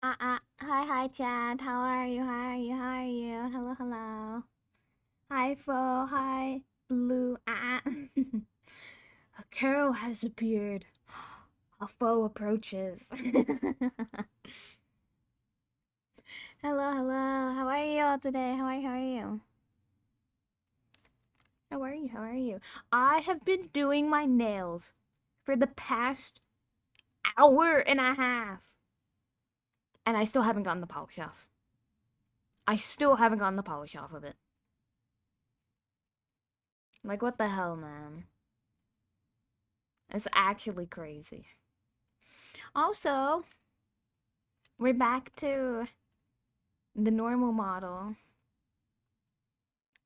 Hi, Chad. How are you? How are you? How are you? Hello, hello. Hi, Fo. Hi, Blue. A Carol has appeared. A foe approaches. Hello, hello. How are you all today? How are you? How are you? How are you? I have been doing my nails for the past hour and a half, and I still haven't gotten the polish off. I still haven't gotten the polish off of it. Like, what the hell, man? It's actually crazy. Also, we're back to the normal model.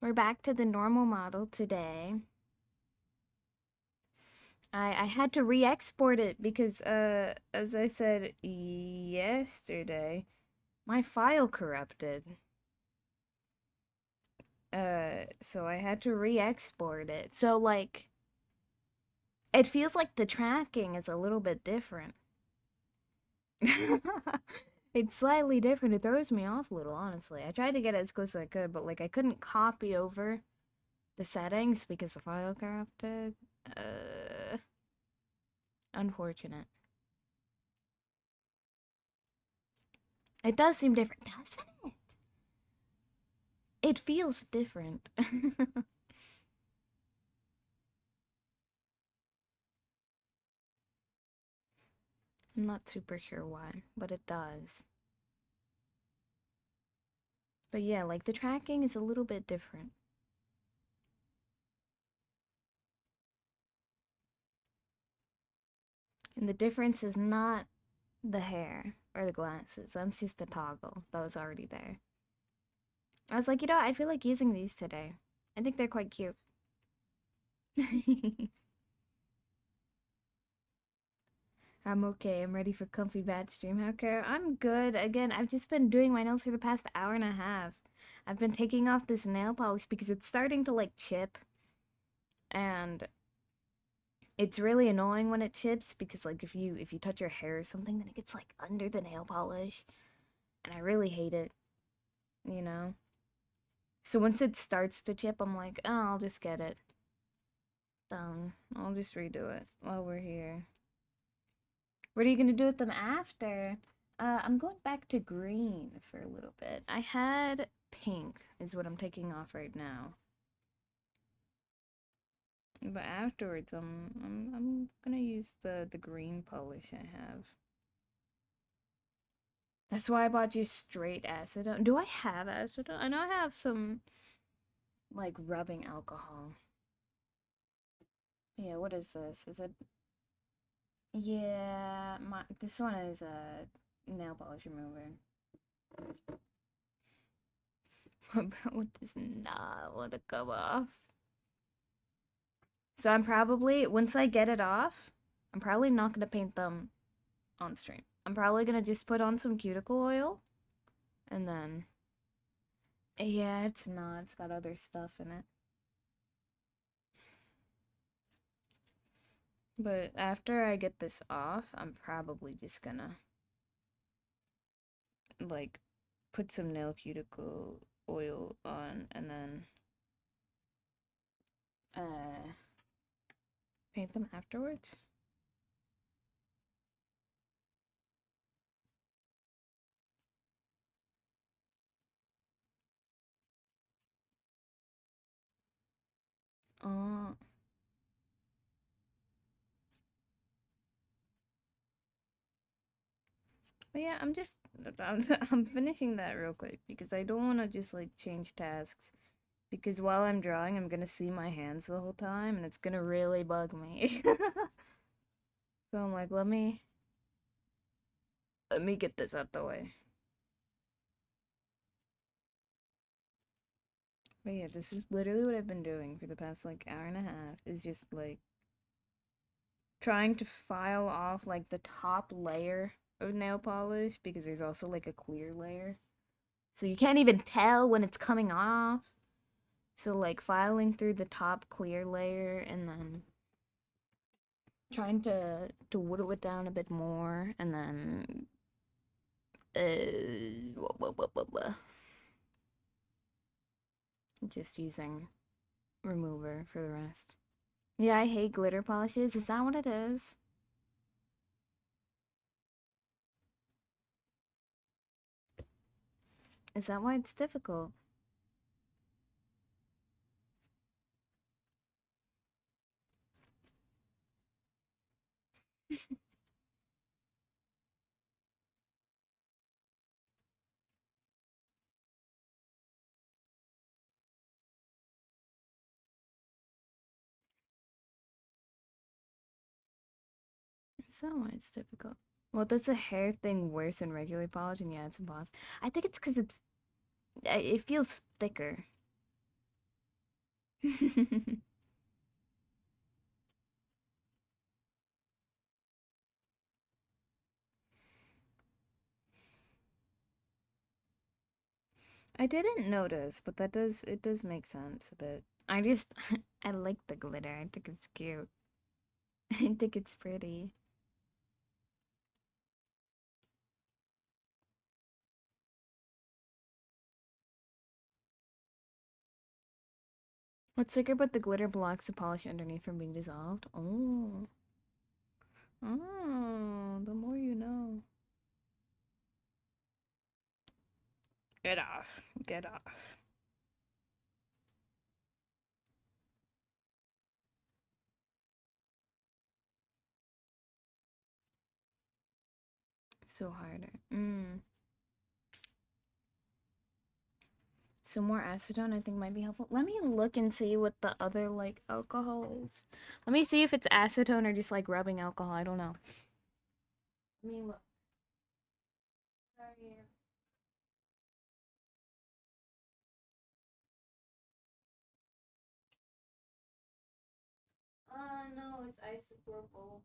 We're back to the normal model today. I had to re-export it because as I said yesterday, my file corrupted. So I had to re-export it. So like it feels like the tracking is a little bit different. It's slightly different. It throws me off a little, honestly. I tried to get it as close as I could, but like I couldn't copy over the settings because the file corrupted. Uh, Unfortunate. It does seem different, doesn't it? It feels different. I'm not super sure why, but it does. But yeah, like the tracking is a little bit different. And the difference is not the hair or the glasses. That's just the toggle that was already there. I was like, I feel like using these today. I think they're quite cute. I'm okay. I'm ready for comfy bad stream. How care? I'm good. Again, I've just been doing my nails for the past hour and a half. I've been taking off this nail polish because it's starting to like chip, and it's really annoying when it chips because like if you touch your hair or something, then it gets like under the nail polish, and I really hate it, you know. So once it starts to chip, I'm like, oh, I'll just get it done. I'll just redo it while we're here. What are you gonna do with them after? I'm going back to green for a little bit. I had pink is what I'm taking off right now. But afterwards, I'm gonna use the green polish I have. That's why I bought you straight acetone. Do I have acetone? I know I have some like rubbing alcohol. Yeah, what is this? Is it? Yeah, this one is a nail polish remover. What does not want to come off? So I'm probably, once I get it off, I'm probably not gonna paint them on stream. I'm probably gonna just put on some cuticle oil and then, yeah, it's not. It's got other stuff in it. But after I get this off, I'm probably just gonna like put some nail cuticle oil on and then uh paint them afterwards. Uh, but yeah, I'm finishing that real quick because I don't want to just like change tasks because while I'm drawing, I'm gonna see my hands the whole time and it's gonna really bug me. So I'm like, let me get this out the way. But yeah, this is literally what I've been doing for the past like hour and a half is just like trying to file off like the top layer of nail polish because there's also like a clear layer. So you can't even tell when it's coming off. So like filing through the top clear layer and then trying to whittle it down a bit more and then Blah. Just using remover for the rest. Yeah, I hate glitter polishes. Is that what it is? Is that why it's difficult? Is that why it's difficult? Well, does the hair thing worse than regular polishing? Yeah, it's impossible. I think it's because it feels thicker. I didn't notice, but it does make sense a bit. I just I like the glitter. I think it's cute. I think it's pretty. What's thicker but the glitter blocks the polish underneath from being dissolved? Oh. Oh, the more you know. Get off. Get off. So harder. Some more acetone I think might be helpful. Let me look and see what the other like alcohol is. Let me see if it's acetone or just like rubbing alcohol. I don't know. Let me look. Sorry. No, it's isopropyl.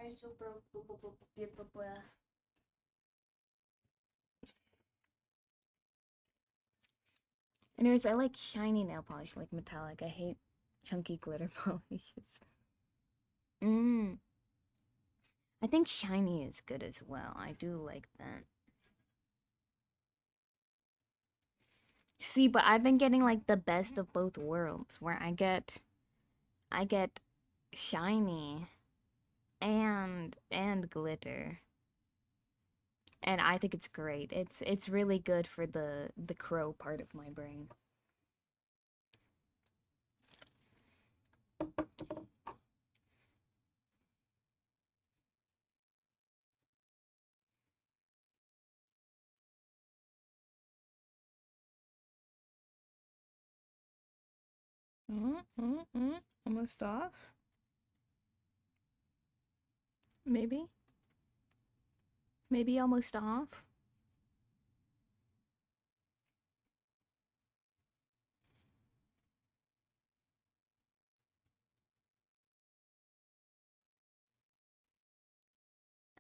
Isopropyl. Anyways, I like shiny nail polish, like metallic. I hate chunky glitter polishes. Mm. I think shiny is good as well. I do like that. See, but I've been getting like the best of both worlds, where I get shiny and glitter. And I think it's great. It's really good for the crow part of my brain. Almost off. Maybe. Maybe almost off.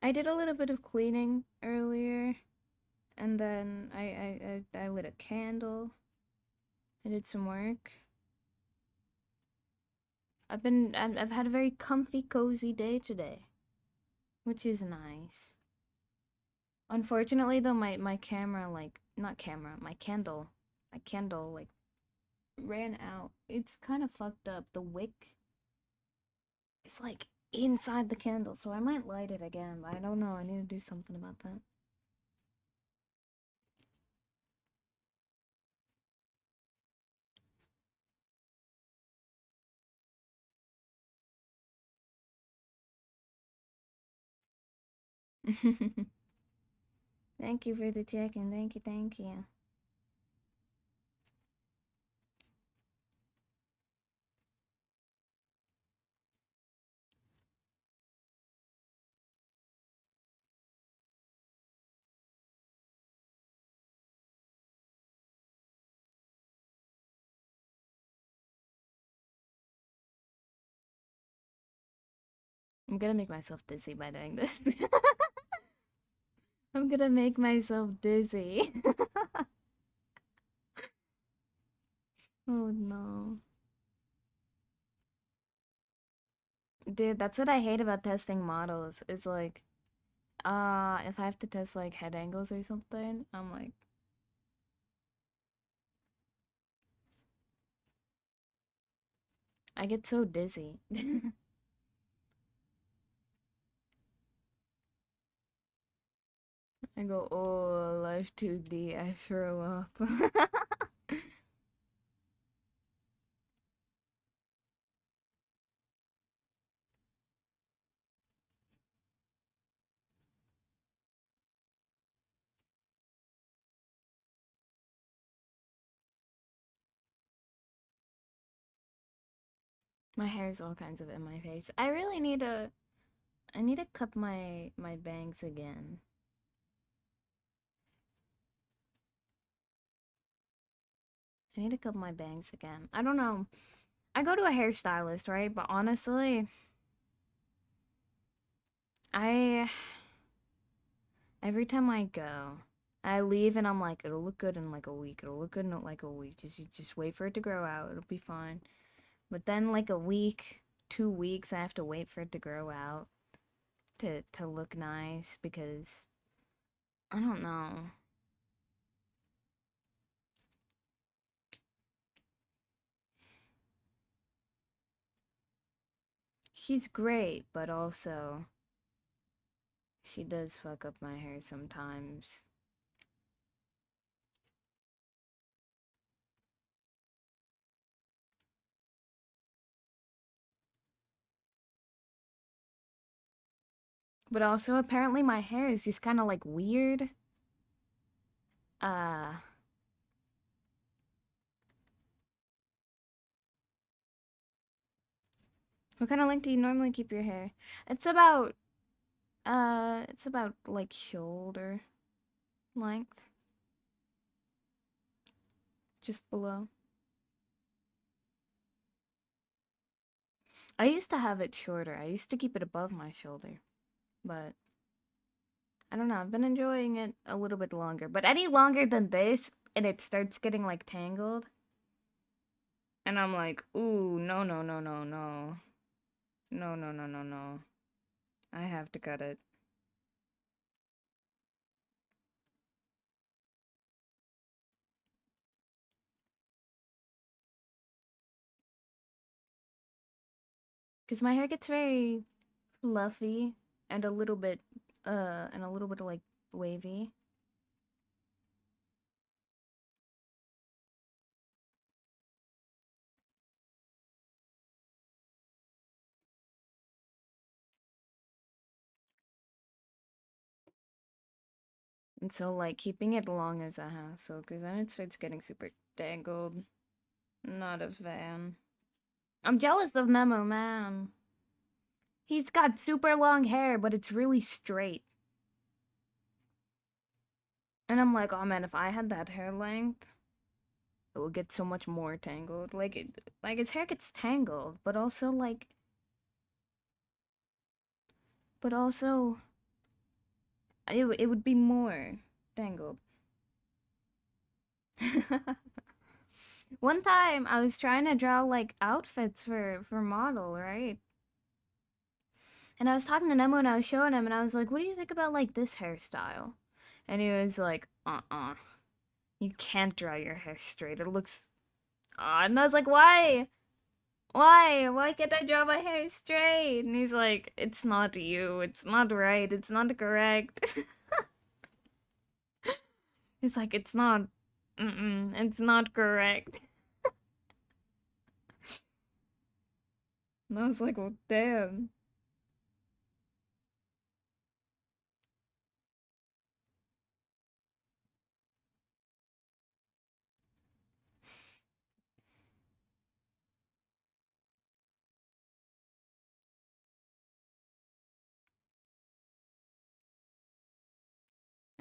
I did a little bit of cleaning earlier, and then I lit a candle. I did some work. I've had a very comfy, cozy day today, which is nice. Unfortunately, though, my camera, like, not camera, my candle, like, ran out. It's kind of fucked up. The wick is, like, inside the candle, so I might light it again, but I don't know. I need to do something about that. Thank you for the check-in. Thank you, thank you. I'm gonna make myself dizzy by doing this. I'm gonna make myself dizzy. Oh no. Dude, that's what I hate about testing models. Is like If I have to test like head angles or something, I'm like, I get so dizzy. I go, oh, life 2D, I throw up. My hair is all kinds of in my face. I need to cut my bangs again. I need to cut my bangs again. I don't know. I go to a hairstylist, right? But honestly, I every time I go, I leave and I'm like, it'll look good in like a week. It'll look good in like a week. Just wait for it to grow out. It'll be fine. But then like a week, 2 weeks, I have to wait for it to grow out to look nice because I don't know. She's great, but also she does fuck up my hair sometimes. But also apparently my hair is just kind of like weird. Uh, what kind of length do you normally keep your hair? It's about it's about like shoulder length, just below. I used to have it shorter. I used to keep it above my shoulder, but I don't know. I've been enjoying it a little bit longer, but any longer than this, and it starts getting like tangled, and I'm like, ooh, no, no, no, no, no, no, no, no, no, no. I have to cut it. Because my hair gets very fluffy and a little bit like wavy. And so like keeping it long is a hassle because then it starts getting super tangled. Not a fan. I'm jealous of Nemo, man. He's got super long hair, but it's really straight. And I'm like, oh man, if I had that hair length, it would get so much more tangled. Like his hair gets tangled, but also, it would be more tangled. One time I was trying to draw like outfits for model, right? And I was talking to Nemo and I was showing him and I was like, "What do you think about like this hairstyle?" And he was like, "Uh-uh. You can't draw your hair straight. It looks odd." And I was like, "Why? Why? Why can't I draw my hair straight?" And he's like, "It's not you. It's not right. It's not correct." He's like, "It's not it's not correct." And I was like, "Well, damn."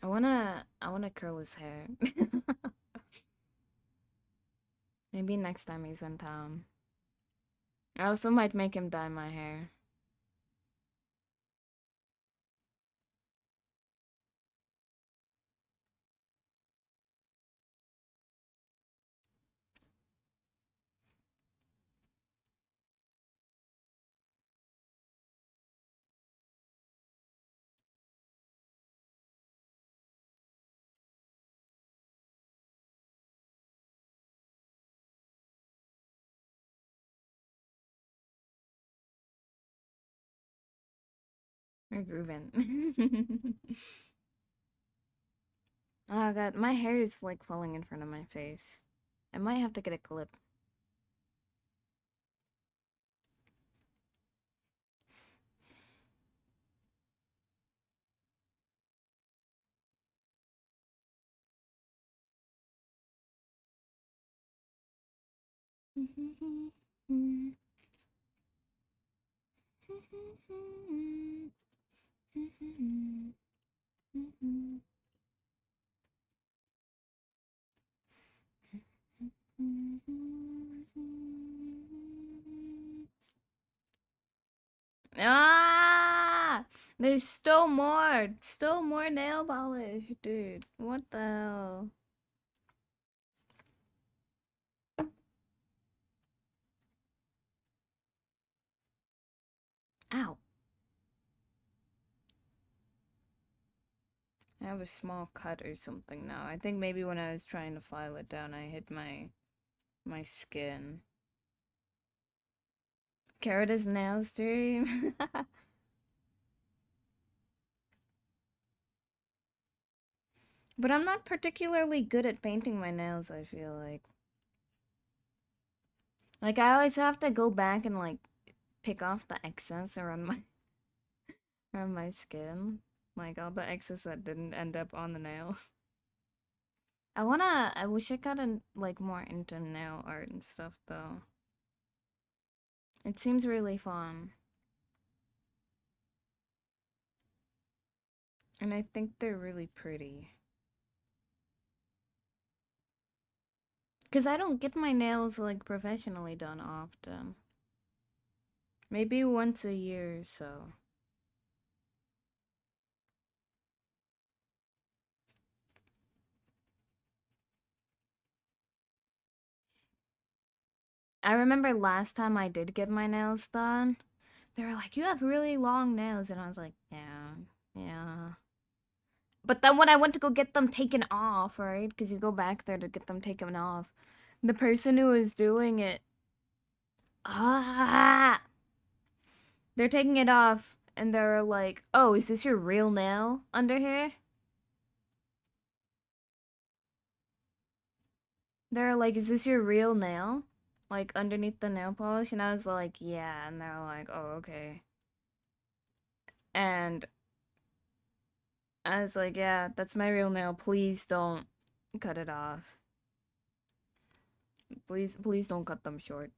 I wanna curl his hair. Maybe next time he's in town. I also might make him dye my hair. We're grooving. Oh god, my hair is like falling in front of my face. I might have to get a clip. Ah! There's still more nail polish, dude. What the hell? Ow. I have a small cut or something now. I think maybe when I was trying to file it down, I hit my skin. Carrot nail stream. But I'm not particularly good at painting my nails, I feel like. Like I always have to go back and like pick off the excess around my skin. Like all the excess that didn't end up on the nail. I wish I got in, like more into nail art and stuff though. It seems really fun. And I think they're really pretty. Cause I don't get my nails like professionally done often. Maybe once a year or so. I remember last time I did get my nails done, they were like, "You have really long nails," and I was like, "Yeah, yeah." But then when I went to go get them taken off, right? Because you go back there to get them taken off, the person who was doing it, ah, they're taking it off, and they're like, "Oh, is this your real nail under here?" They're like, "Is this your real nail?" Like underneath the nail polish, and I was like, "Yeah," and they're like, "Oh, okay." And I was like, "Yeah, that's my real nail. Please don't cut it off. Please don't cut them short."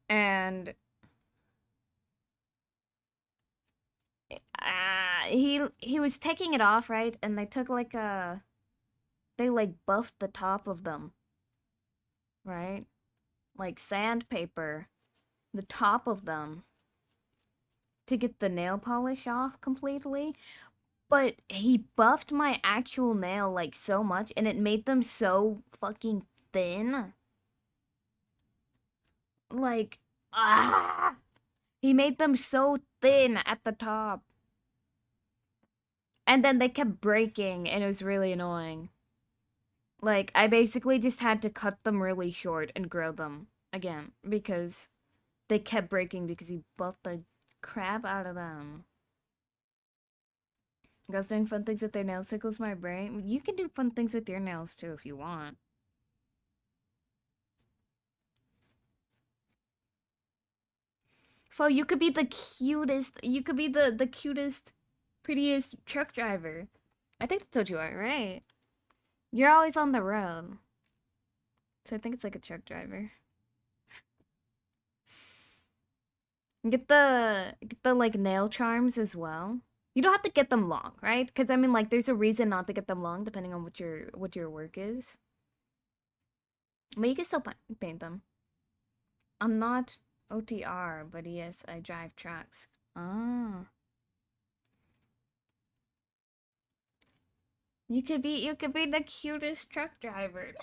And he was taking it off, right? And they took like a they like buffed the top of them, right? Like sandpaper, the top of them to get the nail polish off completely. But he buffed my actual nail like so much and it made them so fucking thin. Like ah, he made them so thin at the top. And then they kept breaking and it was really annoying. Like, I basically just had to cut them really short and grow them again because they kept breaking because he buffed the crap out of them. Girls doing fun things with their nails tickles my brain. You can do fun things with your nails too if you want. Fo, you could be the cutest. You could be the cutest, prettiest truck driver. I think that's what you are, right? You're always on the road. So I think it's like a truck driver. Get the like nail charms as well. You don't have to get them long, right? Because I mean, like, there's a reason not to get them long, depending on what your work is. But you can still paint them. I'm not OTR, but yes, I drive trucks. Ah, you could be the cutest truck driver.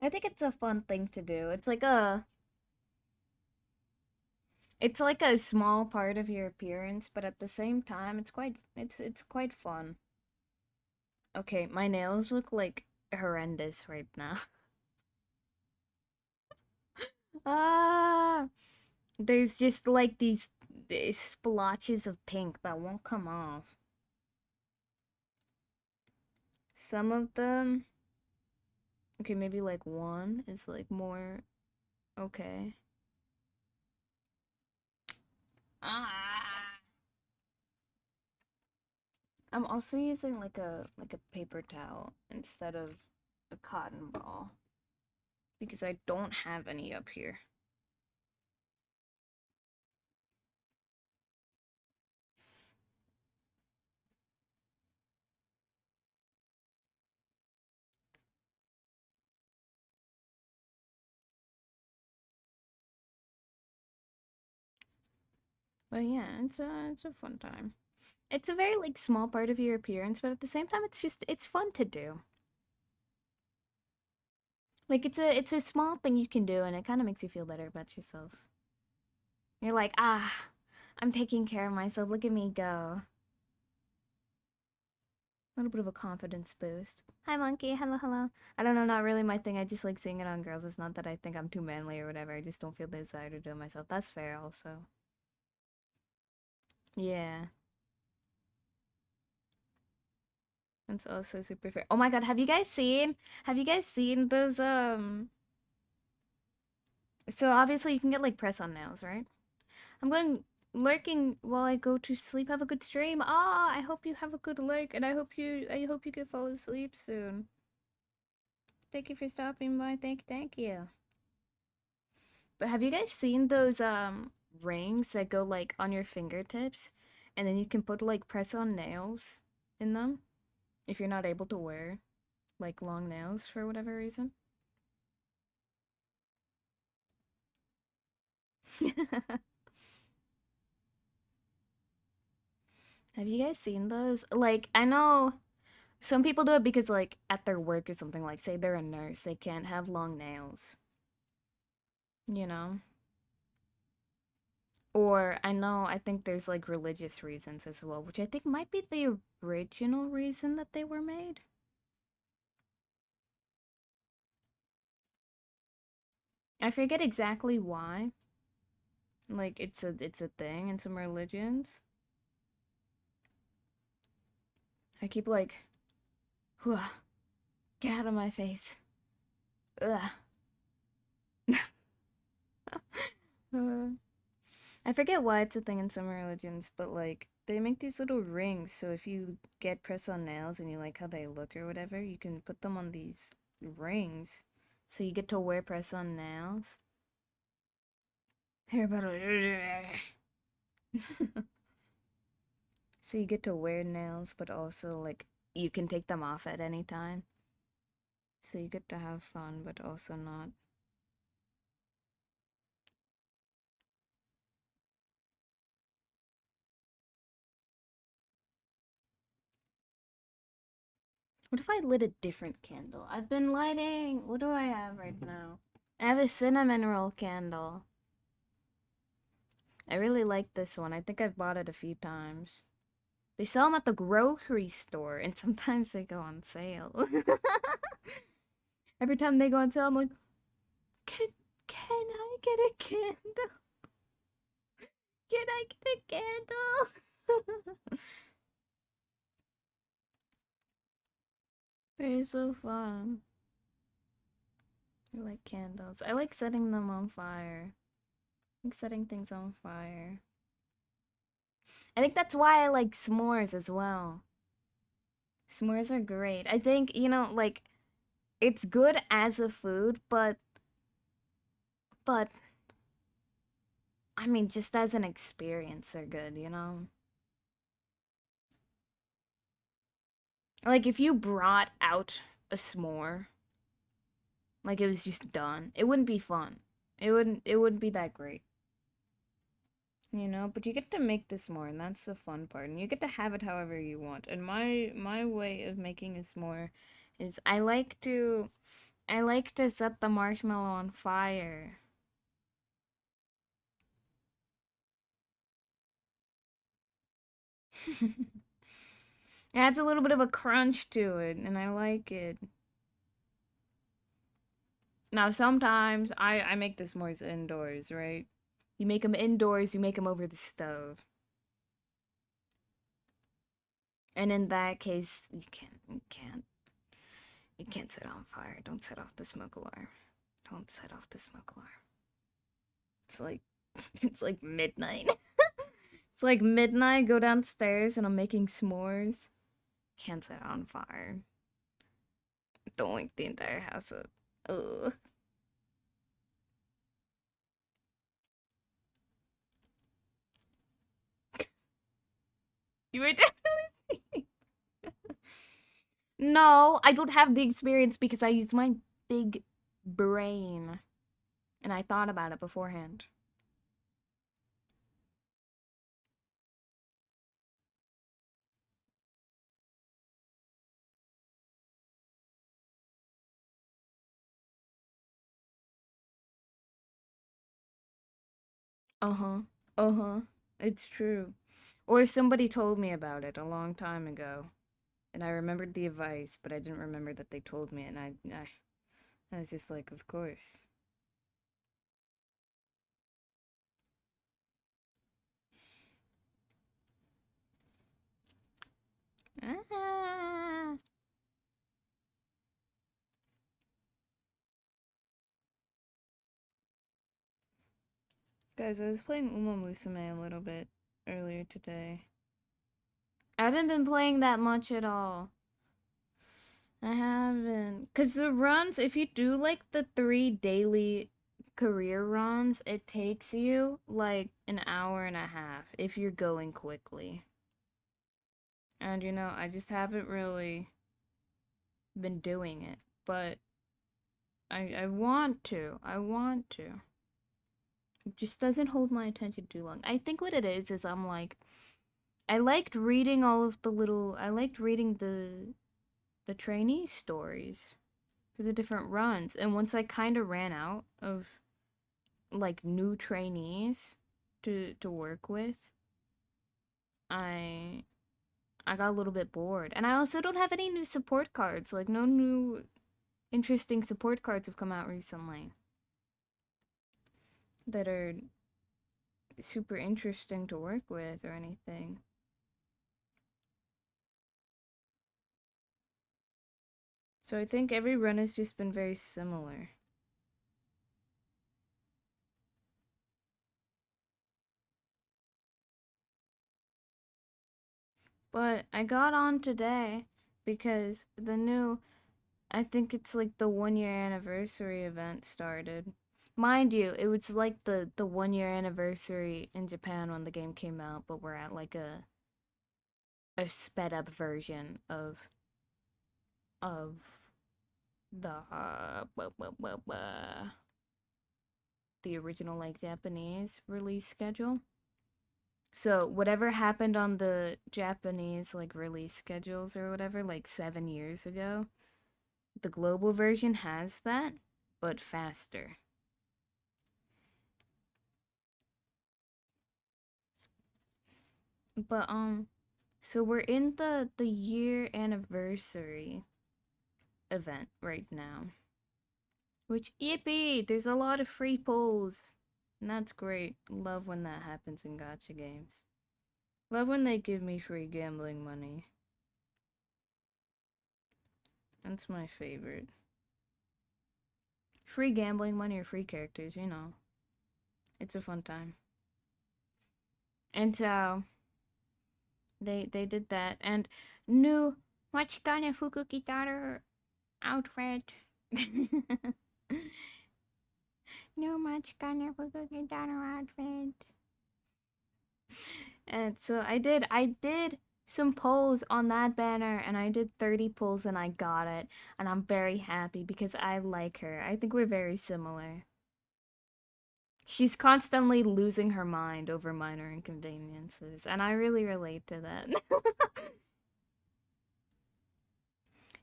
I think it's a fun thing to do. It's like a small part of your appearance, but at the same time, it's quite fun. Okay, my nails look like horrendous right now. Ah, there's just like these splotches of pink that won't come off. Some of them, okay, maybe like one is like more okay. Ah. I'm also using like a paper towel instead of a cotton ball because I don't have any up here. But yeah, it's a fun time. It's a very like small part of your appearance, but at the same time it's fun to do. Like it's a small thing you can do and it kind of makes you feel better about yourself. You're like, "Ah, I'm taking care of myself. Look at me go." A little bit of a confidence boost. Hi, monkey. Hello, hello. I don't know, not really my thing. I just like seeing it on girls. It's not that I think I'm too manly or whatever. I just don't feel the desire to do it myself. That's fair, also. Yeah, that's also super fair. Oh my God, have you guys seen those, so obviously you can get like press on nails, right? I'm going lurking while I go to sleep. Have a good stream. Ah, I hope you have a good lurk, and I hope you can fall asleep soon. Thank you for stopping by. Thank you. But have you guys seen those rings that go like on your fingertips and then you can put like press on nails in them if you're not able to wear like long nails for whatever reason? Have you guys seen those? Like I know some people do it because like at their work or something, like say they're a nurse, they can't have long nails, you know? Or I think there's like religious reasons as well, which I think might be the original reason that they were made. I forget exactly why. Like it's a thing in some religions. I keep like, "Whew, get out of my face." Ugh. Uh, I forget why it's a thing in some religions, but like they make these little rings, so if you get press on nails and you like how they look or whatever, you can put them on these rings. So you get to wear press on nails. Here about So you get to wear nails, but also like you can take them off at any time. So you get to have fun, but also not. What if I lit a different candle? I've been lighting. What do I have right now? I have a cinnamon roll candle. I really like this one. I think I've bought it a few times. They sell them at the grocery store, and sometimes they go on sale. Every time they go on sale, I'm like, can can I get a candle? Can I get a candle? They're so fun. I like candles. I like setting them on fire. I like setting things on fire. I think that's why I like s'mores as well. S'mores are great. I think, like it's good as a food, but I mean just as an experience they're good. Like if you brought out a s'more, like it was just done, it wouldn't be fun. It wouldn't be that great. But you get to make this more, and that's the fun part. And you get to have it however you want. And my way of making a s'more is I like to I like to set the marshmallow on fire. It adds a little bit of a crunch to it, and I like it. Now, sometimes I make the s'mores indoors, right? You make them indoors, you make them over the stove. And in that case, you can't set it on fire. Don't set off the smoke alarm. Don't set off the smoke alarm. It's like, it's like midnight. It's like midnight, go downstairs and I'm making s'mores. Can't set it on fire. Don't wake the entire house up. Ugh. You were definitely. No, I don't have the experience because I use my big brain. And I thought about it beforehand. Uh-huh. Uh-huh. It's true. Or somebody told me about it a long time ago. And I remembered the advice, but I didn't remember that they told me, and I was just like, of course. Ah. Guys, I was playing Uma Musume a little bit earlier today. I haven't been playing that much at all. I haven't. Because the runs, if you do like the 3 daily career runs, it takes you like an hour and a half if you're going quickly. And you know, I just haven't really been doing it. But I want to. I want to. It just doesn't hold my attention too long. I think what it is I'm like, I liked reading all of the little, I liked reading the trainee stories for the different runs. And once I kind of ran out of like new trainees to work with, I I got a little bit bored. And I also don't have any new support cards. Like no new interesting support cards have come out recently that are super interesting to work with or anything. So I think every run has just been very similar. But I got on today because I think it's like the 1 year anniversary event started. Mind you, it was like the 1 year anniversary in Japan when the game came out, but we're at like a sped up version of the the original like Japanese release schedule. So whatever happened on the Japanese like release schedules or whatever like 7 years ago, the global version has that, but faster. But so we're in the year anniversary event right now. Which yippee, there's a lot of free pulls. And that's great. Love when that happens in gacha games. Love when they give me free gambling money. That's my favorite. Free gambling money or free characters, you know. It's a fun time. And so they did that and new Machikane Fuku Kitaro outfit. New Machikane Fuku Kitaro outfit. And so I did some pulls on that banner and I did 30 pulls and I got it. And I'm very happy because I like her. I think we're very similar. She's constantly losing her mind over minor inconveniences, and I really relate to that.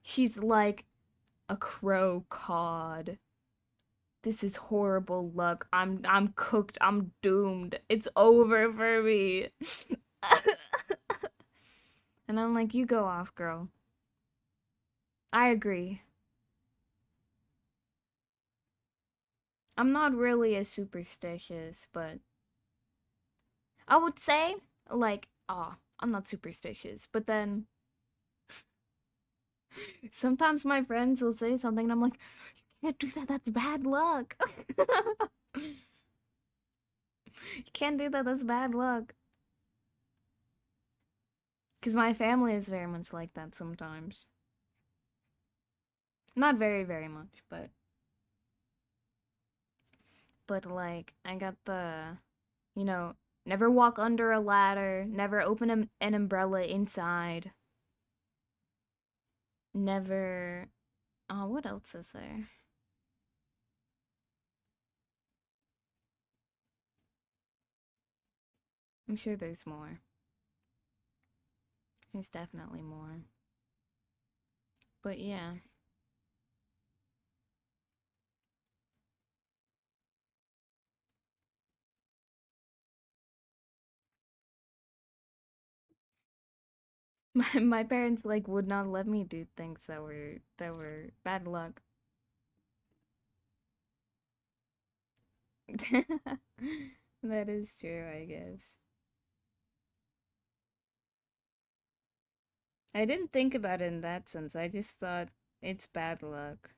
She's like, A crow cawed. This is horrible luck. I'm cooked. I'm doomed. It's over for me. And I'm like, you go off, girl. I agree. I'm not really as superstitious, but I would say, like, I'm not superstitious. But then sometimes my friends will say something and I'm like, you can't do that. That's bad luck. You can't do that. That's bad luck. Because my family is very much like that sometimes. Not very, very much, but like, I got the, you know, never walk under a ladder, never open an umbrella inside, never. Oh, what else is there? I'm sure there's more. There's definitely more. But yeah. My parents like would not let me do things that were bad luck. That is true, I guess. I didn't think about it in that sense. I just thought it's bad luck.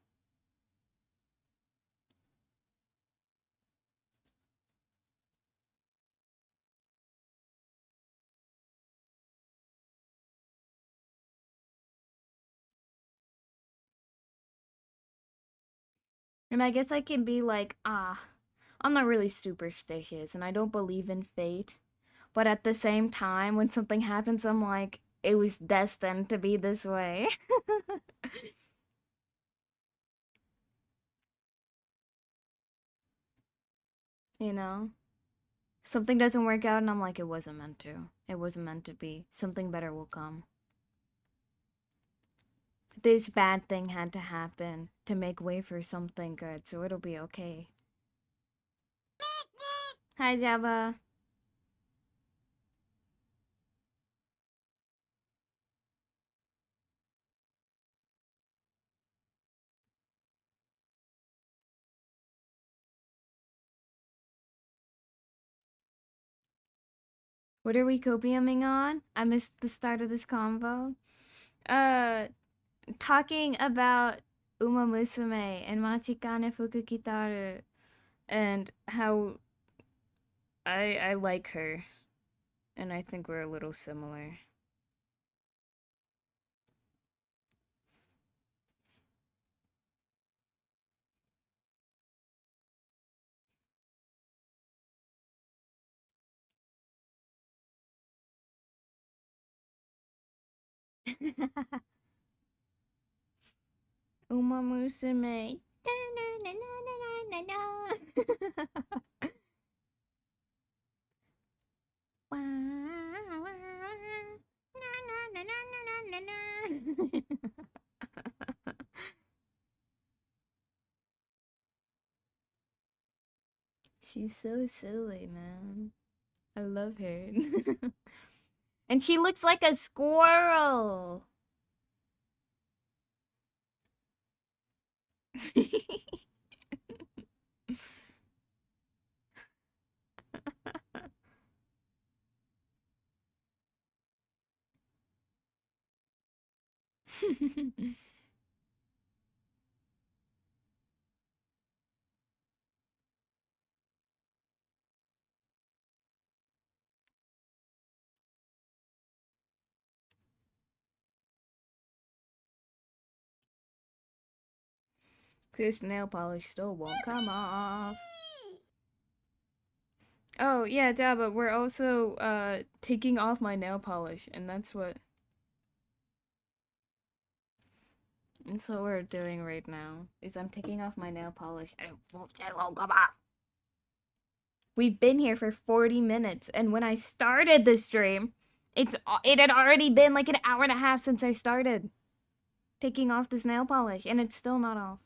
And I guess I can be like, I'm not really superstitious and I don't believe in fate. But at the same time, when something happens, I'm like, it was destined to be this way. You know? Something doesn't work out and I'm like, it wasn't meant to. It wasn't meant to be. Something better will come. This bad thing had to happen to make way for something good, so it'll be okay. Hi, Jabba. What are we copiuming on? I missed the start of this convo. Uh, Talking about Uma Musume and Machikane Fukukitaru and how I like her and I think we're a little similar. Uma Musume. She's so silly, man. I love her. And she looks like a squirrel. This nail polish still won't come off. Oh, yeah, Jabba, we're also taking off my nail polish, and that's what we're doing right now. Is I'm taking off my nail polish and it won't come off. We've been here for 40 minutes, and when I started the stream, it had already been like an hour and a half since I started. taking off this nail polish, and it's still not off.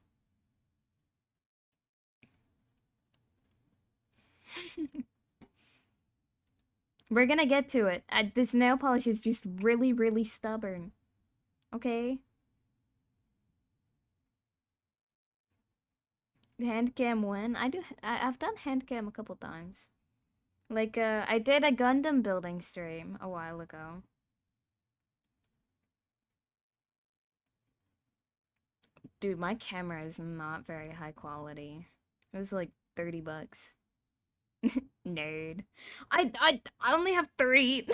We're gonna get to it. This nail polish is just really, really stubborn. Okay? Hand cam when? I've done hand cam a couple times. Like, I did a Gundam building stream a while ago. Dude, my camera is not very high quality. It was like 30 bucks. Nerd. I only have three.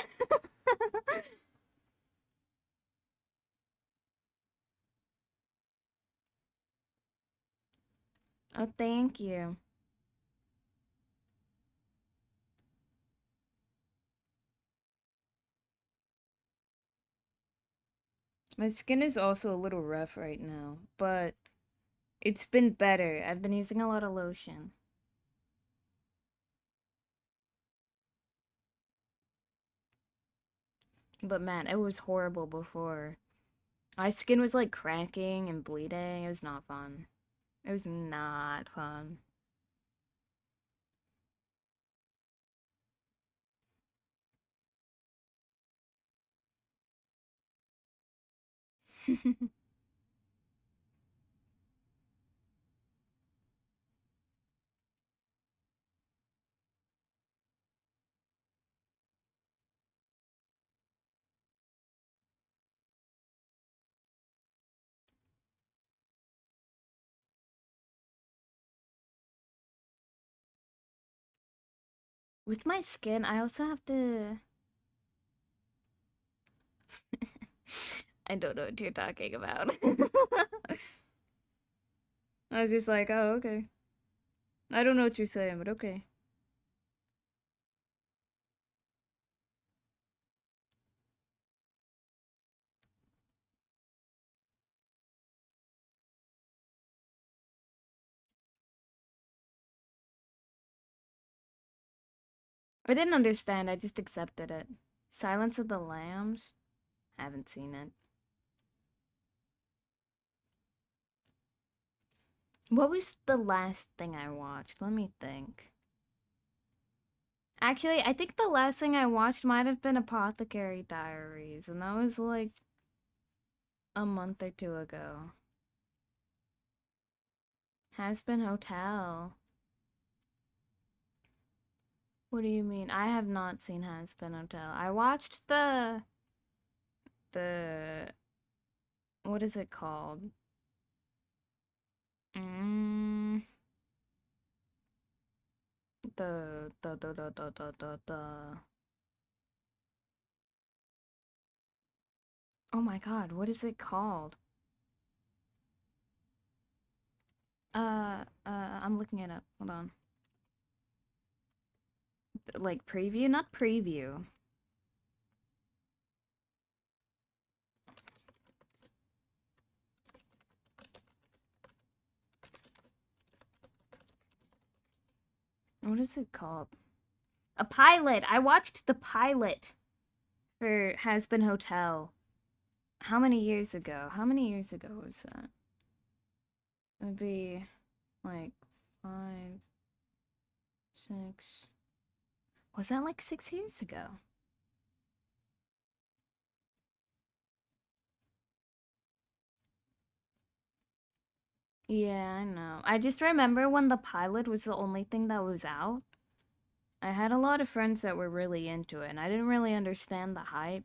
Oh, thank you. My skin is also a little rough right now, but it's been better. I've been using a lot of lotion. But man, it was horrible before. My skin was like cracking and bleeding. It was not fun. It was not fun. With my skin, I also have to. I don't know what you're talking about. I was just like, oh, okay. I don't know what you're saying, but okay. I didn't understand, I just accepted it. Silence of the Lambs? Haven't seen it. What was the last thing I watched? Let me think. Actually, I think the last thing I watched might have been Apothecary Diaries, and that was like a month or two ago. Has Been Hotel. What do you mean? I have not seen Has Been Hotel. I watched the what is it called? Mm, the oh my god, what is it called? I'm looking it up. Hold on. Like preview, not preview. What is it called? A pilot. I watched the pilot for Has Been Hotel. How many years ago? How many years ago was that? It would be like 5, 6. Was that like 6 years ago? Yeah, I know. I just remember when the pilot was the only thing that was out. I had a lot of friends that were really into it, and I didn't really understand the hype.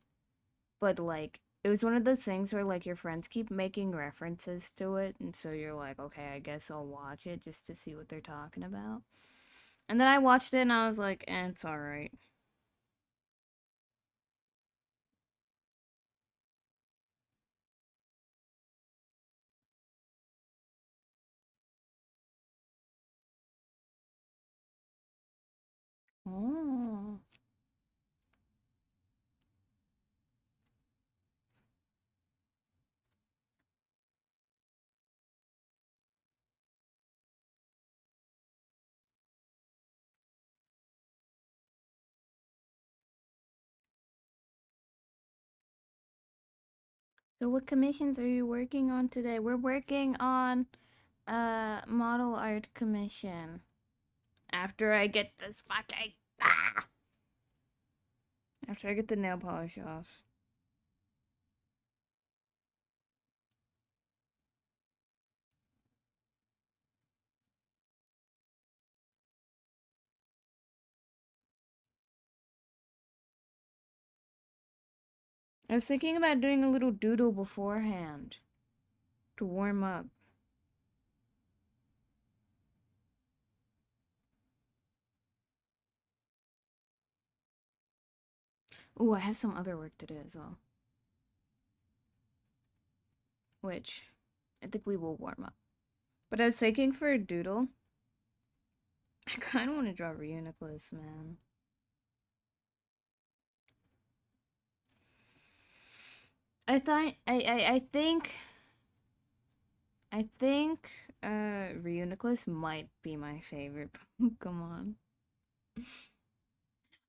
But like, it was one of those things where like your friends keep making references to it, and so you're like, okay, I guess I'll watch it just to see what they're talking about. And then I watched it, and I was like, it's alright. Oh. So what commissions are you working on today? We're working on a model art commission. After I get this fucking after I get the nail polish off. I was thinking about doing a little doodle beforehand to warm up. Ooh, I have some other work to do as well. Which I think we will warm up. But I was thinking for a doodle. I kind of want to draw Reuniclus, man. I thought I think Reuniclus might be my favorite Pokemon.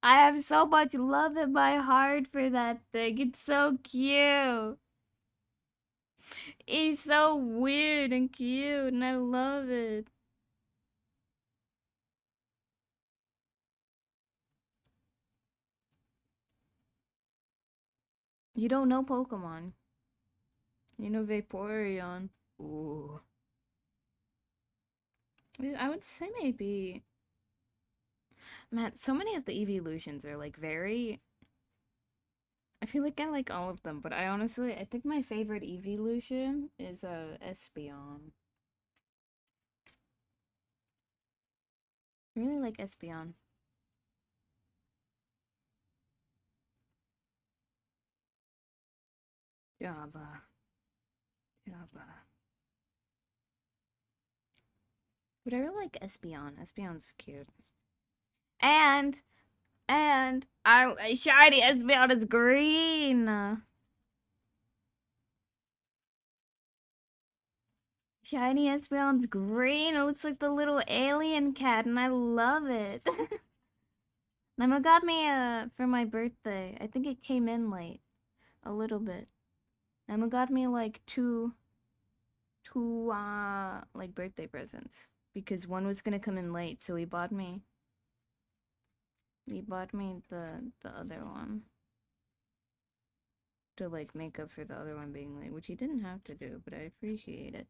I have so much love in my heart for that thing. It's so cute. He's so weird and cute, and I love it. You don't know Pokemon. You know Vaporeon. Ooh. I would say maybe. Man, so many of the evolutions are like very. I feel like I like all of them, but I think my favorite evolution is Espeon. I really like Espeon. Jabba. Jabba. But I really like Espeon. Espeon's cute. And I shiny Espeon is green. Shiny Espeon's green. It looks like the little alien cat, and I love it. Mama got me for my birthday. I think it came in late, a little bit. Mama got me like two like birthday presents because one was gonna come in late, so he bought me the other one to like make up for the other one being late, which he didn't have to do, but I appreciate it.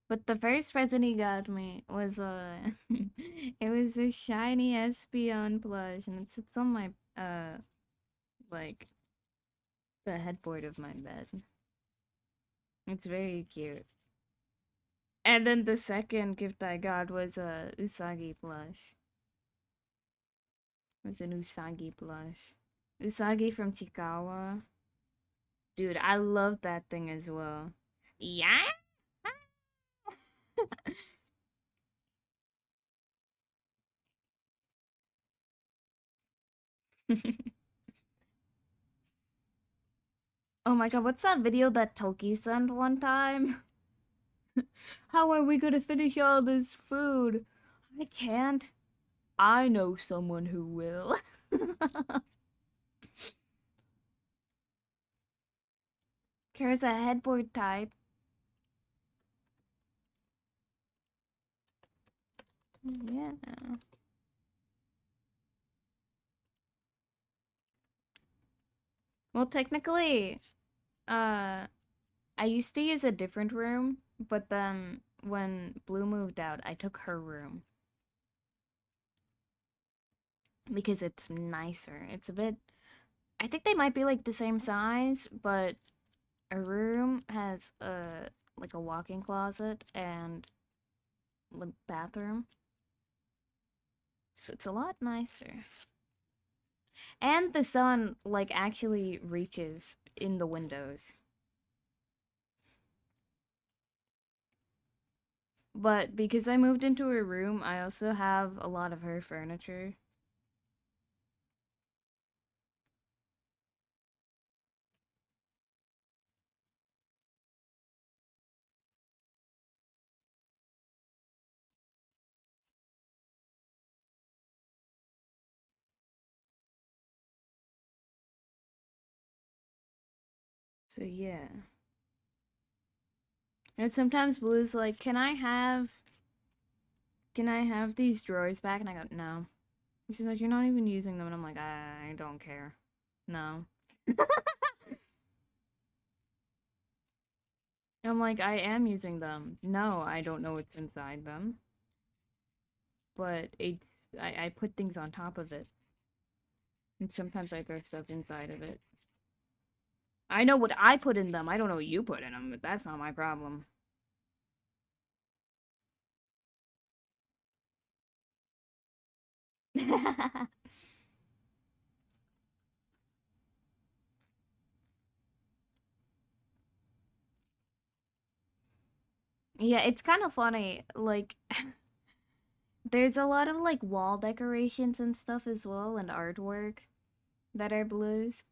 But the first present he got me was it was a shiny Espeon plush, and it sits on my like the headboard of my bed. It's very cute. And then the second gift I got was a Usagi plush. It was an Usagi plush. Usagi from Chikawa. Dude, I love that thing as well. Yeah. Oh my god, what's that video that Toki sent one time? How are we gonna finish all this food? I can't. I know someone who will. Kara's a headboard type. Yeah. Well, technically, uh, I used to use a different room, but then when Blue moved out, I took her room because it's nicer. It's a bit. I think they might be like the same size, but a room has a like a walk-in closet and a bathroom, so it's a lot nicer. And the sun like actually reaches in the windows. But because I moved into her room, I also have a lot of her furniture. So yeah. And sometimes Blue's like, can I have these drawers back? And I go, no. She's like, you're not even using them. And I'm like, I don't care. No. I'm like, I am using them. No, I don't know what's inside them. But I put things on top of it. And sometimes I throw stuff inside of it. I know what I put in them. I don't know what you put in them, but that's not my problem. Yeah, it's kind of funny. Like, there's a lot of like wall decorations and stuff as well, and artwork that are blues.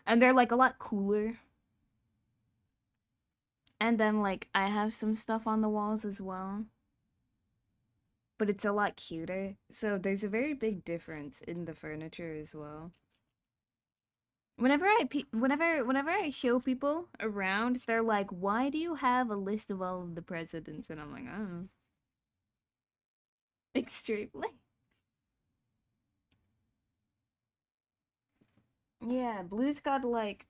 And they're like a lot cooler. And then like I have some stuff on the walls as well, but it's a lot cuter. So there's a very big difference in the furniture as well. Whenever I show people around, they're like, "Why do you have a list of all of the presidents?" And I'm like, "Oh, extremely." Yeah, Blue's got like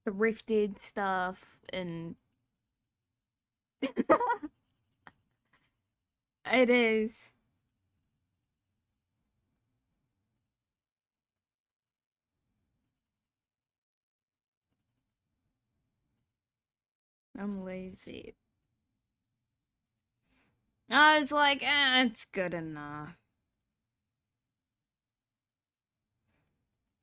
thrifted stuff and it is. I'm lazy. I was like, it's good enough.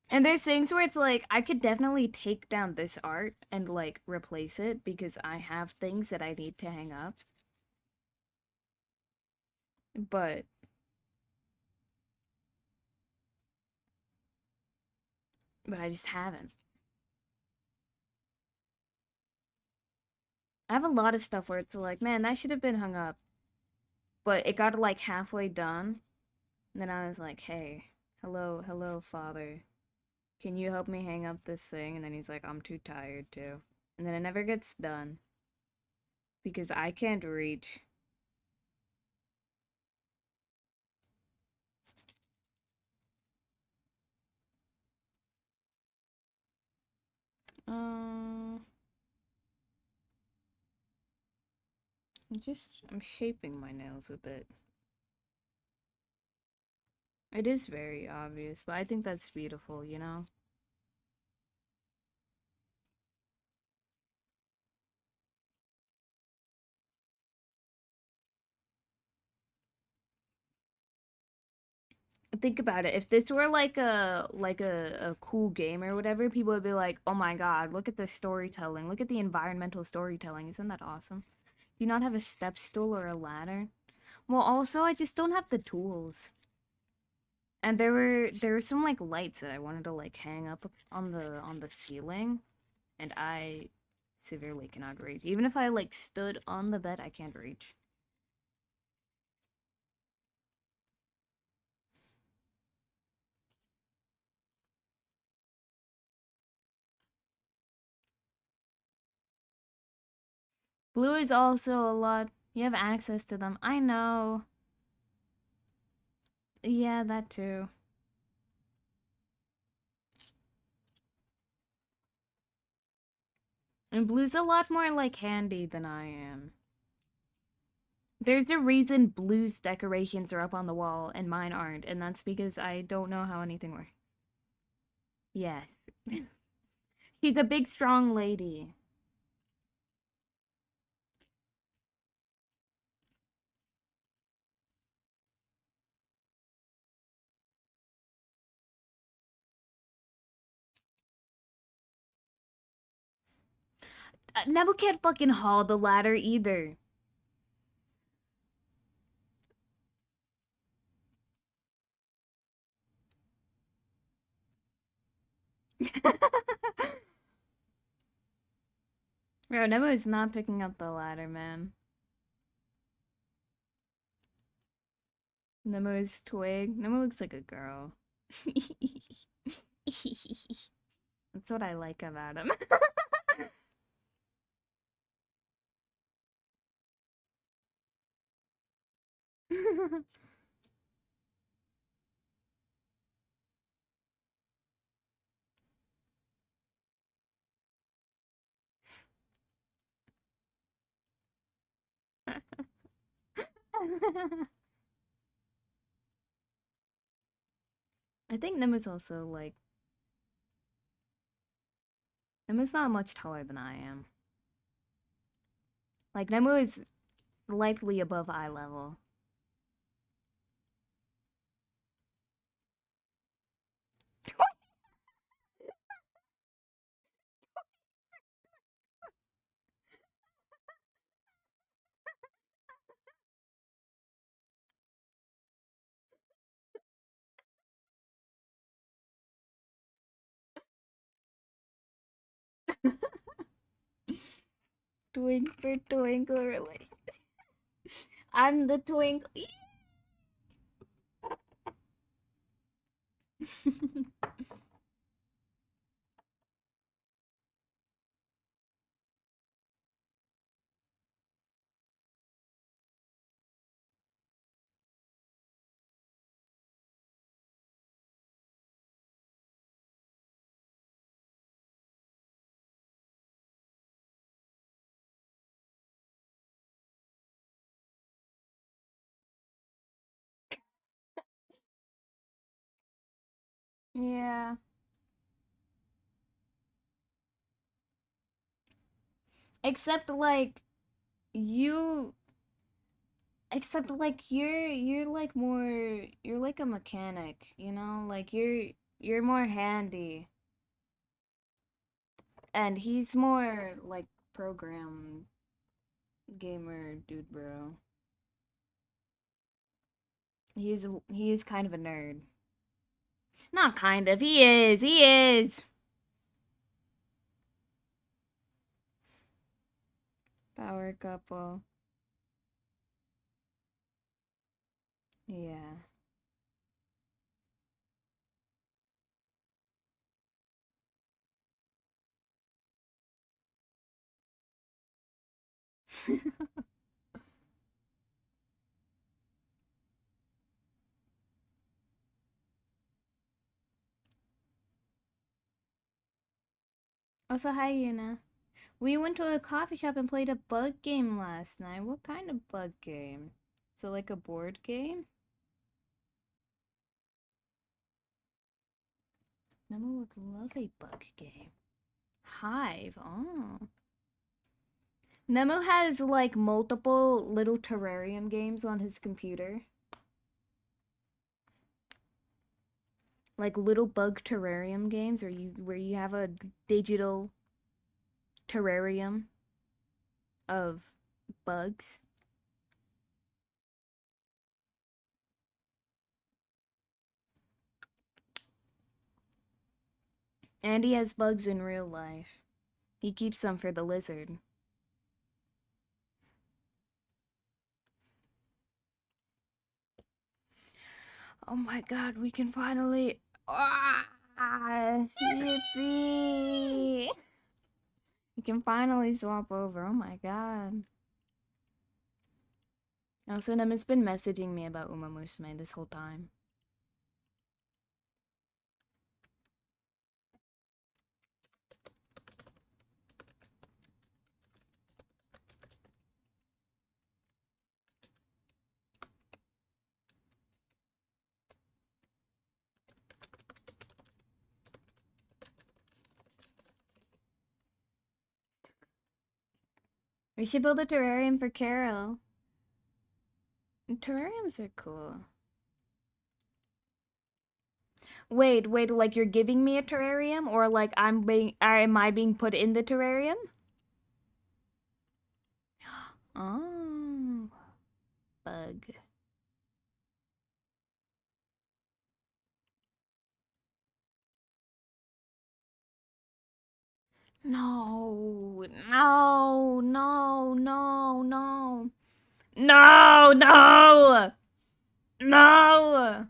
And there's things where it's like I could definitely take down this art and like replace it because I have things that I need to hang up, but I just haven't. I have a lot of stuff where it's like, man, that should have been hung up, but it got like halfway done, and then I was like, hey, hello, father, can you help me hang up this thing? And then he's like, I'm too tired to, and then it never gets done because I can't reach. Uh, I'm shaping my nails a bit. It is very obvious, but I think that's beautiful, you know? Think about it. If this were like a cool game or whatever, people would be like, "Oh my God, look at the storytelling. Look at the environmental storytelling. Isn't that awesome?" Do you not have a step stool or a ladder? Well, also, I just don't have the tools. And there were some like lights that I wanted to like hang up on the ceiling, and I severely cannot reach. Even if I like stood on the bed, I can't reach. Blue is also a lot. You have access to them. I know. Yeah, that too. And Blue's a lot more like handy than I am. There's a reason Blue's decorations are up on the wall and mine aren't, and that's because I don't know how anything works. Yes. She's a big, strong lady. Nebu can't fucking haul the ladder either. Bro, Nebu is not picking up the ladder, man. Nebu's twig. Nebu looks like a girl. That's what I like about him. I think Nemu's also like Nemu's not much taller than I am. Like Nemu is slightly above eye level. Twinkle twinkle relation. I'm the twinkle. Yeah. Except like you except like you're like more you're like a mechanic, you know? Like you're more handy. And he's more like program gamer dude, bro. He is kind of a nerd. Not kind of. He is. He is. Power couple. Yeah. Also, hi, Yuna. We went to a coffee shop and played a bug game last night. What kind of bug game? So, like a board game? Nemo would love a bug game. Hive. Oh. Nemo has like multiple little terrarium games on his computer. Like little bug terrarium games where you have a digital terrarium of bugs. And he has bugs in real life. He keeps some for the lizard. Oh my god, we can finally. Ah, yippee! We can finally swap over. Oh my god. Also, Nema's been messaging me about Uma Musume this whole time. We should build a terrarium for Carol. Terrariums are cool. Wait, like you're giving me a terrarium or like am I being put in the terrarium? Oh, bug. No, no, no, no, no. No, no. No.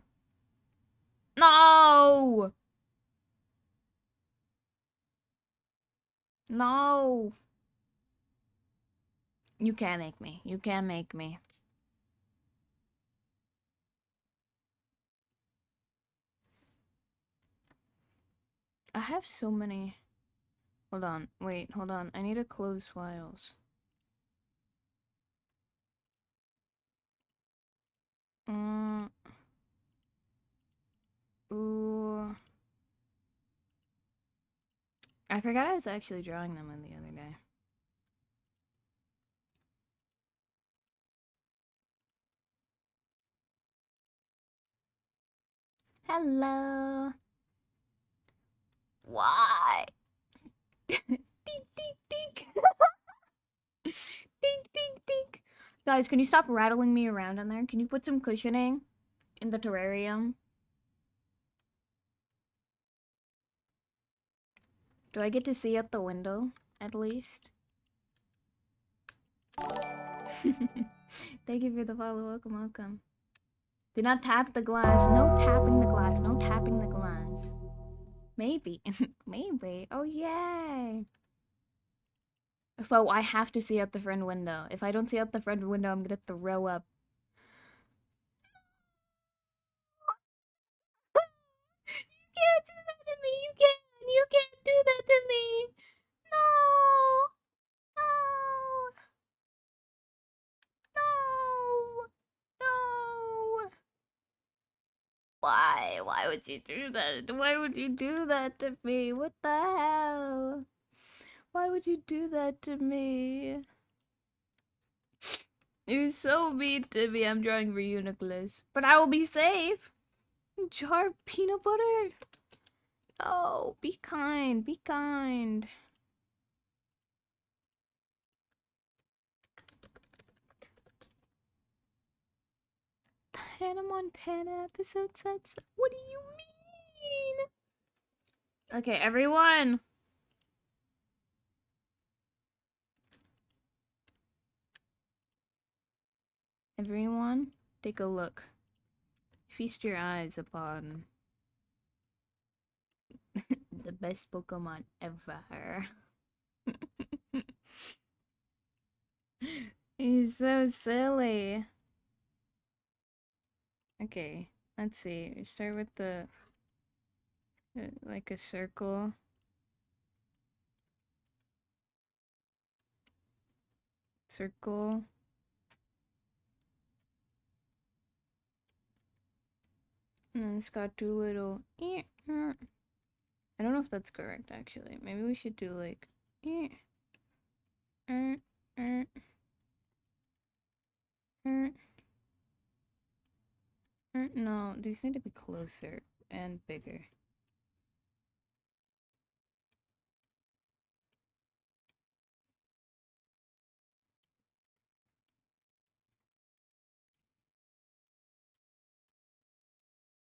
No. No! You can't make me. You can't make me. I have so many. Hold on. Wait, hold on. I need to close files. Uh, ooh. I forgot I was actually drawing them on the other day. Hello. Why? Dink, dink, dink. Dink, dink, dink. Guys, can you stop rattling me around in there? Can you put some cushioning in the terrarium? Do I get to see out the window, at least? Thank you for the follow. Welcome, welcome. Do not tap the glass. No tapping the glass. No tapping the glass. Maybe. Maybe. Oh, yay. So I have to see out the front window. If I don't see out the front window, I'm gonna throw up. You can't do that to me. You can't. You can't do that to me. No. No. No. No. Why? Why would you do that? Why would you do that to me? What the hell? Why would you do that to me? You're so mean to me. I'm drawing Reuniclus. But I will be safe. Jar peanut butter. Oh, be kind. Be kind. The Hannah Montana episode sets. What do you mean? Okay, everyone. Everyone, take a look. Feast your eyes upon the best Pokemon ever. He's so silly. Okay, let's see. We start with the like a circle. Circle. And then it's got two little. I don't know if that's correct actually. Maybe we should do like. No, these need to be closer and bigger.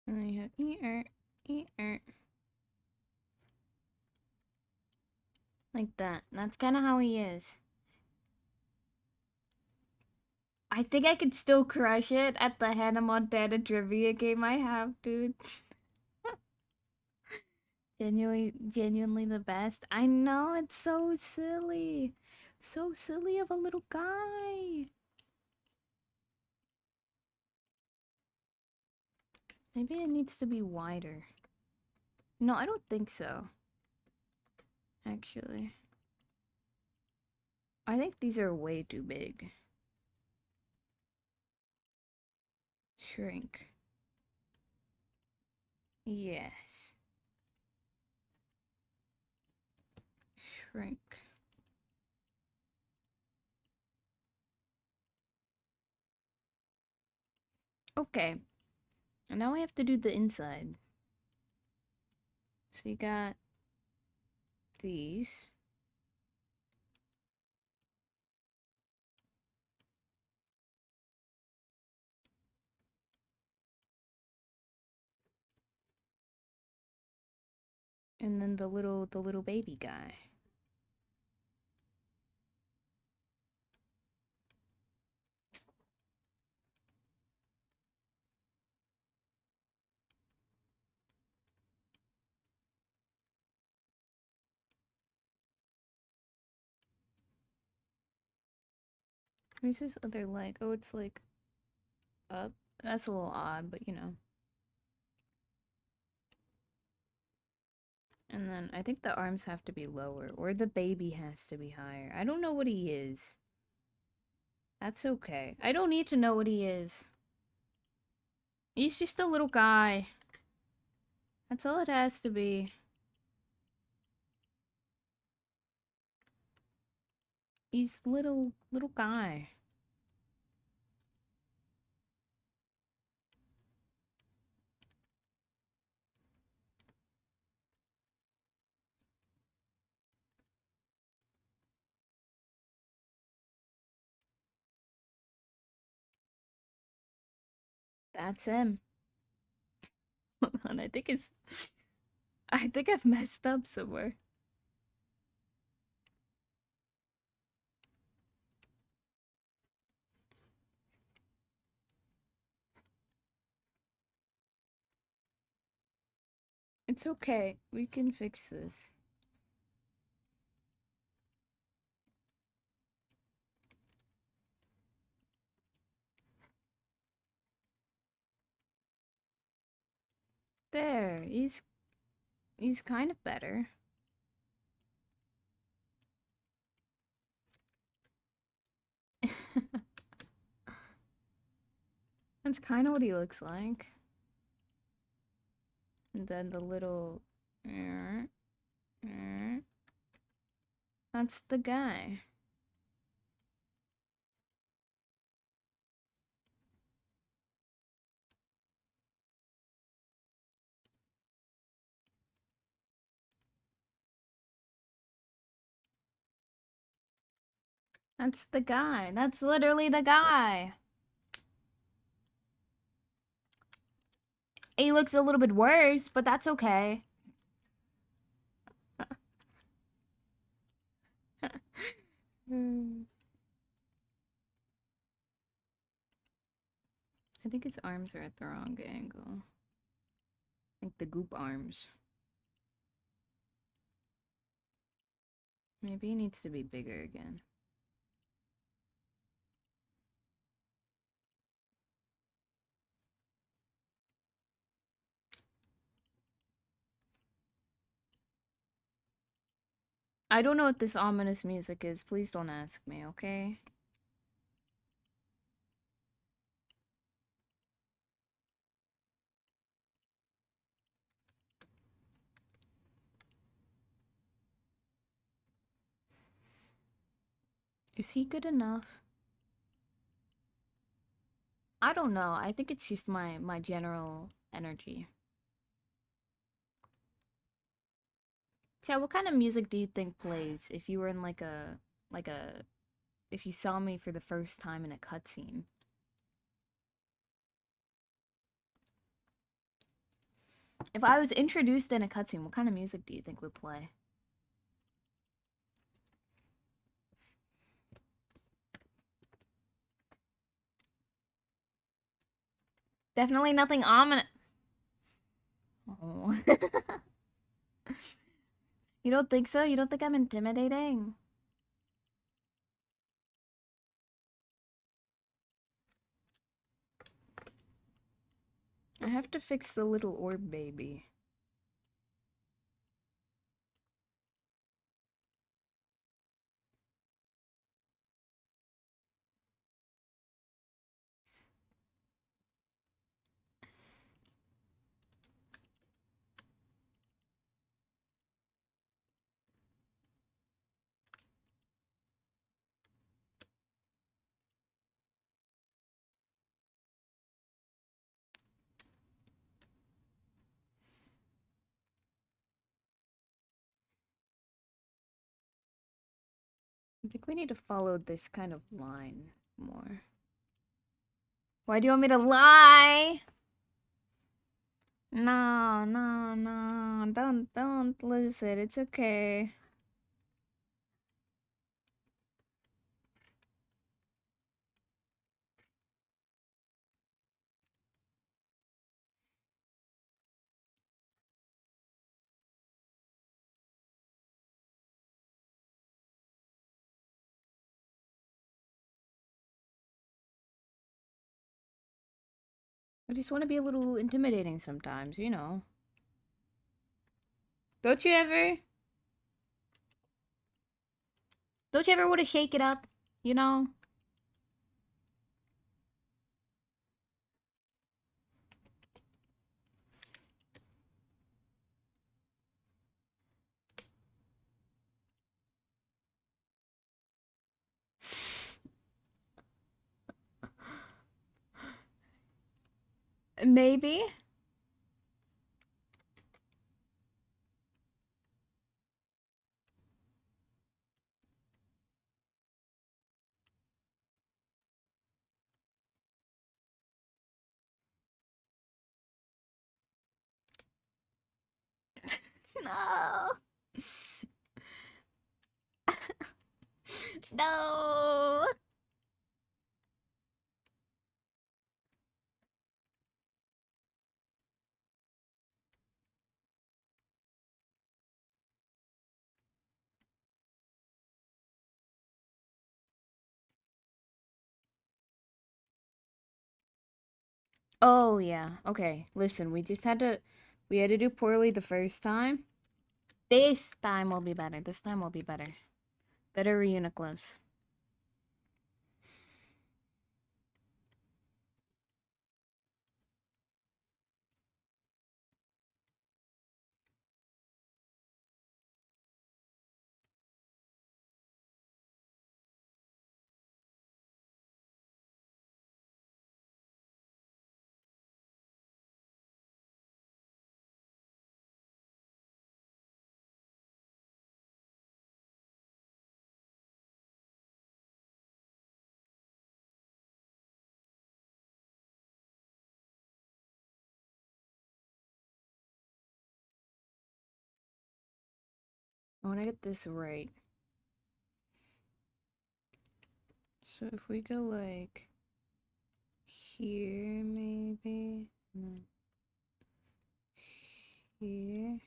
And then you have like that. That's kind of how he is. I think I could still crush it at the Hannah Montana trivia game I have, dude. Genuinely the best. I know, it's so silly. So silly of a little guy. Maybe it needs to be wider. No, I don't think so. Actually. I think these are way too big. Shrink. Yes. Shrink. Okay. And now we have to do the inside. So you got these. And then the little baby guy. Where's his other leg? Oh, it's like up. That's a little odd, but you know. And then I think the arms have to be lower, or the baby has to be higher. I don't know what he is. That's okay. I don't need to know what he is. He's just a little guy. That's all it has to be. He's little guy. That's him. Hold on, I think I've messed up somewhere. It's okay. We can fix this. There. He's kind of better. That's kind of what he looks like. And then the little that's the guy. That's the guy. That's literally the guy. He looks a little bit worse, but that's okay. I think his arms are at the wrong angle. Like the goop arms. Maybe he needs to be bigger again. I don't know what this ominous music is. Please don't ask me, okay? Is he good enough? I don't know. I think it's just my general energy. Yeah, what kind of music do you think plays if you were in like a if you saw me for the first time in a cutscene? If I was introduced in a cutscene, what kind of music do you think would play? Definitely nothing ominous. Oh. You don't think so? You don't think I'm intimidating? I have to fix the little orb baby. I think we need to follow this kind of line more. Why do you want me to lie? No, no, no. Don't listen. It's okay. I just want to be a little intimidating sometimes, you know. Don't you ever? Don't you ever want to shake it up? You know? Maybe. No. No. Oh yeah. Okay. Listen, we had to do poorly the first time. This time will be better. This time will be better. Better Uniqlos. I want to get this right. So if we go like here, maybe, and then here.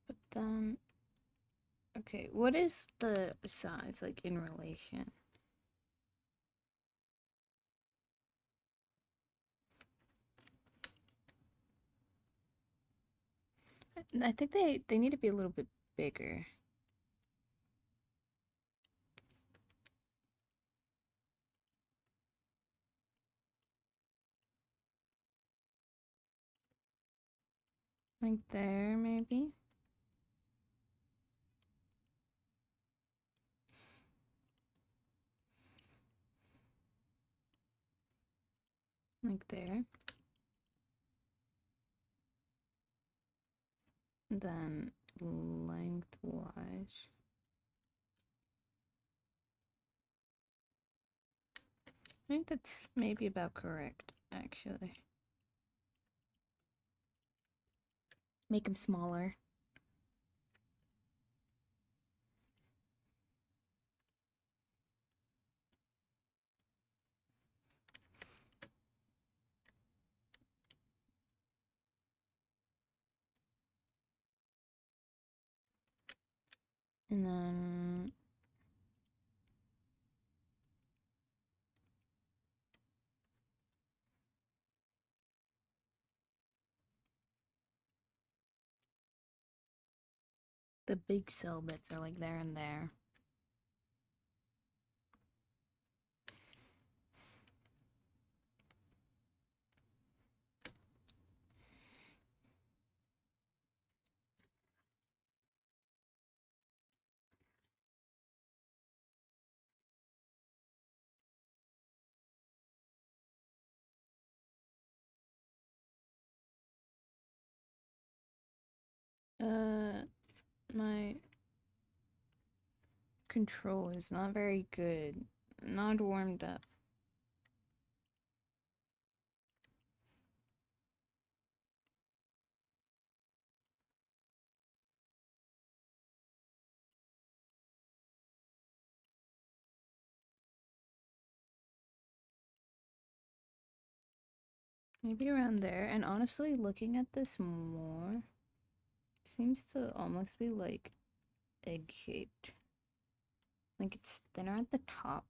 But then, okay, what is the size like in relation? I think they need to be a little bit bigger. Like there, maybe? Like there. And then lengthwise. I think that's maybe about correct, actually. Make them smaller. And then the big cell bits are like there and there. My control is not very good. Not warmed up. Maybe around there. And honestly, looking at this more, seems to almost be like egg-shaped. Like it's thinner at the top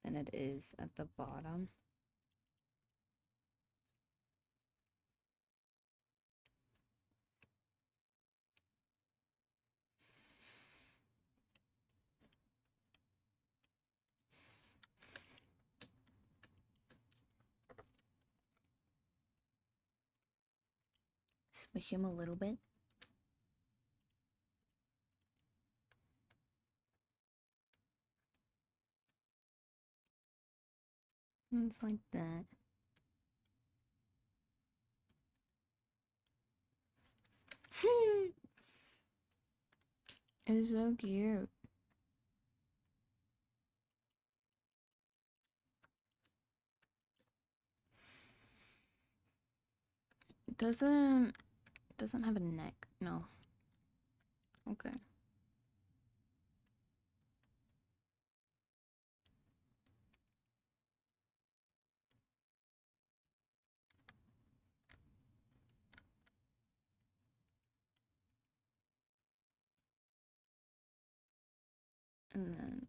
than it is at the bottom. Smush him a little bit. And it's like that. It's so cute. It doesn't have a neck. No. Okay. And then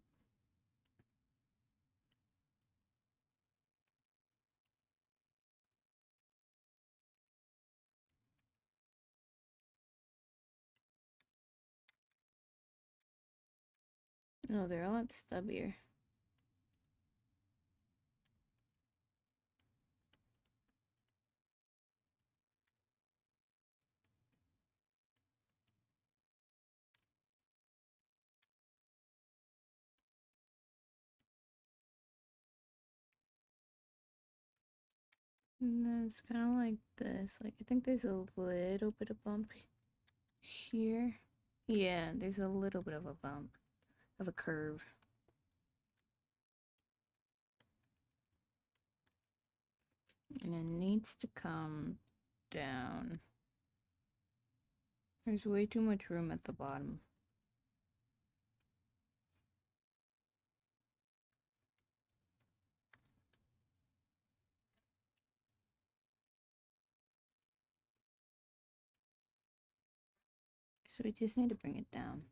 no, they're a lot stubbier. And then it's kind of like this. Like I think there's a little bit of bump here. Yeah, there's a little bit of a bump, of a curve. And it needs to come down. There's way too much room at the bottom. So we just need to bring it down.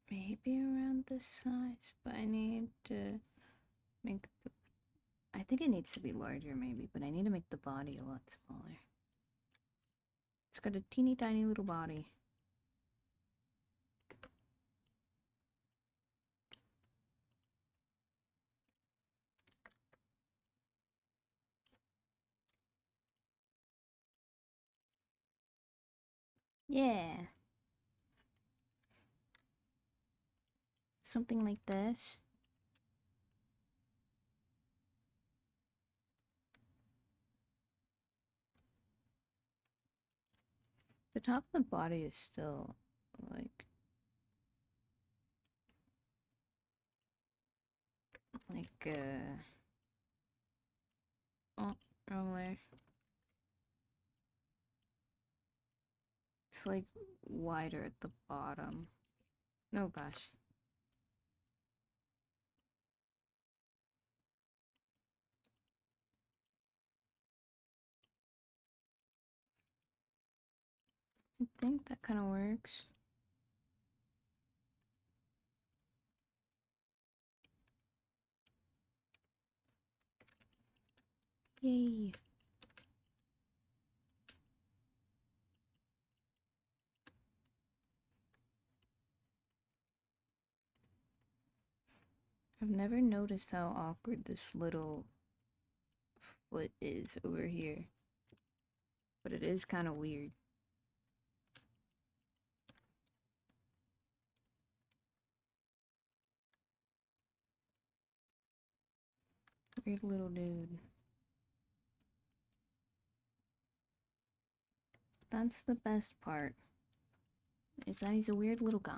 Maybe around this size, but I need to make the... I think it needs to be larger maybe, but I need to make the body a lot smaller. It's got a teeny tiny little body. Yeah. Something like this. The top of the body is still like oh, wrong way. It's like wider at the bottom. Oh gosh. I think that kind of works. Yay. I've never noticed how awkward this little foot is over here. But it is kind of weird. Weird little dude. That's the best part, is that he's a weird little guy.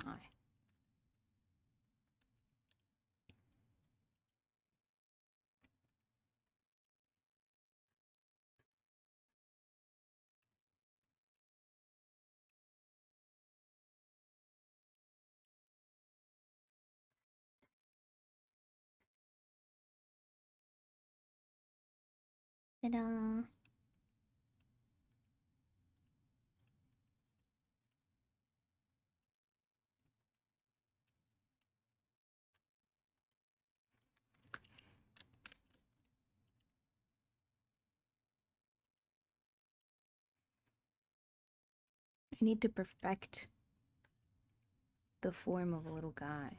Ta-da! I need to perfect the form of a little guy.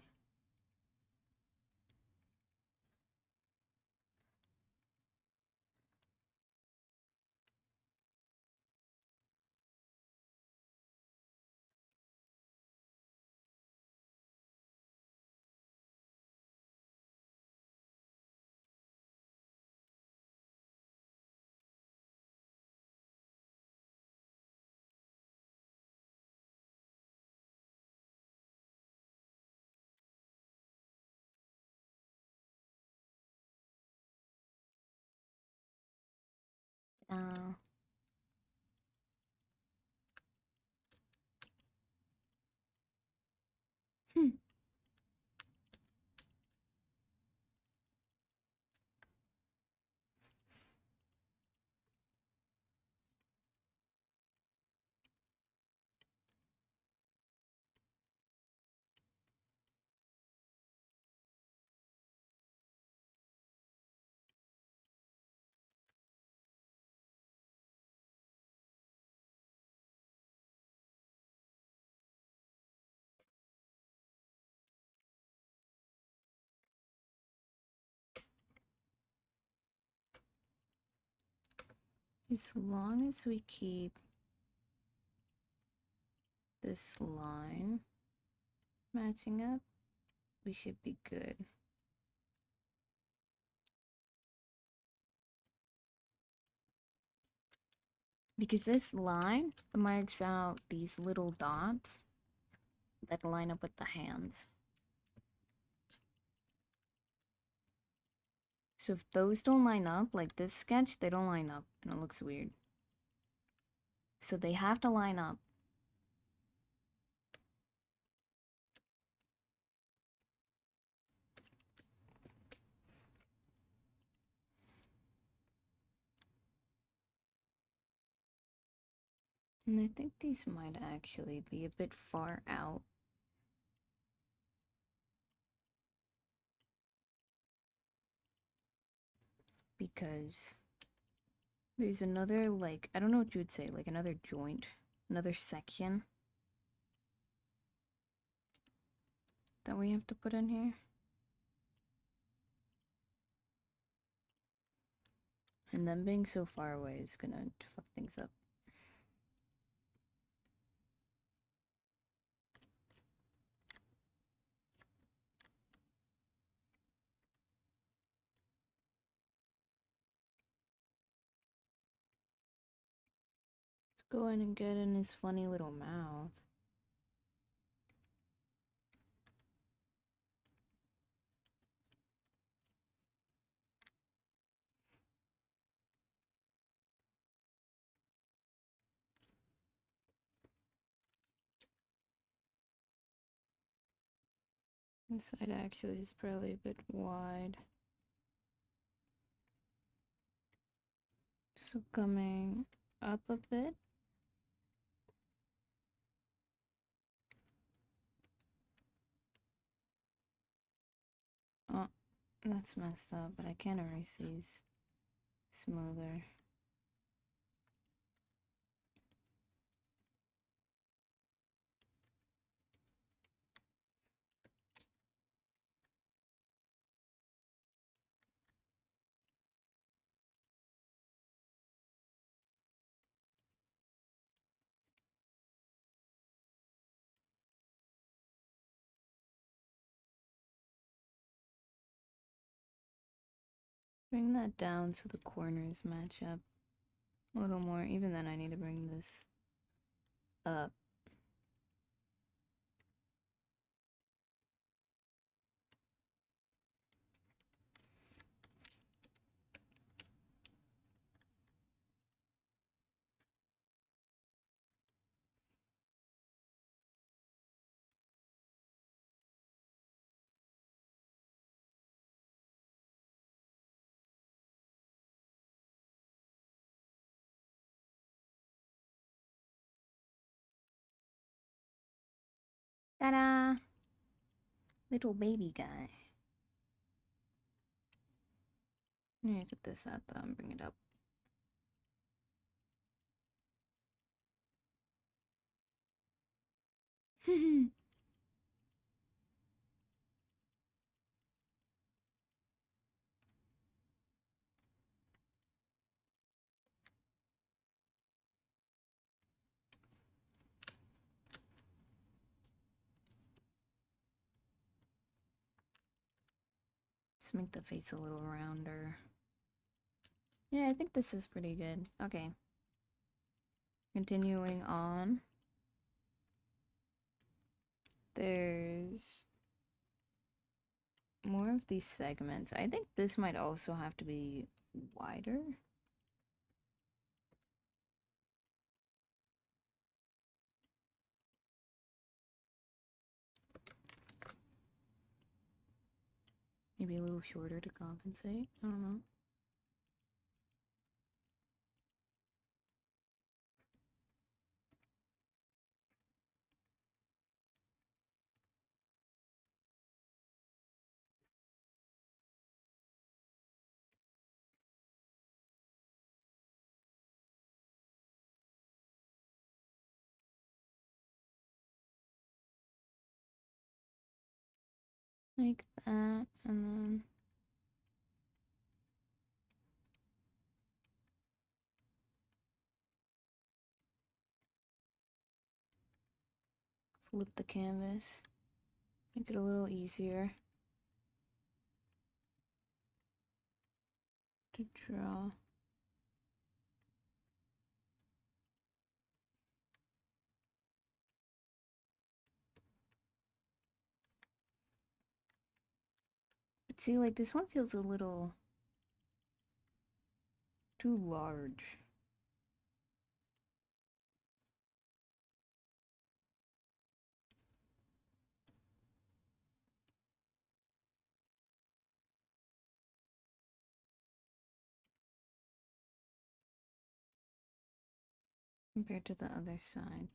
Uh, hmm. As long as we keep this line matching up, we should be good. Because this line marks out these little dots that line up with the hands. So if those don't line up, like this sketch, they don't line up and it looks weird. So they have to line up. And I think these might actually be a bit far out. Because there's another, like, I don't know what you would say, like another joint, another section that we have to put in here. And them being so far away is gonna fuck things up. Let's go in and get in his funny little mouth. This side actually is probably a bit wide. So coming up a bit. Oh, that's messed up, but I can't erase these smoother. Bring that down so the corners match up a little more. Even then, I need to bring this up. Ta-da! Little baby guy. Yeah, get this out though and bring it up. Just make the face a little rounder. Yeah, I think this is pretty good. Okay. Continuing on. There's more of these segments. I think this might also have to be wider. Maybe a little shorter to compensate. I don't know. Like that, and then flip the canvas. Make it a little easier to draw. But see, like this one feels a little too large. Compared to the other side.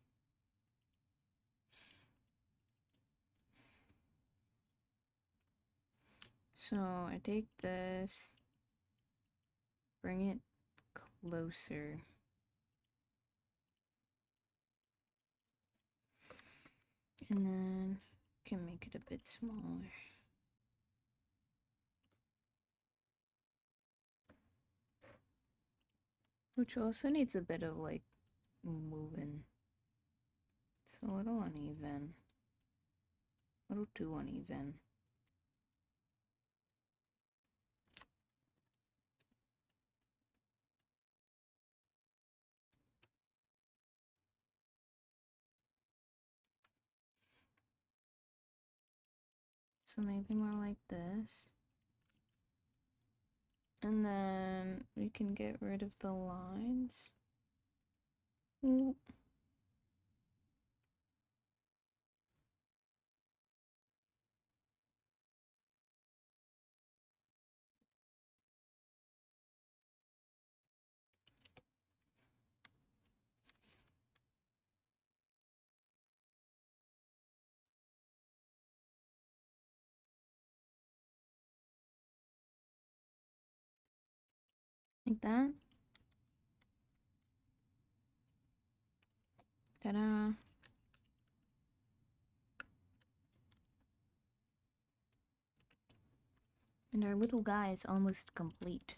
So I take this, bring it closer. And then can make it a bit smaller. Which also needs a bit of like moving. It's a little uneven. A little too uneven. So maybe more like this. And then we can get rid of the lines. Ooh. Like that. Ta-da! And our little guy is almost complete.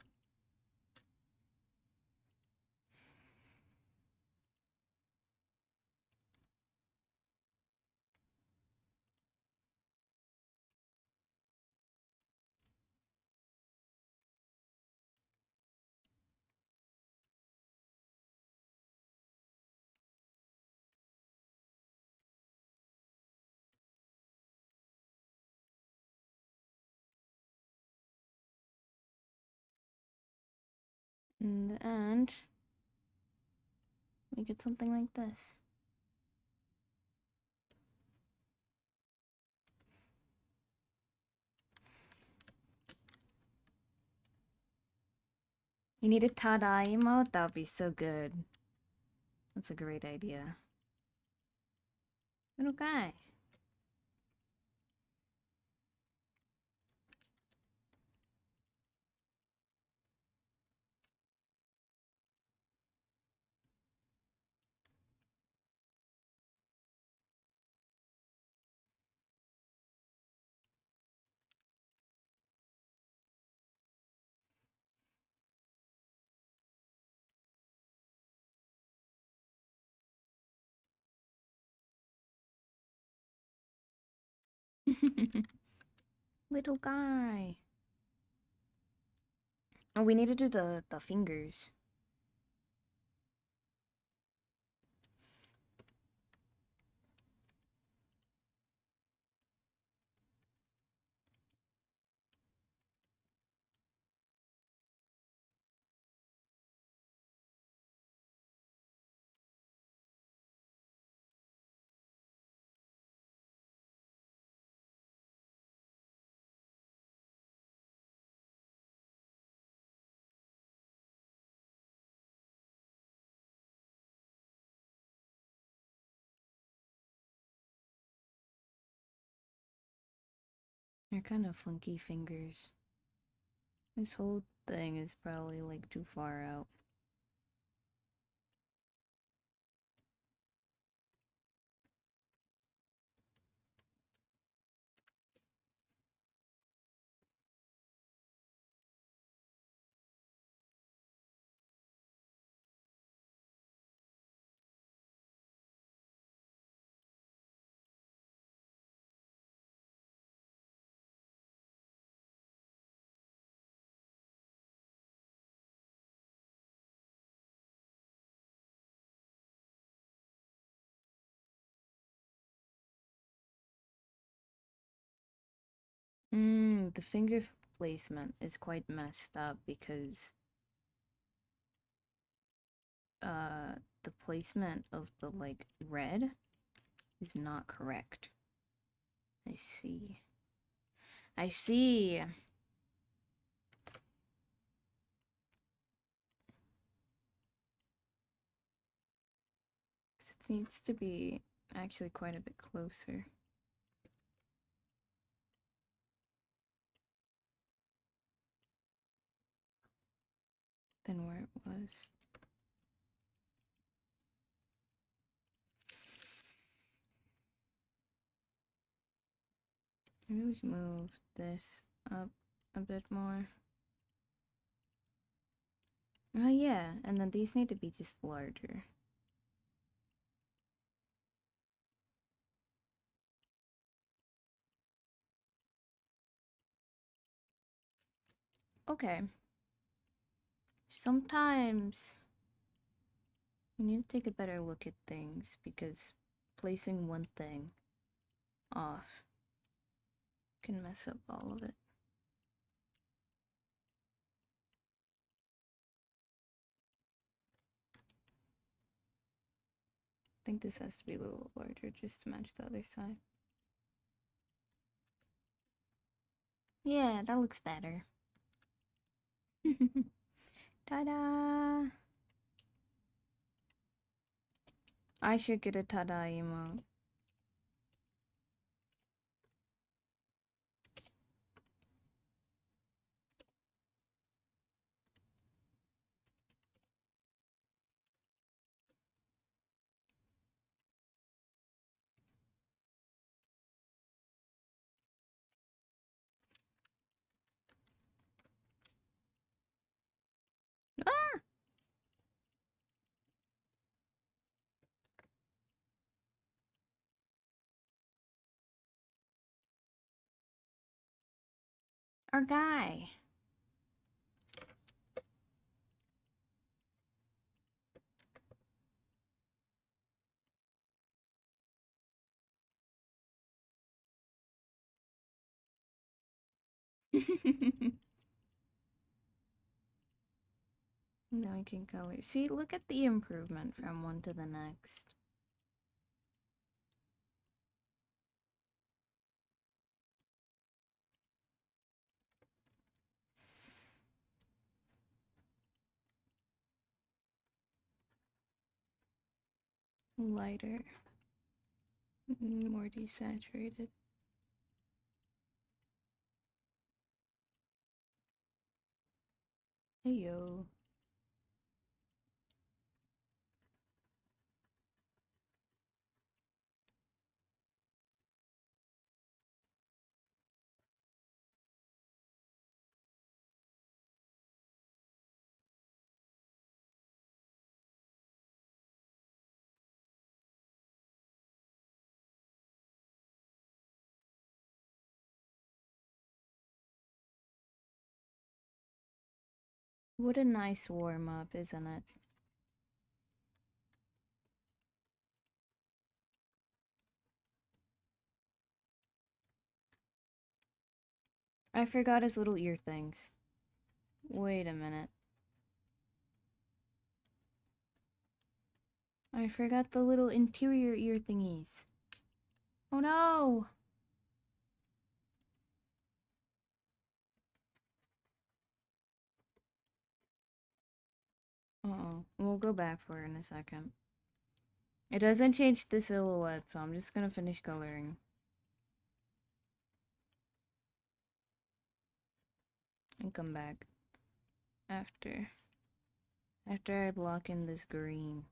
In the end, we get something like this. You need a ta-da emote? That would be so good. That's a great idea. Little guy. Little guy. Oh, we need to do the fingers. They're kind of funky fingers. This whole thing is probably like too far out. The finger placement is quite messed up because the placement of the like red is not correct. I see. I see. 'Cause it needs to be actually quite a bit closer than where it was. Maybe we can move this up a bit more. Oh yeah, and then these need to be just larger. Okay. Sometimes you need to take a better look at things because placing one thing off can mess up all of it. I think this has to be a little larger just to match the other side. Yeah, that looks better. Ta-da! I should get a ta-da emote. Ah! Our guy. Now we can color. See, look at the improvement from one to the next. Lighter. More desaturated. Hey yo. What a nice warm up, isn't it? I forgot his little ear things. Wait a minute. I forgot the little interior ear thingies. Oh no! Uh-oh. We'll go back for it in a second. It doesn't change the silhouette, so I'm just gonna finish coloring. And come back. After I block in this green.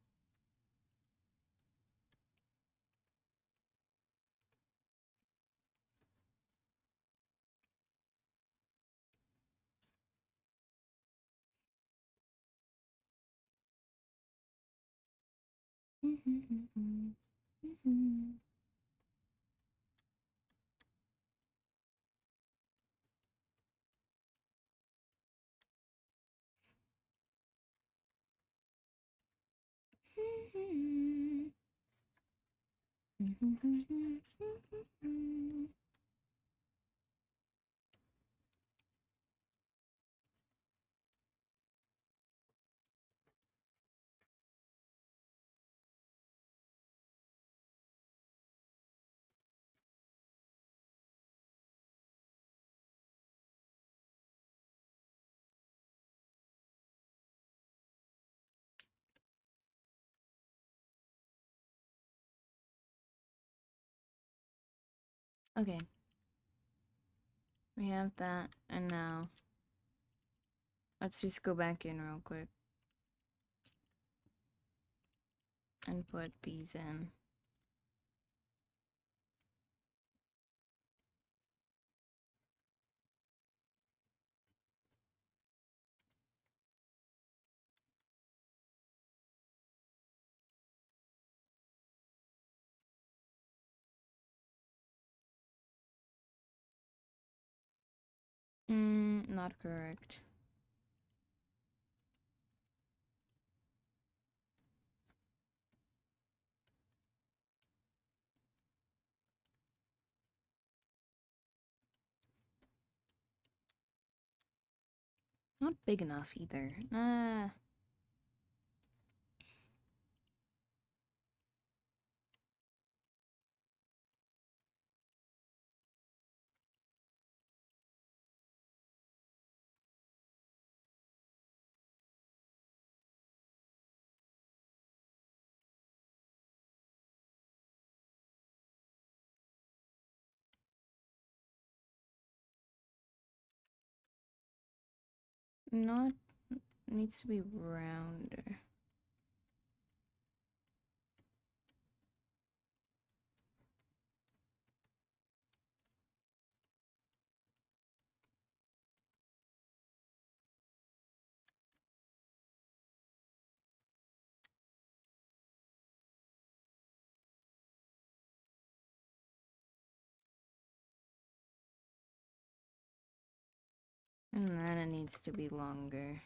Okay. We have that, and now let's just go back in real quick and put these in. Not correct. Not big enough either. Not needs to be rounder. And then it needs to be longer.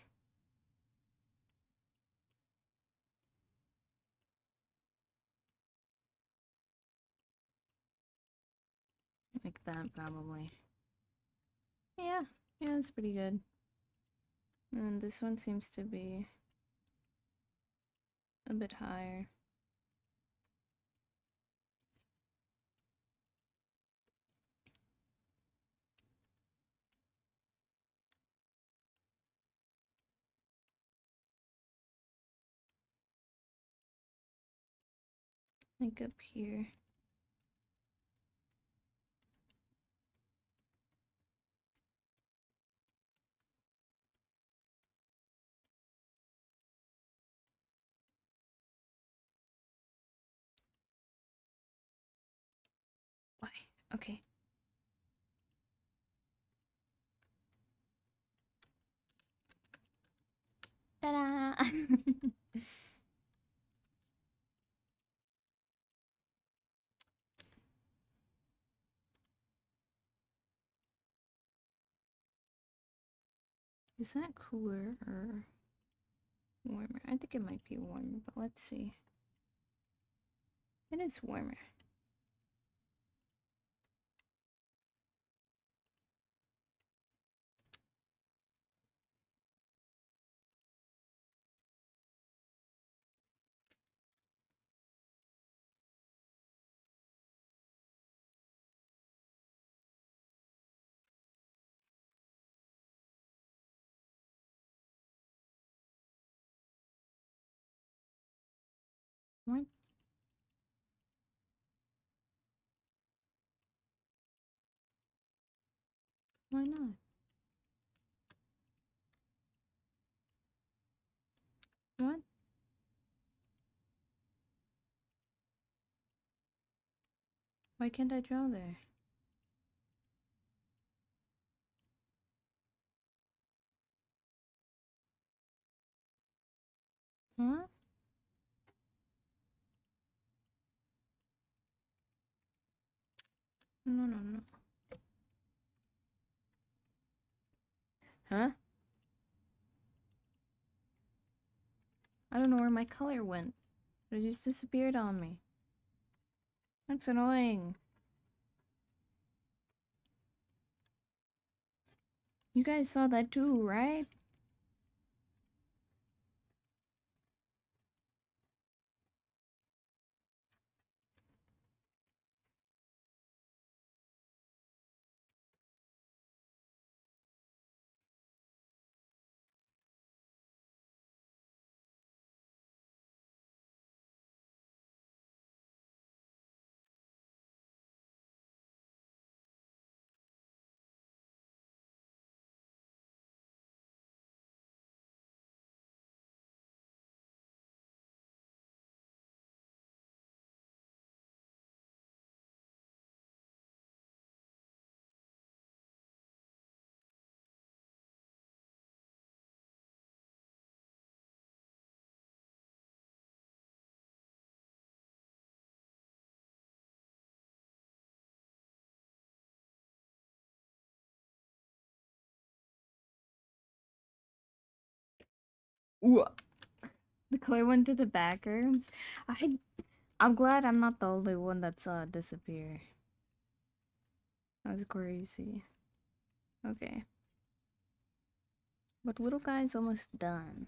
Like that, probably. Yeah, that's pretty good. And this one seems to be A bit higher. Like up here. Why? Okay. Ta-da! Is that cooler or warmer? I think it might be warmer, but let's see. It is warmer. What? Why not? What? Why can't I draw there? Huh? No, no, no. Huh? I don't know where my color went. It just disappeared on me. That's annoying. You guys saw that too, right? Ooh. The color went to the backgrounds. I'm glad I'm not the only one that saw it disappear. That was crazy. Okay. But little guy's almost done.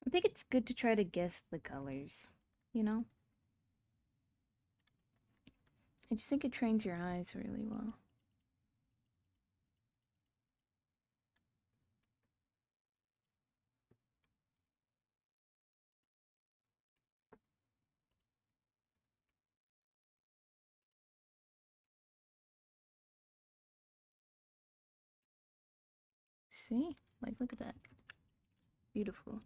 I think it's good to try to guess the colors, you know? I just think it trains your eyes really well. See? Like, look at that. Beautiful.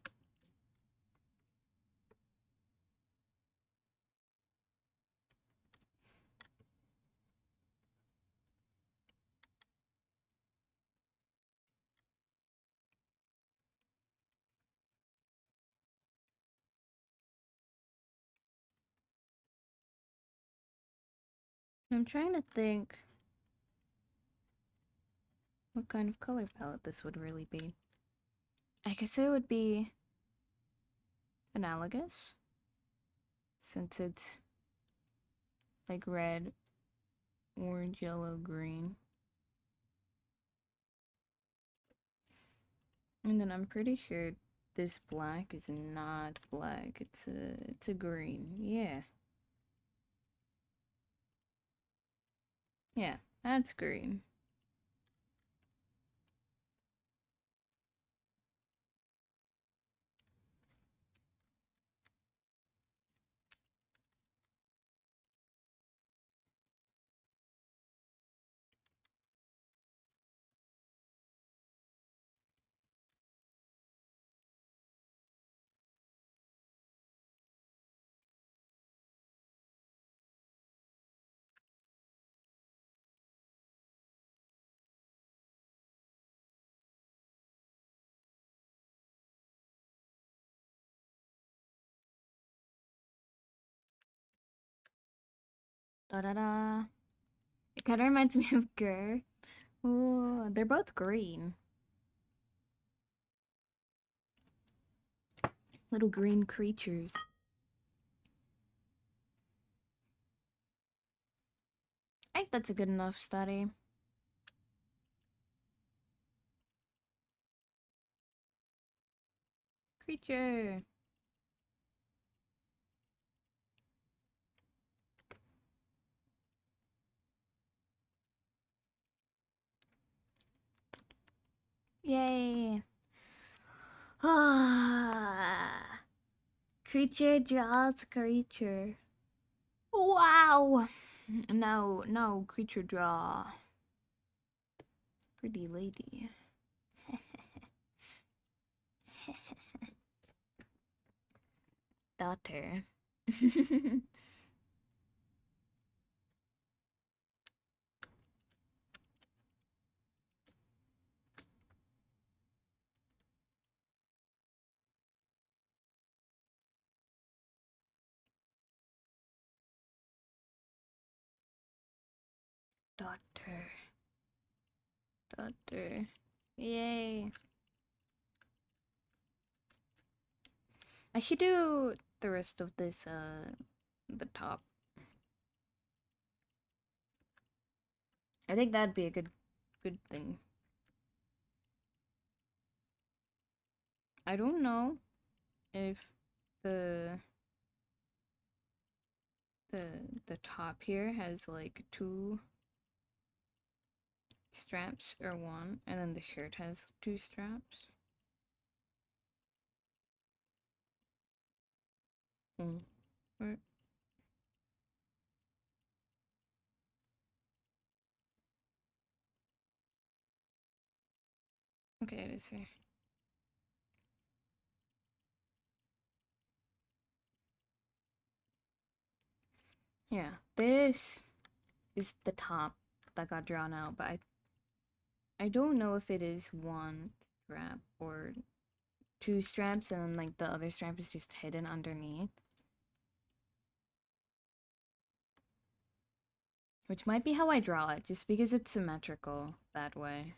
I'm trying to think what kind of color palette this would really be. I guess it would be analogous, since it's like red, orange, yellow, green. And then I'm pretty sure this black is not black. It's a green. Yeah. Yeah, that's green. Da da da. It kind of reminds me of Gur. Oh, they're both green. Little green creatures. I think that's a good enough study. Creature. Yay. Ah. Creature draws creature. Wow. No, no, creature draw. Pretty lady. Daughter. Daughter. Daughter. Yay. I should do the rest of this, the top. I think that'd be a good thing. I don't know if the the the top here has like two straps or one, and then the shirt has two straps. Mm. Right. Okay, let's see. Yeah, this is the top that got drawn out, but I don't know if it is one strap or two straps, and then like the other strap is just hidden underneath. Which might be how I draw it, just because it's symmetrical that way.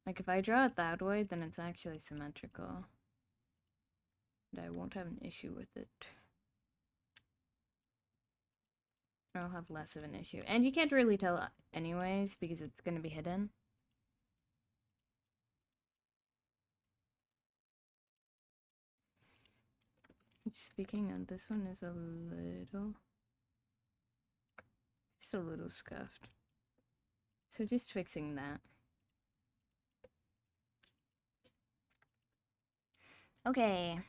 Like if I draw it that way, then it's actually symmetrical. And I won't have an issue with it. I'll have less of an issue. And you can't really tell anyways, because it's gonna be hidden. Speaking of, this one is just a little scuffed. So just fixing that. Okay.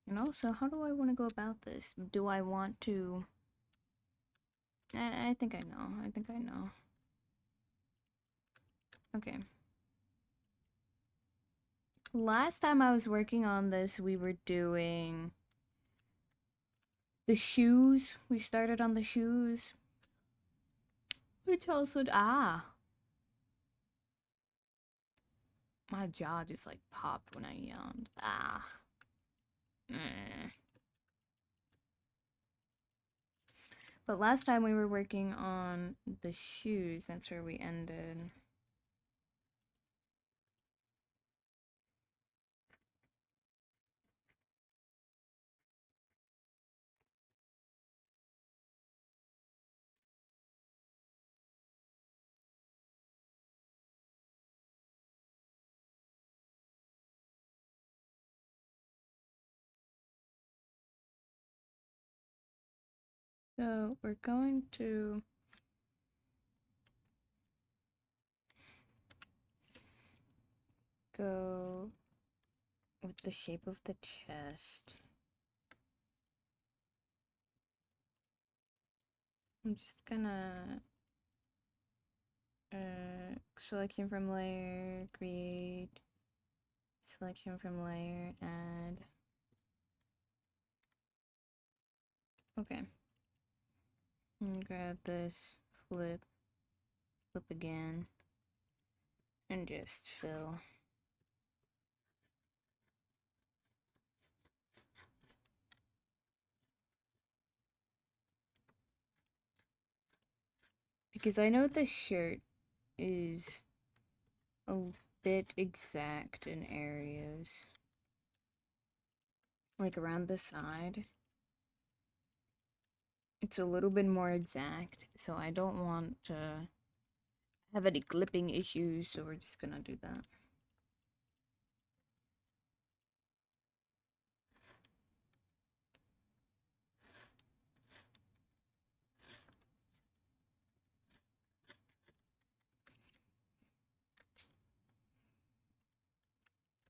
And also, how do I want to go about this? Do I want to... I think I know. I think I know. Okay. Last time I was working on this, we were doing the shoes. We started on the shoes. Which also... Ah! My jaw just like popped when I yawned. Ah. Mm. But last time we were working on the shoes. That's where we ended. So we're going to go with the shape of the chest. I'm just gonna selection from layer, create, selection from layer, add. Okay. And grab this, flip again, and just fill. Because I know the shirt is a bit exact in areas. Like around the side. It's a little bit more exact, so I don't want to have any clipping issues, so we're just gonna do that.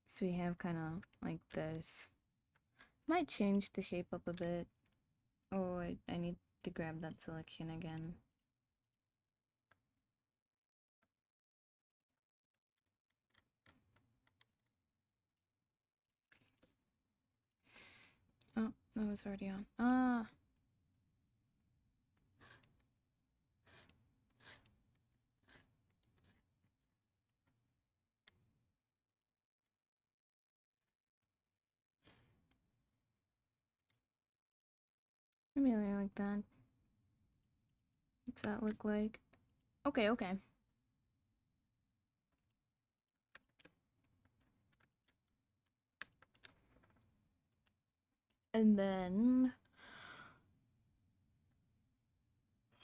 So we have kind of like this. Might change the shape up a bit. Oh, I need to grab that selection again. Oh, that was already on. Ah! Maybe like that. What's that look like? Okay, okay. And then...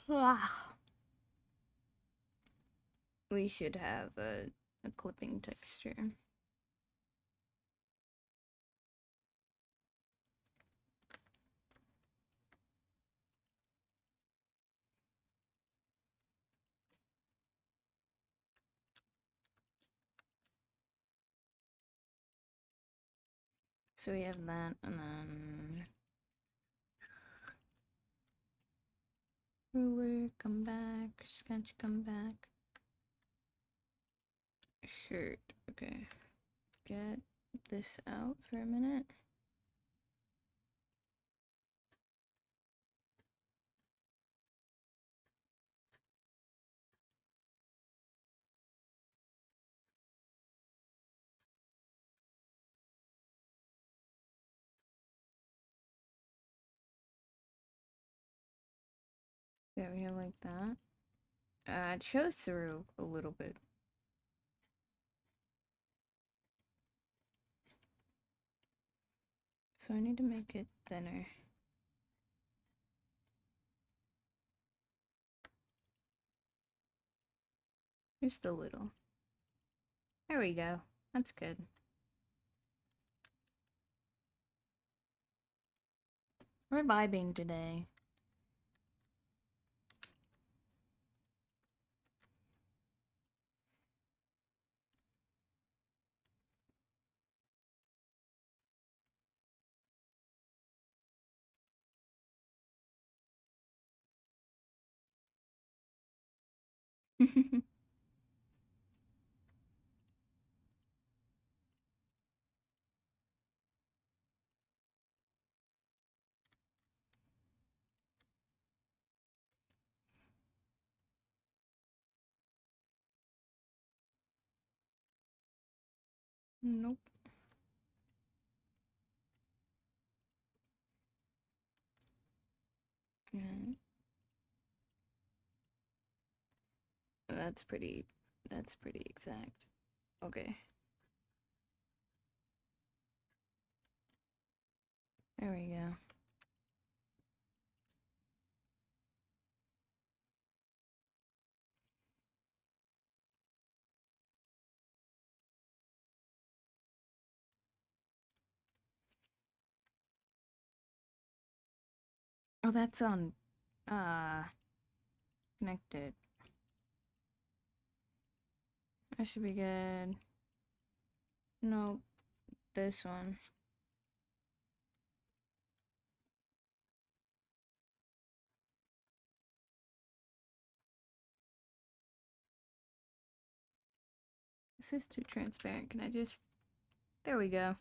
Ah, we should have a clipping texture. So we have that, and then... Ruler, come back. Sketch, come back. Shirt, okay. Get this out for a minute. There we go, like that. It shows through a little bit. So I need to make it thinner. Just a little. There we go. That's good. We're vibing today. Nope. Okay. That's pretty exact. Okay. There we go. Oh, that's on, connected. That should be good. Nope, this one. This is too transparent. Can I just... There we go.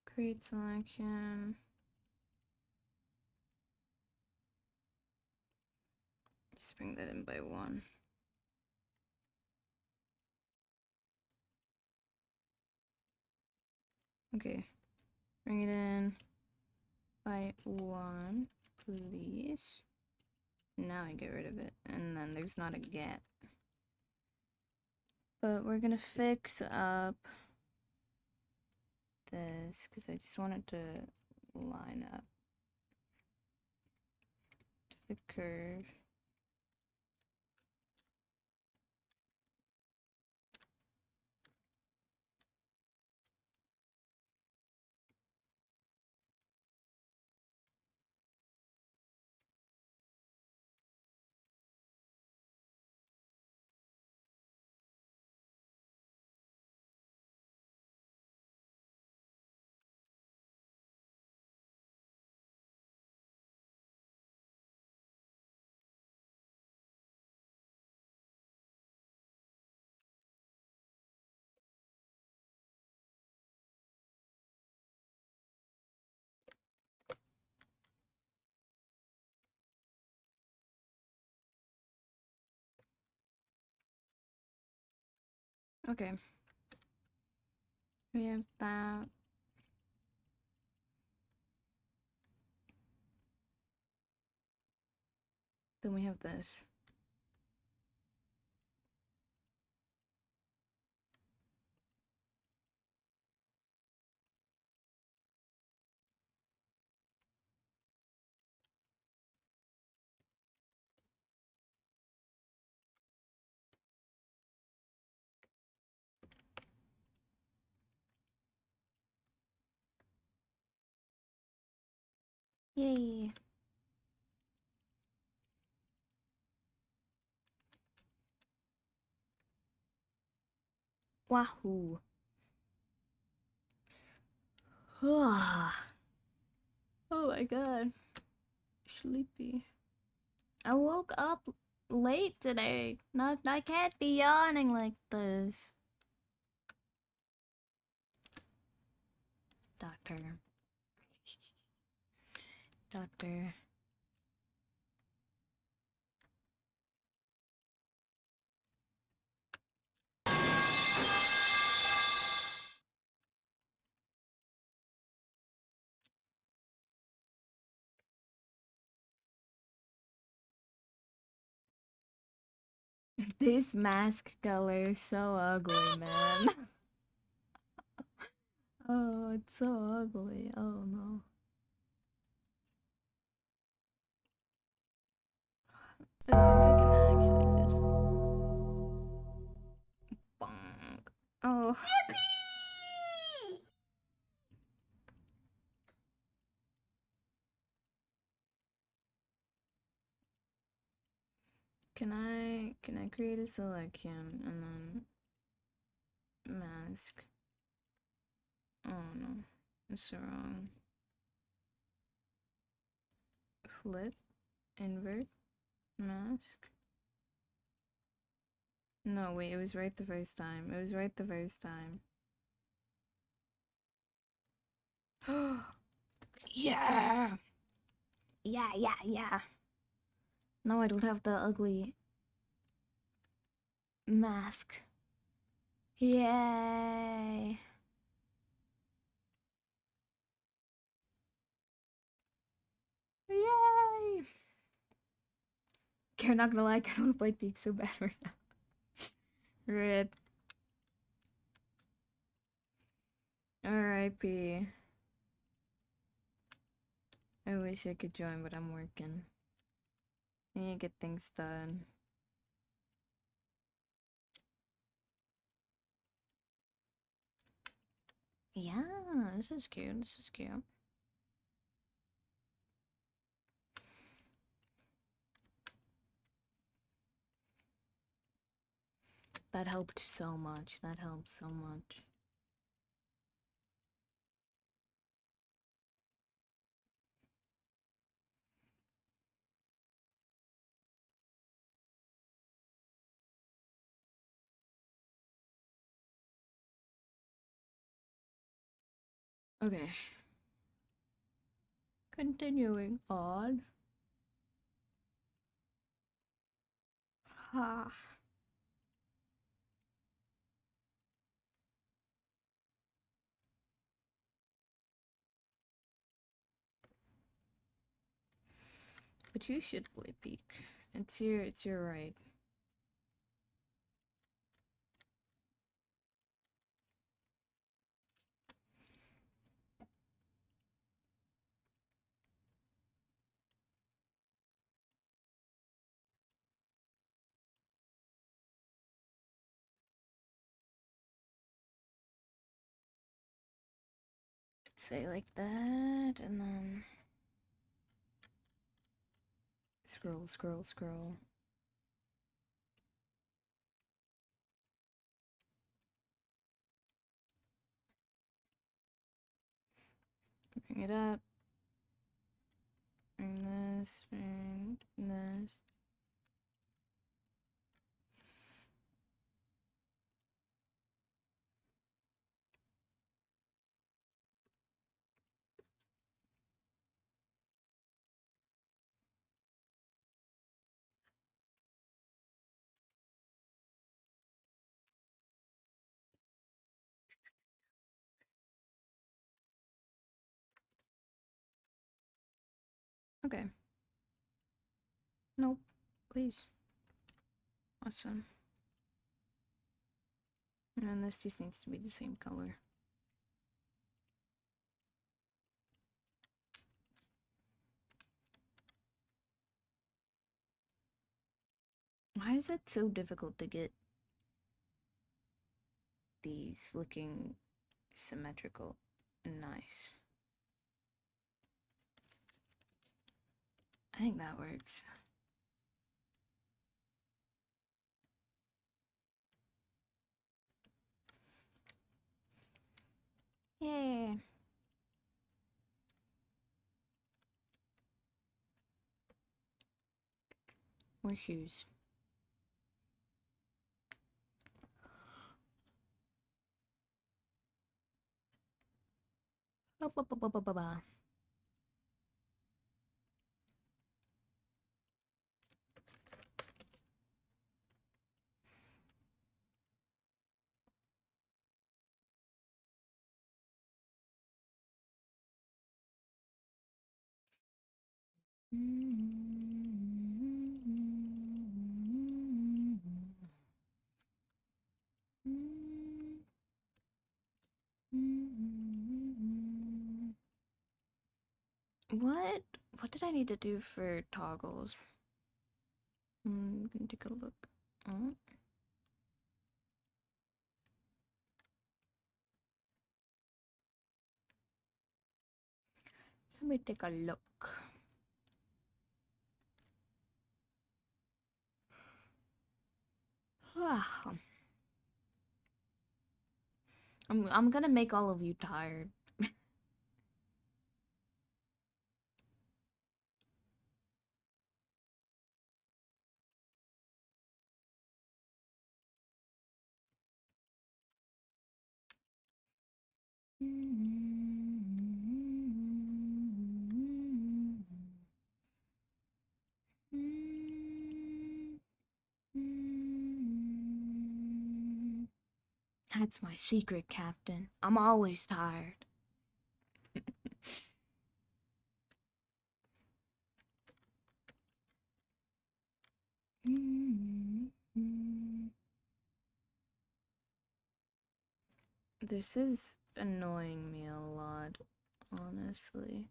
Create selection. Just bring that in by 1. Okay. Bring it in by 1, please. Now I get rid of it. And then there's not a gap. But we're gonna fix up this because I just want it to line up to the curve. Okay. We have that. Then we have this. Yay. Wahoo. Oh my god. Sleepy. I woke up late today. Not I can't be yawning like this. Doctor. Doctor. This mask color is so ugly, man. Oh, it's so ugly. Oh no. I think I can actually just bonk. Oh. Can I create a selection and then mask? Oh no, it's wrong. Flip, invert, mask. No, wait, it was right the first time. It was right the first time. Yeah! Yeah. Now I don't have the ugly mask. Yay! Yay! Okay, I'm not gonna lie, I kind of want to play Peak so bad right now. Red. R.I.P. I wish I could join, but I'm working. I need to get things done. Yeah, this is cute. This is cute. That helped so much. That helped so much. Okay. Continuing on. Ah. But you should play Peak. It's your right. Say like that, and then scroll, scroll, scroll. Bring it up. Bring this, bring this. Okay. Nope. Please. Awesome. And this just needs to be the same color. Why is it so difficult to get these looking symmetrical and nice? I think that works. Yay! More shoes. Ba, ba, ba, ba, ba, ba, ba. What? What did I need to do for toggles? Let me take a look. Oh. Let me take a look. Ah. I'm gonna make all of you tired. That's my secret, Captain. I'm always tired. This is annoying me a lot, honestly.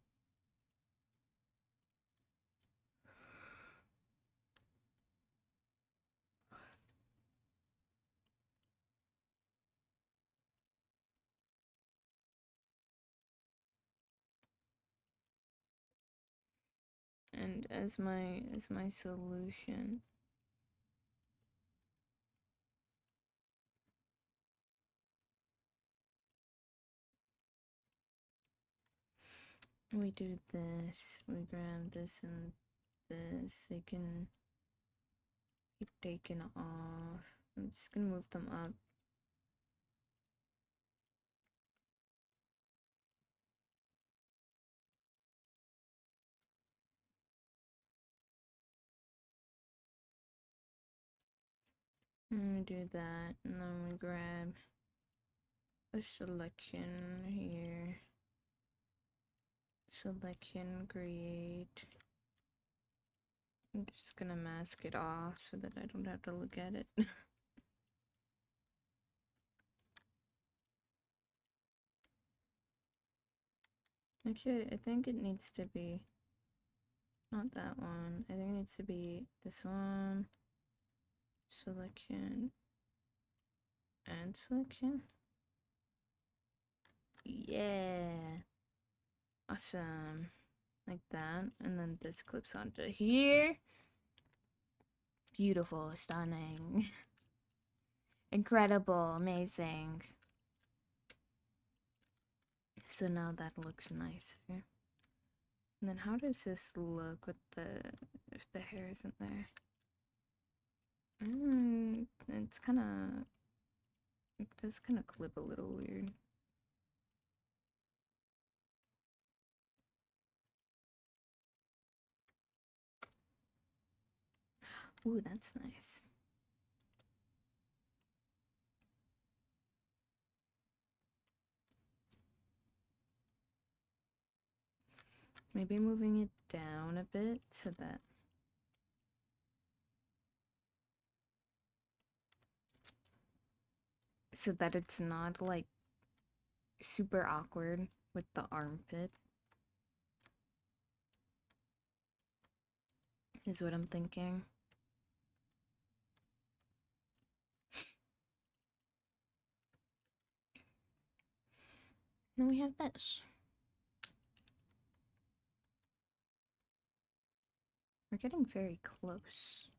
And as my solution, we do this. We grab this and this. They can be taken off. I'm just gonna move them up. And we do that, and then we grab a selection here. Selection, create. I'm just gonna mask it off so that I don't have to look at it. Actually, I think it needs to be not that one. I think it needs to be this one. Selection and selection. Yeah. Awesome. Like that. And then this clips onto here. Beautiful, stunning. Incredible, amazing. So now that looks nicer. And then how does this look with if the hair isn't there? It's kind of, it does kind of clip a little weird. Ooh, that's nice. Maybe moving it down a bit so that it's not like super awkward with the armpit. Is what I'm thinking. Then we have this. We're getting very close.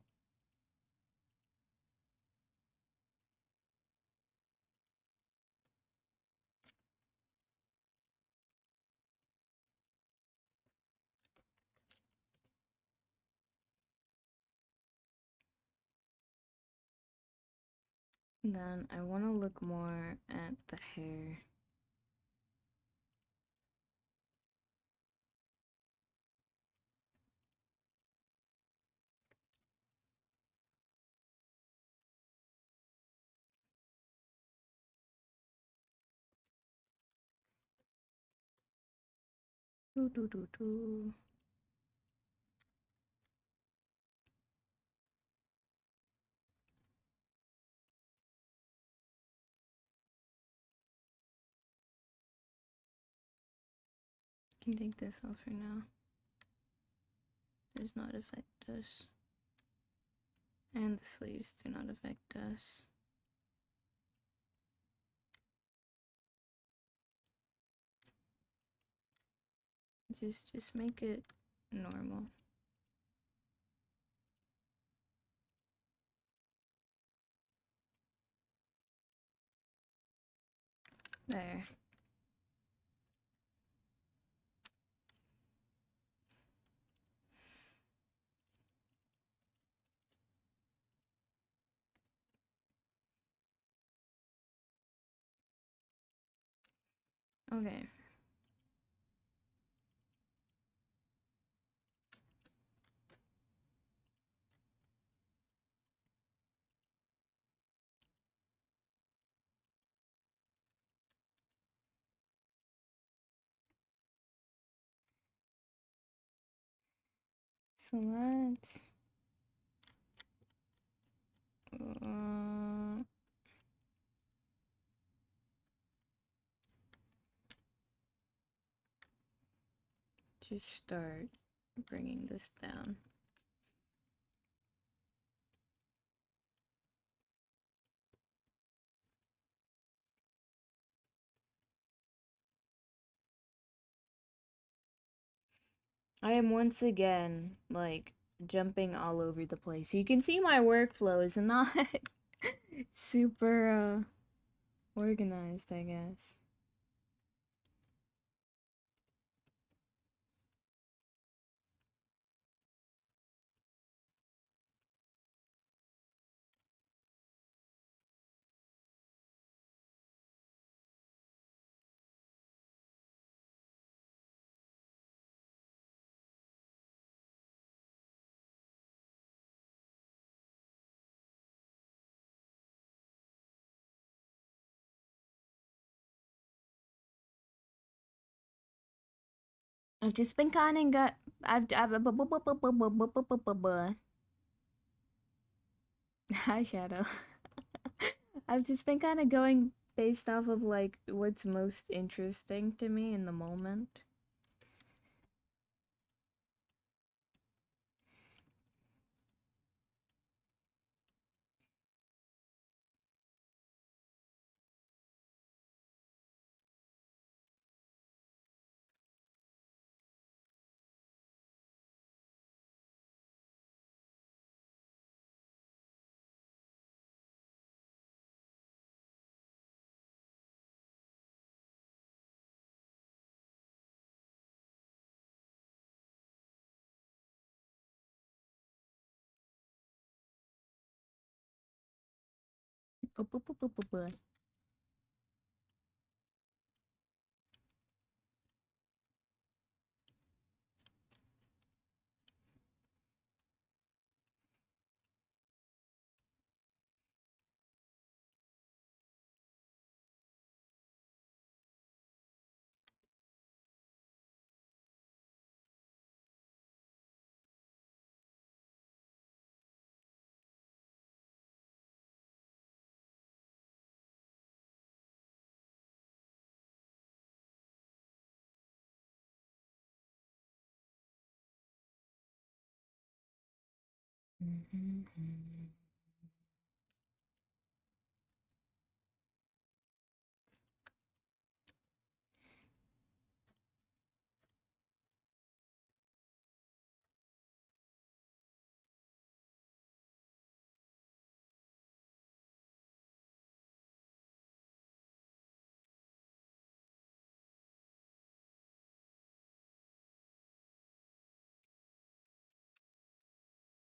Then I want to look more at the hair. Do do do do. Can take this off for now. Does not affect us. And the sleeves do not affect us. Just make it normal. There. Okay. So let's just start bringing this down. I am once again, like, jumping all over the place. You can see my workflow is not super, organized, I guess. I've just been kind of got. Hi, Shadow. I've just been kind of going based off of like what's most interesting to me in the moment.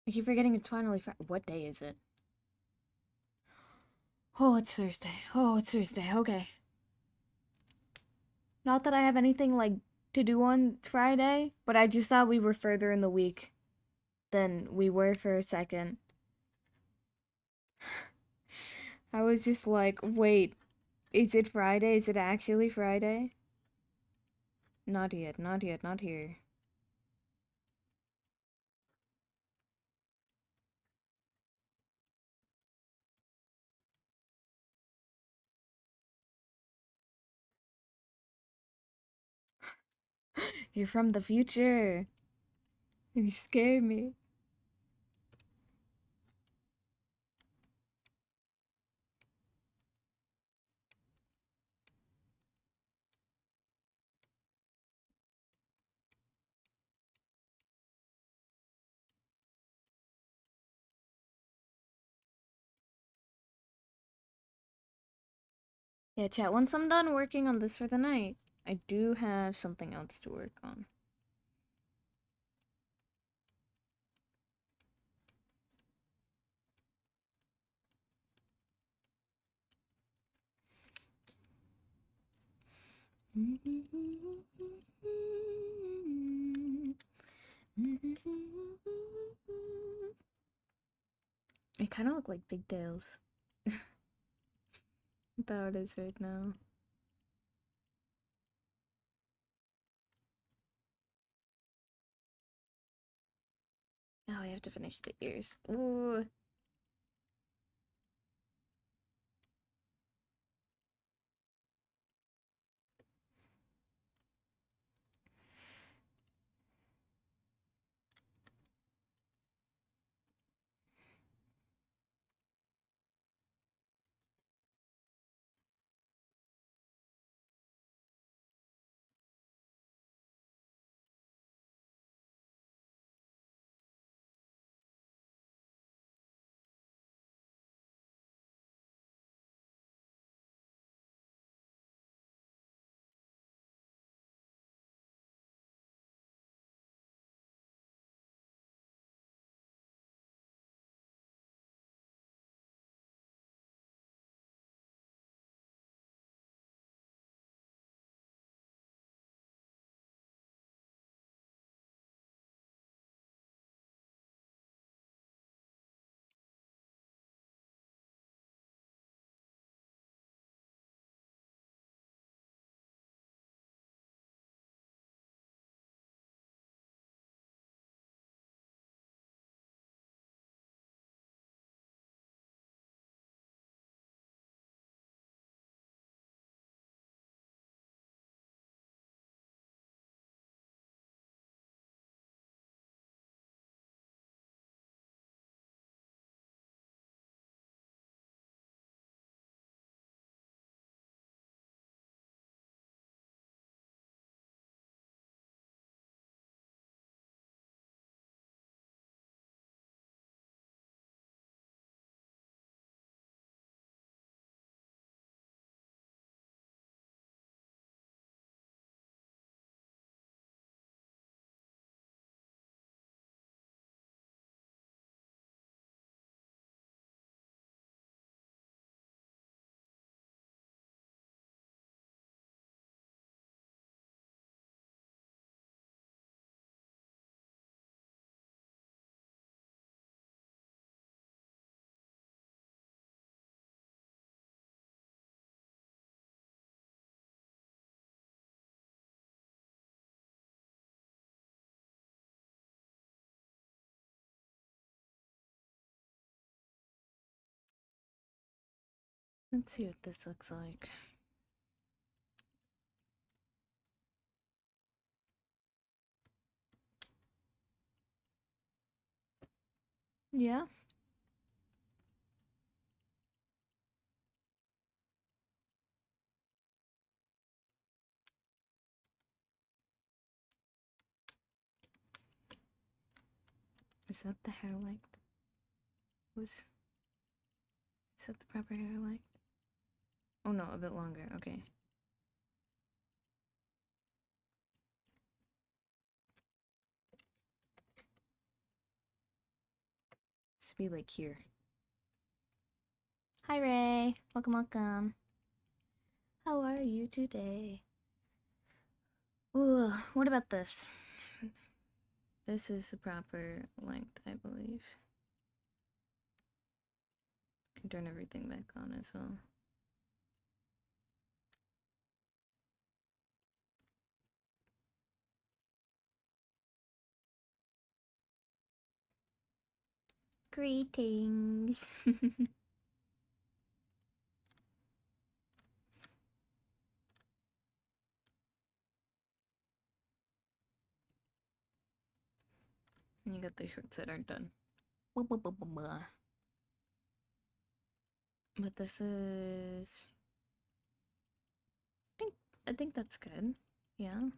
I keep forgetting it's finally Friday. What day is it? Oh, it's Thursday. Oh, it's Thursday. Okay. Not that I have anything like to do on Friday, but I just thought we were further in the week than we were for a second. I was just like, wait, is it Friday? Is it actually Friday? Not yet, not yet, not here. You're from the future. You scare me. Yeah, chat, once I'm done working on this for the night, I do have something else to work on. I kind of look like Pigtails. That is right now. Now I have to finish the ears. Ooh. Let's see what this looks like. Yeah. Is that the hair length? Is that the proper hair length? Oh no, a bit longer. Okay. Let's be like here. Hi Ray. Welcome, welcome. How are you today? Ooh, what about this? This is the proper length, I believe. Can turn everything back on as well. Greetings. And you got the shirts that aren't done. But this is... I think that's good. Yeah.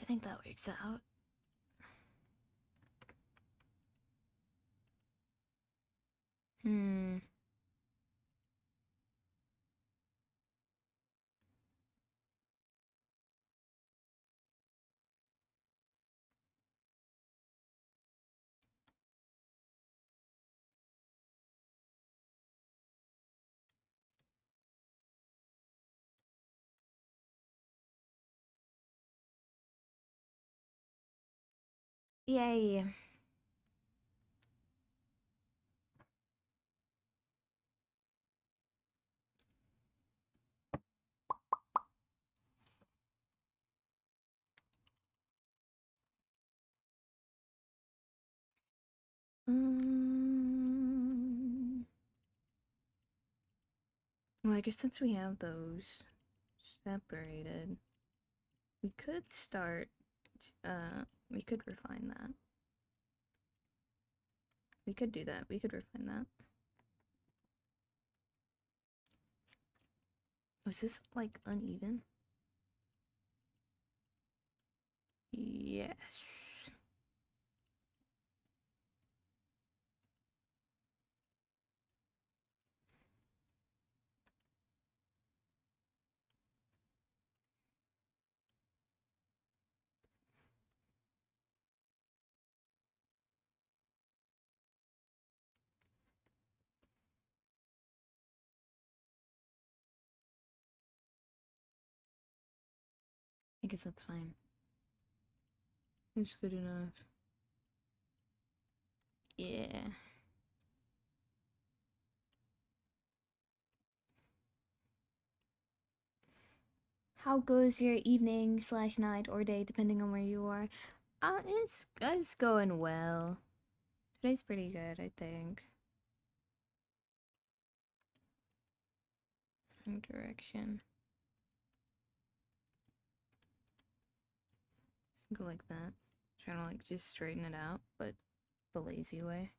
I think that works out. Hmm. Yay. Well, I guess since we have those separated, we could start, we could refine that. We could do that. We could refine that. Was this, like, uneven? Yes. I guess that's fine. It's good enough. Yeah. How goes your evening slash night or day, depending on where you are? It's going well. Today's pretty good, I think. Direction. Go like that. Trying to like just straighten it out, but the lazy way.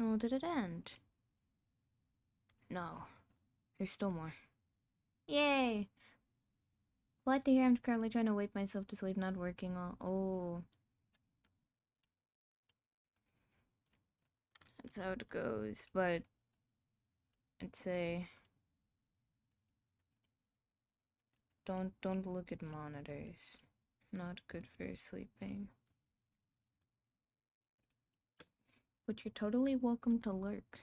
Oh, did it end? No. There's still more. Yay! Glad to hear I'm currently trying to wake myself to sleep, not working all. Oh. That's how it goes, but I'd say don't look at monitors. Not good for sleeping. But you're totally welcome to lurk.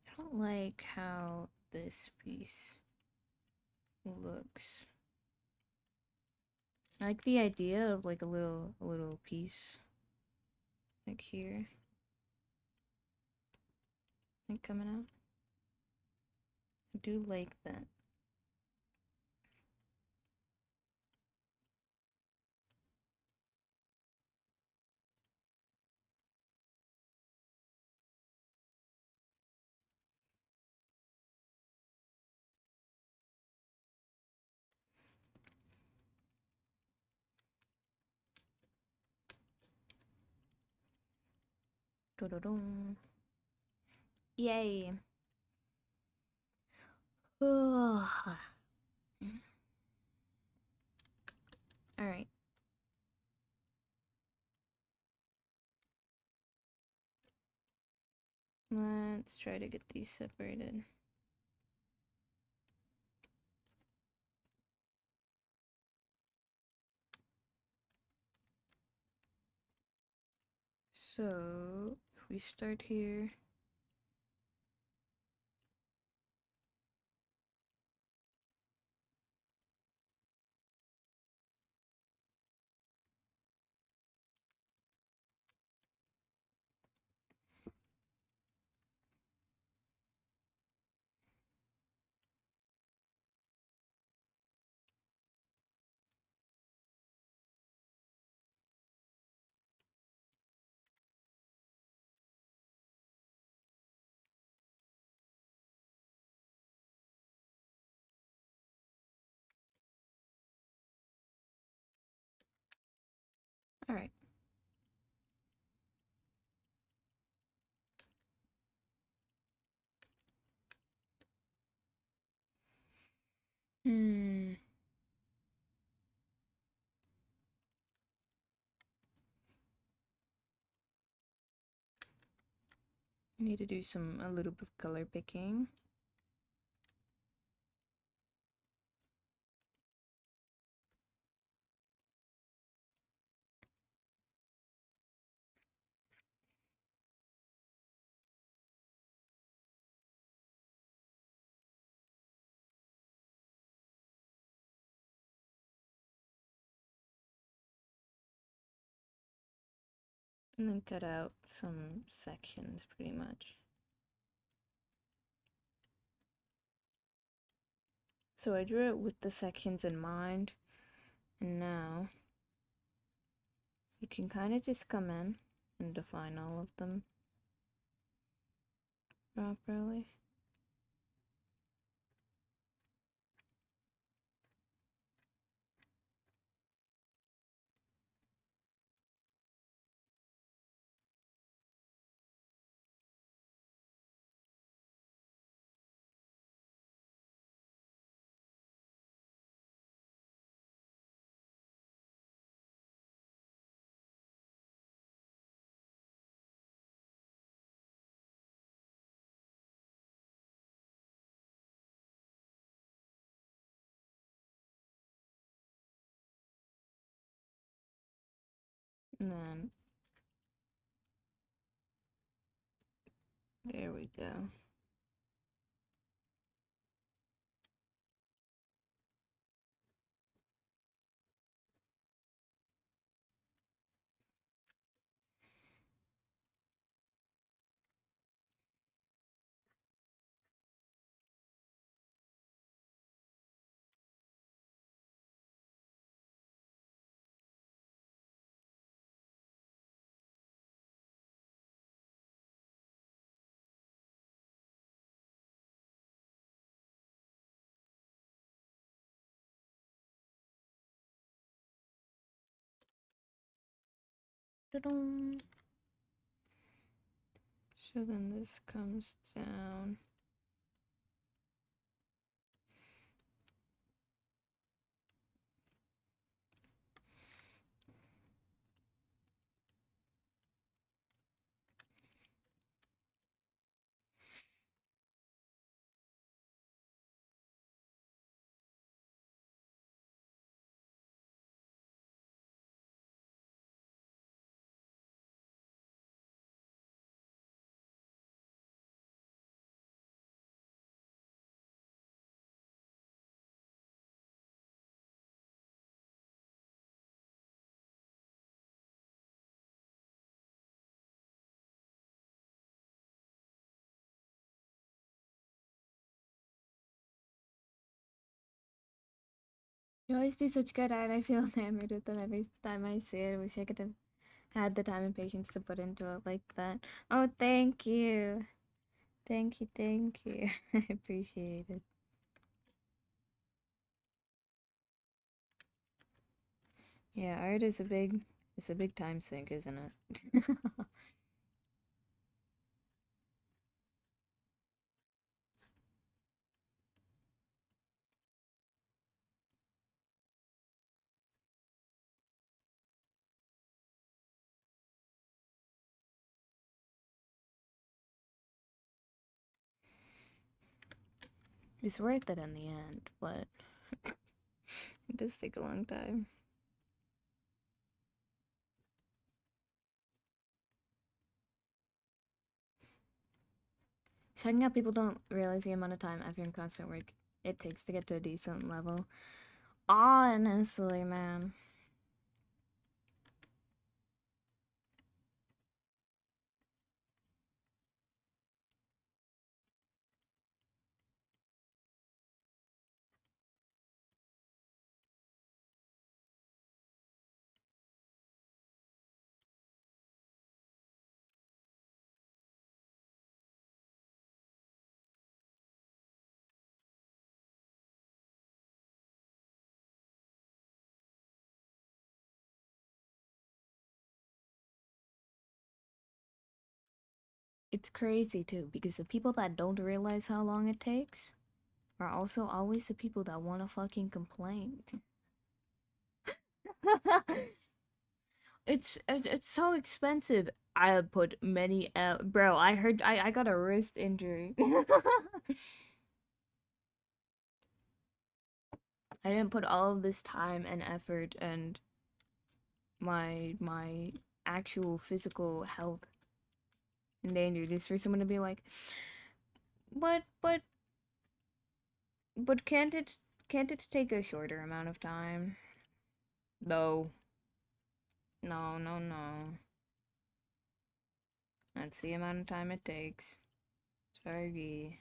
I don't like how this piece looks. I like the idea of like a little piece like here. Like coming out. I do like that. Dun-dun-dun. Yay. Alright. Let's try to get these separated. So, if we start here. Alright. Hmm. I need to do a little bit of color picking. And then cut out some sections pretty much. So I drew it with the sections in mind. And now you can kind of just come in and define all of them properly. And then there we go. Ta-dum. So then this comes down. You always do such good art. I feel enamored with them every time I see it. I wish I could have had the time and patience to put into it like that. Oh, thank you. Thank you, thank you. I appreciate it. Yeah, art is it's a big time sink, isn't it? It's worth it in the end, but it does take a long time. Checking out people don't realize the amount of time, effort, and constant work it takes to get to a decent level. Honestly, man. It's crazy too, because the people that don't realize how long it takes are also always the people that want to fucking complain. It's so expensive. I put many bro, I heard I got a wrist injury. I didn't put all of this time and effort and my actual physical health in danger just for someone to be like, but but but can't it take a shorter amount of time? No. No, no, no. That's the amount of time it takes. Sorry.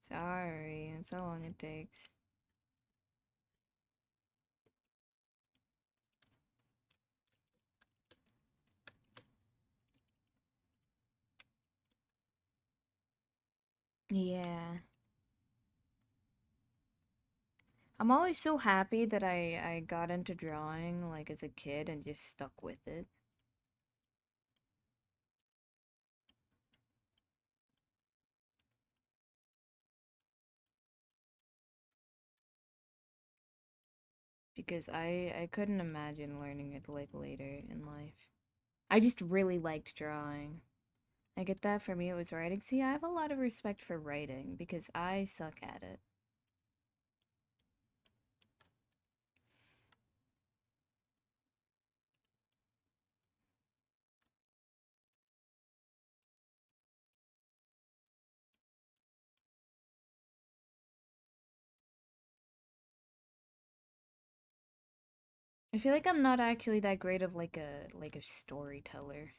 Sorry, that's how long it takes. Yeah. I'm always so happy that I got into drawing like as a kid and just stuck with it. Because I couldn't imagine learning it like later in life. I just really liked drawing. I get that for me it was writing. See, I have a lot of respect for writing because I suck at it. I feel like I'm not actually that great of like a storyteller.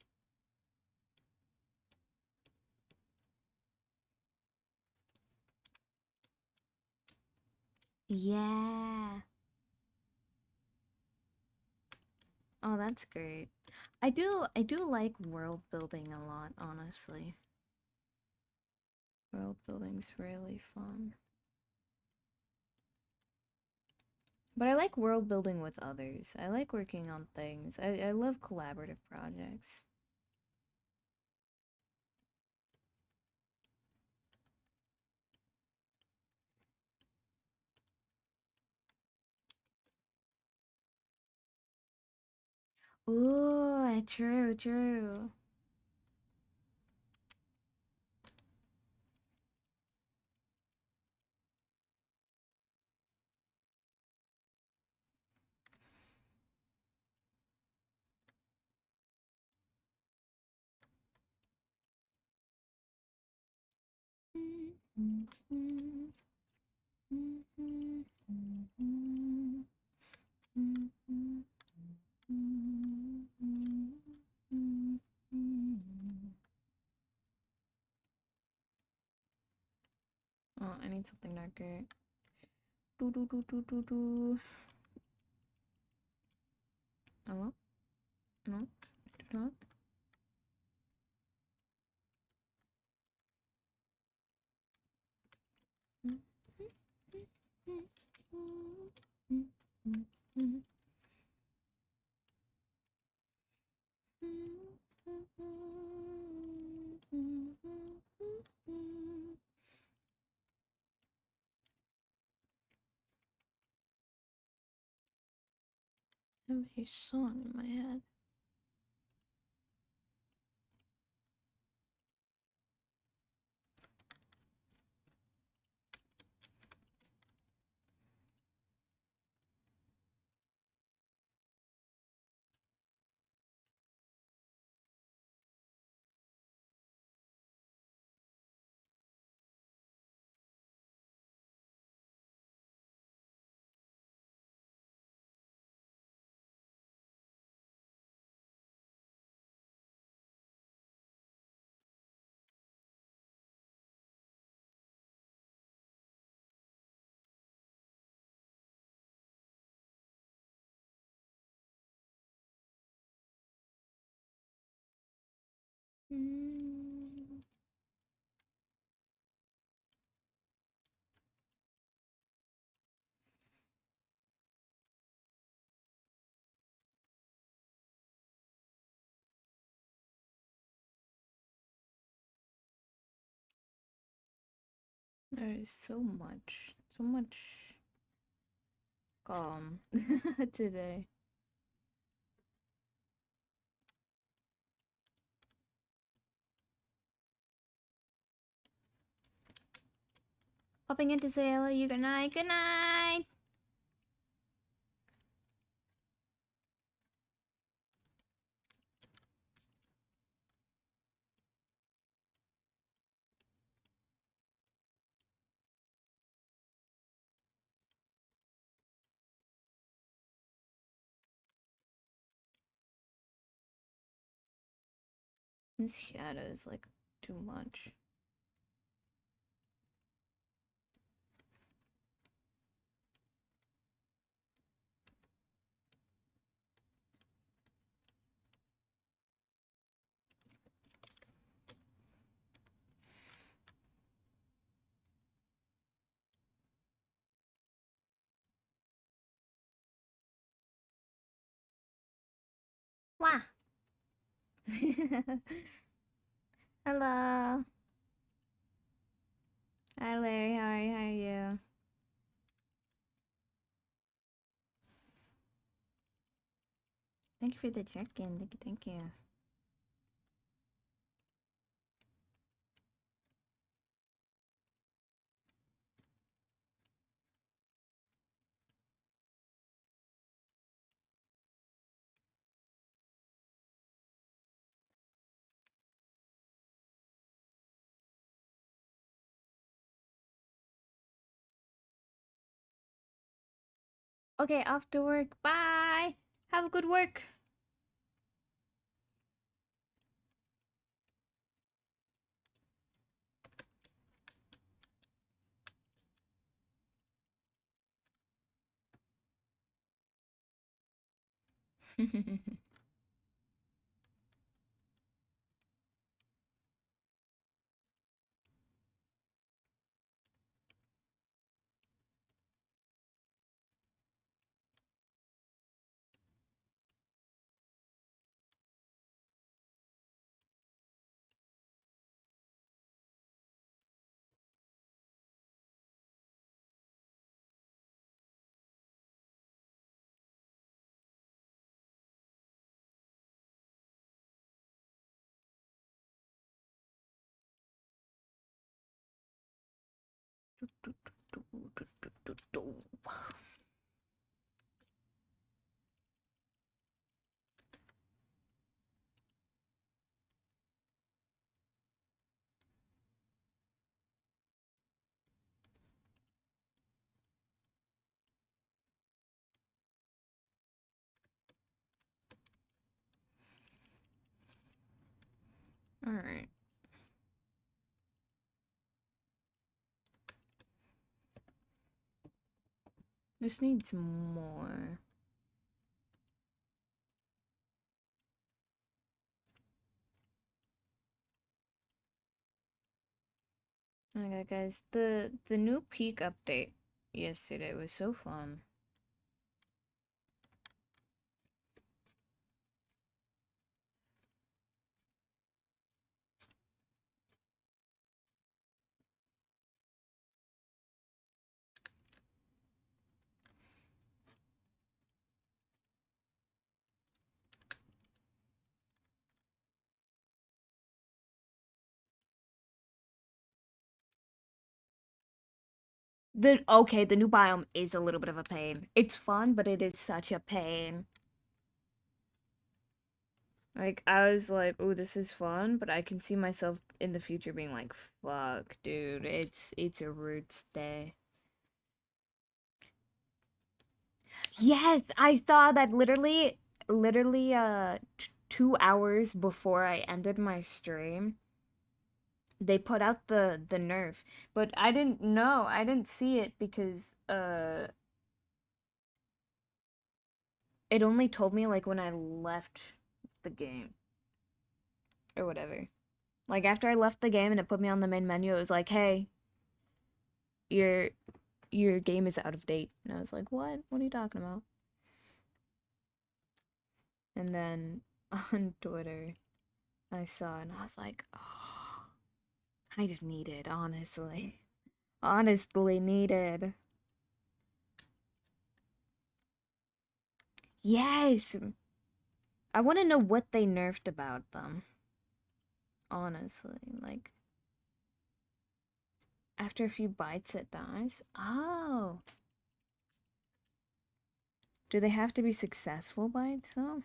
Yeah. Oh, that's great. I do like world building a lot, honestly. World building's really fun. But I like world building with others. I like working on things. I love collaborative projects. Ooh, true, true. Oh, I need something darker. Oh, no, no. I have a song in my head. There is so much calm today. Popping in to say hello, you good night, good night. This shadow is like too much. Wah. Hello. Hi Larry, how are you? Thank you for the check-in. Thank you. Okay, off to work. Bye. Have a good work. All right. This needs more. Okay, guys, the new peak update yesterday was so fun. The new biome is a little bit of a pain. It's fun, but it is such a pain. Like, I was like, oh, this is fun, but I can see myself in the future being like, fuck, dude, it's a roots day. Yes, I saw that literally 2 hours before I ended my stream. They put out the nerf, but I didn't know. I didn't see it because it only told me like when I left the game or whatever. Like after I left the game and it put me on the main menu, it was like, "Hey, your your game is out of date." And I was like, "What? What are you talking about?" And then on Twitter, I saw it and I was like, "Oh, kind of needed, honestly. Honestly needed." Yes. I want to know what they nerfed about them. Honestly, like after a few bites it dies. Oh. Do they have to be successful bites though?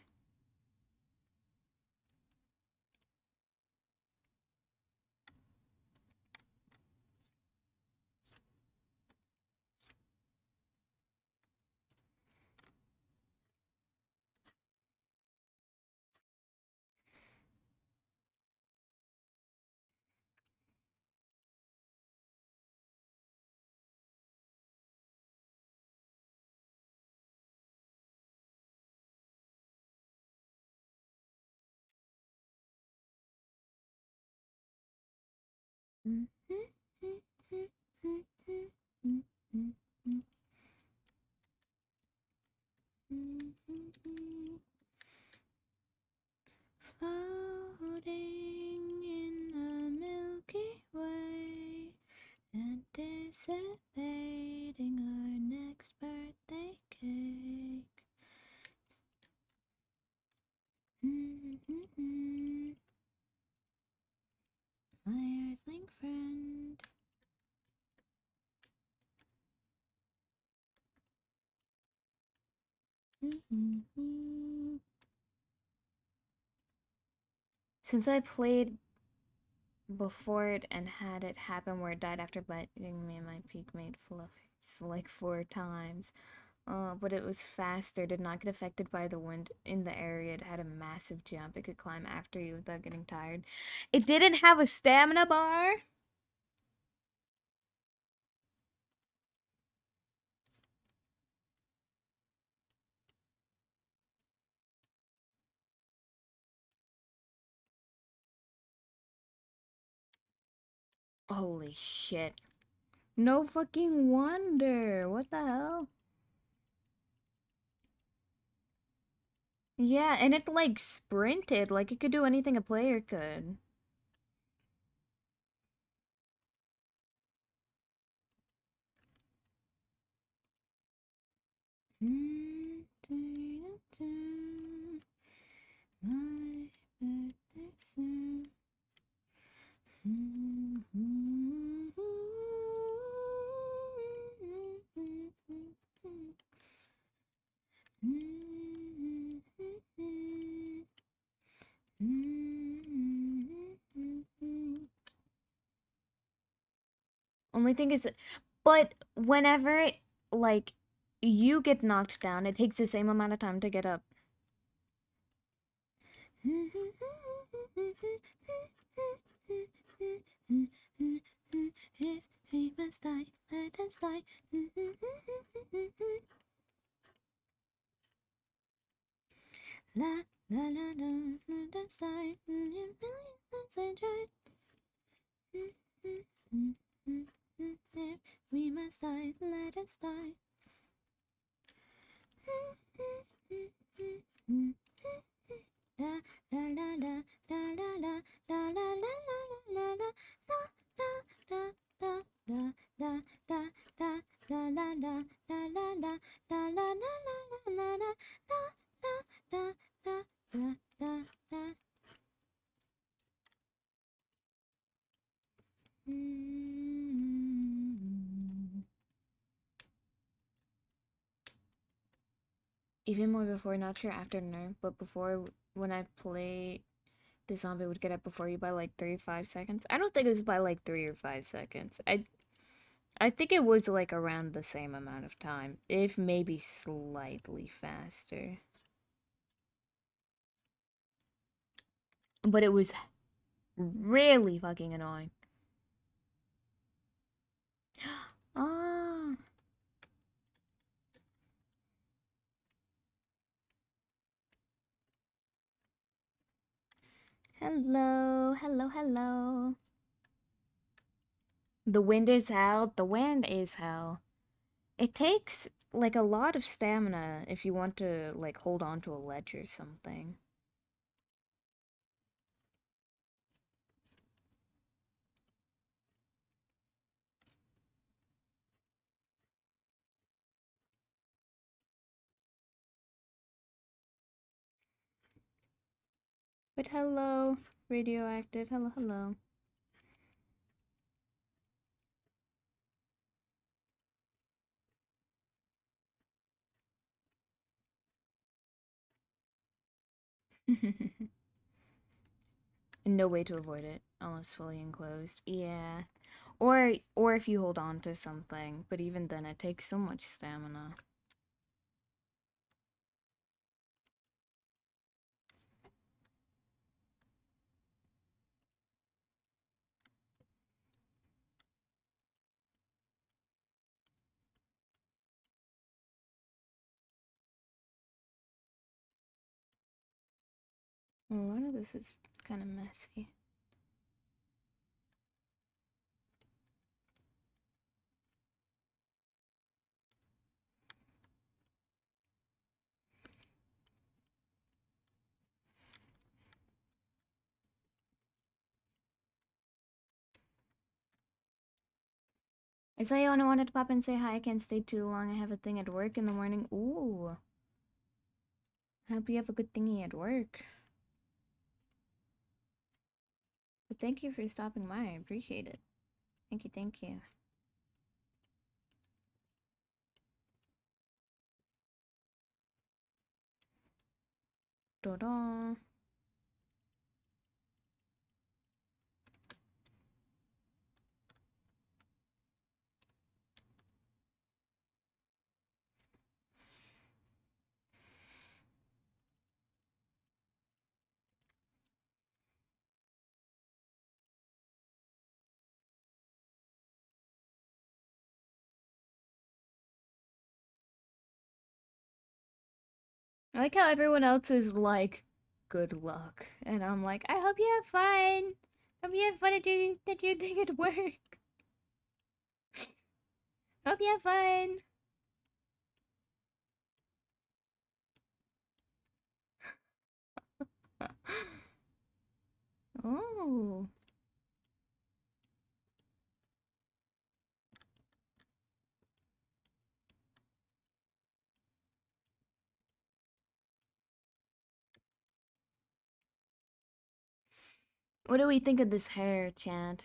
Floating in the Milky Way, anticipating our next birthday cake. My earthling friend. Since I played before it and had it happen where it died after biting me and my peak made fluffies like 4 times. But it was faster, did not get affected by the wind in the area. It had a massive jump. It could climb after you without getting tired. It didn't have a stamina bar? Holy shit. No fucking wonder. What the hell? Yeah, and it like sprinted. Like it could do anything a player could. My birthday soon. Only thing is, but whenever like you get knocked down, it takes the same amount of time to get up. If we must die, let us die. La la la la la la side, sunset right. We must die, let us die. La la la la la la la la la la la la la even more before, not sure after nerf, but before when I play the zombie would get up before you by like 3 or 5 seconds. I don't think it was by like 3 or 5 seconds. I think it was like around the same amount of time, if maybe slightly faster. But it was really fucking annoying. Ah. Hello, hello, hello. The wind is hell. The wind is hell. It takes like a lot of stamina if you want to like hold on to a ledge or something. But hello, radioactive. Hello, hello. No way to avoid it unless fully enclosed. Yeah. Or if you hold on to something, but even then it takes so much stamina. A lot of this is kind of messy. I saw you and I wanted to pop and say hi. I can't stay too long. I have a thing at work in the morning. Ooh. Hope you have a good thingy at work. But thank you for stopping by. I appreciate it. Thank you, thank you. Da-da. I like how everyone else is like, good luck. And I'm like, I hope you have fun. Hope you have fun at your thing at work. Hope you have fun. Oh. What do we think of this hair, Chad?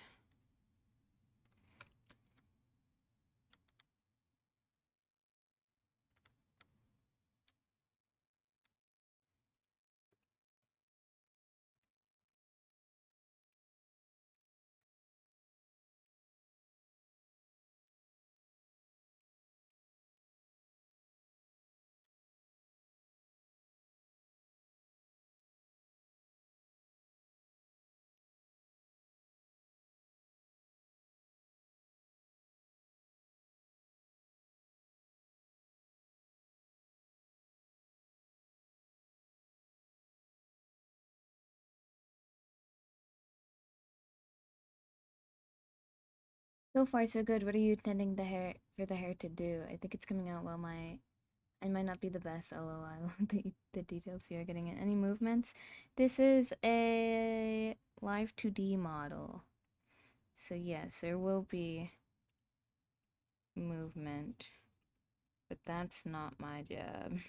So far, so good. What are you intending the hair to do? I think it's coming out well. I might not be the best, lol. The details you're getting in. Any movements? This is a live 2D model. So yes, there will be movement, but that's not my job.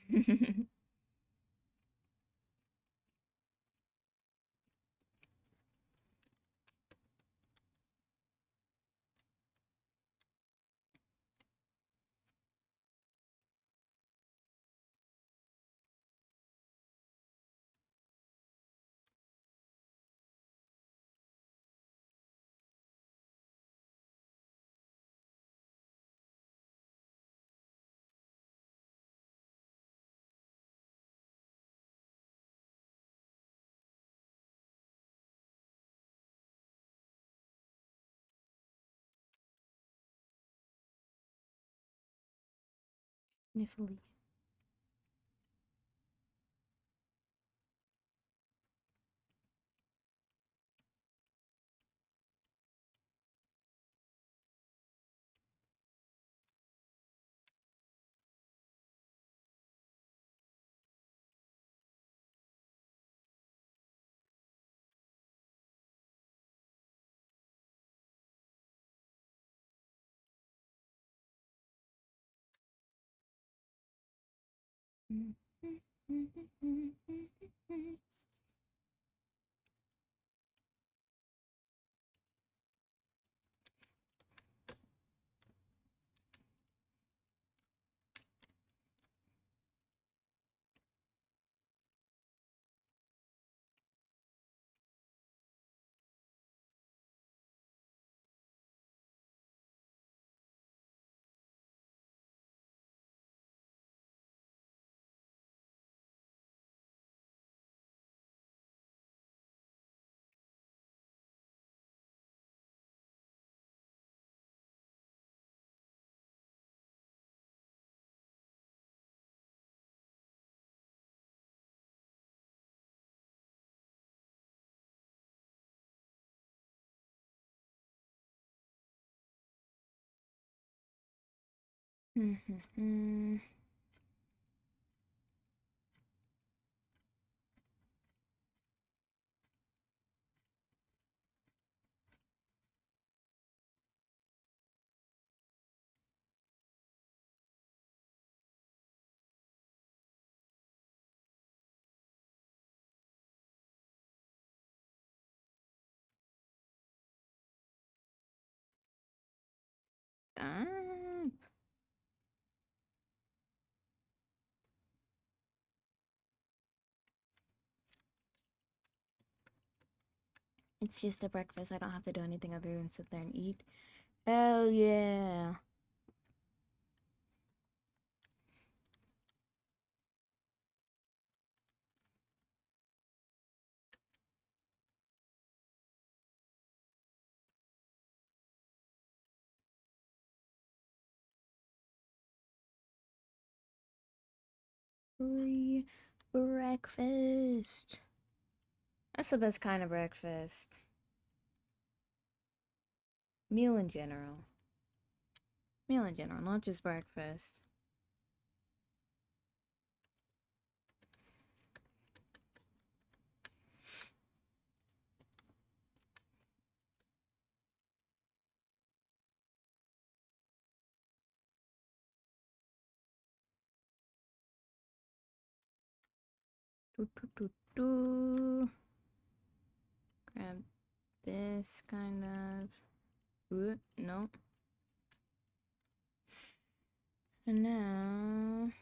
Sniffly. Ah, it's just a breakfast. I don't have to do anything other than sit there and eat. Hell yeah. Free breakfast. That's the best kind of breakfast. Meal in general. Meal in general, not just breakfast. Do, do, do, do. Grab this kind of. Ooh, no. And now.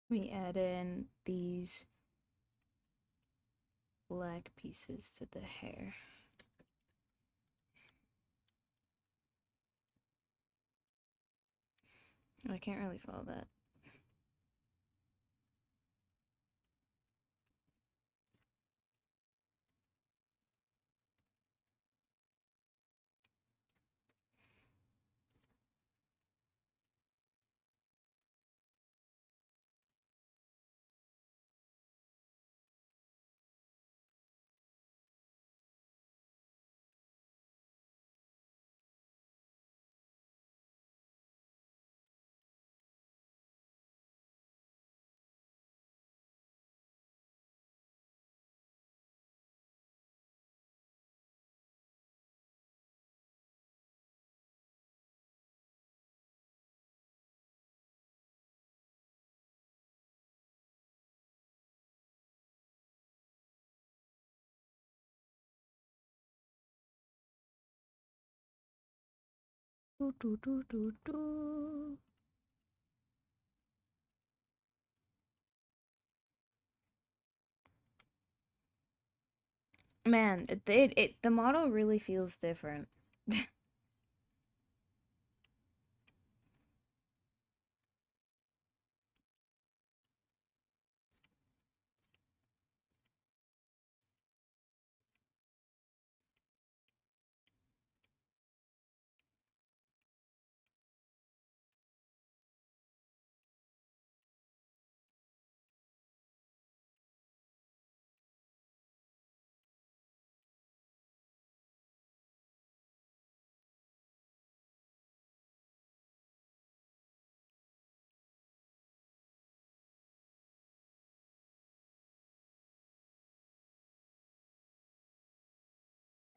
We add in these black pieces to the hair. I can't really follow that. Do, do, do, do, do. Man, the model really feels different.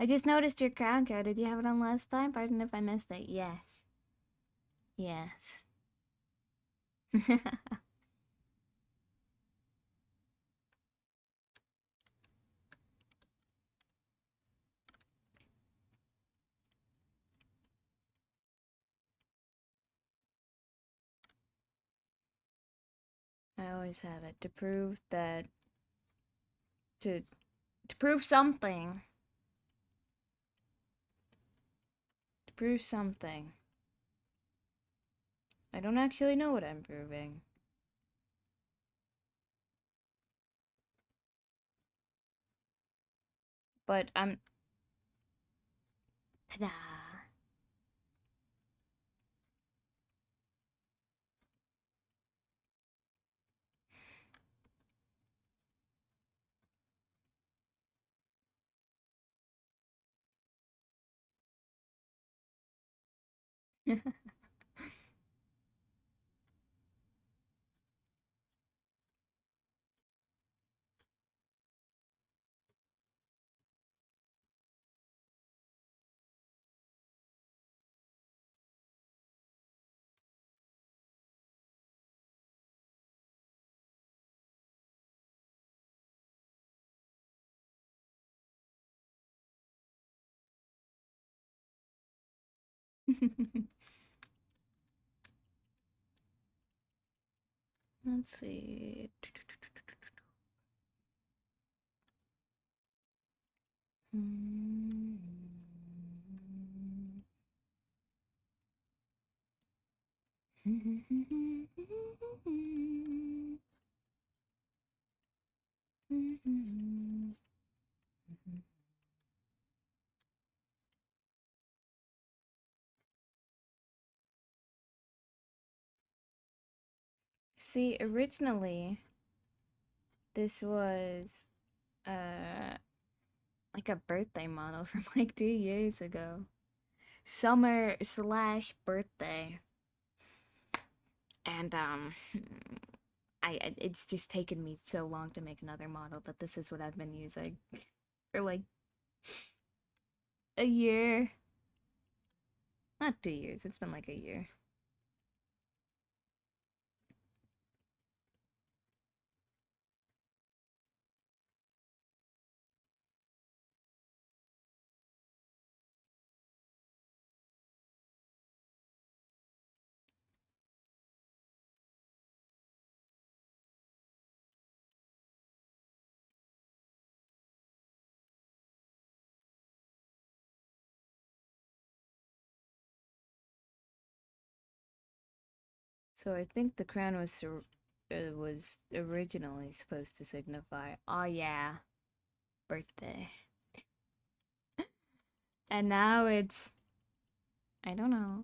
I just noticed your crown card. Did you have it on last time? Pardon if I missed it. Yes. Yes. I always have it to prove that to to prove something. To prove something. I don't actually know what I'm proving. But I'm ta-da. Let's see. See, originally this was like a birthday model from like 2 years ago. Summer slash birthday. And it's just taken me so long to make another model that this is what I've been using for like a year. Not 2 years, it's been like a year. So I think the crown was originally supposed to signify, oh yeah, birthday. And now it's, I don't know.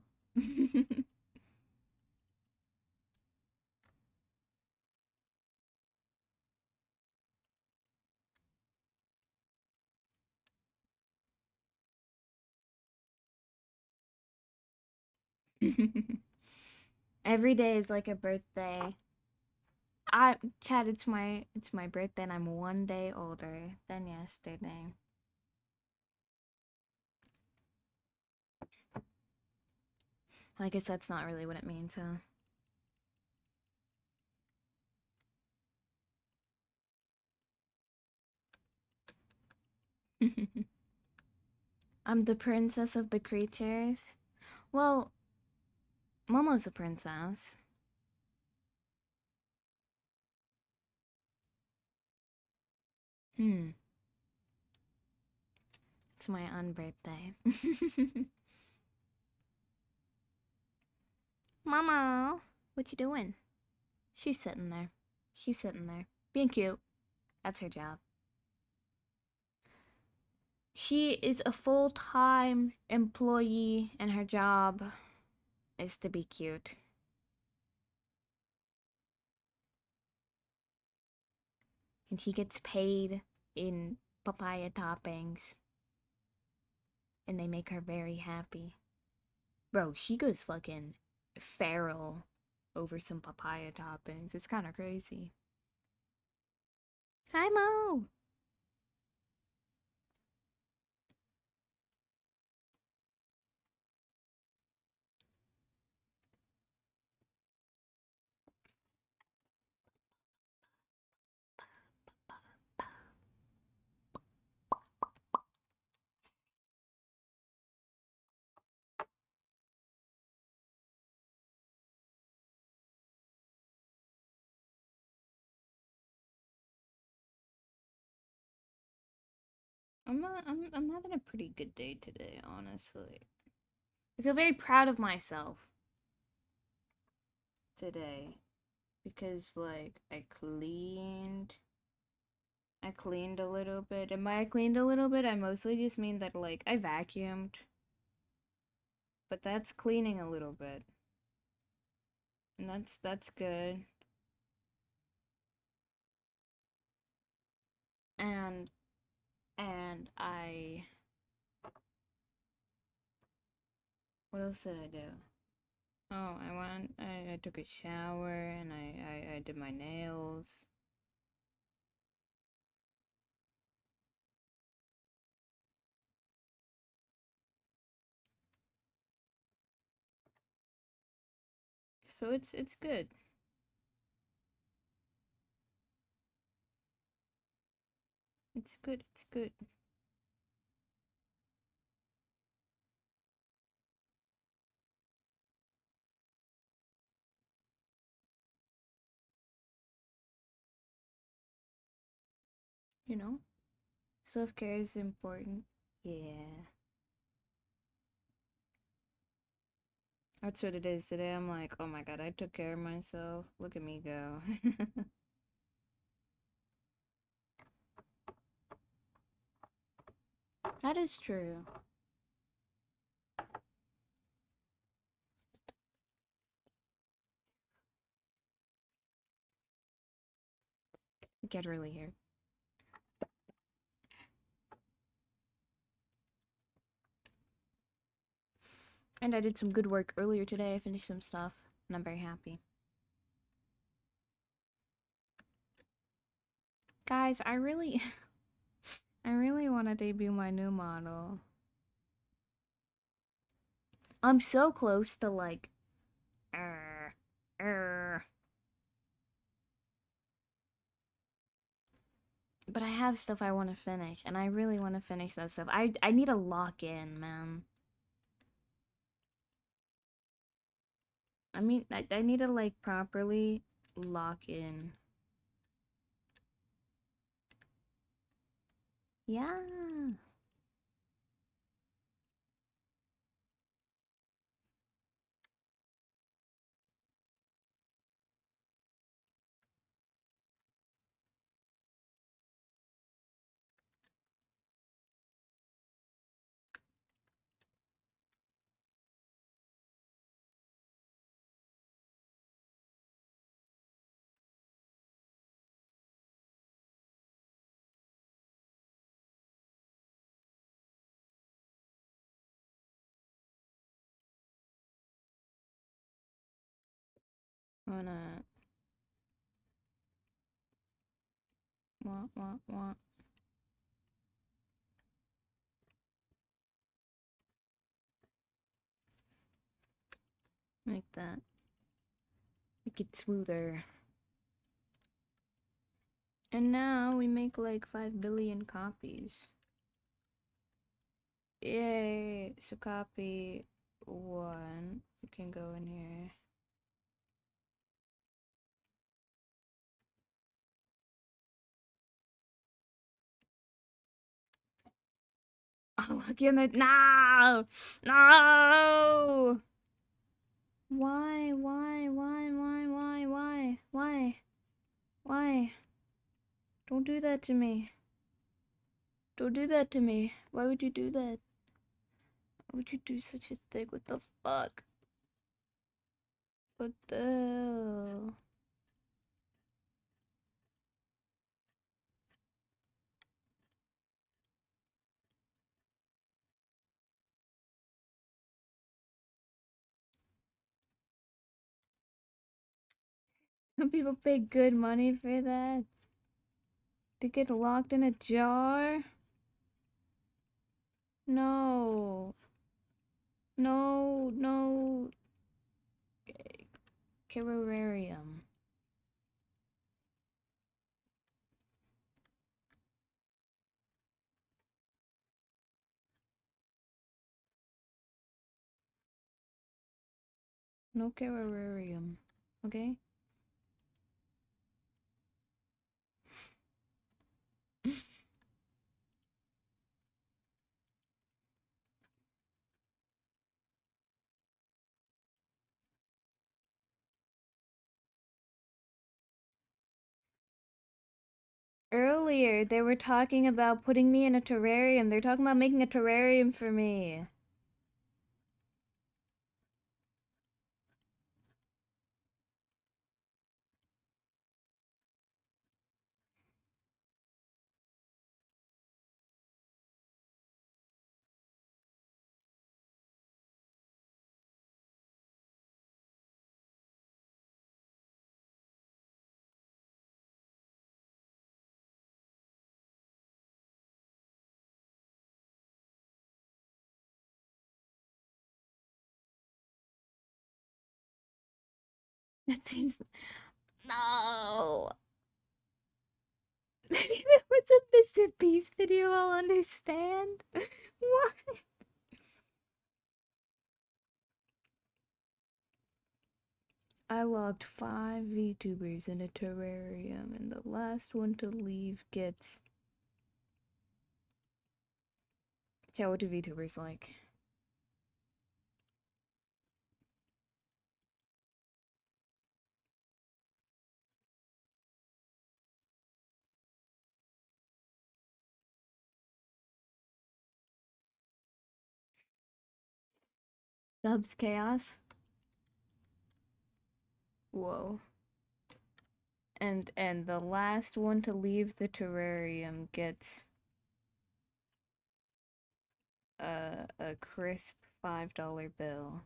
Every day is like a birthday. Chad, it's my birthday and I'm 1 day older than yesterday. Well, I guess that's not really what it means, huh? I'm the princess of the creatures. Well, Momo's a princess. Hmm. It's my unbirthday. Mama, what you doing? She's sitting there. She's sitting there. Being cute. That's her job. She is a full-time employee and her job is to be cute. And he gets paid in papaya toppings. And they make her very happy. Bro, she goes fucking feral over some papaya toppings. It's kind of crazy. Hi, Mo! I'm having a pretty good day today, honestly. I feel very proud of myself today because like I cleaned a little bit. And by I cleaned a little bit, I mostly just mean that like I vacuumed, but that's cleaning a little bit. And that's good. And I what else did I do? Oh, I took a shower and I did my nails. So it's good. It's good. It's good. You know? Self-care is important. Yeah. That's what it is today. I'm like, oh my god, I took care of myself. Look at me go. That is true. Get really here. And I did some good work earlier today. I finished some stuff, and I'm very happy. Guys, I really want to debut my new model. I'm so close to like, uh, uh, but I have stuff I want to finish, and I really want to finish that stuff. I need to lock in, man. I mean, I need to like properly lock in. Yeah. I wanna want like that. Make it smoother. And now we make like 5 billion copies. Yay! So copy one. We can go in here. Oh, look in the no, no. Why? Don't do that to me. Don't do that to me. Why would you do that? Why would you do such a thing? What the fuck? What the hell? Some people pay good money for that. To get locked in a jar? No. No, no. Carrarium. No carrarium. Okay? Earlier, they were talking about putting me in a terrarium. They're talking about making a terrarium for me. That seems... No! Maybe if it was a Mr. Beast video, I'll understand. What? I locked 5 VTubers in a terrarium, and the last one to leave gets... Yeah, what do VTubers like? Dubs Chaos? Whoa. And the last one to leave the terrarium gets a crisp $5 bill.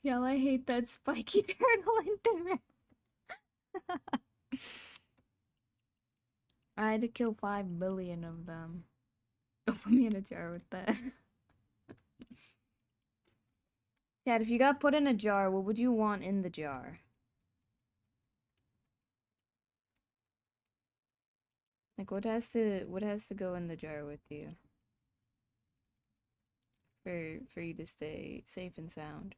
Y'all, I hate that spiky turtle in there. I had to kill 5 billion of them. Don't put me in a jar with that. Dad, if you got put in a jar, what would you want in the jar? Like what has to go in the jar with you? For you to stay safe and sound.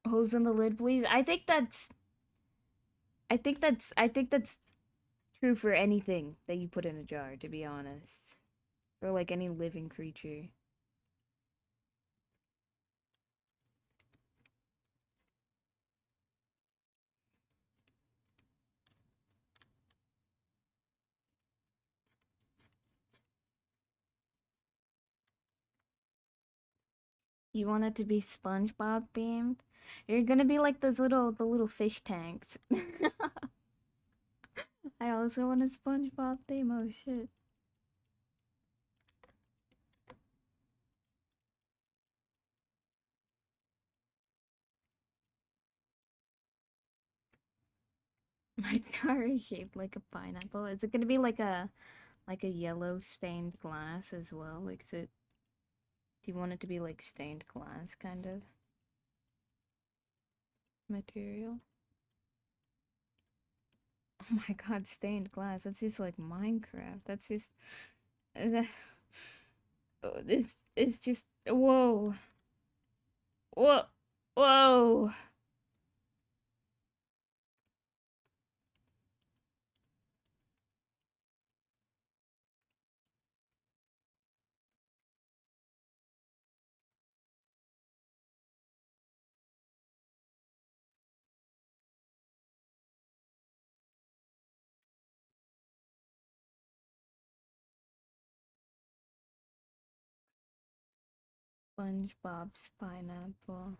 Holes in the lid, please. I think that's true for anything that you put in a jar, to be honest. Or like any living creature. You want it to be SpongeBob themed? You're gonna be like the little fish tanks. I also want a SpongeBob theme. Oh shit. My tiara is shaped like a pineapple. Is it gonna be like a yellow stained glass as well? Like is it do you want it to be like stained glass kind of material? Oh my god, stained glass. That's just like Minecraft. That's just that, oh, this is just whoa. Whoa. Whoa. SpongeBob's pineapple.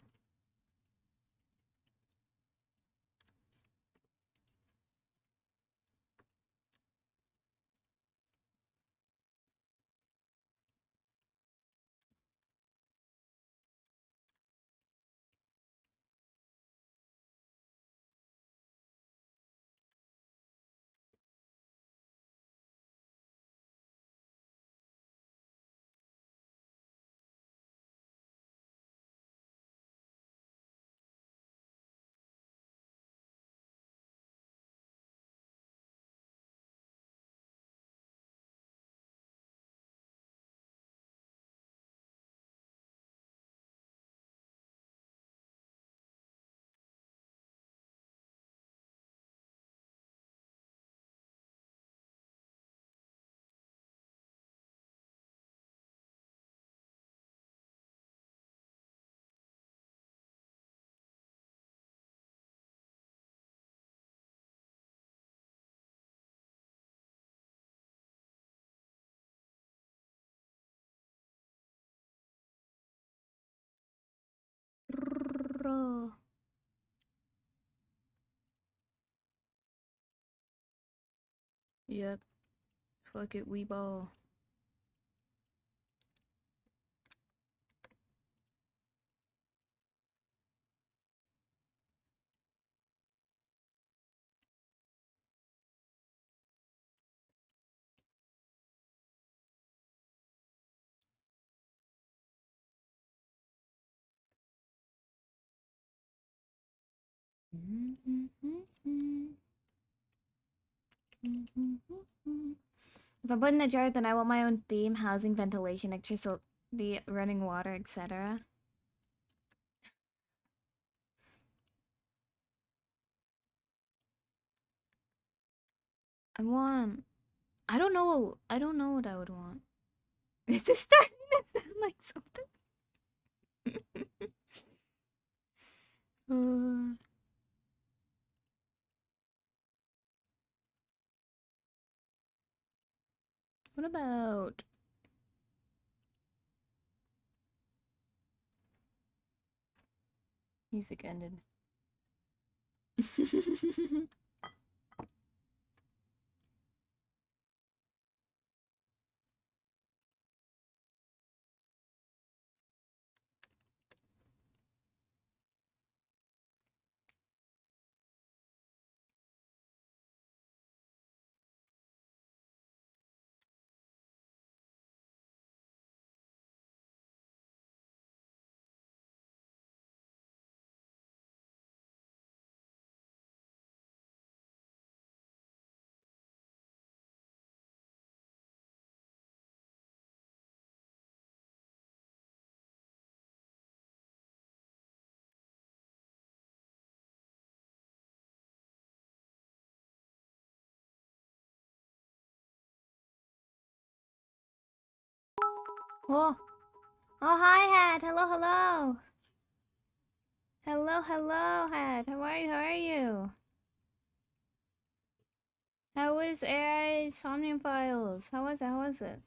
Yep. Fuck it, we ball. If I put in a jar, then I want my own theme, housing, ventilation, electricity, running water, etc. I want. I don't know. I don't know what I would want. Is this starting to sound like something? uh, what about music ended? Oh, oh, hi, Hat. Hello, hello. Hello, hello, Hat. How are you? How are you? How was AI Somnium Files? How was it? How was it?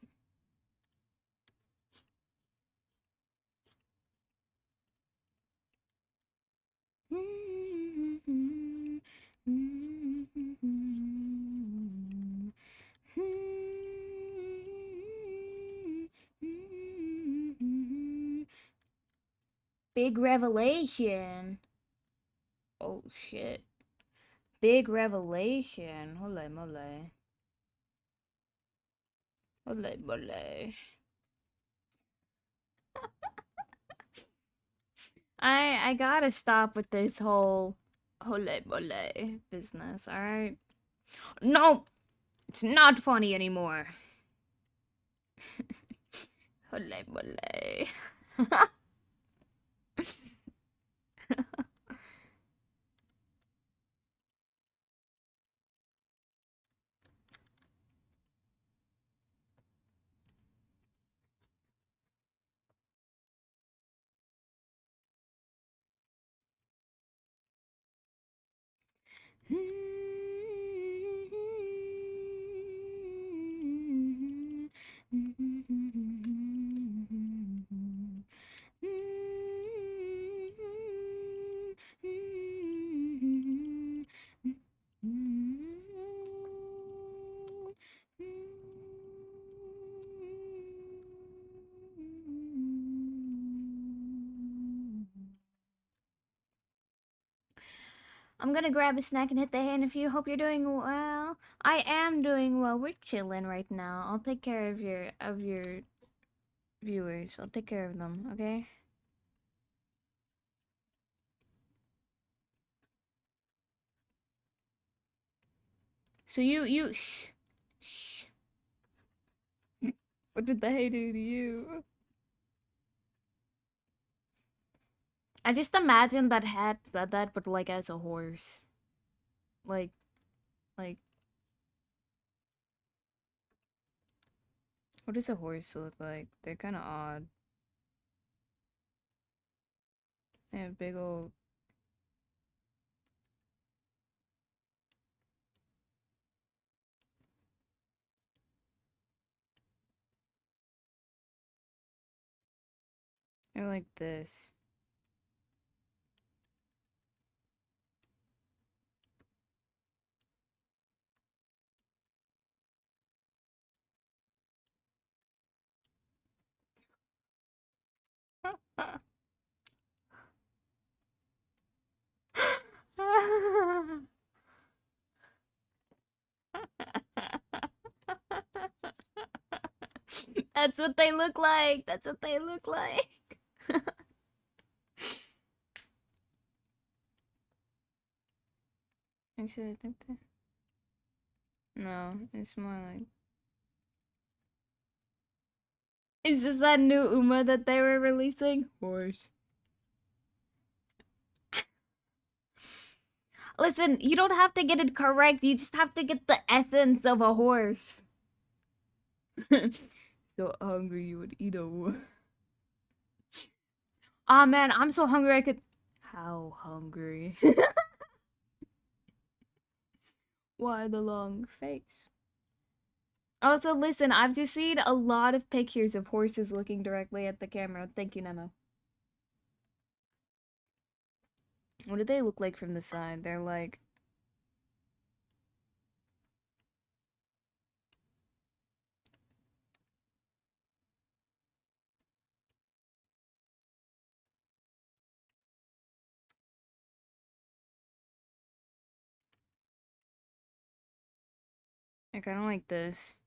Big revelation. Oh shit. Big revelation. Holy moly. Holy moly. I gotta stop with this whole holy moly business, alright? No! It's not funny anymore. Holy moly. I'm gonna grab a snack and hit the hay, and if you hope you're doing well. I am doing well. We're chilling right now. I'll take care of your viewers. I'll take care of them, okay? So you shh. What did the hay do to you? I just imagine that hat said that, but like as a horse. Like, like, what does a horse look like? They're kind of odd. They have big old. They're like this. That's what they look like. That's what they look like. Actually, I think that. No, it's more like. Is this that new Uma that they were releasing? Horse. Listen, you don't have to get it correct. You just have to get the essence of a horse. So hungry you would eat a wolf. Ah, man, I'm so hungry I could. How hungry? Why the long face? Also, listen, I've just seen a lot of pictures of horses looking directly at the camera. Thank you, Nemo. What do they look like from the side? They're like. I kind of like this.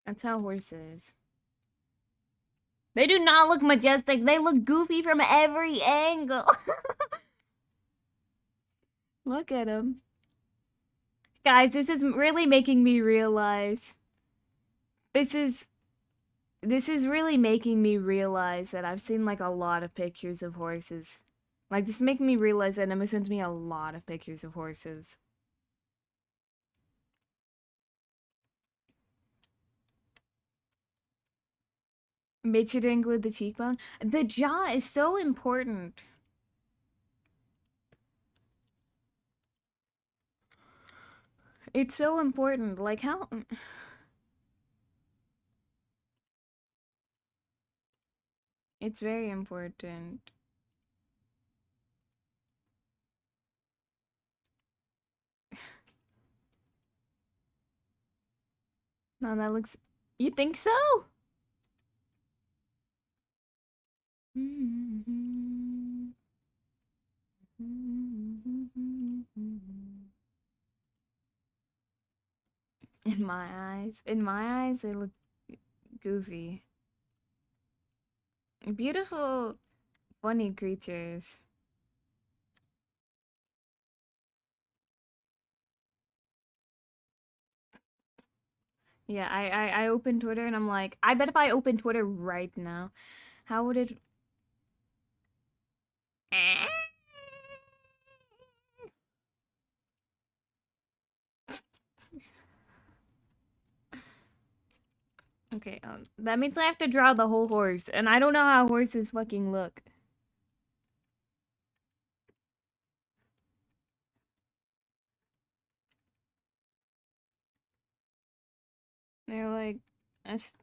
That's how horses. They do not look majestic. They look goofy from every angle. Look at them. Guys, this is really making me realize. This is really making me realize that I've seen like a lot of pictures of horses. Like this is making me realize that Emma sends me a lot of pictures of horses. Made sure to include the cheekbone. The jaw is so important. It's so important. Like how it's very important. No, that looks. You think so? In my eyes, they look goofy. Beautiful, funny creatures. Yeah, I open Twitter and I'm like, I bet if I open Twitter right now, how would it? Okay, that means I have to draw the whole horse, and I don't know how horses fucking look. They're like, is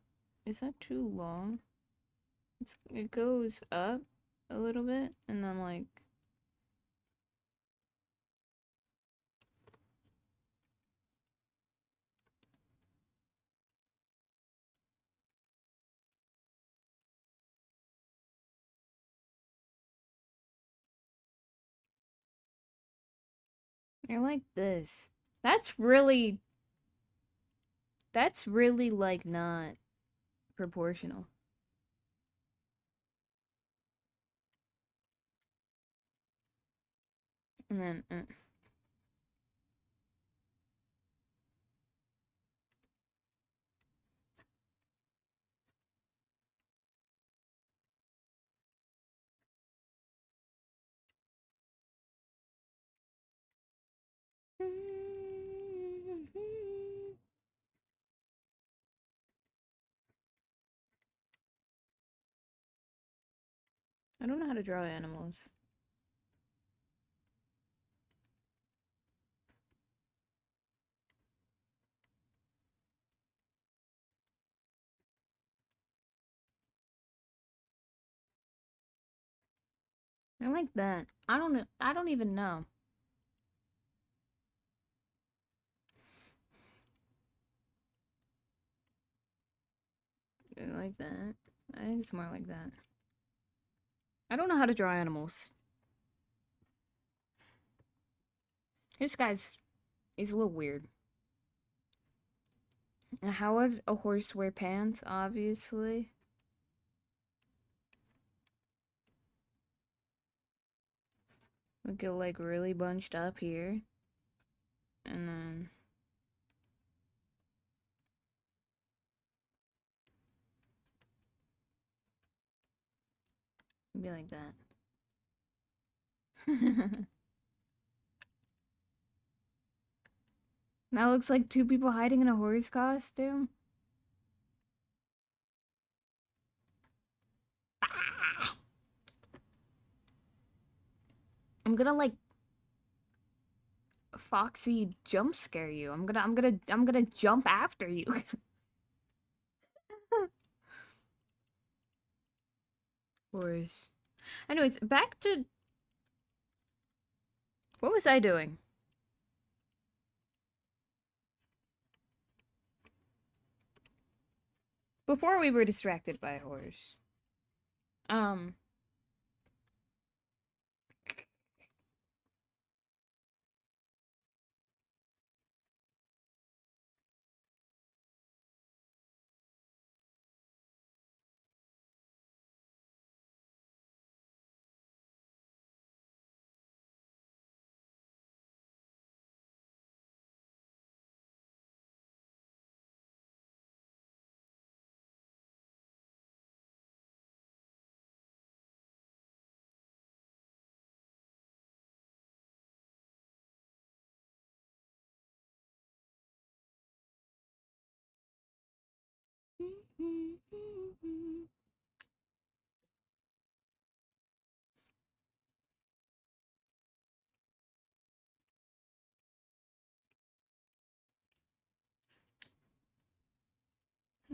that too long? It goes up a little bit, and then like, they're like this. That's really, that's really like not proportional. And then, I don't know how to draw animals. I like that. I don't know. I don't even know. I like that. I think it's more like that. I don't know how to draw animals. This guy's is a little weird. How would a horse wear pants? Obviously. We get like really bunched up here. And then be like that. Now looks like two people hiding in a horse costume. Ah! I'm gonna like Foxy jump scare you. I'm gonna jump after you. Horse. Anyways, back to what was I doing? Before we were distracted by a horse. Um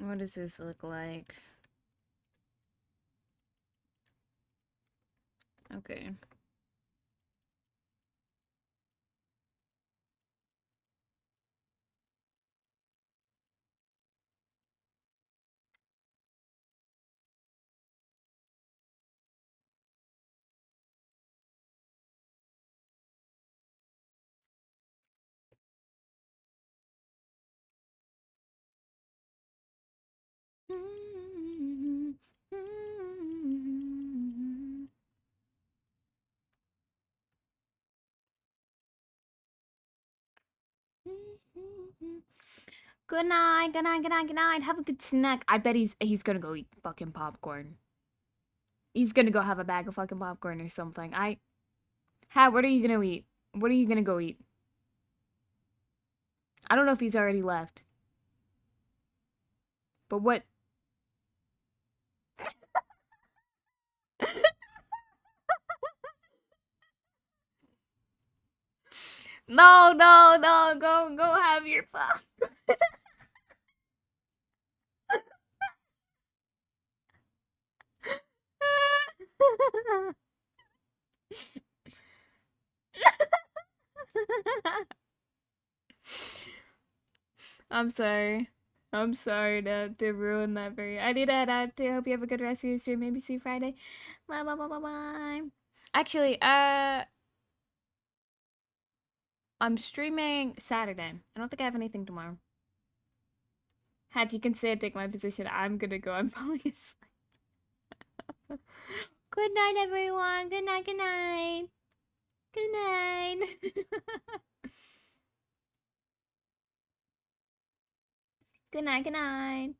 What does this look like? Okay. Good night, good night, good night, good night. Have a good snack. I bet he's gonna go eat fucking popcorn. He's gonna go have a bag of fucking popcorn or something. What are you gonna eat? What are you gonna go eat? I don't know if he's already left. But what? No, no, no. Go have your fun. I'm sorry. I'm sorry to ruin that for you. I need to head out too. Hope you have a good rest of your stream. Maybe see you Friday. Bye bye bye bye bye. Actually, I'm streaming Saturday. I don't think I have anything tomorrow. Hat, you can stay and take my position. I'm gonna go. I'm falling asleep. Good night, everyone. Good night, good night. Good night. Good night, good night.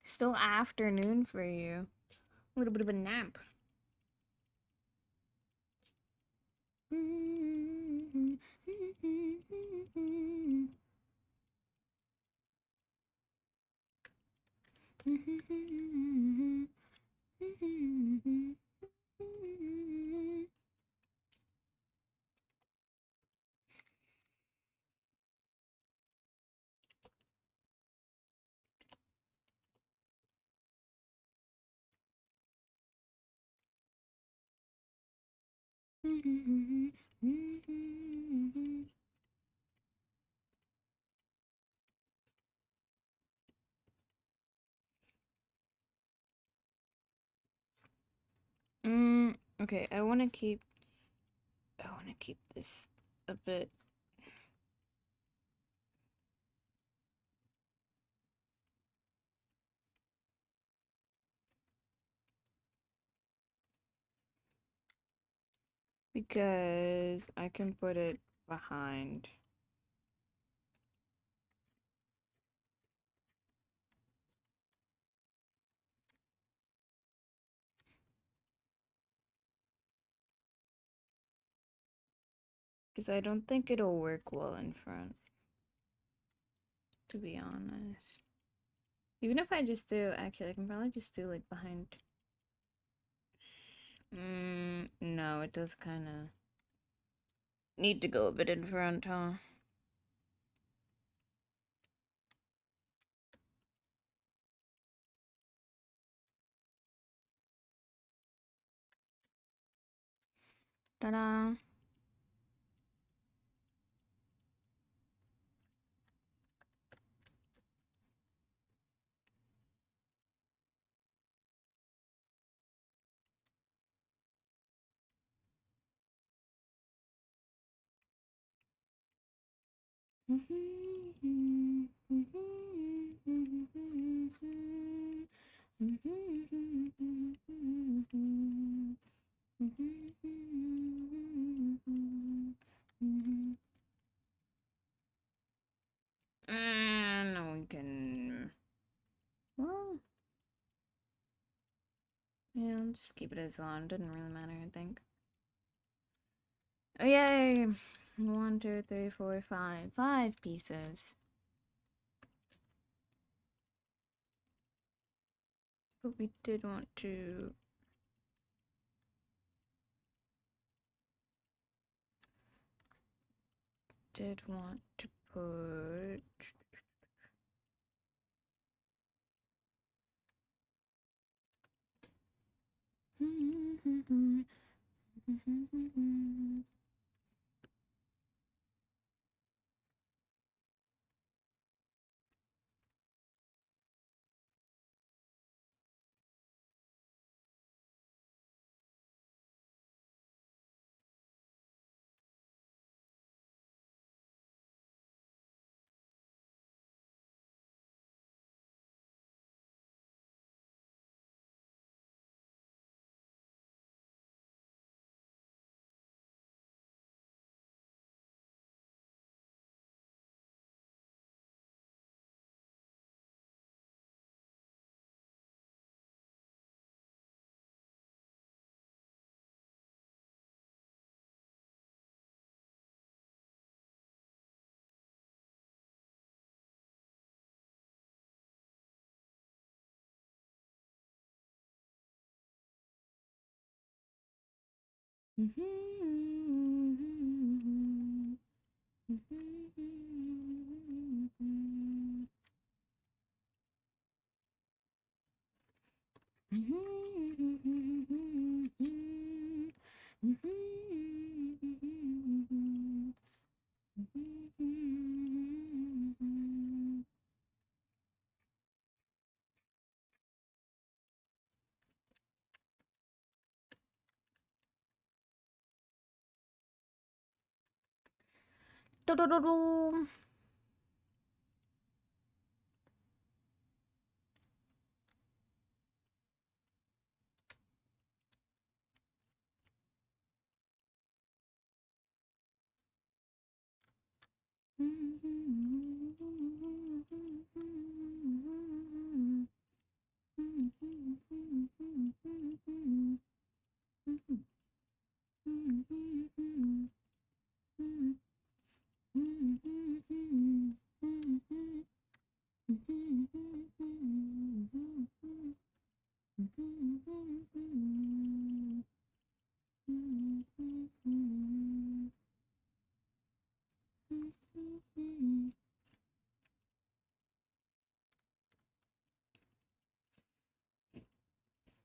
Still afternoon for you. A little bit of a nap. Okay, I want to keep this a bit. Because I can put it behind. Because I don't think it'll work well in front, to be honest. Even if I just do, actually, I can probably just do like behind. No, it does kind of need to go a bit in front, huh? Ta-da! No, we can. Well, yeah, I'll just keep it as one. Doesn't really matter, I think. Oh, yay! 1, 2, 3, 4, 5. 5 pieces. But we did want to did want to put...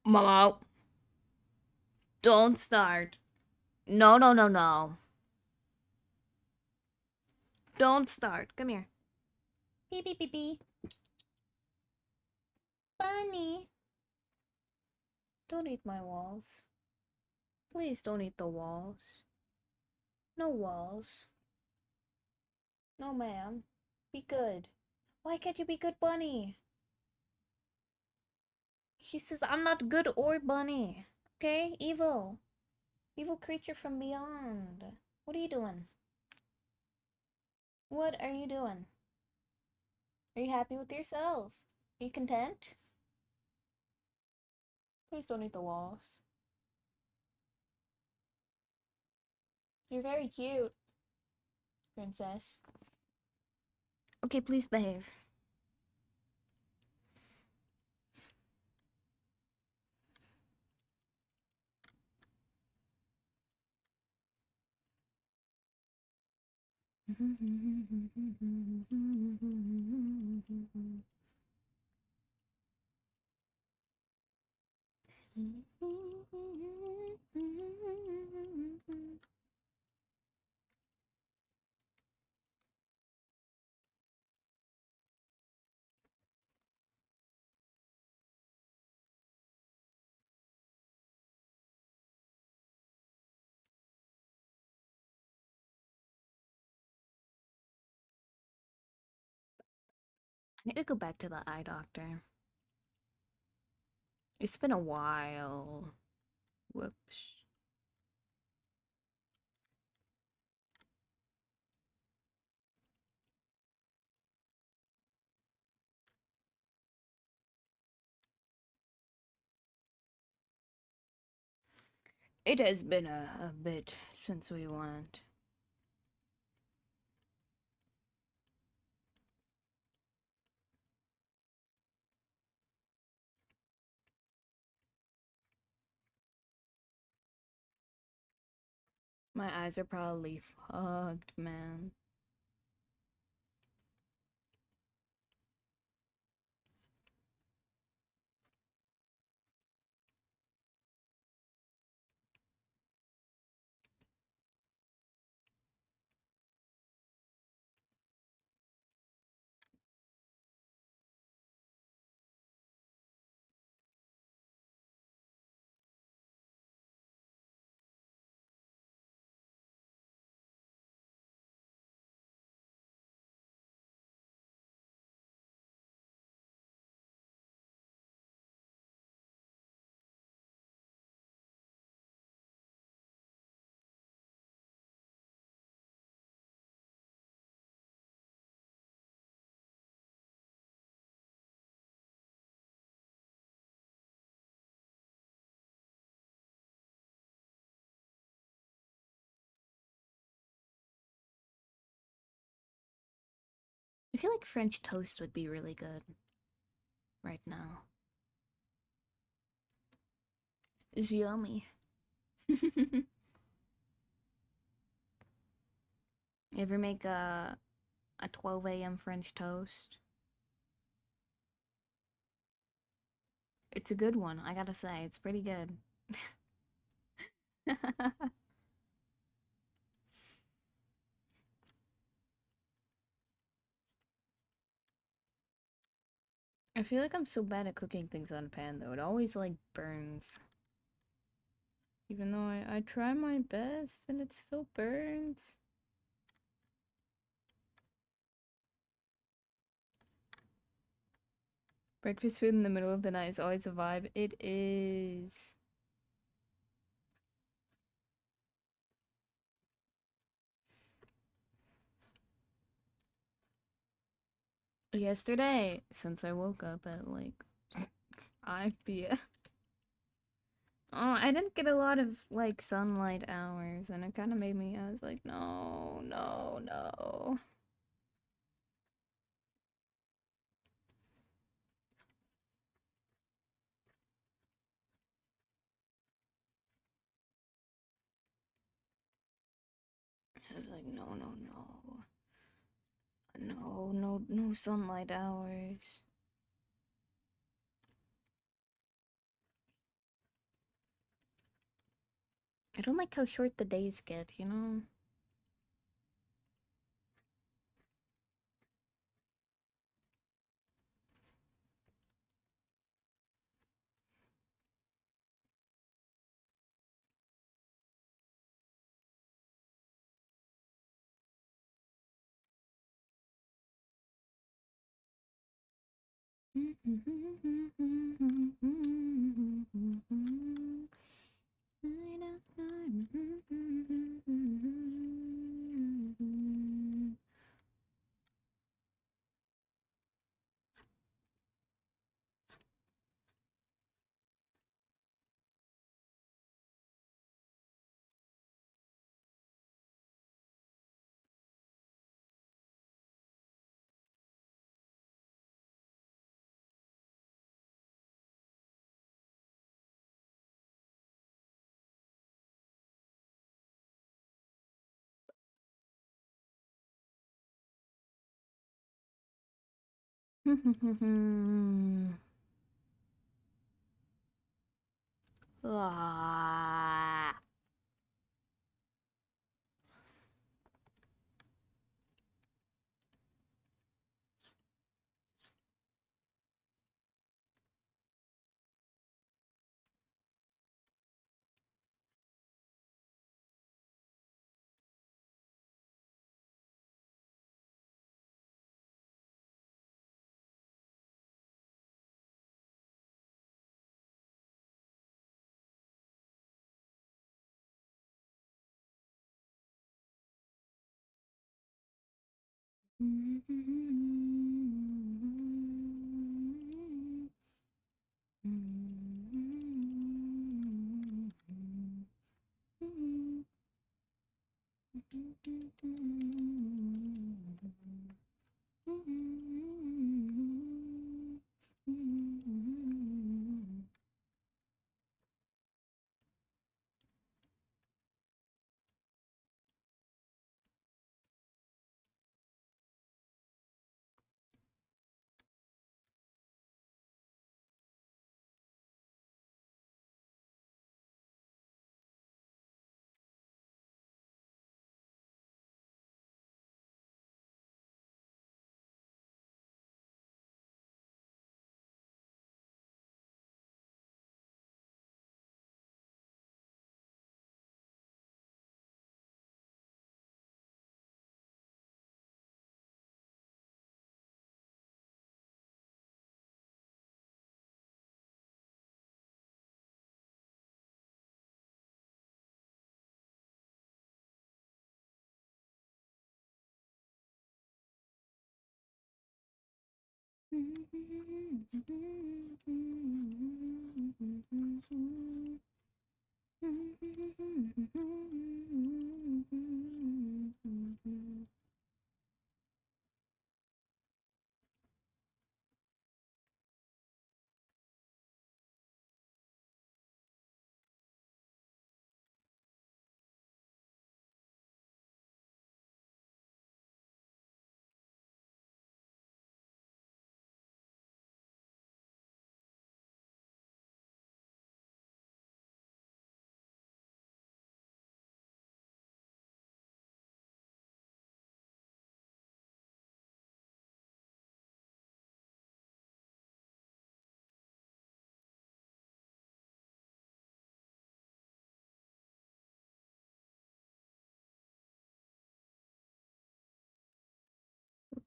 Momo, don't start. No, no, no, no. Don't start. Come here. Beep, beep, beep, beep. Bunny. Don't eat my walls. Please don't eat the walls. No walls. No, ma'am. Be good. Why can't you be good, Bunny? He says I'm not good or Bunny. Okay? Evil. Evil creature from beyond. What are you doing? What are you doing? Are you happy with yourself? Are you content? Please don't eat the walls. You're very cute, princess. Okay, please behave. I need to go back to the eye doctor. It's been a while. Whoops. It has been a bit since we went. My eyes are probably fucked, man. feel like French toast would be really good right now. It's yummy. You ever make a 12 a.m. French toast? It's a good one, I gotta say. It's pretty good. I feel like I'm so bad at cooking things on pan though. It always like burns. Even though I try my best and it still burns. Breakfast food in the middle of the night is always a vibe. It is. Yesterday, since I woke up at like 5 p.m. Oh, I didn't get a lot of like sunlight hours, and it kind of made me. I was like, no, no, no. I was like, no, no, no, no, no, no sunlight hours. I don't like how short the days get, you know? Ah.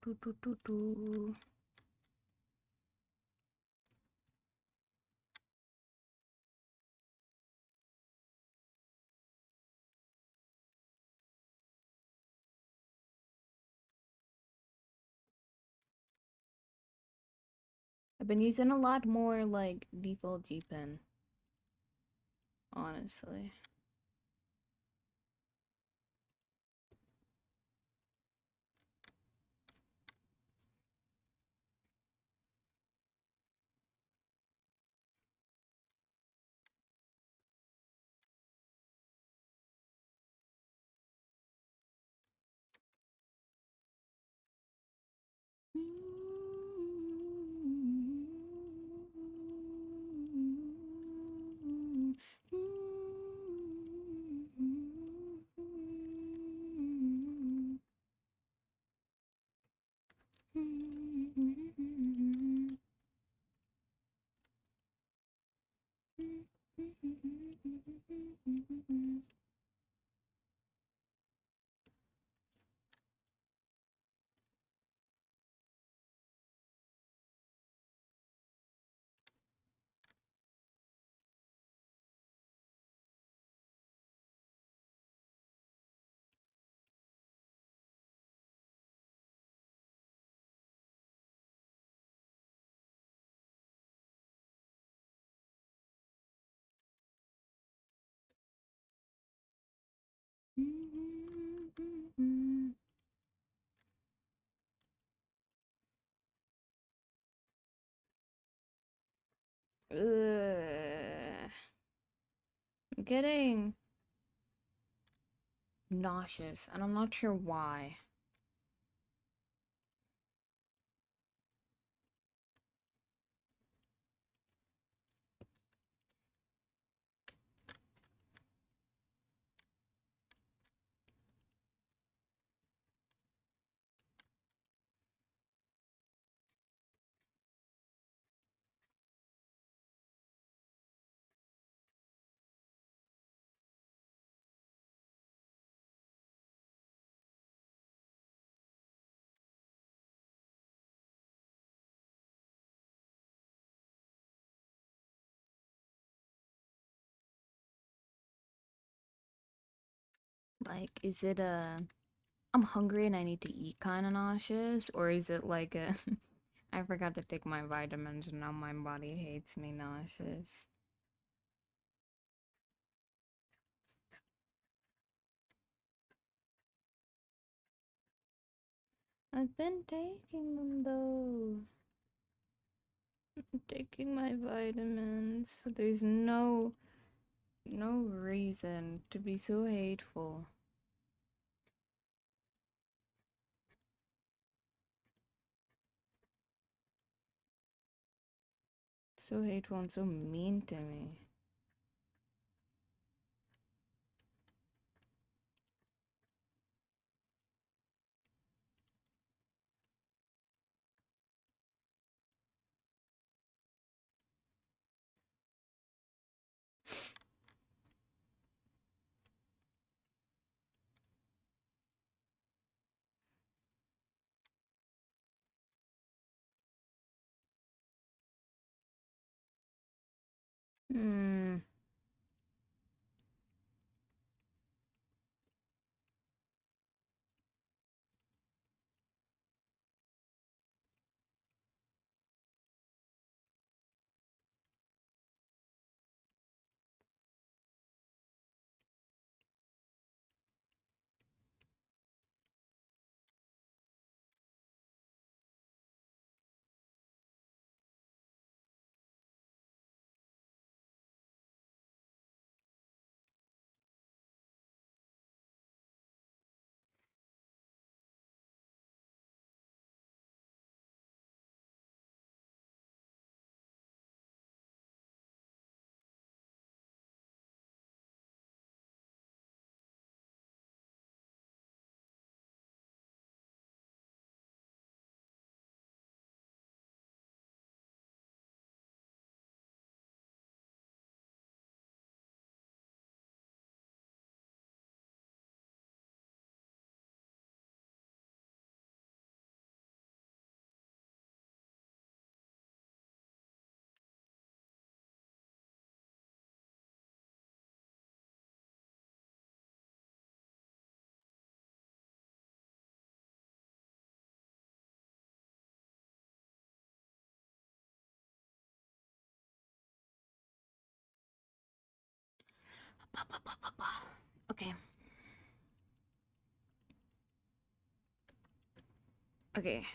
I've been using a lot more like default G pen, honestly. Ugh. I'm getting nauseous, and I'm not sure why. Like, is it a I'm hungry and I need to eat kind of nauseous, or is it like a I forgot to take my vitamins and now my body hates me nauseous? I've been taking them though. I'm taking my vitamins. So there's no reason to be so hateful. So hateful and so mean to me. Hmm. Okay. Okay.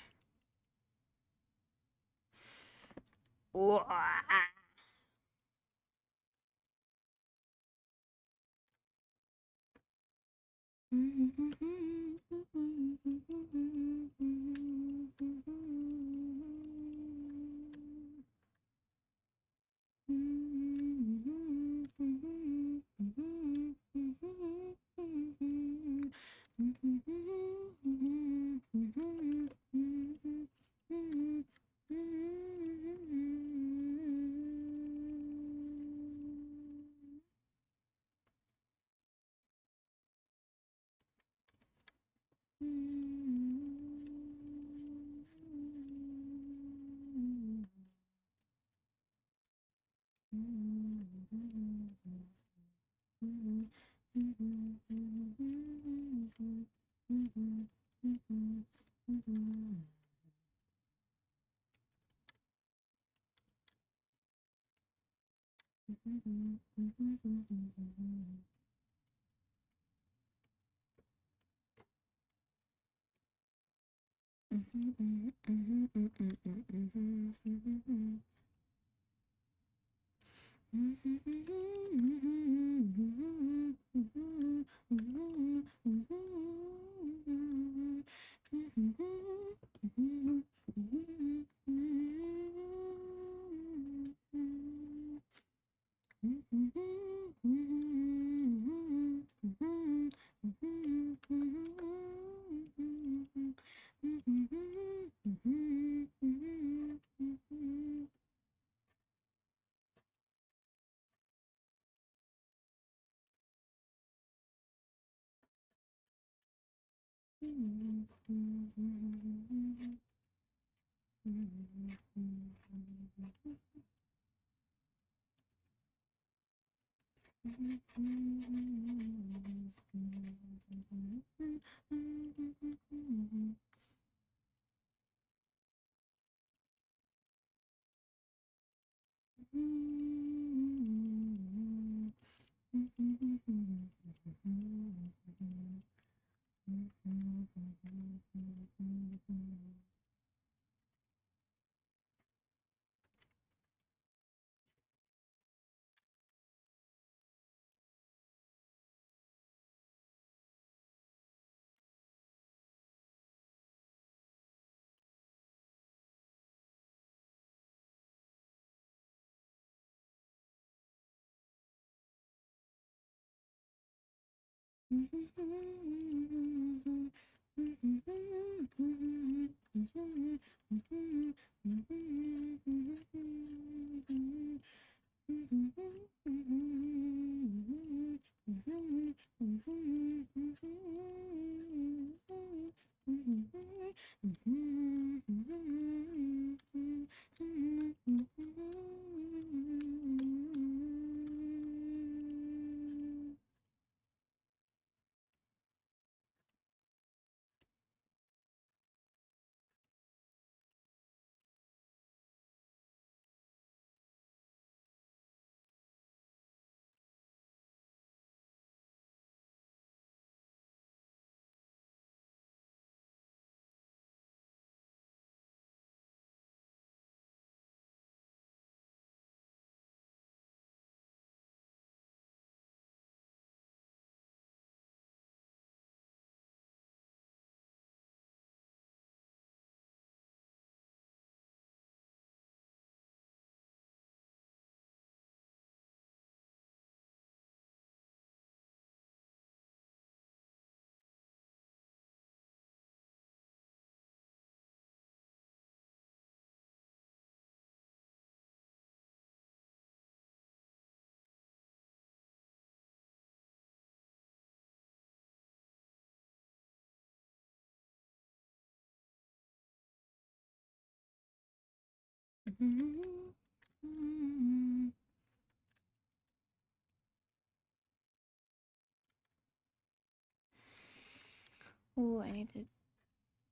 Oh, I need to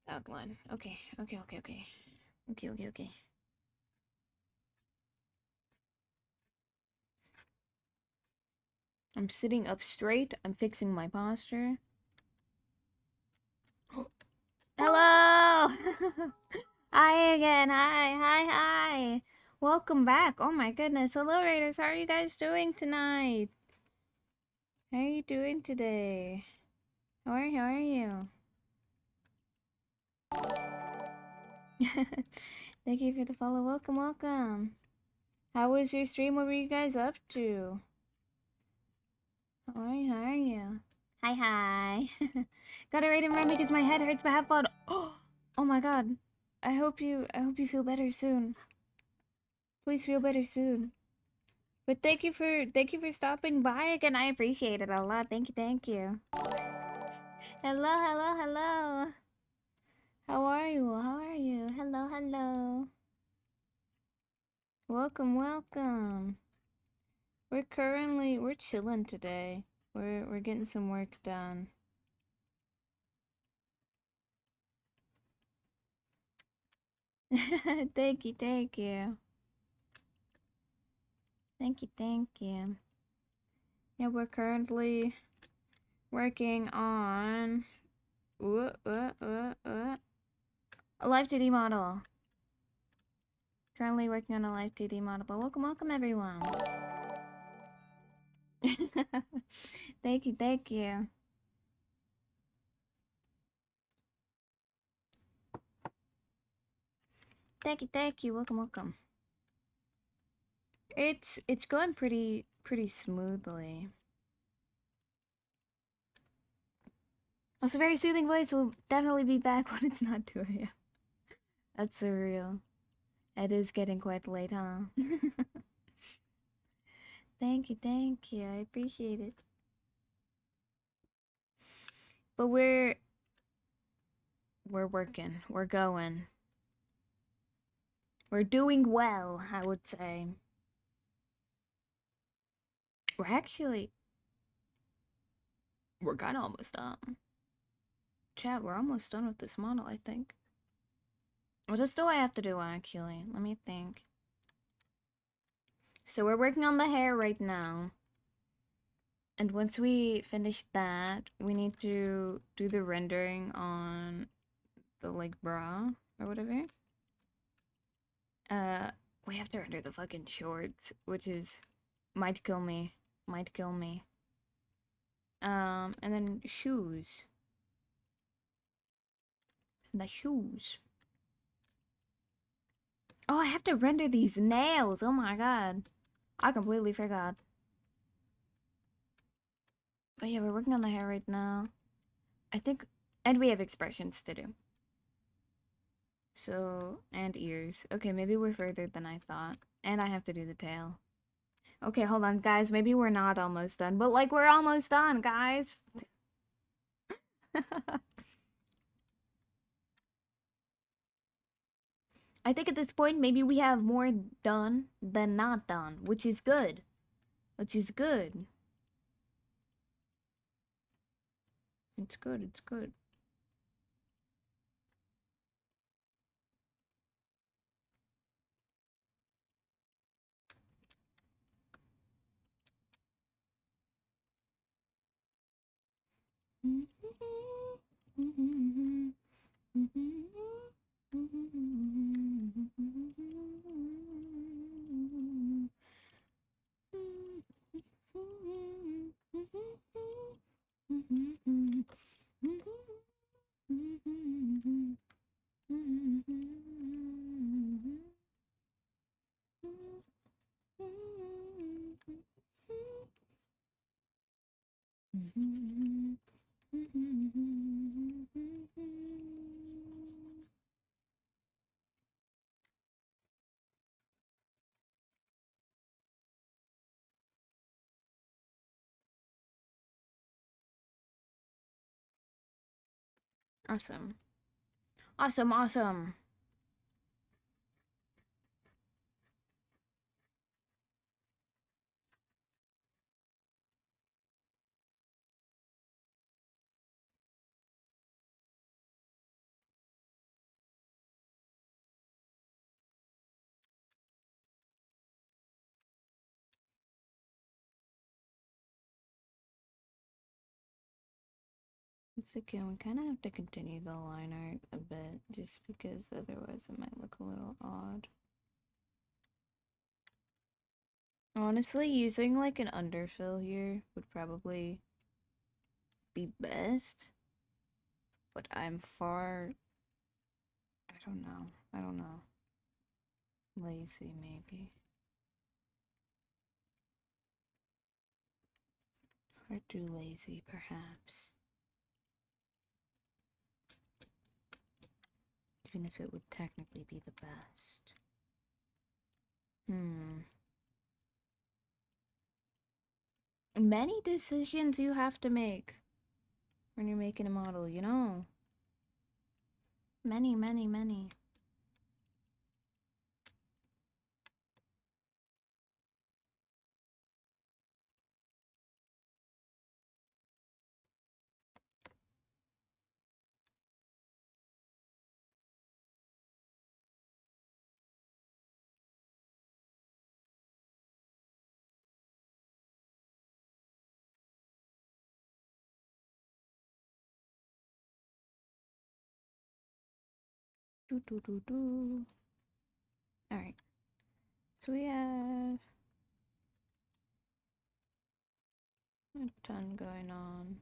outline. Okay. Okay. I'm sitting up straight. I'm fixing my posture. Hello! Hi again. Hi. Welcome back. Oh my goodness. Hello, Raiders. How are you guys doing tonight? How are you doing today? How are you? Thank you for the follow. Welcome. How was your stream? What were you guys up to? How are you? Hi. Gotta rate and run because my head hurts, but have fun. Oh my god. I hope you feel better soon. Please feel better soon. But thank you for stopping by again. I appreciate it a lot. Thank you. Hello. How are you? Hello. Welcome. We're chilling today. We're getting some work done. Thank you. Thank you. Yeah, we're currently working on a live 2D model. Currently working on a live 2D model. But welcome everyone. Thank you. Thank you. Welcome. It's going pretty smoothly. Also, very soothing voice will definitely be back when it's not 2 a.m. That's surreal. It is getting quite late, huh? Thank you. I appreciate it. But we're working. We're going. We're doing well, I would say. We're kind of almost done. Chat, we're almost done with this model, I think. What else do I have to do, actually? Let me think. So we're working on the hair right now. And once we finish that, we need to do the rendering on the, like, bra or whatever. We have to render the fucking shorts, which is... might kill me. And then shoes. The shoes. Oh, I have to render these nails. Oh my god. I completely forgot. But yeah, we're working on the hair right now. I think... and we have expressions to do. So... and ears. Okay, maybe we're further than I thought. And I have to do the tail. Okay, hold on, guys. Maybe we're not almost done. But, like, we're almost done, guys. I think at this point, maybe we have more done than not done, which is good. It's good. Awesome. It's okay, we kind of have to continue the line art a bit, just because otherwise it might look a little odd. Honestly, using like an underfill here would probably be best, but I'm far, I don't know, lazy maybe. Or too lazy, perhaps. Even if it would technically be the best. Many decisions you have to make when you're making a model, you know? Many, many, many. Do do do do. Alright. So we have a ton going on.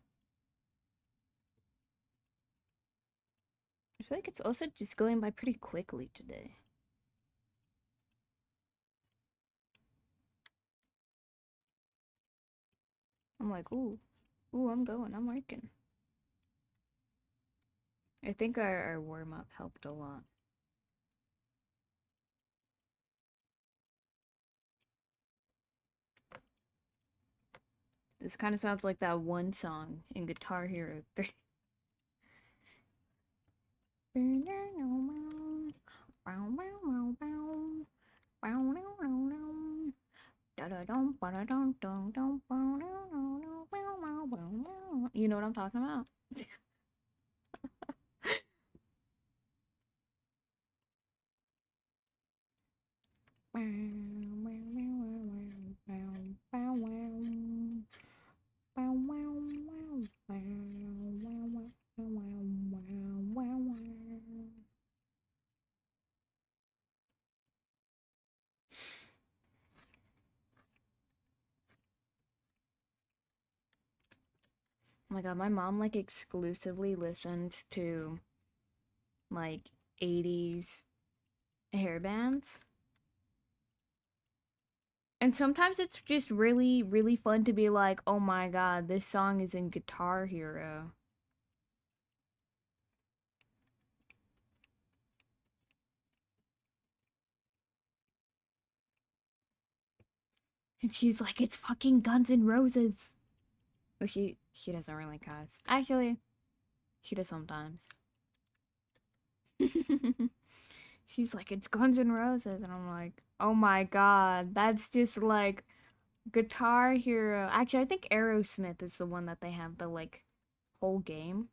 I feel like it's also just going by pretty quickly today. I'm like, ooh, I'm going, I'm working. I think our warm-up helped a lot. This kind of sounds like that one song in Guitar Hero 3. You know what I'm talking about? Oh my god, my mom like exclusively listens to like 80s hair bands. And sometimes it's just really, really fun to be like, oh my god, this song is in Guitar Hero. And she's like, it's fucking Guns N' Roses. Well, he doesn't really cuss. Actually, he does sometimes. She's like, it's Guns N' Roses. And I'm like, oh my god, that's just like Guitar Hero. Actually, I think Aerosmith is the one that they have the like whole game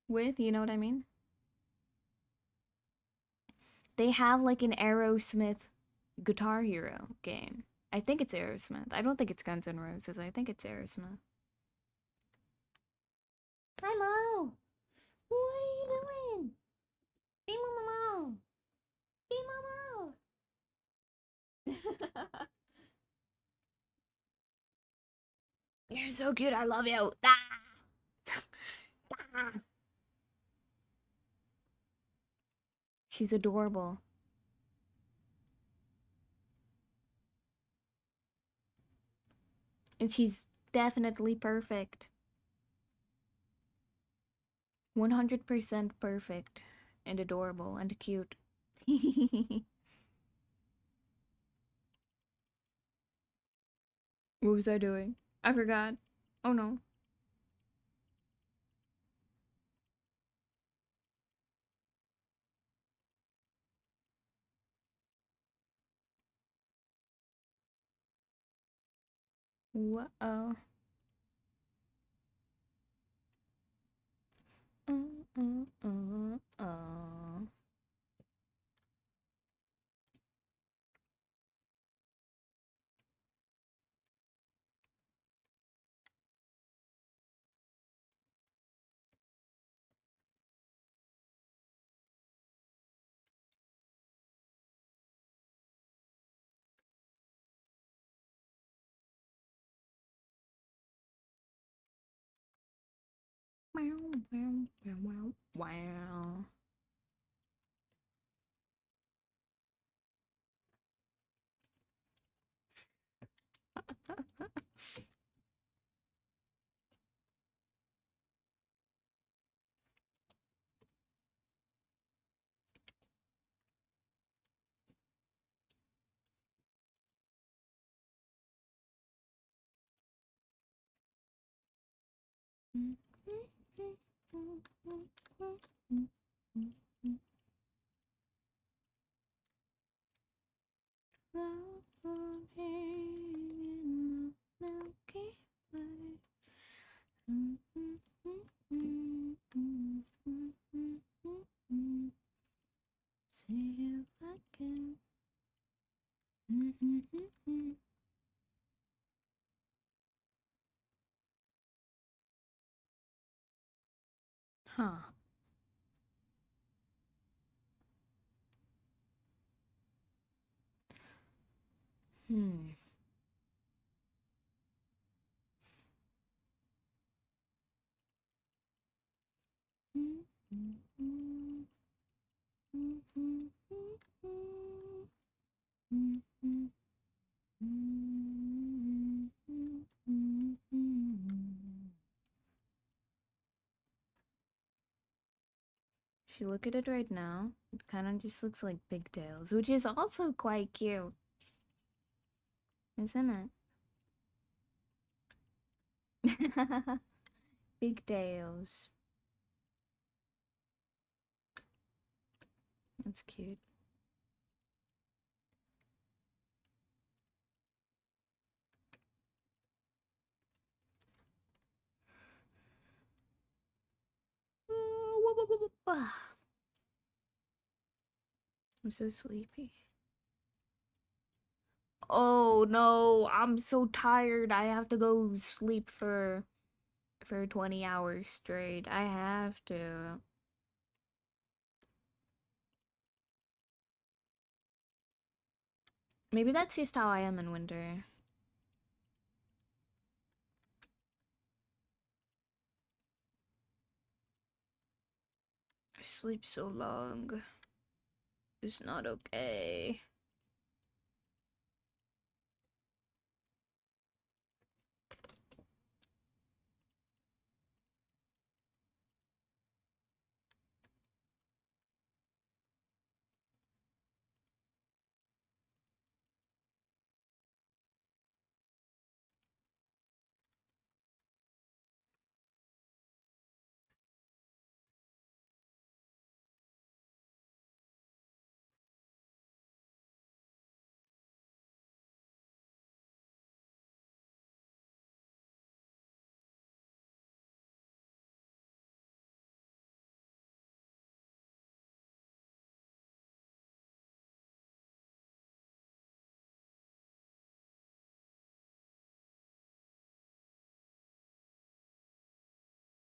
with. You know what I mean? They have like an Aerosmith Guitar Hero game. I think it's Aerosmith. I don't think it's Guns N' Roses. I think it's Aerosmith. Hi, Mo. What are you doing? Be Mo. Be Mo. You're so cute. I love you. Ah. Ah. She's adorable. And she's definitely perfect. 100% perfect. And adorable and cute. What was I doing? I forgot. Oh no. Whoa. Uh. Wow, wow, wow, wow. See if I can. Huh. Hmm. If you look at it right now, it kind of just looks like pigtails, which is also quite cute, isn't it? Pigtails. That's cute. I'm so sleepy. Oh no, I'm so tired. I have to go sleep for 20 hours straight. I have to. Maybe that's just how I am in winter. I sleep so long. It's not okay.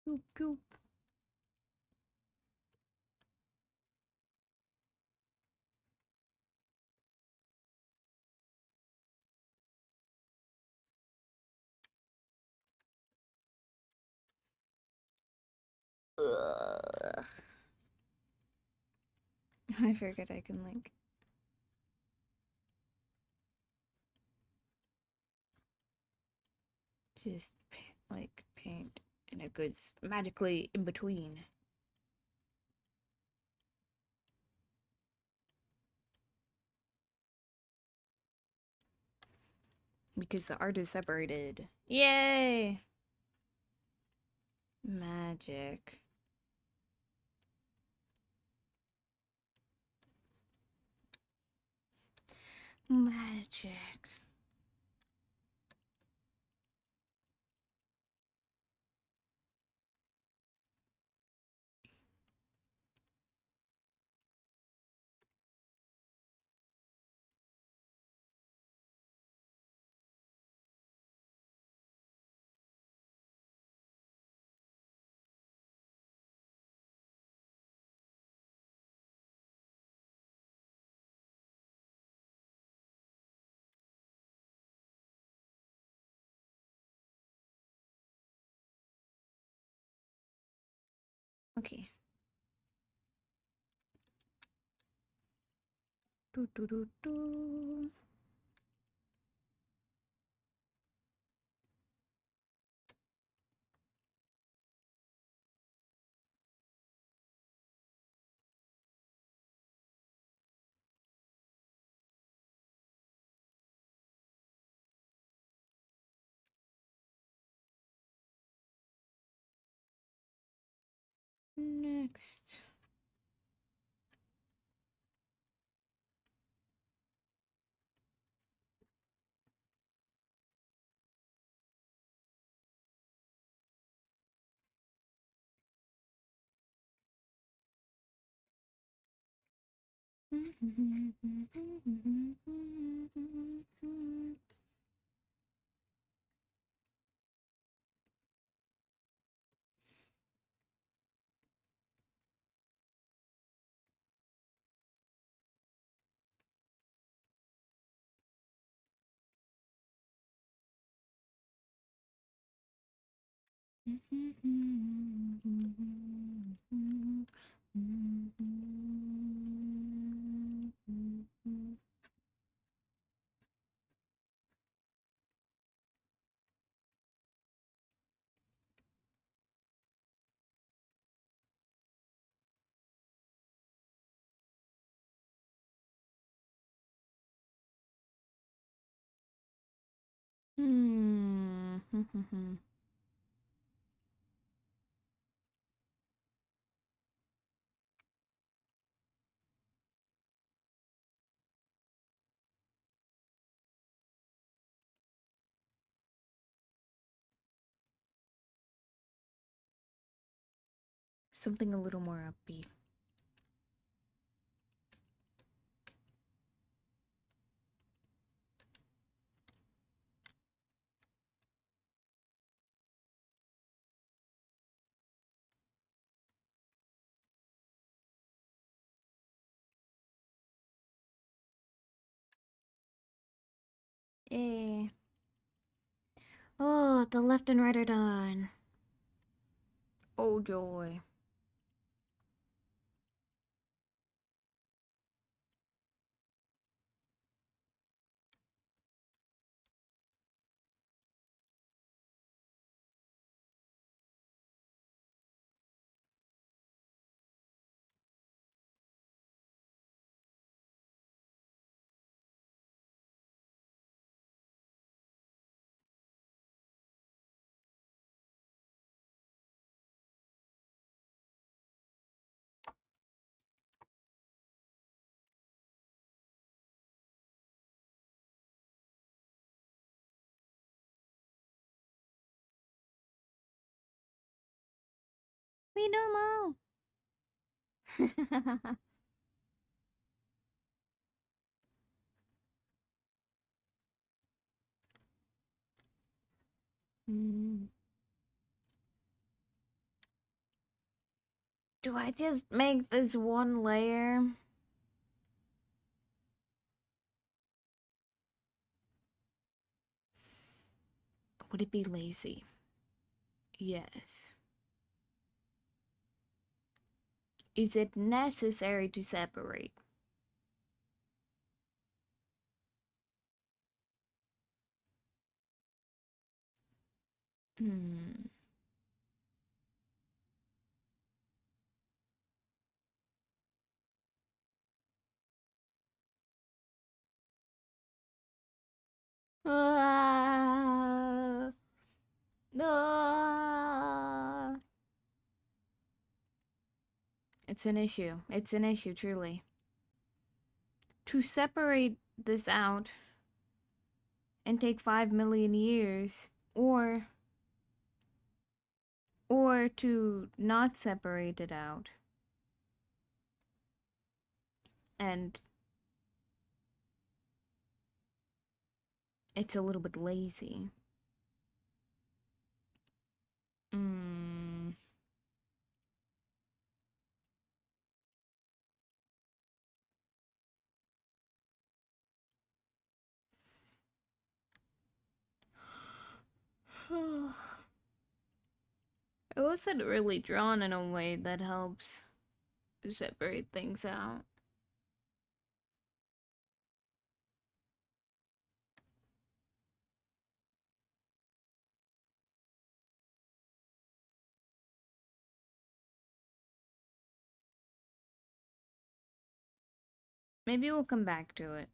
Boop, boop. Ugh. I forget I can like just like paint and it goes magically in between because the art is separated. Yay! Magic. Magic. Okay. Do, do, do, do. Next. Something a little more upbeat. Eh. Oh, the left and right are done. Oh joy. We know more. Hmm. Do I just make this one layer? Would it be lazy? Yes. Is it necessary to separate? Hmm. Ah, ah. It's an issue. It's an issue, truly. To separate this out and take 5 million years, or to not separate it out and it's a little bit lazy. Mm. It was it really drawn in a way that helps separate things out? Maybe we'll come back to it.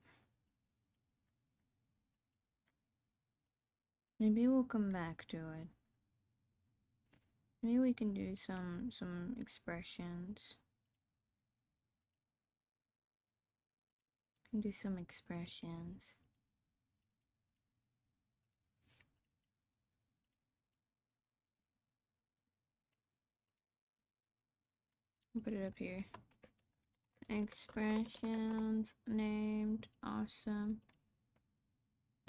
Maybe we'll come back to it. Maybe we can do some expressions. Can do some expressions. I'll put it up here. Expressions named awesome.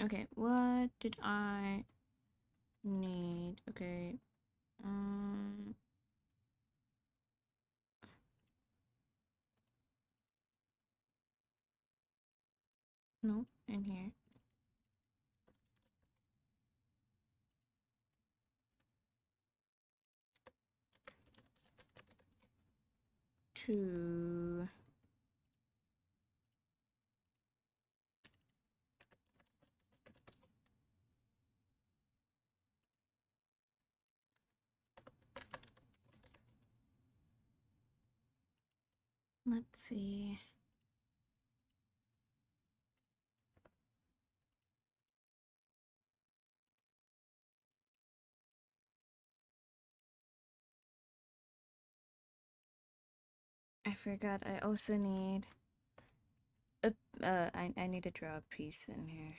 Okay, what did I need? Okay. No, in here. To let's see. I forgot I also need a I need to draw a piece in here.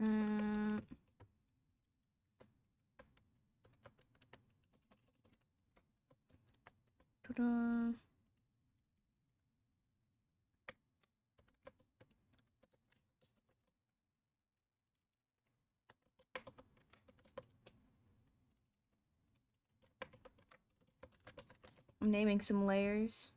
Mm, ta-da. I'm naming some layers.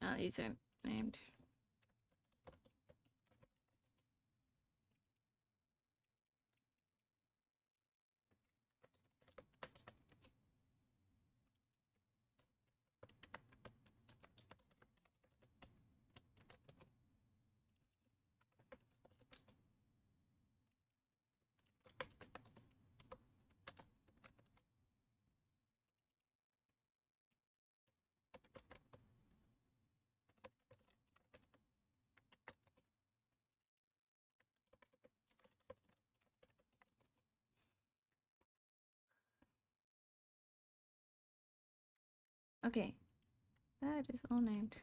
Oh, these are named. Okay, that is all named.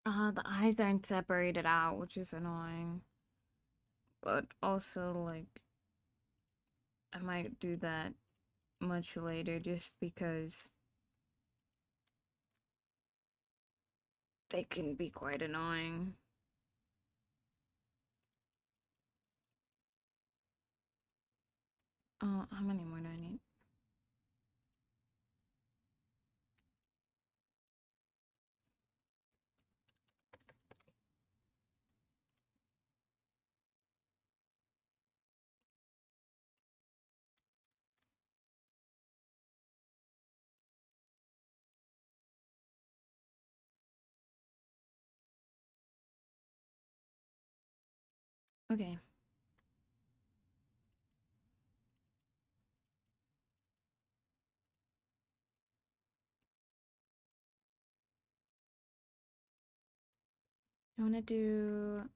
The eyes aren't separated out, which is annoying. But also, like, I might do that much later just because they can be quite annoying. How many more do I need? Okay. I want to do...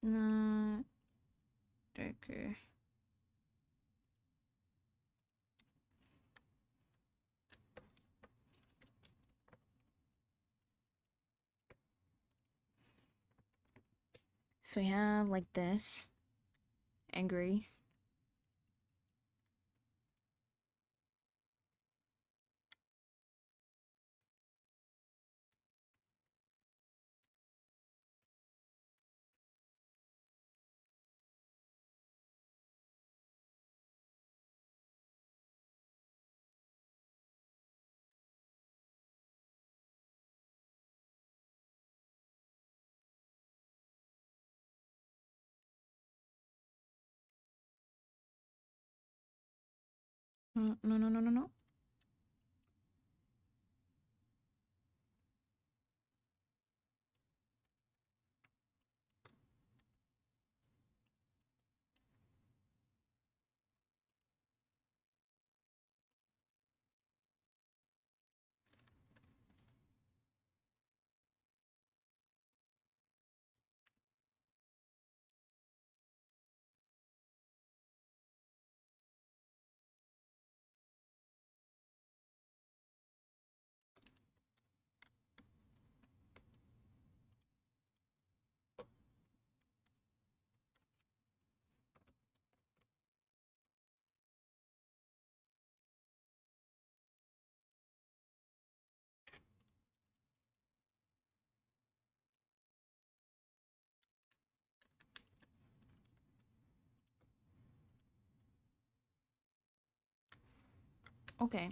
Not darker. So we have like this. Angry. No, no, no, no, no, no. Okay.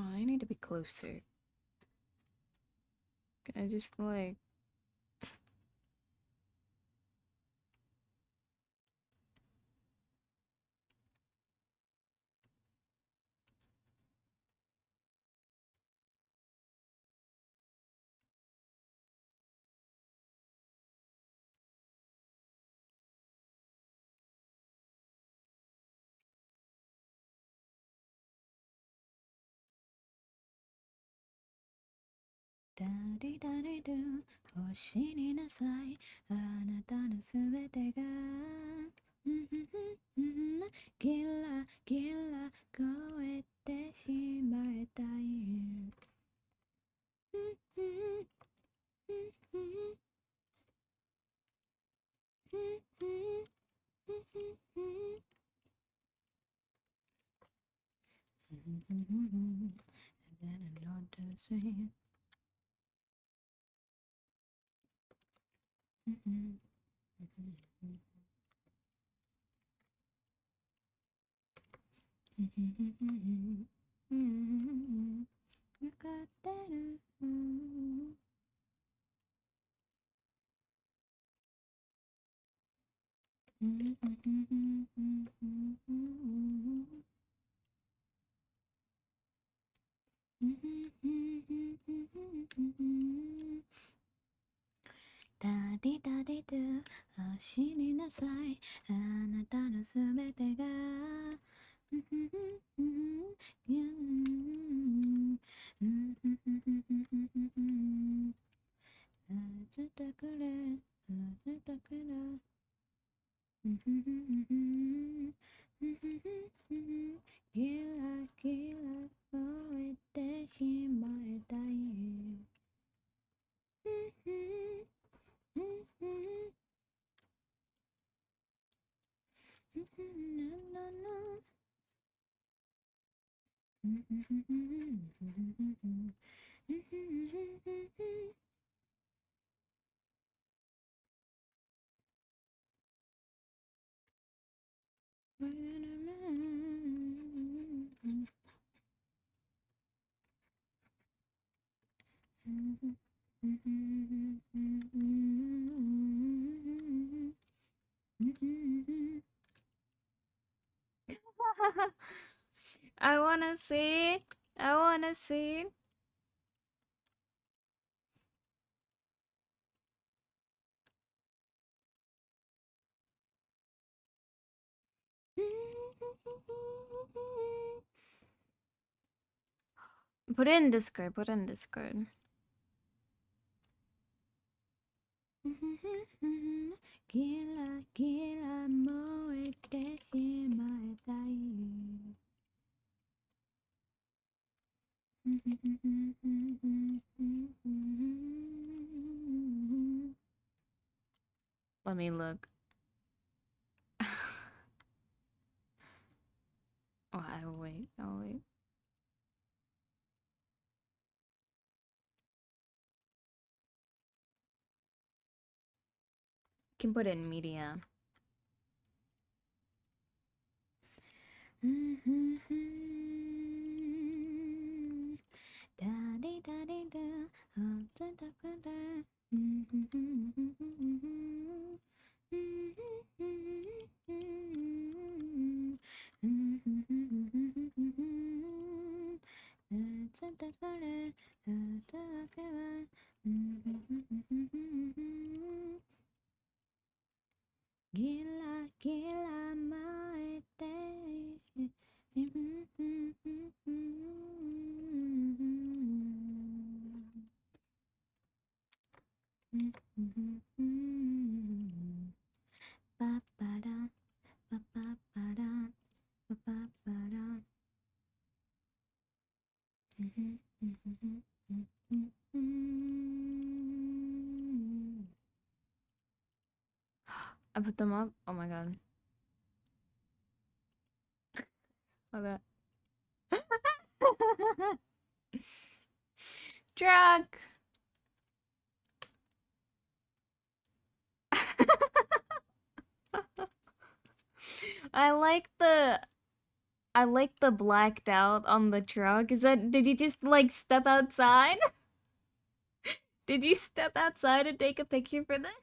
Oh, I need to be closer. I just like... ダリダリドゥ星になさいあなたのすべてがギラギラ超えてしまえたいわかってるダディダディドゥ走りなさいあなたのすべてがずっとくれずっとくれキラキラ燃えてしまえたいI wanna see it. I wanna see it. Put it in Discord. Put it in Discord. Gila gila moete shimaetai. Let me look. Oh, I'll wait. I'll wait. Can put it in media. Daddy, daddy, da, da, da, da, da. Gila, gila, maete. Ba-ba-da, ba-ba-ba-da, ba-ba-ba-da. I put them up. Oh my god. Love that. Drunk. I like the blacked out on the truck. Is that did you just like step outside? Did you step outside and take a picture for that?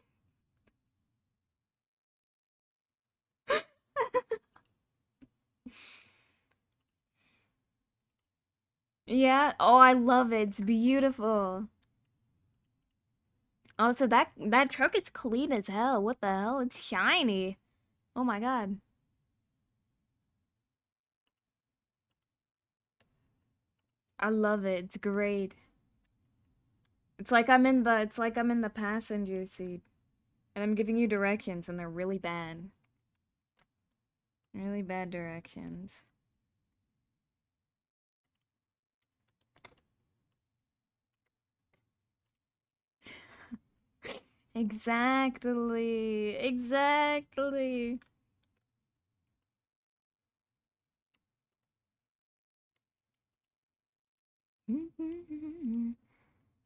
Yeah. Oh, I love it. It's beautiful. Oh, so that truck is clean as hell. What the hell? It's shiny. Oh my god. I love it. It's great. It's like I'm in the passenger seat and I'm giving you directions and they're really bad. Really bad directions. Exactly. Exactly.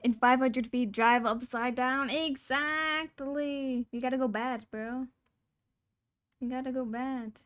In 500 feet, drive upside down. Exactly. You gotta go bad, bro. You gotta go bad.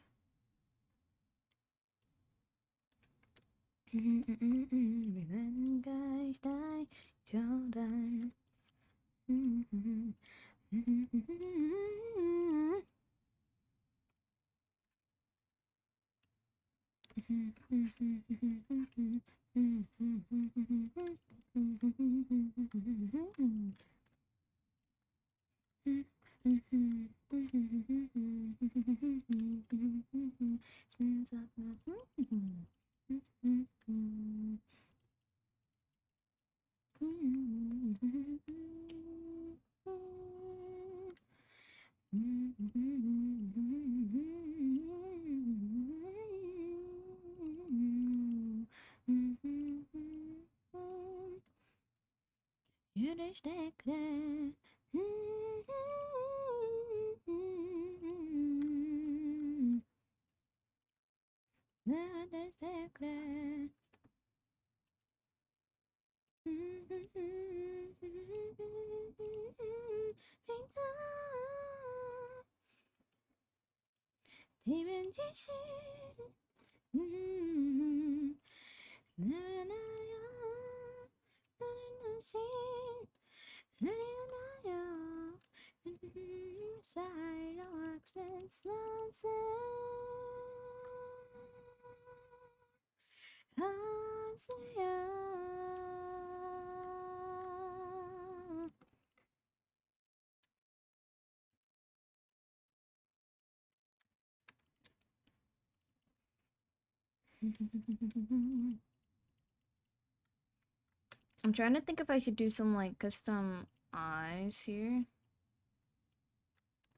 I'm trying to think if I should do some like custom eyes here.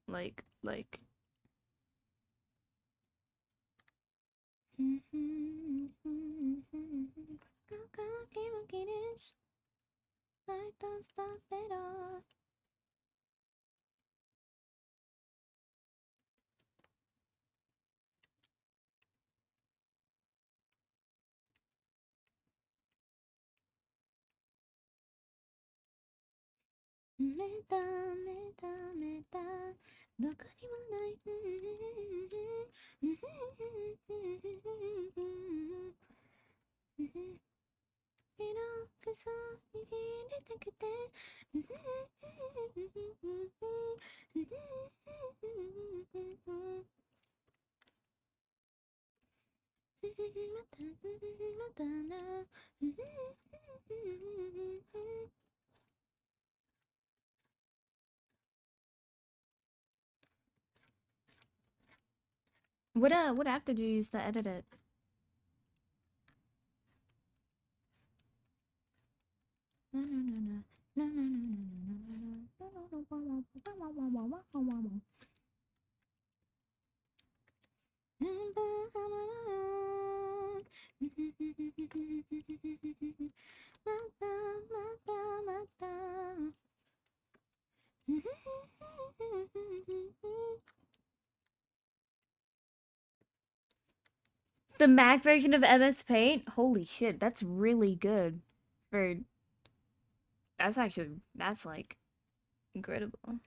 Like. I don't stop at all.メタどこにもない色くそに入れたくてまたな what app did you use to edit it? The Mac version of MS Paint? Holy shit, that's really good. For that's like incredible.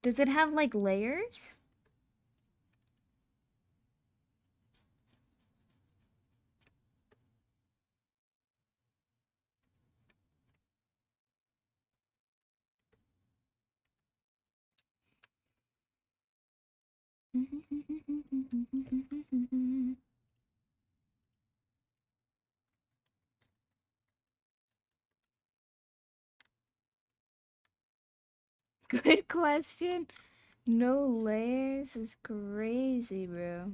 Does it have like layers? Good question. No layers is crazy, bro.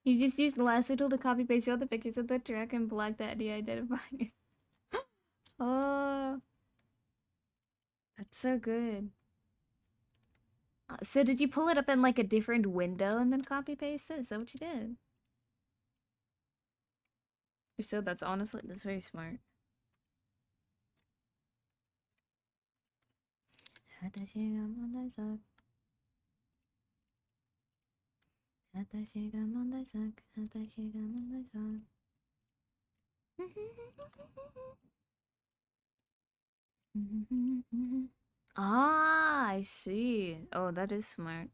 You just used the lasso tool to copy paste all the pictures of the track and block the de-identifying it. Oh, that's so good. So did you pull it up in like a different window and then copy paste it? Is that what you did? If so, that's very smart. Ah, I see. Oh, that is smart.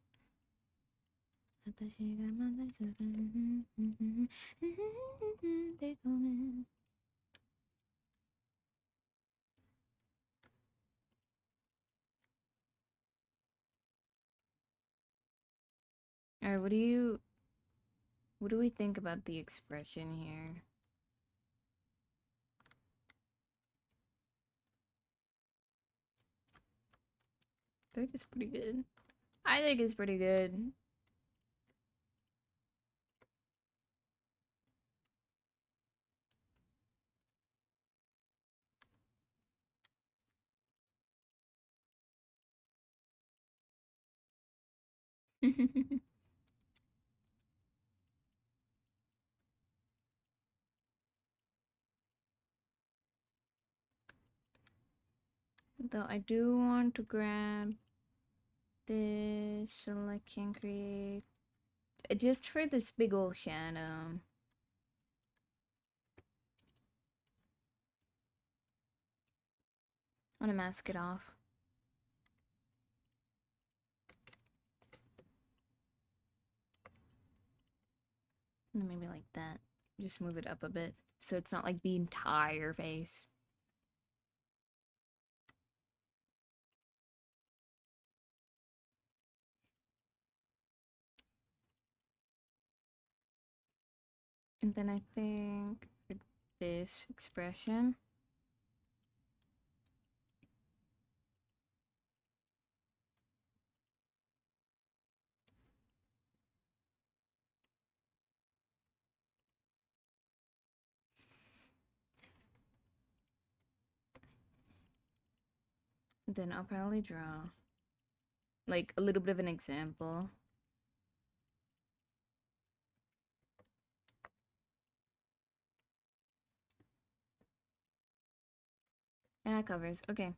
Alright, what do we think about the expression here? I think it's pretty good. I think it's pretty good. Though I do want to grab this so I can create just for this big old shadow. I want to mask it off. And then maybe like that. Just move it up a bit so it's not like the entire face. And then I think for this expression, then I'll probably draw like a little bit of an example. And that covers. Okay.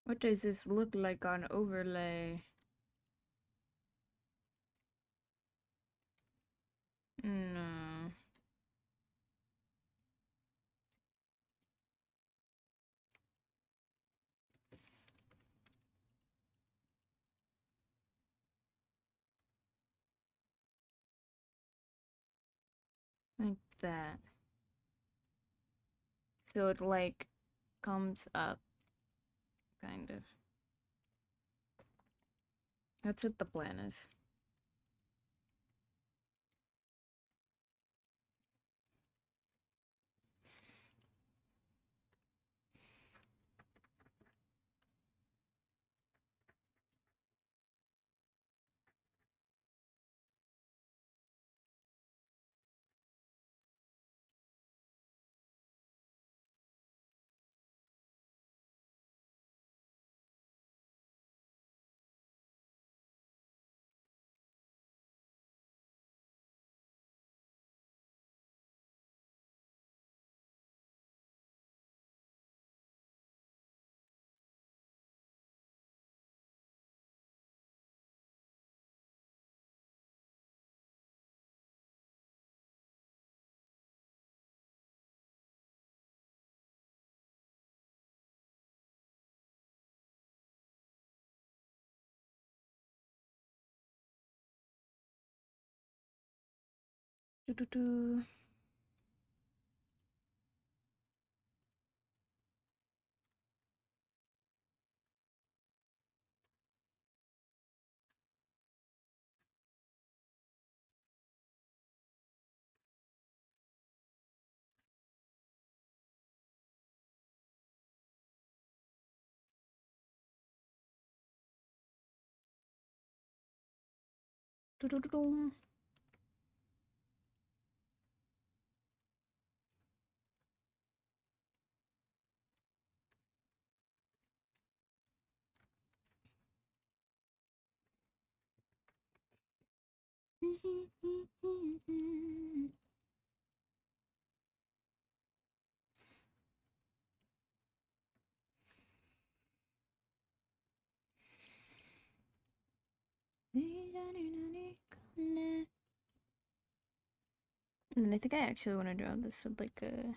What does this look like on overlay? No. Like that. So it like comes up, kind of. That's what the plan is. Do do do. Do do do do. And then I think I actually want to draw this with like a.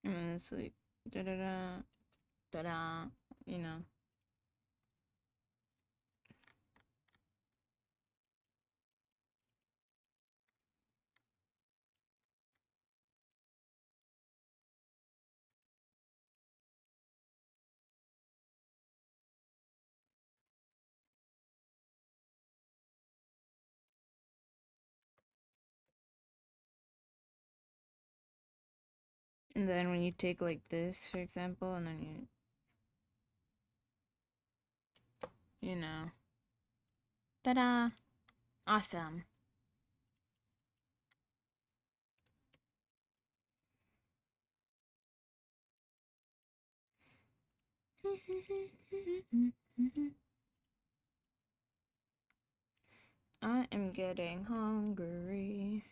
And it's like da da da da da, you know. And then when you take like this, for example, and then you know, ta-da, awesome. I am getting hungry.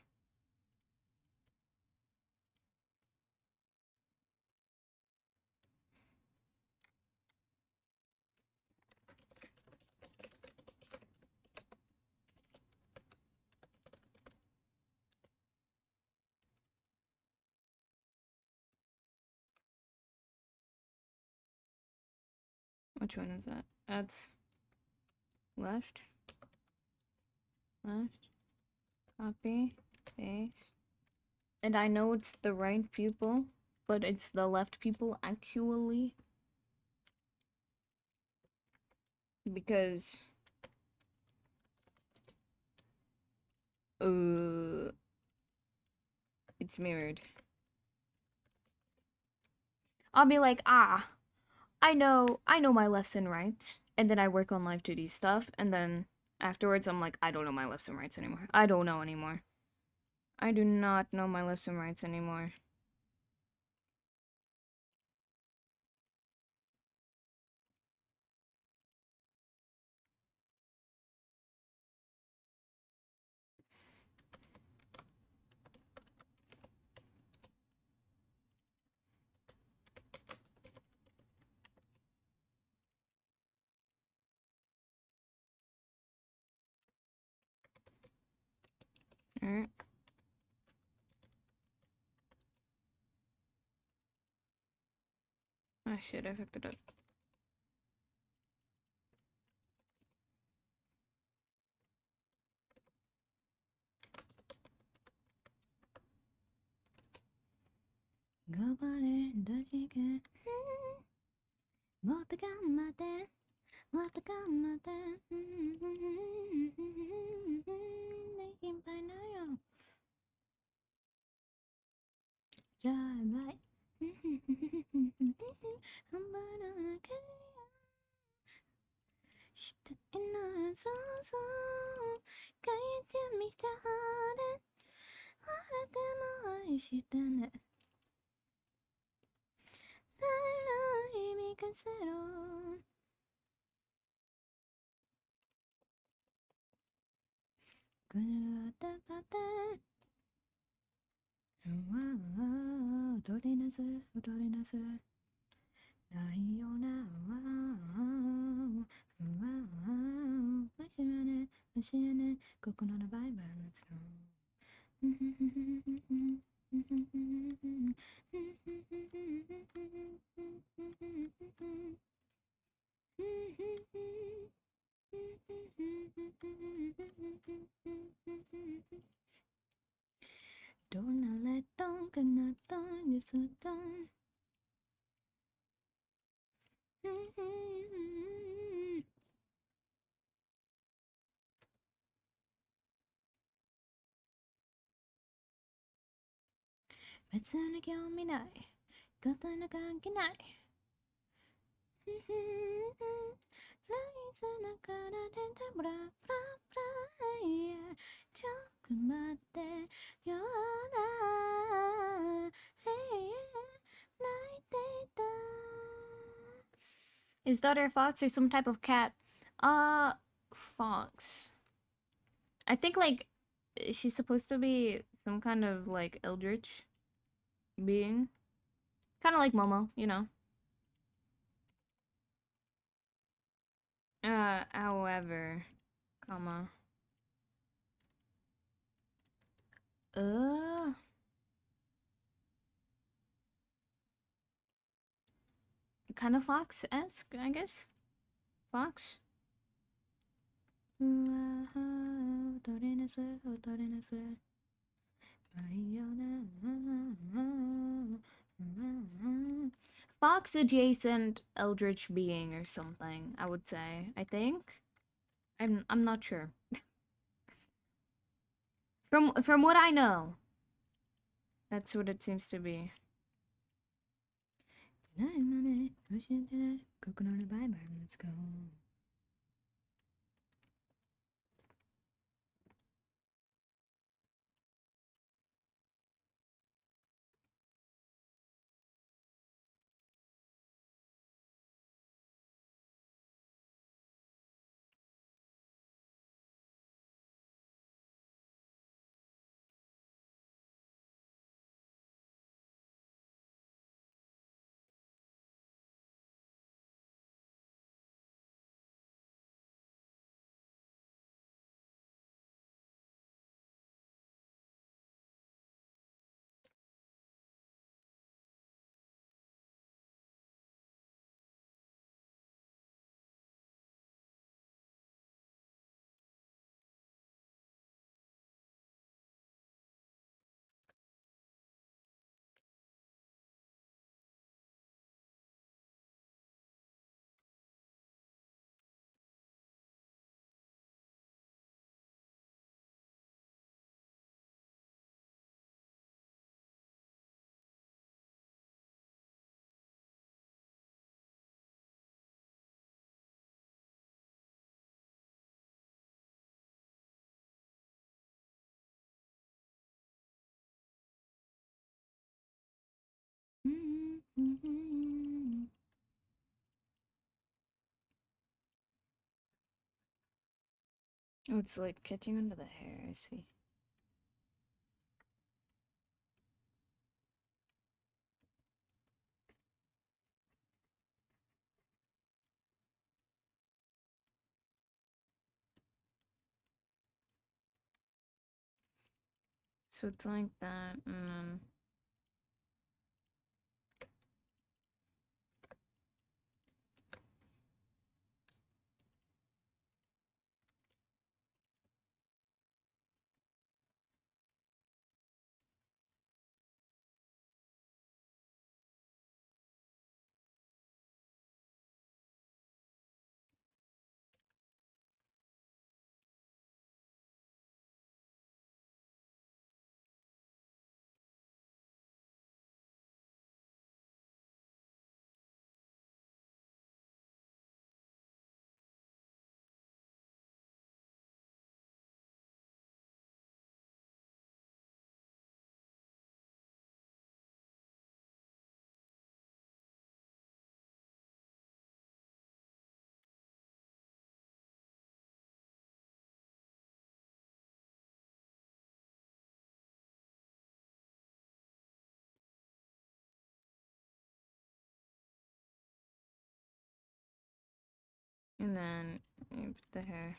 Which one is that? That's left, left. Copy, paste. And I know it's the right pupil, but it's the left pupil actually. Because it's mirrored. I'll be like, I know my lefts and rights, and then I work on live 2D stuff, and then afterwards I'm like, I don't know my lefts and rights anymore. I don't know anymore. I do not know my lefts and rights anymore. Alright. Oh shit, I fucked it up. Is that a fox or some type of cat? Fox. I think, like, she's supposed to be some kind of, like, eldritch being. Kind of like Momo, you know. However, comma. Uh, kind of fox-esque, I guess. Fox. Fox adjacent eldritch being or something, I would say. I think. I'm not sure. From what I know, that's what it seems to be. Let's go. Oh, it's like catching under the hair, I see. So it's like that, and then you put the hair.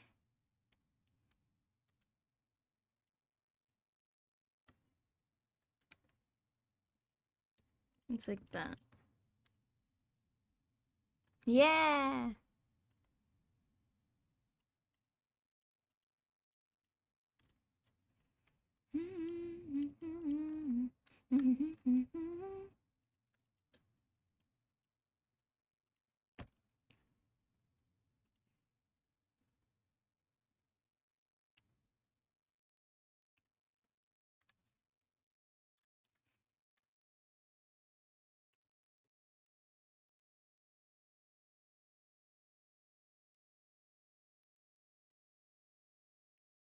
It's like that. Yeah!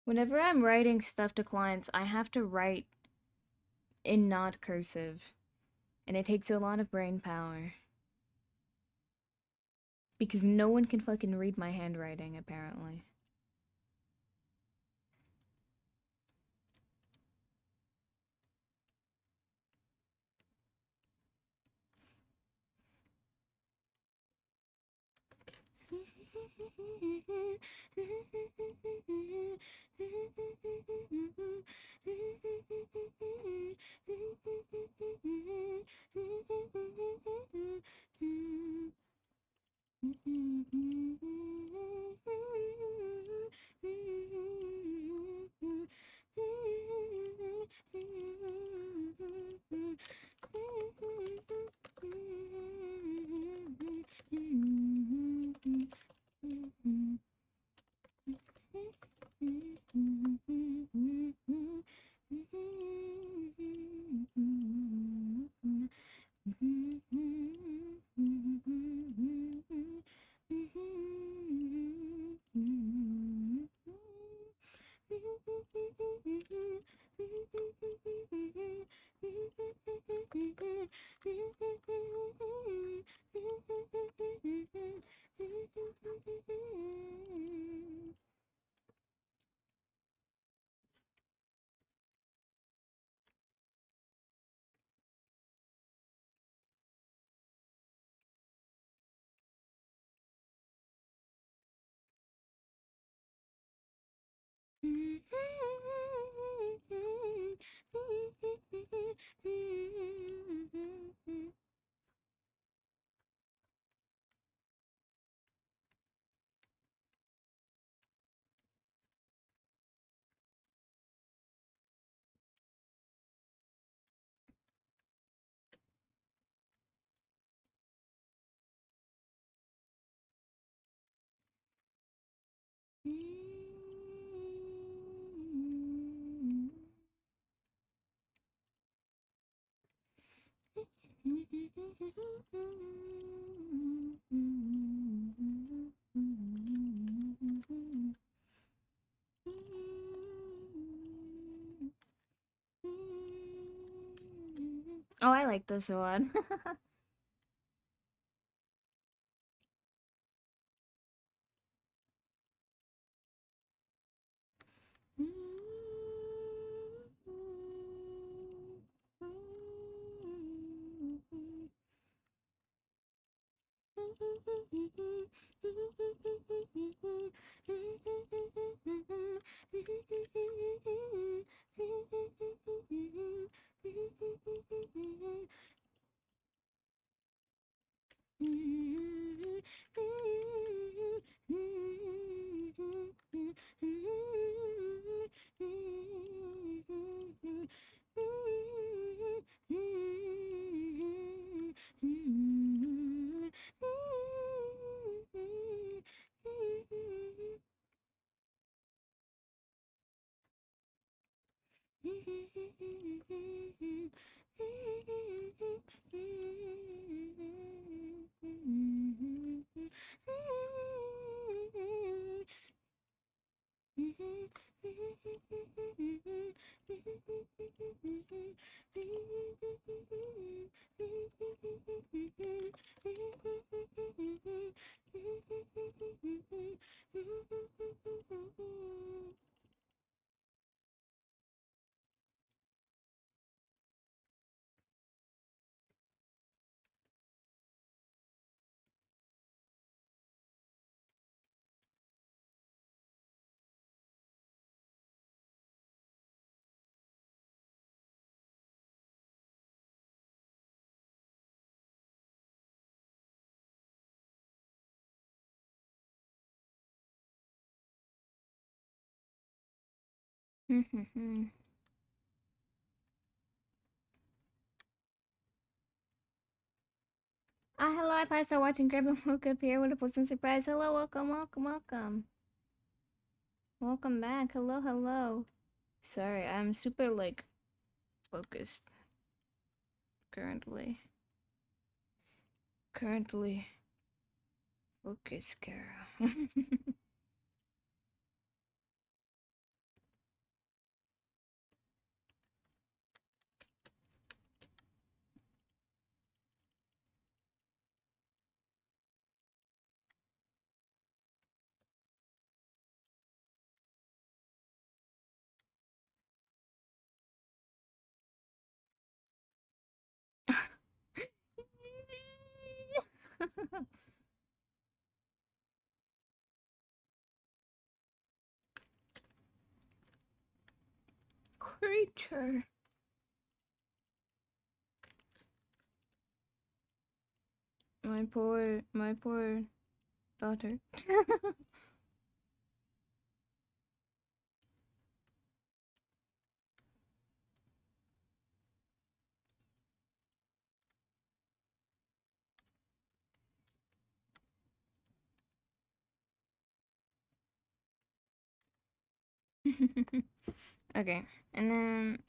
Whenever I'm writing stuff to clients, I have to write in not cursive. And it takes a lot of brain power. Because no one can fucking read my handwriting, apparently. Oh, I like this one. Hello, I passed out watching Grab and woke up here. What a pleasant surprise. Hello, welcome, welcome, welcome. Welcome back. Hello, hello. Sorry, I'm super, like, focused currently. Currently. Focus, girl. Creature. My poor daughter. Okay, and then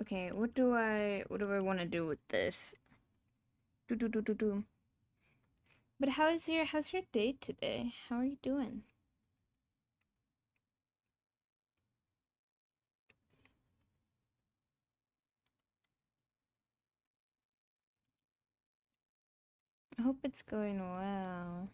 okay, what do I want to do with this? Do do do do do. But how's your day today? How are you doing? I hope it's going well.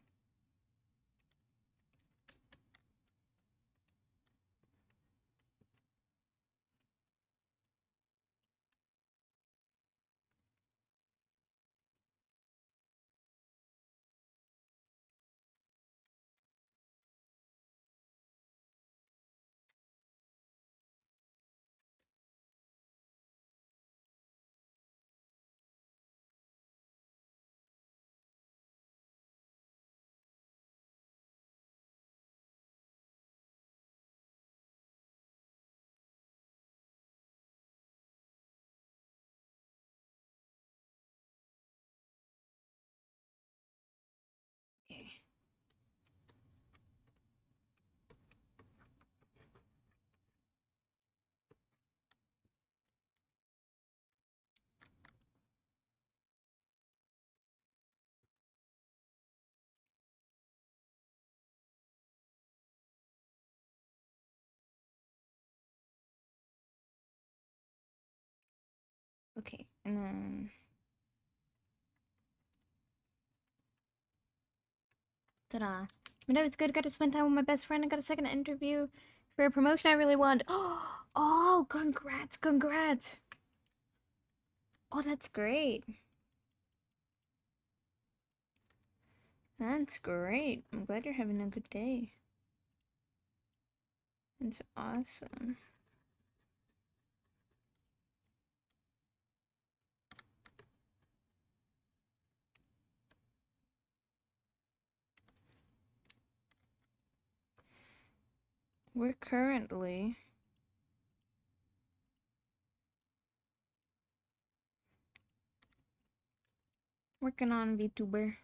Okay, and then ta-da. But no, it's good. Got to spend time with my best friend. I got a second interview for a promotion I really want. Oh, congrats, congrats. Oh, that's great. That's great. I'm glad you're having a good day. That's awesome. We're currently working on VTuber.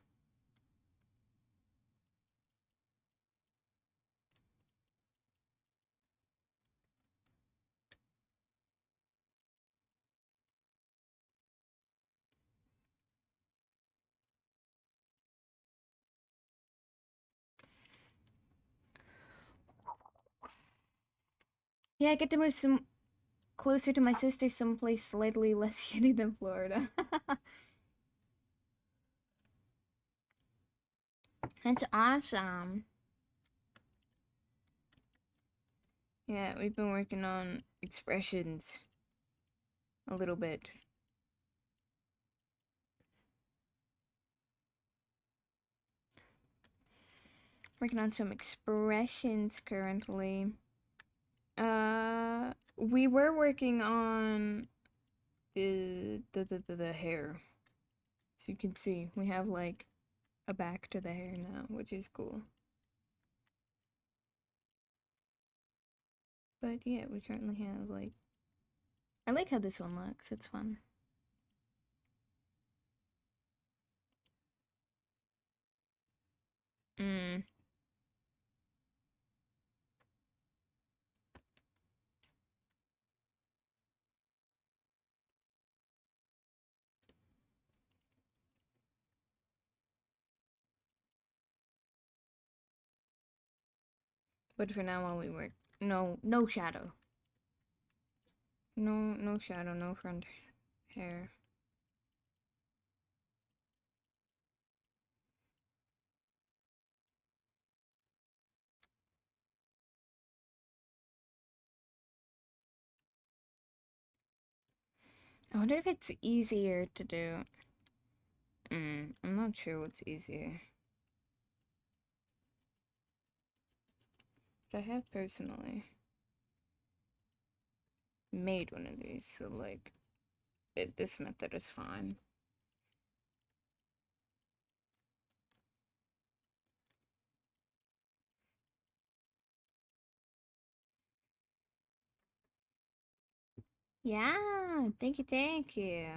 Yeah, I get to move some closer to my sister, someplace slightly less shitty than Florida. That's awesome. Yeah, we've been working on expressions a little bit. Working on some expressions currently. We were working on the hair. So you can see we have like a back to the hair now, which is cool. But yeah, we currently have like I like how this one looks. It's fun. Mm. But for now while we work, no shadow. No shadow, no front hair. I wonder if it's easier to do. I'm not sure what's easier. But I have personally made one of these, so like this method is fine. Yeah, thank you, thank you.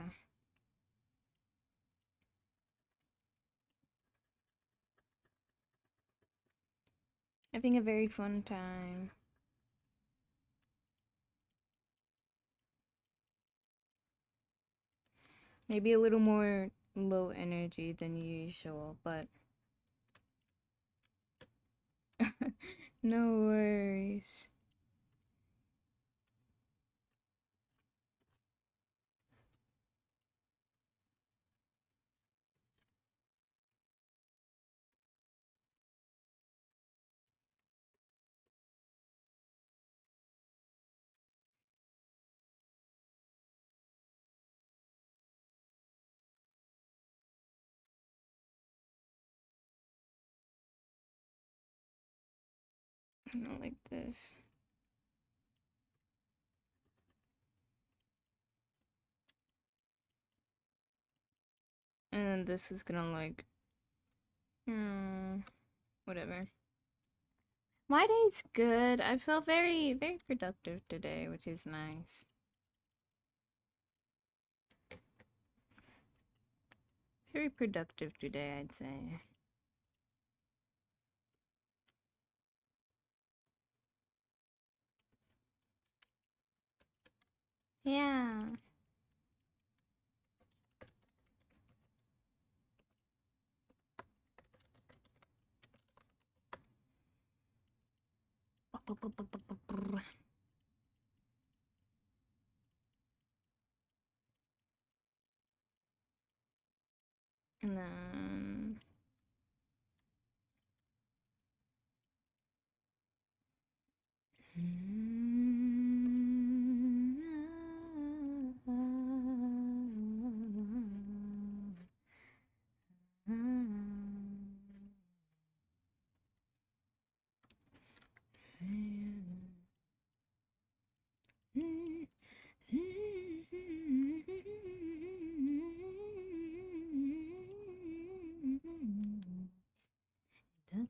Having a very fun time. Maybe a little more low energy than usual, but no worries. Not like this. And then this is gonna like, whatever. My day's good. I feel very productive today, which is nice. Very productive today, I'd say. Yeah. And then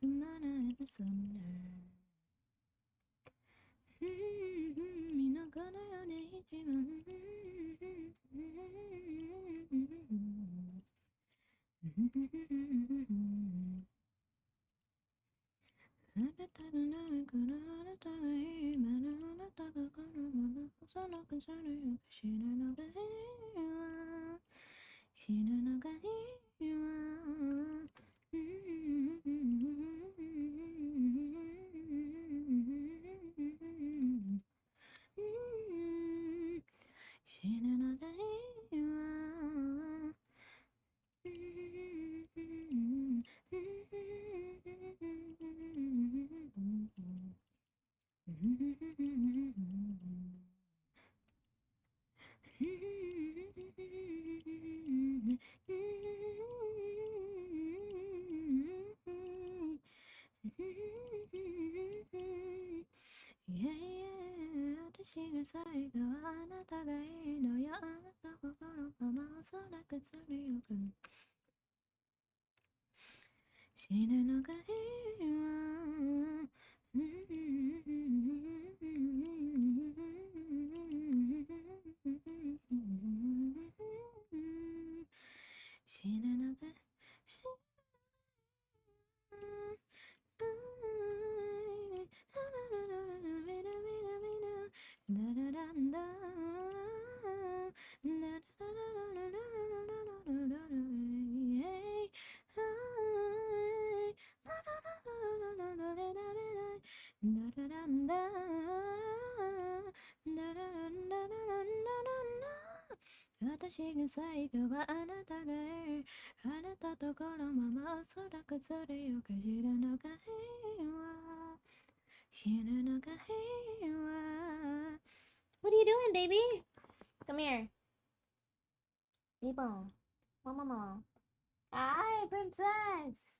doesn't matter if it's under. 見ながらよね一番あなたがないからあなたが今のあなたがこのままそのくさるよく知るのがいいわ知るのがいいわ死ぬのがいいわいやいや私が最後はあなたがいいのよあなた心がまっすぐくつりよく死ぬのがいいわ死ぬのが死ぬ私が最後はあなたがいいあなたとこのままおそらくそれよく知るのがいいわ死ぬのがいいわ What are you doing, baby? Come here. People. Mama. Hi, princess.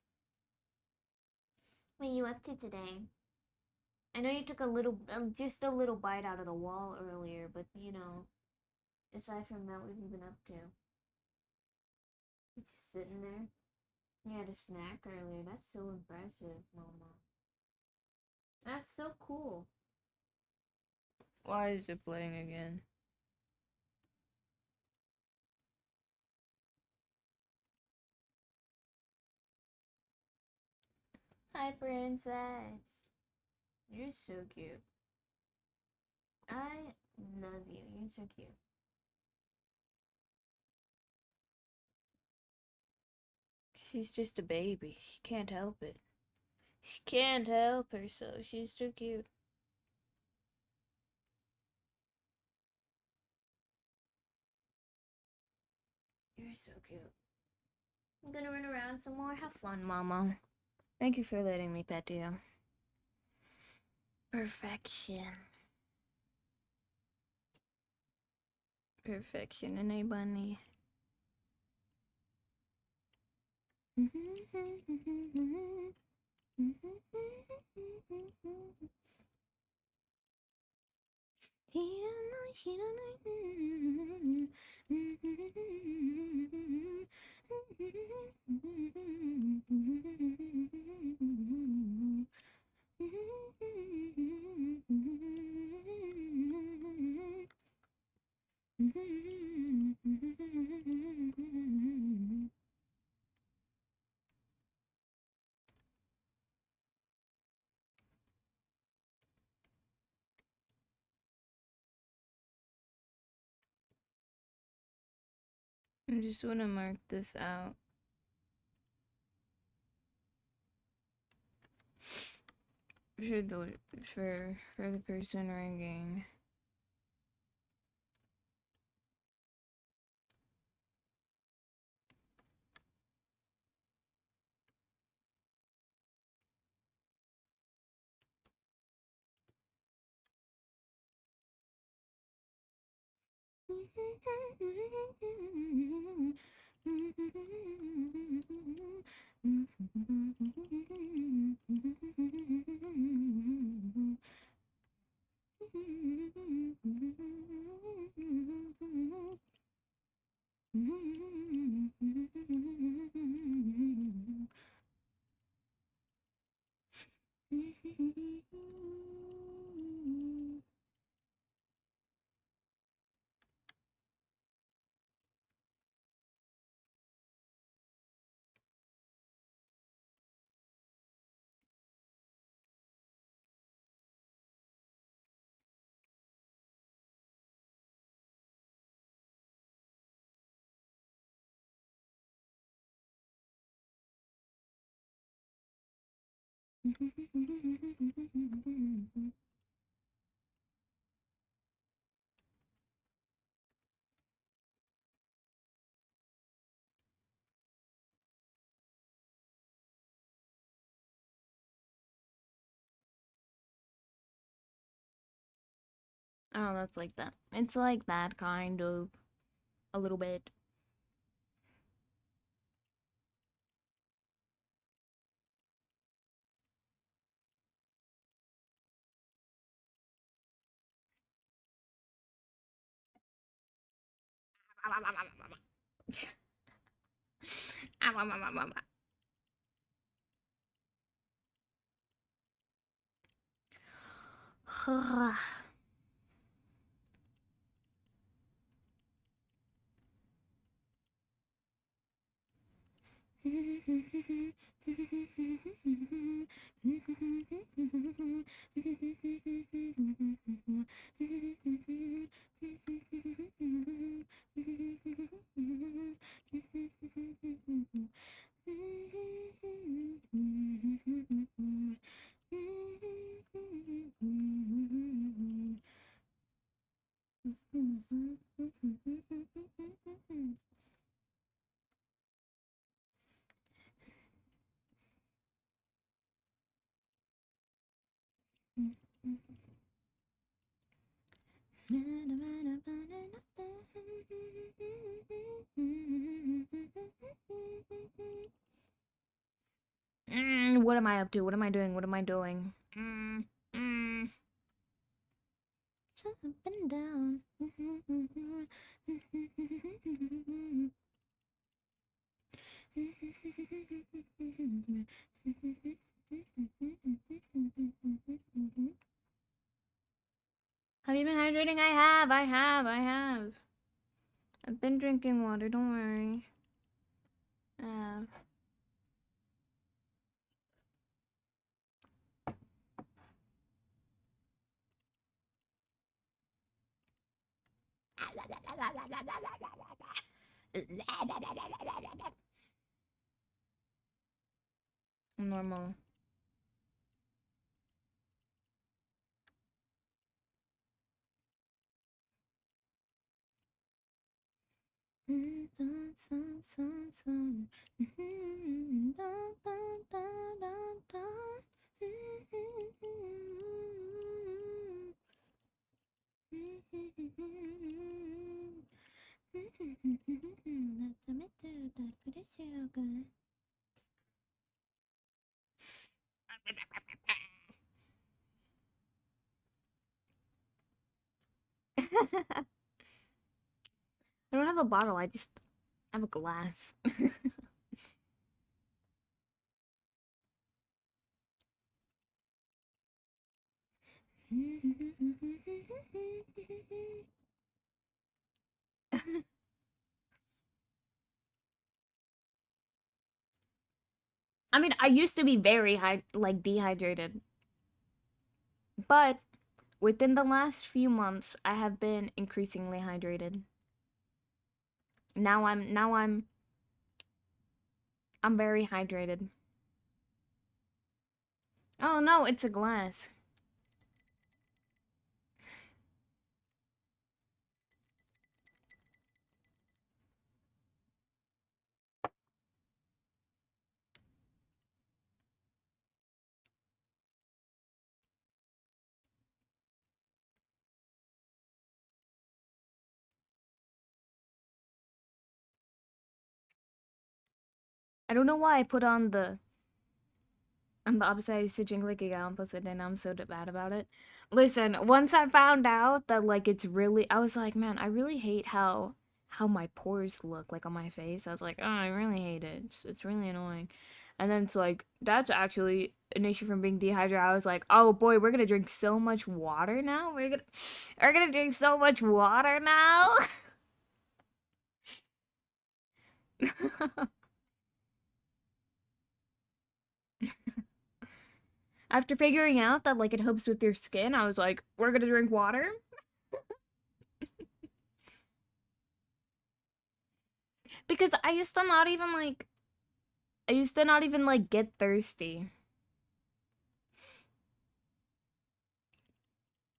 What are you up to today? I know you took a little, just a little bite out of the wall earlier, but you know, aside from that, what have you been up to? Just sitting there? You had a snack earlier. That's so impressive, Mama. That's so cool. Why is it playing again? Hi, princess. You're so cute. I love you. You're so cute. She's just a baby. She can't help it. She can't help herself. She's so cute. You're so cute. I'm gonna run around some more. Have fun, Mama. Thank you for letting me pet you. Perfection. Perfection in a bunny. I just want to mark this out. For the person ringing. Oh, that's like that. It's like that kind of a little bit. What am I up to? What am I doing? What am I doing? Up and down. Have you been hydrating? I have. I've been drinking water, don't worry. Uh, normal. I don't have a bottle, I just have a glass. I mean, I used to be very like dehydrated, but within the last few months, I have been increasingly hydrated. I'm very hydrated. Oh no, it's a glass. I don't know why I put on the I'm the opposite. I used to drink like a gallon plus a day, and I'm so bad about it. Listen, once I found out that like it's really, I was like, man, I really hate how my pores look like on my face. I was like, oh, I really hate it. It's really annoying. And then it's like that's actually an issue from being dehydrated. I was like, oh boy, we're gonna drink so much water now. We're gonna drink so much water now. After figuring out that like it helps with your skin, I was like, we're gonna drink water. Because I used to not even like get thirsty.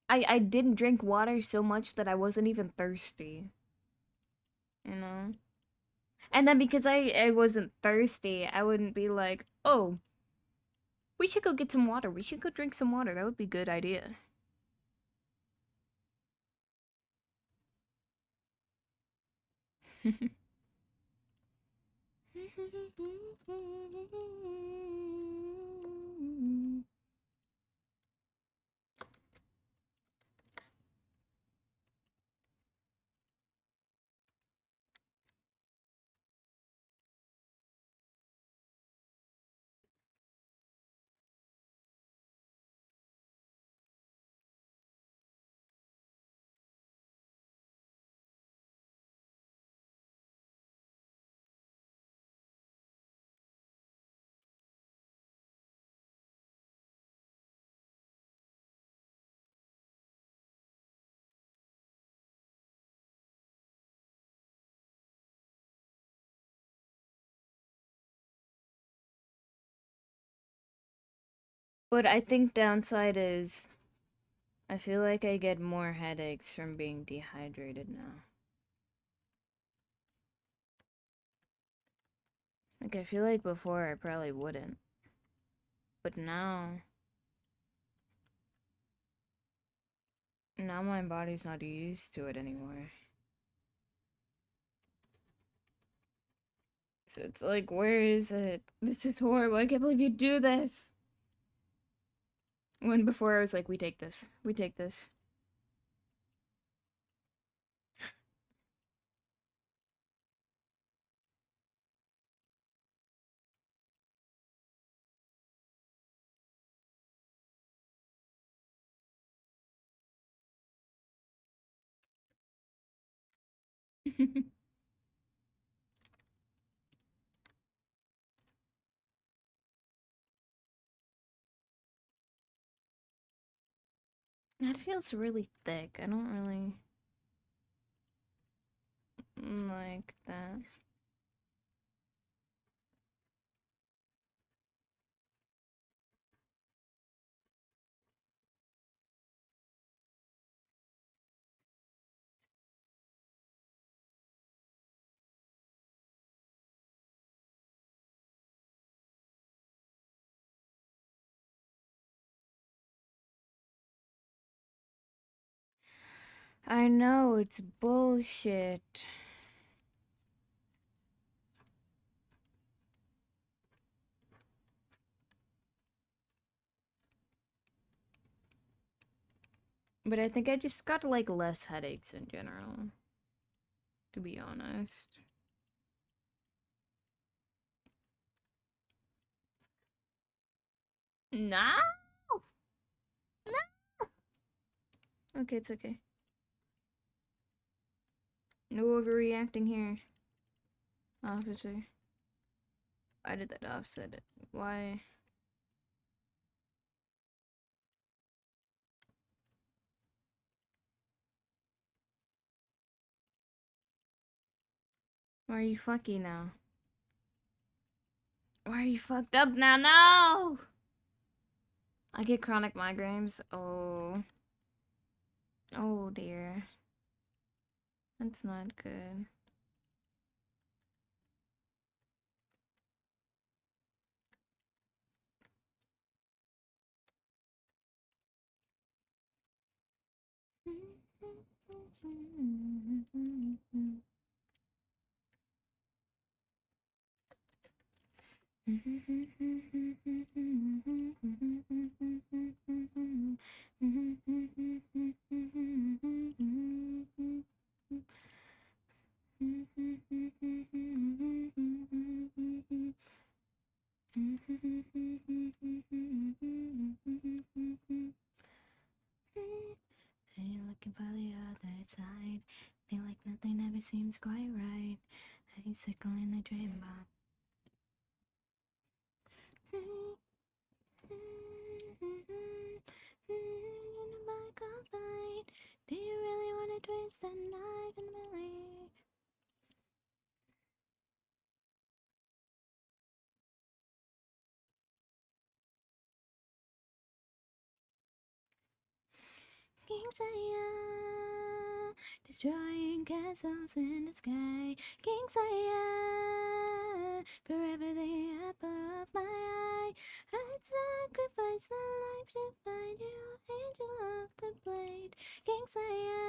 I didn't drink water so much that I wasn't even thirsty, you know? And then because I wasn't thirsty, I wouldn't be like, "Oh, we should go get some water. We should go drink some water. That would be a good idea." But I think downside is I feel like I get more headaches from being dehydrated now. Like I feel like before I probably wouldn't, but now my body's not used to it anymore. So it's like, where is it? This is horrible. I can't believe you do this. When before I was like, we take this. We take this. That feels really thick. I don't really like that. I know, it's bullshit. But I think I just got like less headaches in general, to be honest. No! No! Okay, it's okay. No overreacting here, officer. Why did that offset it? Why? Why are you fucky now? Why are you fucked up now? No! I get chronic migraines. Oh. Oh dear. That's not good. Hey, looking for the other side. Feel like nothing ever seems quite right. Hey, circling the dream bomb. In a bike of light. Do you really want to twist a knife in the belly? King Saya, destroying castles in the sky. King Saya, forever the apple of my eye. I'd sacrifice my life to find you, angel of the blade. King Saya.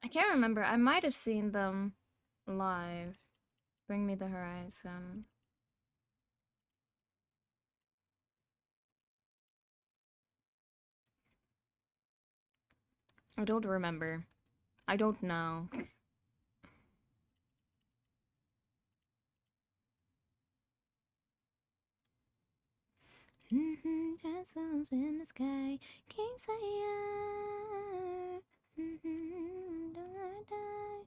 I can't remember. I might have seen them live. Bring Me the Horizon. I don't remember. I don't know. Castles in the sky, King Saya. Don't I die?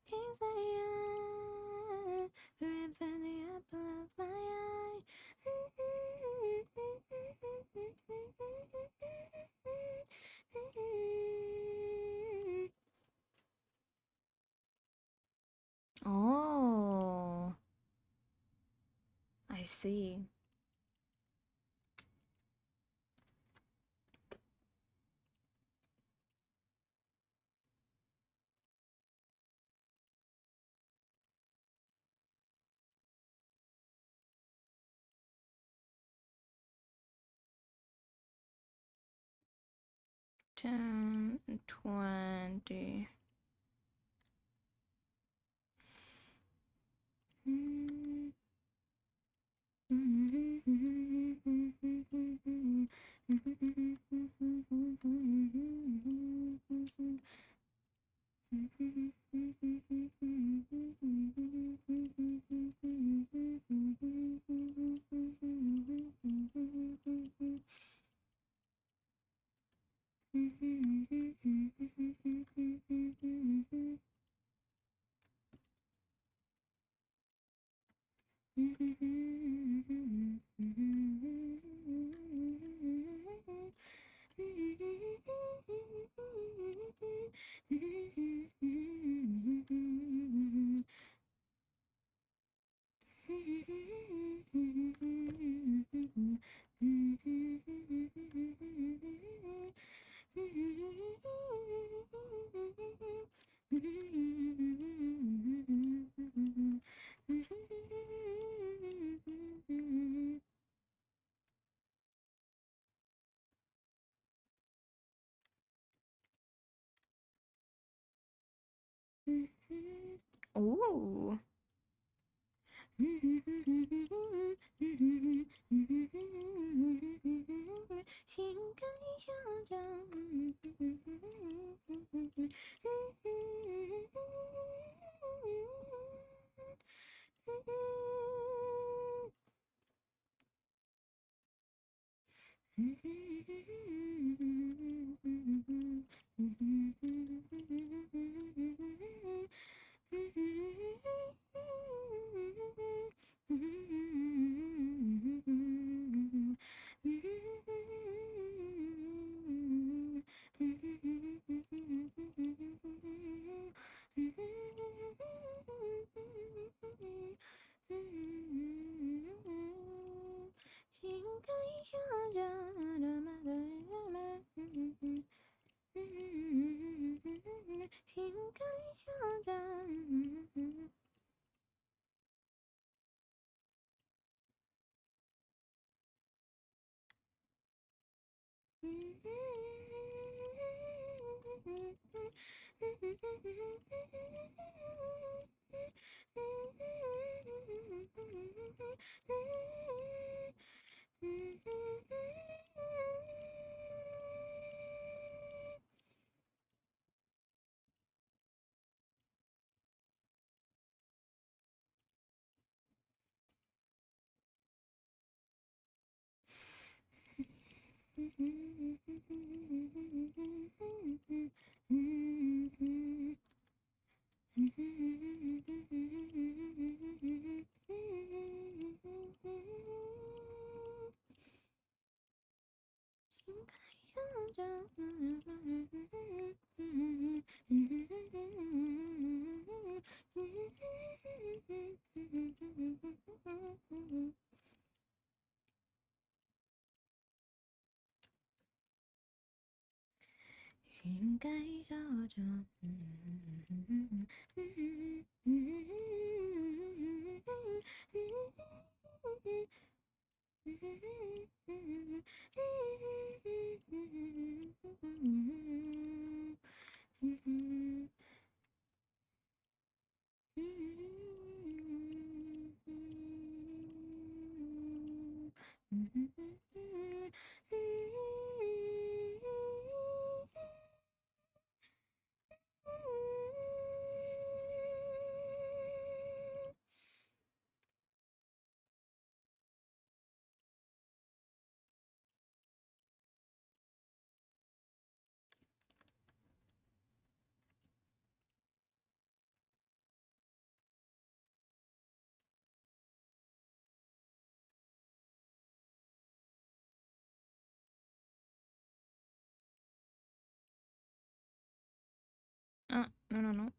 King Saya, forever the apple of my eye. Oh, I see. Ten, 20. Ooh. 应该笑着。No, no, no.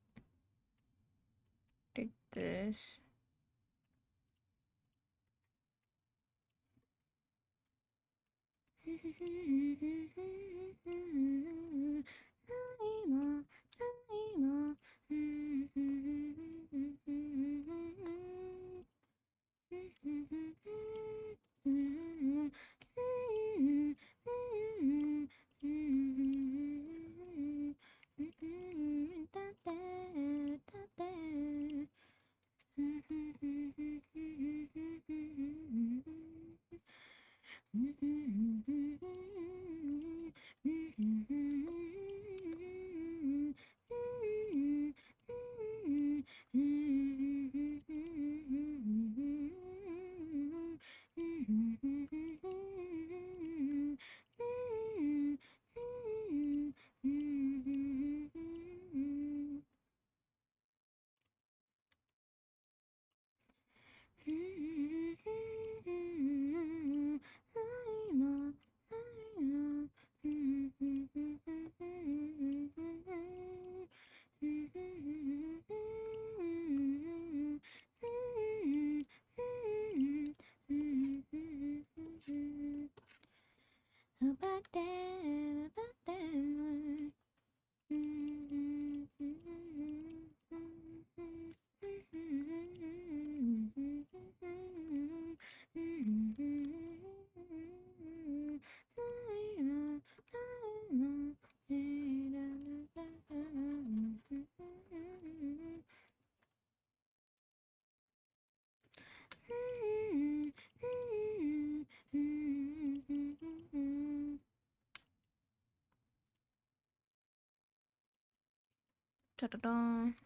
Take this. About that, about that. Ta-da-da.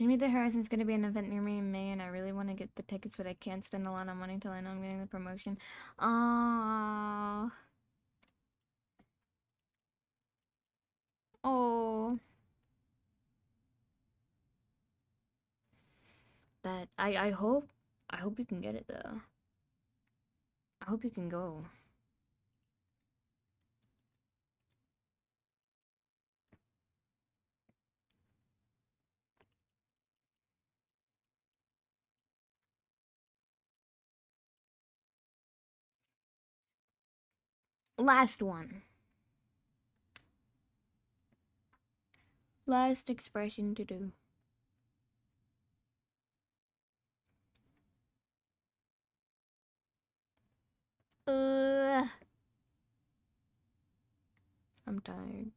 Maybe the Horizon's gonna be an event near me in May, and I really want to get the tickets, but I can't spend a lot of money until I know I'm getting the promotion. Oh, oh, that I hope you can get it though. I hope you can go. Last one. Last expression to do. Uh, I'm tired.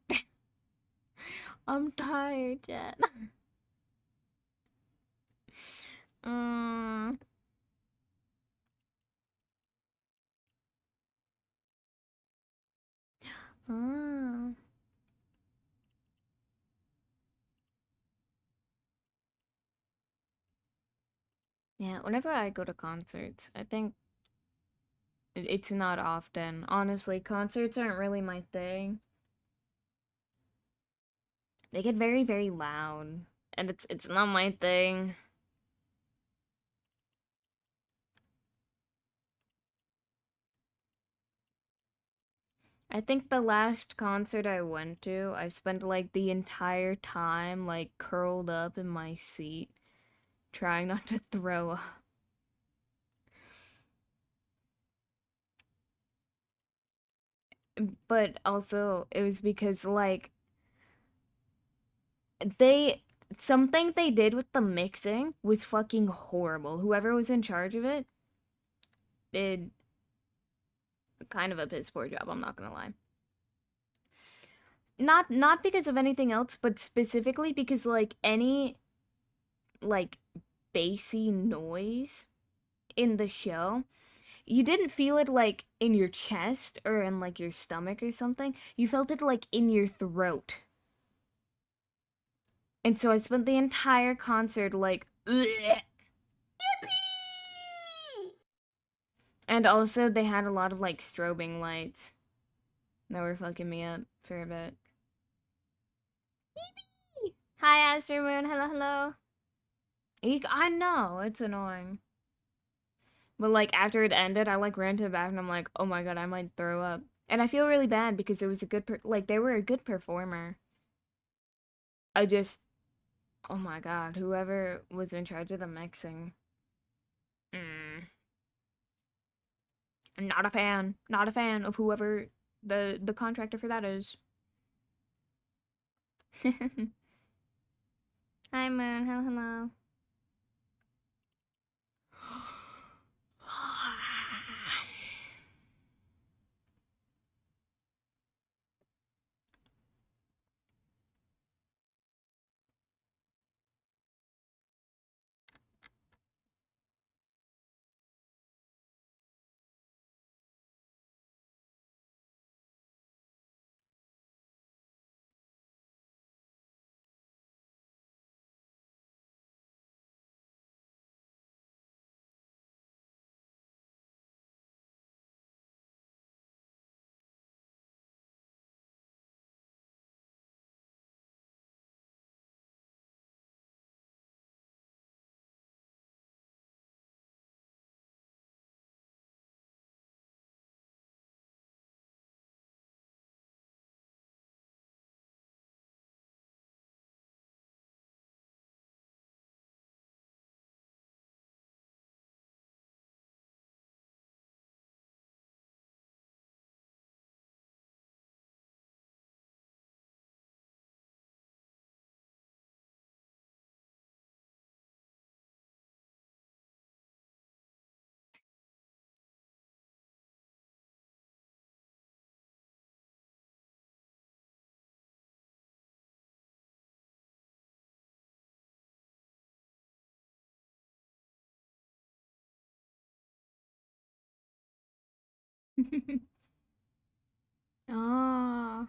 I'm tired, Jen. Mm, ah. Yeah, whenever I go to concerts, I think it's not often. Honestly, concerts aren't really my thing. They get very, very loud, and it's not my thing. I think the last concert I went to, I spent like the entire time like curled up in my seat, trying not to throw up. But also, it was because like they something they did with the mixing was fucking horrible. Whoever was in charge of it did kind of a piss poor job, I'm not gonna lie. Not because of anything else, but specifically because like any like bassy noise in the show, you didn't feel it like in your chest or in like your stomach or something. You felt it like in your throat. And so I spent the entire concert like "Ugh." And also they had a lot of like strobing lights that were fucking me up for a bit. Hi Astro Moon, hello hello. I know, it's annoying. But like after it ended, I like ran to the back and I'm like, oh my god, I might throw up. And I feel really bad because it was a good like they were a good performer. I just oh my god, whoever was in charge of the mixing. Mm, I'm not a fan. Not a fan of whoever the contractor for that is. Hi Moon, hello hello. Oh.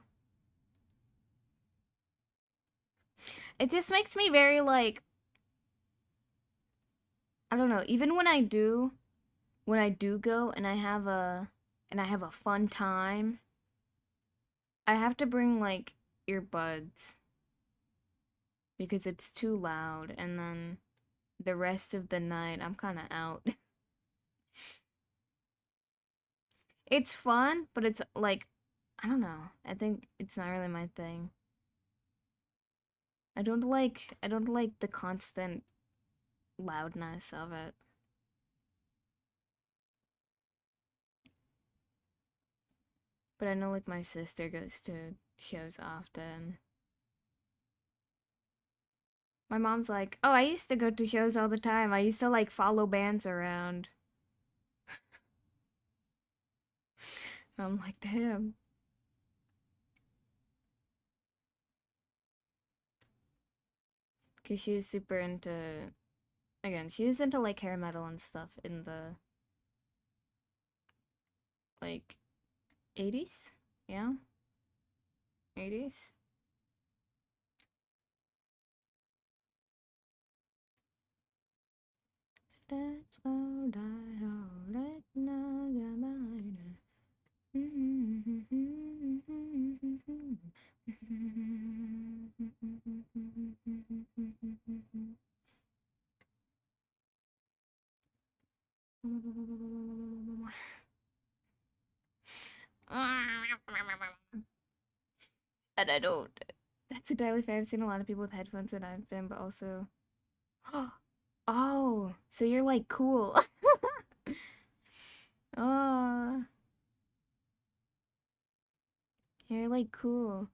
It just makes me very like I don't know. Even when I do go and I have a fun time, I have to bring like earbuds because it's too loud, and then the rest of the night I'm kind of out. It's fun, but it's like I don't know. I think it's not really my thing. I don't like the constant loudness of it. But I know like my sister goes to shows often. My mom's like, "Oh, I used to go to shows all the time. I used to like follow bands around." I'm like, "Damn." Cause she was super into again, she was into like hair metal and stuff in the like 80s? Yeah, 80s. Let's go die all let nagamine. And I don't. That's a daily thing. I've seen a lot of people with headphones when I've been, but also. Oh, so you're like cool. Oh, you're like cool.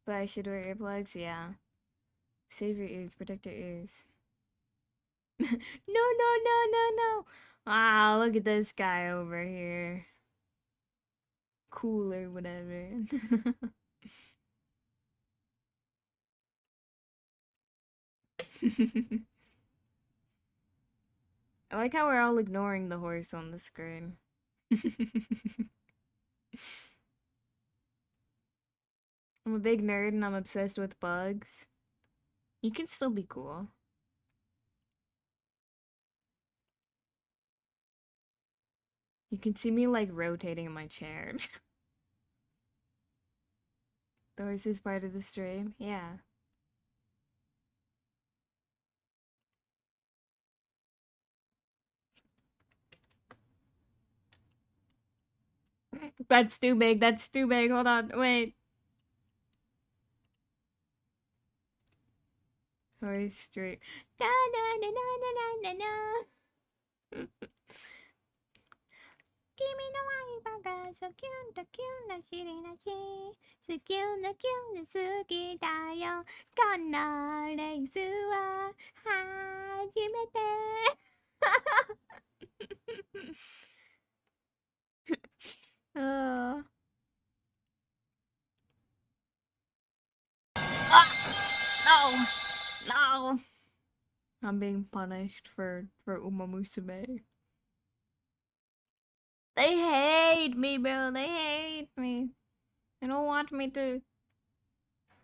But I should wear earplugs? Yeah. Save your ears, protect your ears. No, no, no, no, no. Ah, look at this guy over here. Cool or whatever. I like how we're all ignoring the horse on the screen. I'm a big nerd and I'm obsessed with bugs. You can still be cool. You can see me like rotating in my chair. The horse is part of the stream. Yeah. That's too big. That's too big. Hold on. Wait. Horse stream. Na na na na na na na na. Kimi no aiba ga so cute, so cute, na shiri na shi. So cute, na cute, na suki da yo. Kana reis wa hajimete. Oh. Ah! No! No! I'm being punished for Uma Musume. They hate me, bro. They hate me. They don't want me to.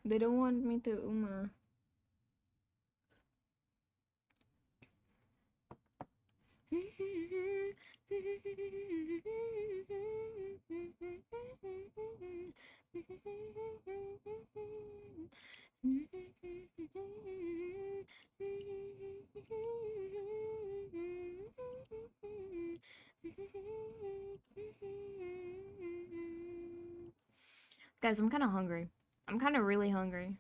They don't want me to Uma. Guys, I'm kind of hungry. I'm kind of really hungry.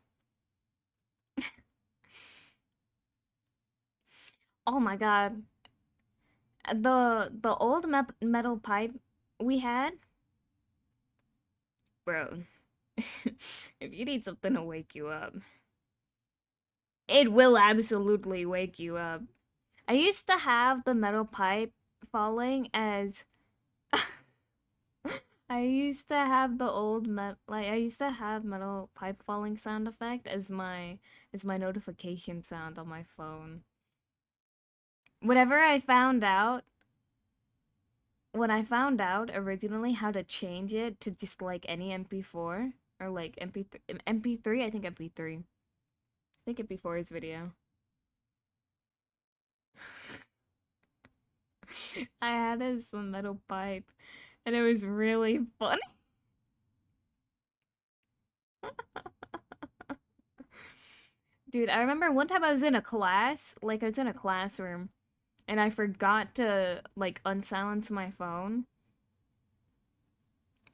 Oh my god. The old metal pipe we had, bro. If you need something to wake you up, it will absolutely wake you up. I used to have the metal pipe falling as I used to have the old I used to have metal pipe falling sound effect as my notification sound on my phone. Whenever I found out when I found out originally how to change it to just like any MP4 or like MP3, I think MP3. I think MP4 is video. I had this metal pipe, and it was really funny. Dude, I remember one time I was in a class, like I was in a classroom, and I forgot to like unsilence my phone,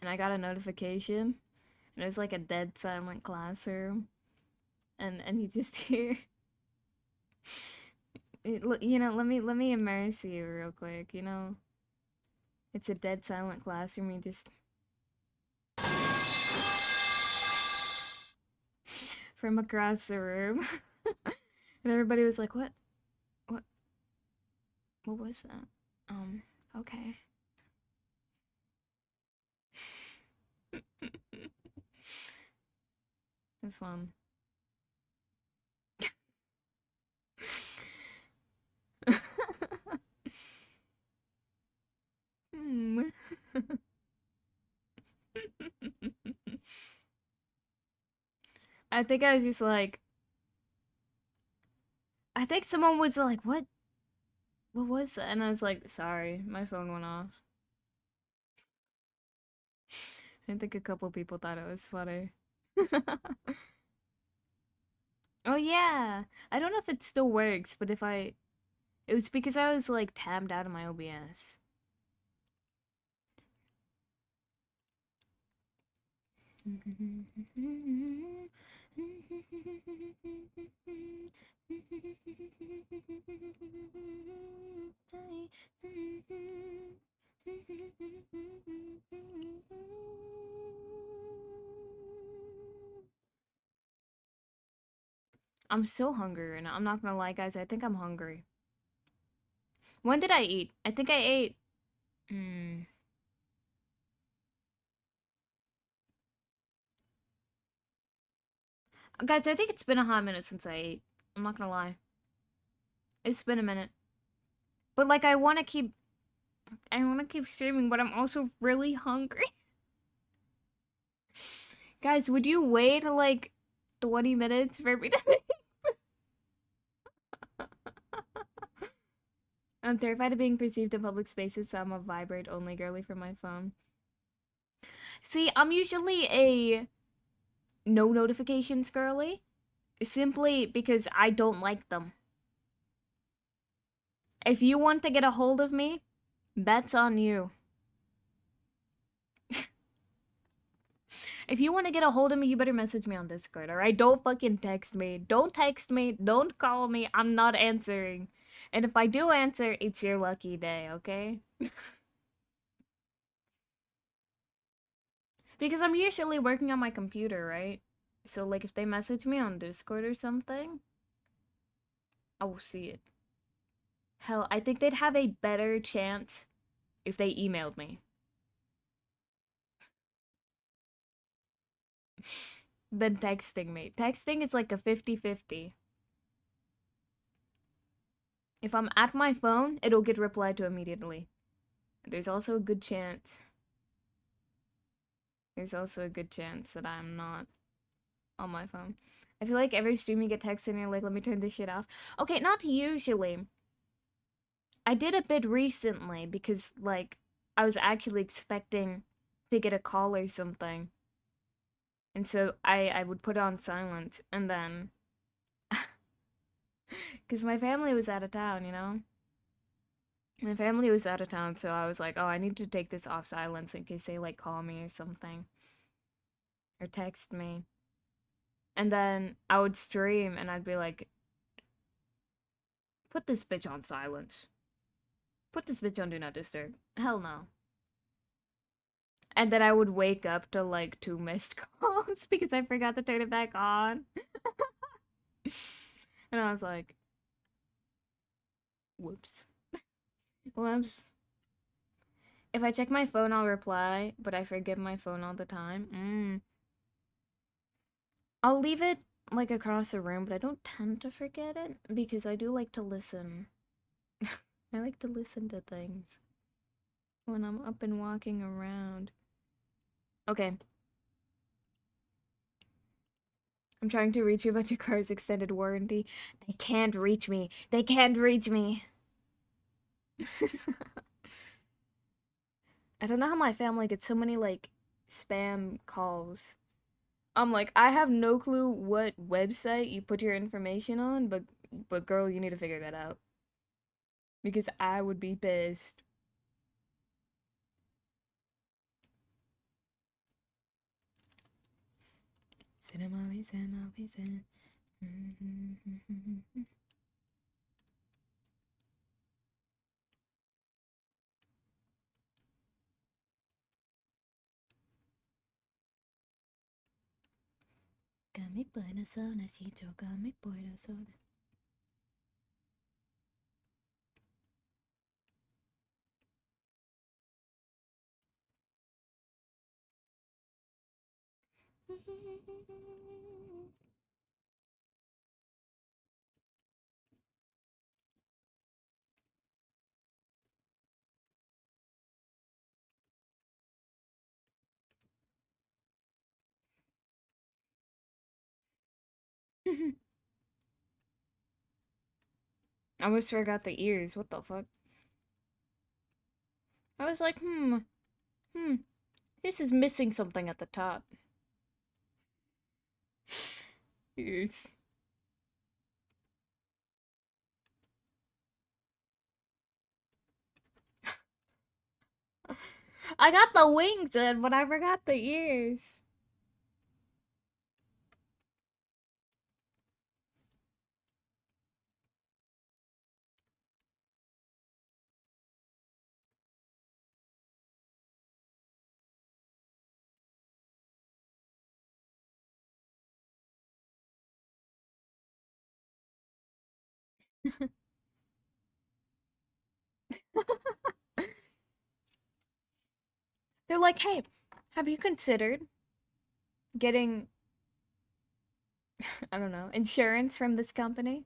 and I got a notification, and it was like a dead silent classroom, and you just hear, you know, let me immerse you real quick, you know, it's a dead silent classroom, you just from across the room, and everybody was like, what, what was that? Okay. This one. Hmm. I think I was just like, I think someone was like, what was that? And I was like, sorry, my phone went off. I think a couple people thought it was funny. Oh yeah. I don't know if it still works, but if I it was because I was like tabbed out of my OBS. I'm so hungry right now. I'm not gonna lie, guys. I think I'm hungry. When did I eat? I think I ate. Hmm. Guys, I think it's been a hot minute since I ate. I'm not gonna lie. It's been a minute. But like I wanna keep streaming, but I'm also really hungry. Guys, would you wait like 20 minutes for me to make? I'm terrified of being perceived in public spaces, so I'm a vibrate only girly from my phone. See, I'm usually a no notifications girly, simply because I don't like them. If you want to get a hold of me, that's on you. If you want to get a hold of me, you better message me on Discord, alright? Don't fucking text me. Don't text me. Don't call me. I'm not answering. And if I do answer, it's your lucky day, okay? Because I'm usually working on my computer, right? So, like, if they message me on Discord or something, I will see it. Hell, I think they'd have a better chance if they emailed me than texting me. Texting is like a 50-50. If I'm at my phone, it'll get replied to immediately. There's also a good chance. There's also a good chance that I'm not on my phone. I feel like every stream you get texted and you're like, let me turn this shit off. Okay, not usually. I did a bit recently because, like, I was actually expecting to get a call or something. And so I would put on silent and then because my family was out of town, you know? My family was out of town, so I was like, oh, I need to take this off silence in case they like call me or something or text me. And then I would stream and I'd be like, put this bitch on silence. Put this bitch on do not disturb. Hell no. And then I would wake up to like 2 missed calls because I forgot to turn it back on. And I was like, whoops. Whoops. If I check my phone, I'll reply, but I forget my phone all the time. I'll leave it like across the room, but I don't tend to forget it because I do like to listen. I like to listen to things when I'm up and walking around. Okay. I'm trying to reach you about your car's extended warranty. They can't reach me. They can't reach me. I don't know how my family gets so many like spam calls. I'm like, I have no clue what website you put your information on, but girl, you need to figure that out because I would be pissed. Cinema, cinema, cinema. Kami por la zona, Chicho, kami por la zona. I almost forgot the ears. What the fuck? I was like, hmm, this is missing something at the top. Ears. I got the wings in, but I forgot the ears. They're like, hey, have you considered getting, I don't know, insurance from this company?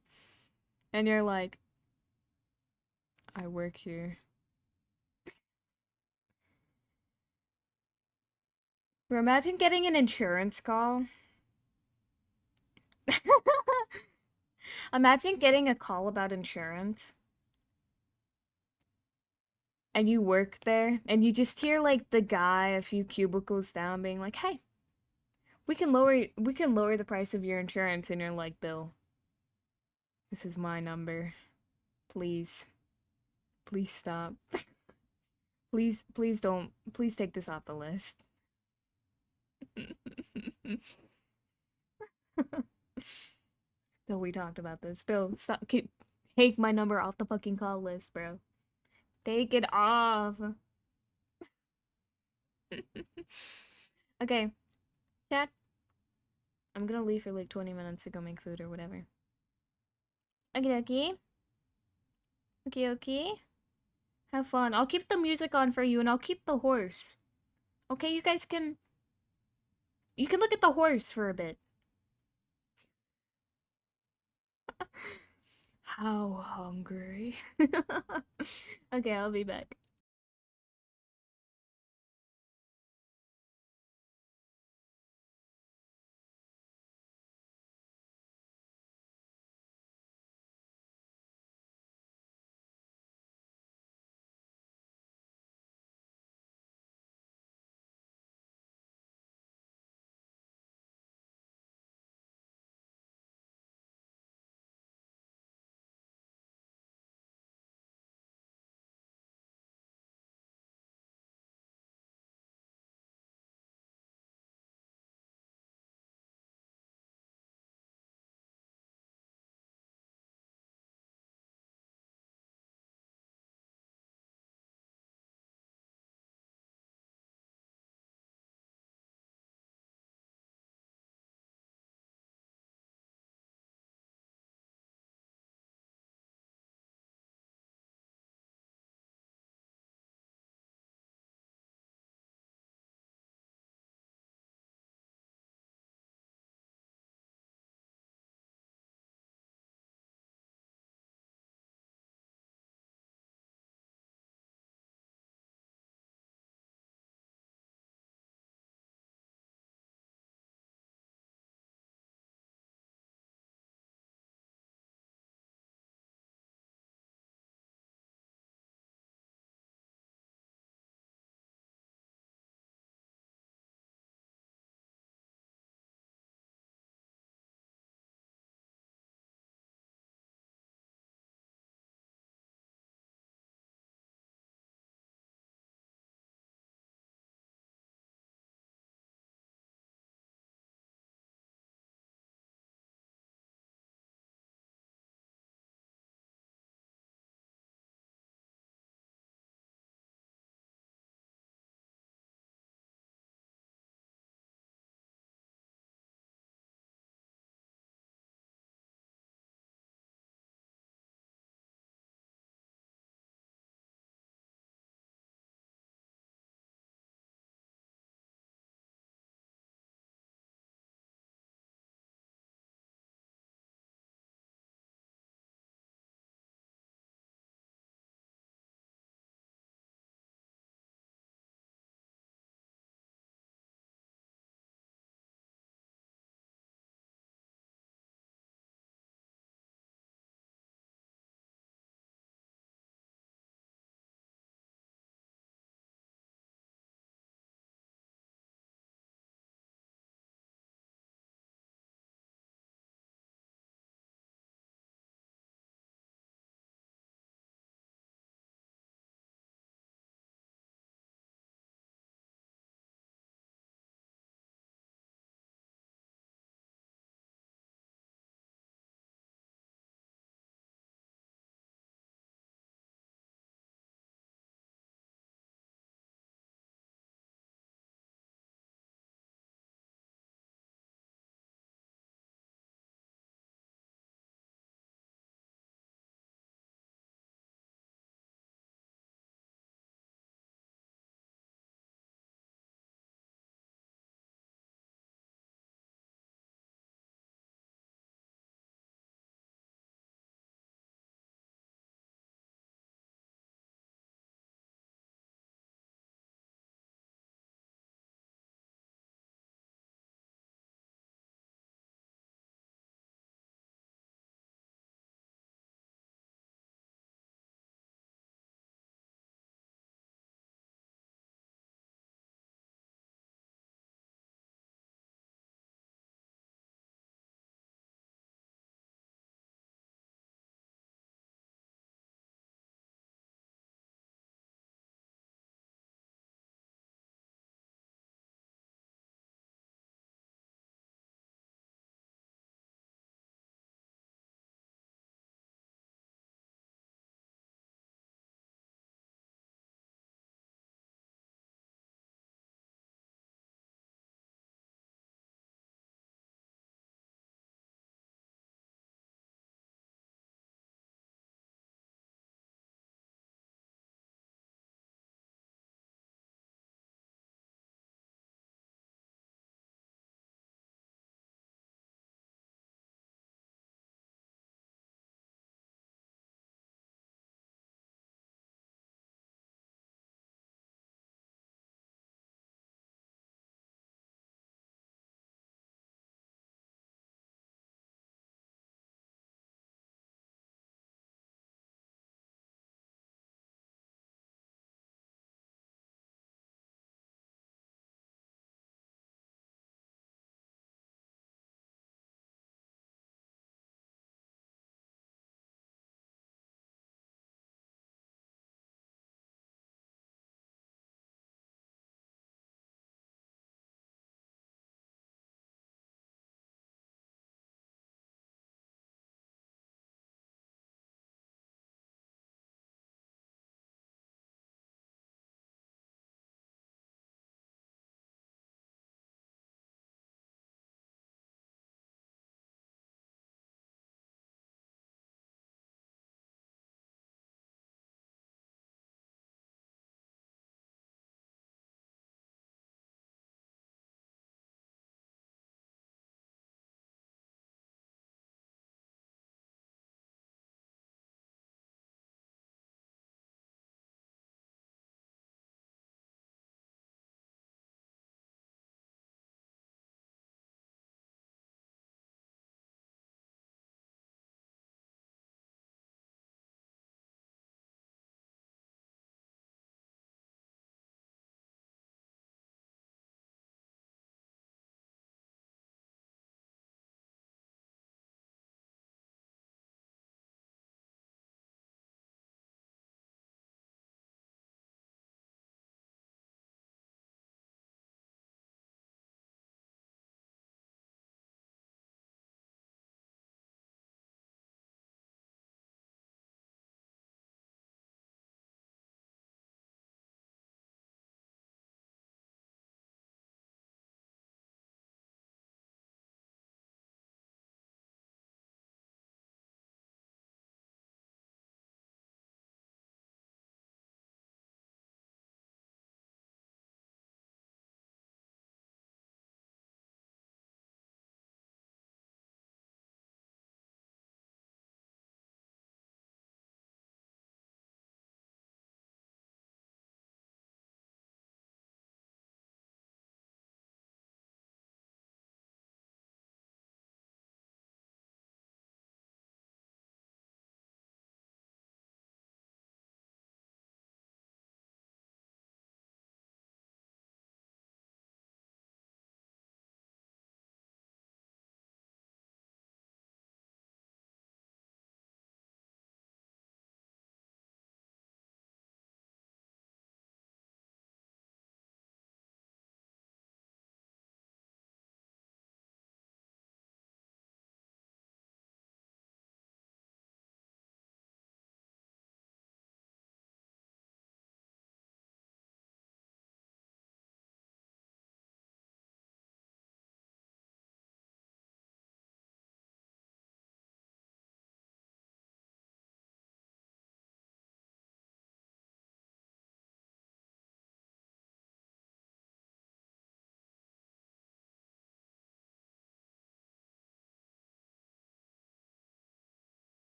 And you're like, I work here. Or imagine getting an insurance call. Imagine getting a call about insurance and you work there and you just hear like the guy a few cubicles down being like, "Hey, we can lower the price of your insurance." And you're like, "Bill, this is my number. Please. Please stop. Please don't. Please take this off the list." Bill, we talked about this. Bill, stop. Take my number off the fucking call list, bro. Take it off. Okay, chat. I'm gonna leave for like 20 minutes to go make food or whatever. Okay, okay. Okay, okay. Have fun. I'll keep the music on for you and I'll keep the horse. Okay, you guys can. You can look at the horse for a bit. How hungry. Okay, I'll be back.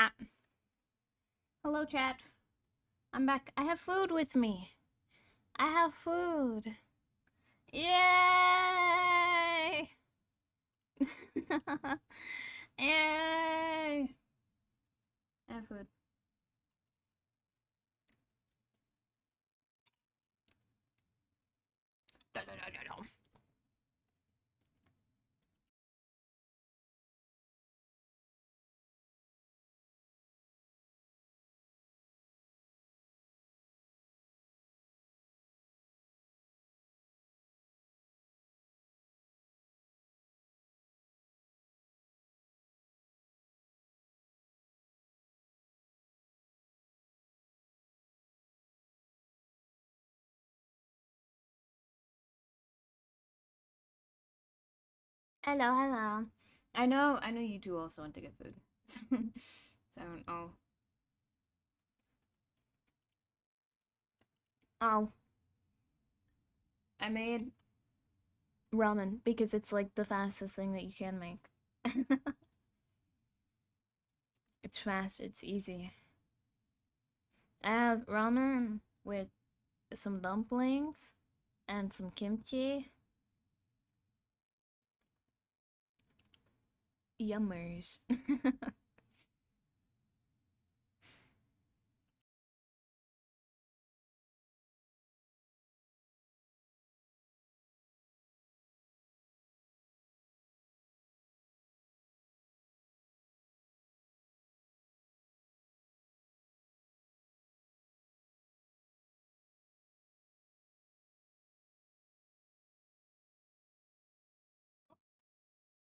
Ah, hello, chat. I'm back. I have food with me. I have food. Yay! Yay! I have food. Hello, hello. I know you two also want to get food. So, oh. Oh, I made ramen because it's like the fastest thing that you can make. It's fast, it's easy. I have ramen with some dumplings and some kimchi. Yummers.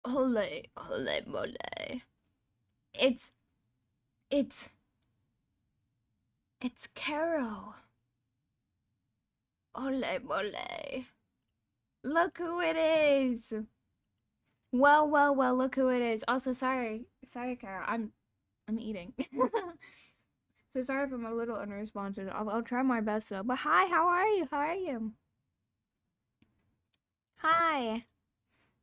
Ole, ole, mole. It's, it's, it's Caro. Ole, mole. Look who it is. Well, well, well, look who it is. Also, sorry, Caro. I'm eating. So sorry if I'm a little unresponsive. I'll try my best though. But hi, how are you? How are you? Hi.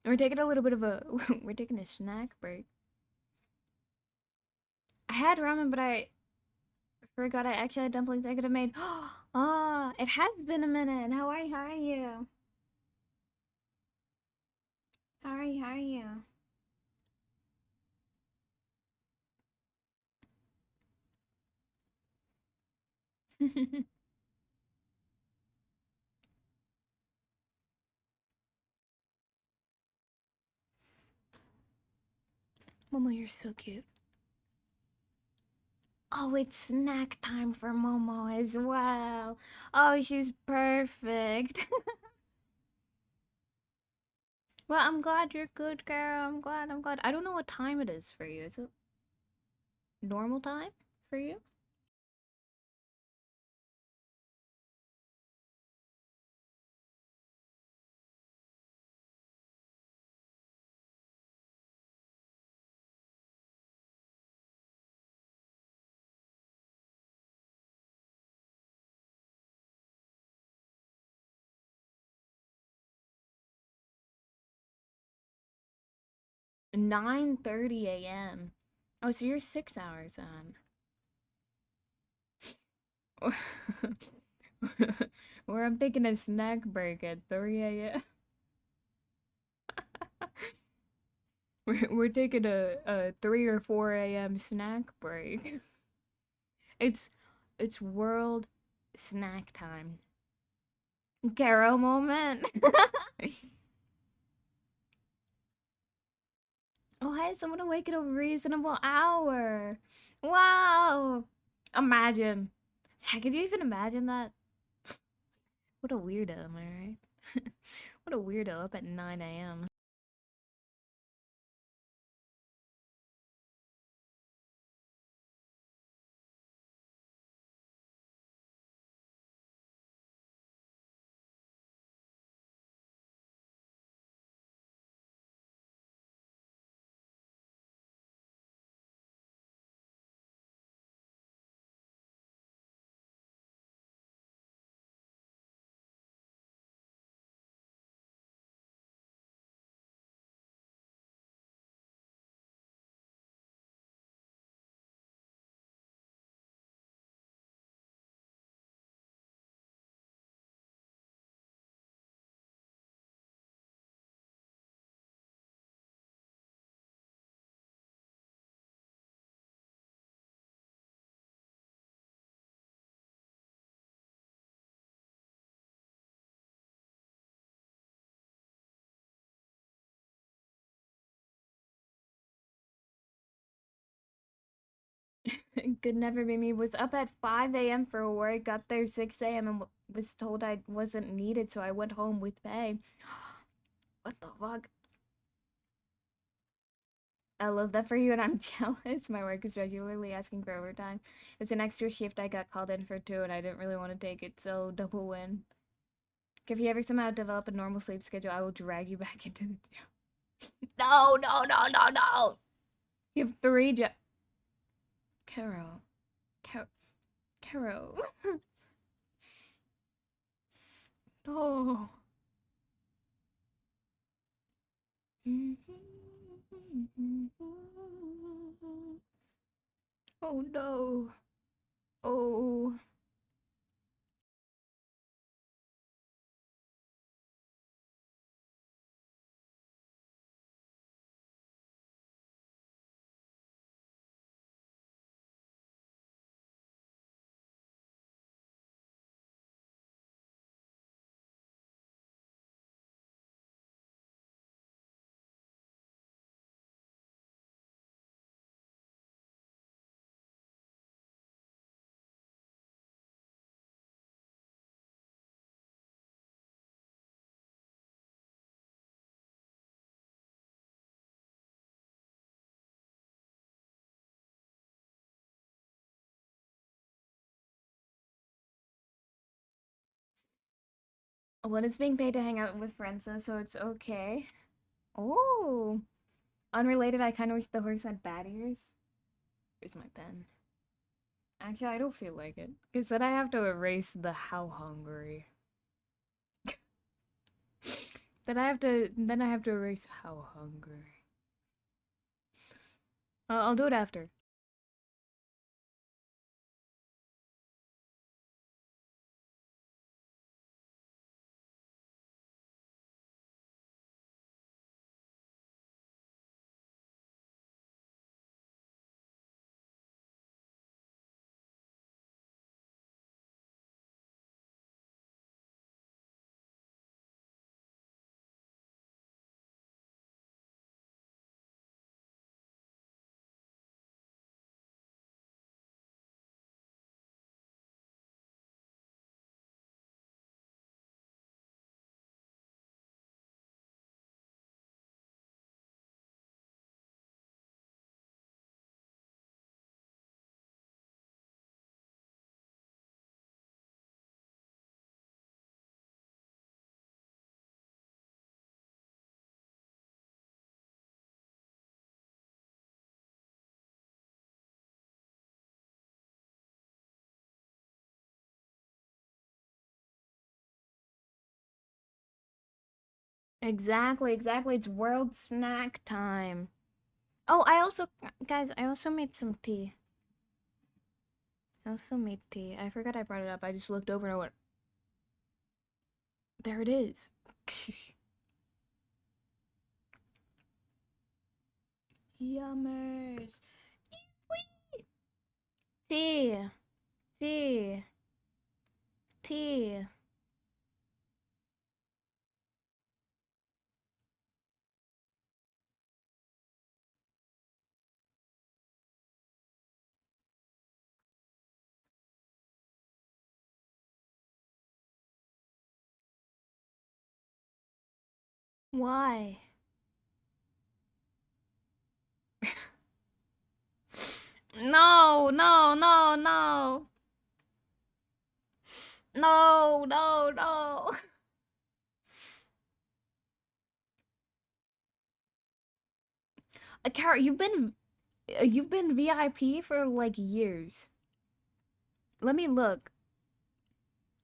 We're taking a little bit of a we're taking a snack break. I had ramen, but I forgot I actually had dumplings I could have made. Oh, it has been a minute. How are you? How are you? How are you? How are you? Momo, you're so cute. Oh, it's snack time for Momo as well. Oh, she's perfect. Well, I'm glad you're good, girl. I'm glad. I'm glad. I don't know what time it is for you. Is it normal time for you? – 9:30 a.m. Oh, so you're 6 hours on. Or I'm taking a snack break at 3 a.m. We're taking a 3 or 4 a.m. snack break. It's it's world snack time. Caro moment. Oh, hi, someone awake at a reasonable hour. Wow. Imagine. Could you even imagine that? What a weirdo, am I right? What a weirdo up at 9 a.m. Could never be me. Was up at 5 a.m. for work, got there 6 a.m. and was told I wasn't needed, so I went home with pay. What the fuck? I love that for you, and I'm jealous. My work is regularly asking for overtime. It's an extra shift I got called in for too, and I didn't really want to take it, so double win. If you ever somehow develop a normal sleep schedule, I will drag you back into the gym. No, no, no, no, no! You have three Caro. Caro. Caro. No. Oh no. Oh. What is being paid to hang out with friends, so it's okay. Oh. Unrelated, I kind of wish the horse had bad ears. Here's my pen. Actually, I don't feel like it. Because then I have to erase the how hungry. Then I have to erase how hungry. I'll do it after. Exactly, exactly. It's world snack time. Oh, guys, I also made some tea. I also made tea. I forgot I brought it up. I just looked over and I went, there it is. Yummers. Tea. Tea. Tea. Why? No, no, no, no. No, no, no. Kara, you've been VIP for like years. Let me look.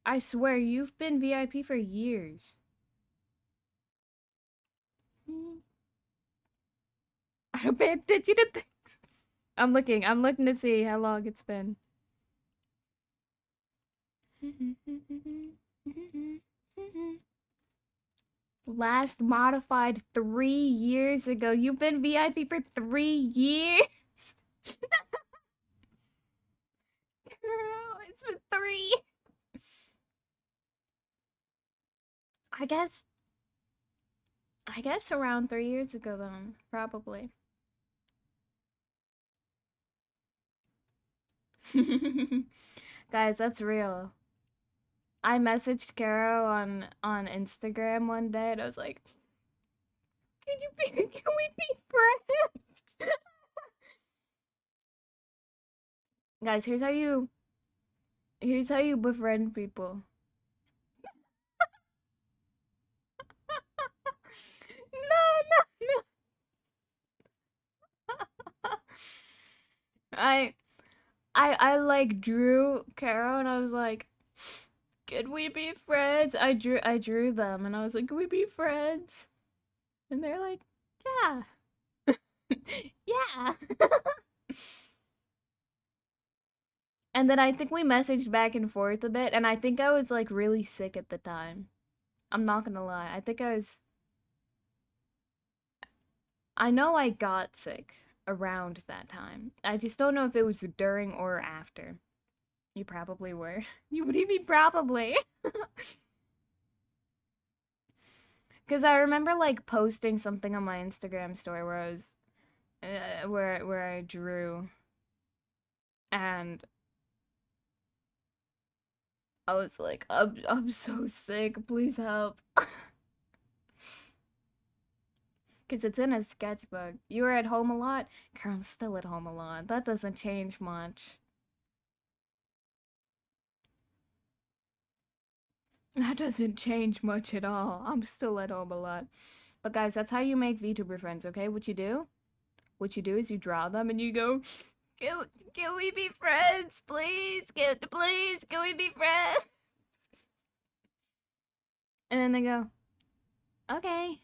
I swear you've been VIP for years. I don't pay attention to things. I'm looking to see how long it's been. Last modified 3 years ago. You've been VIP for 3 years? Girl, it's been three. I guess around 3 years ago then, probably. Guys, that's real. I messaged Caro on Instagram one day and I was like, can we be friends? Guys, here's how you befriend people. No, no, no. I I like drew Caro and I was like, can we be friends? I drew them and I was like, can we be friends? And they're like, yeah. Yeah. And then I think we messaged back and forth a bit, and I think I was like really sick at the time. I'm not gonna lie. I know I got sick around that time. I just don't know if it was during or after. You probably were. You would even probably. Because I remember like posting something on my Instagram story where I was, where I drew, and I was like, I'm so sick. Please help. Because it's in a sketchbook. You were at home a lot? Girl, I'm still at home a lot. That doesn't change much. That doesn't change much at all. I'm still at home a lot. But guys, that's how you make VTuber friends, okay? What you do is you draw them and you go, can we be friends? Please, can we be friends? And then they go, okay.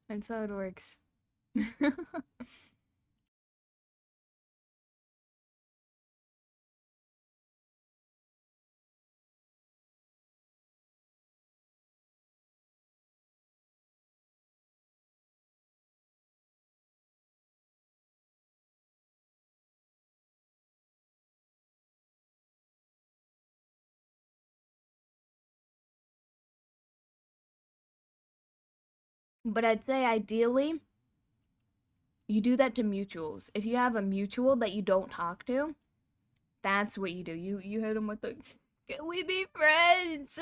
And so it works. But I'd say ideally, you do that to mutuals. If you have a mutual that you don't talk to, that's what you do. You hit them with the, can we be friends?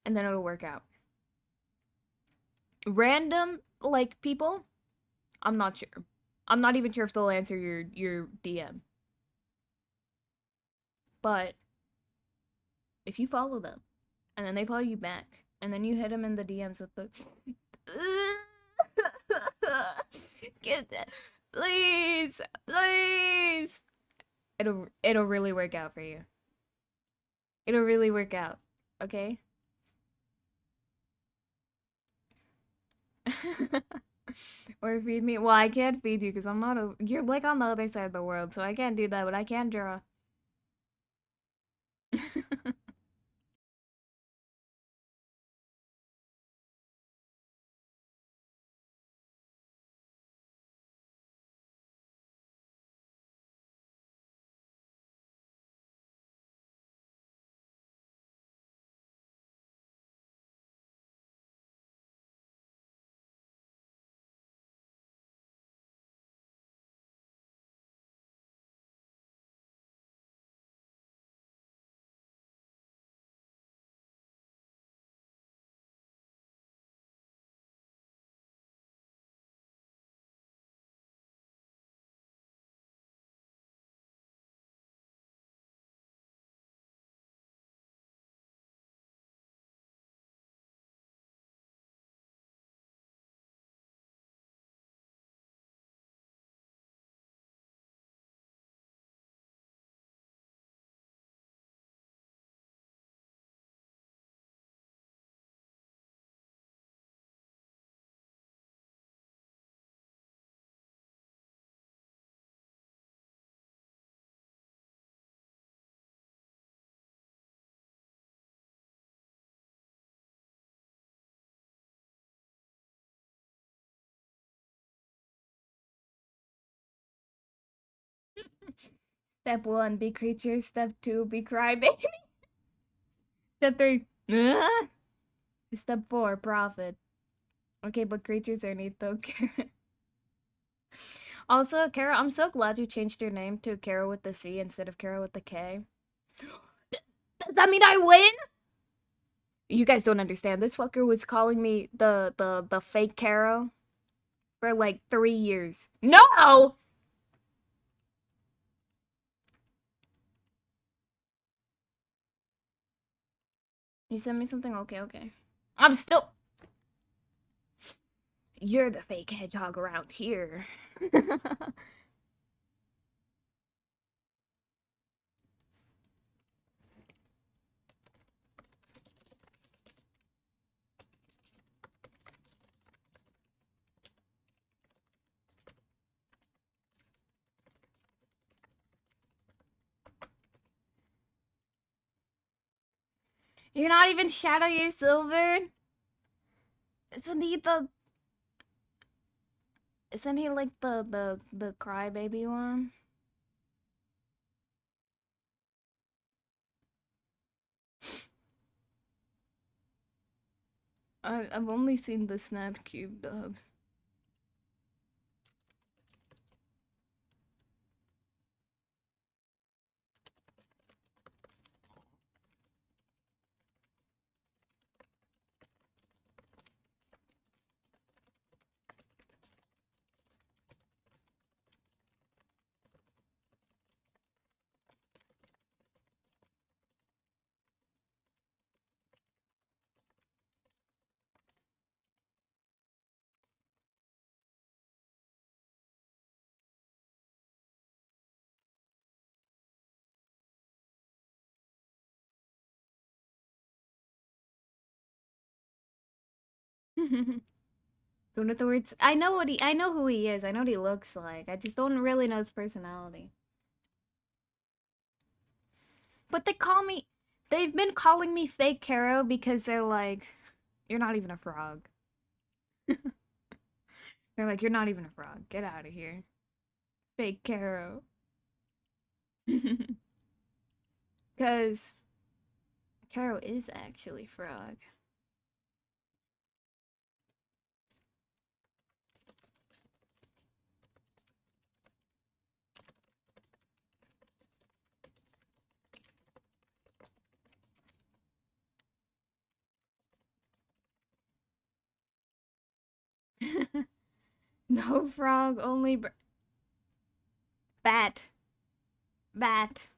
And then it'll work out. Random like people, I'm not sure. I'm not even sure if they'll answer your DM. But if you follow them and then they follow you back and then you hit them in the DMs with the get that, please. It'll really work out for you. It'll really work out. Okay? Or feed me. Well, I can't feed you because I'm not a. You're like on the other side of the world, so I can't do that. But I can draw. Step one, be creature. Step two, be crybaby. Step three, step four, profit. Okay, but creatures are neat though. Also, Kara, I'm so glad you changed your name to Kara with the C instead of Kara with the K. Does that mean I win? You guys don't understand. This fucker was calling me the fake Kara for like 3 years. No! You sent me something? Okay, okay. I'm still. You're the fake hedgehog around here. You're not even Shadow, you're Silver? Isn't he the. Isn't he like the crybaby one? I've only seen the Snap Cube dub. Don't know the words. I know what he. I know who he is. I know what he looks like. I just don't really know his personality. But they call me. They've been calling me fake Caro because they're like, you're not even a frog. They're like, you're not even a frog. Get out of here, fake Caro. Because Caro is actually frog. No frog, only bat. Bat.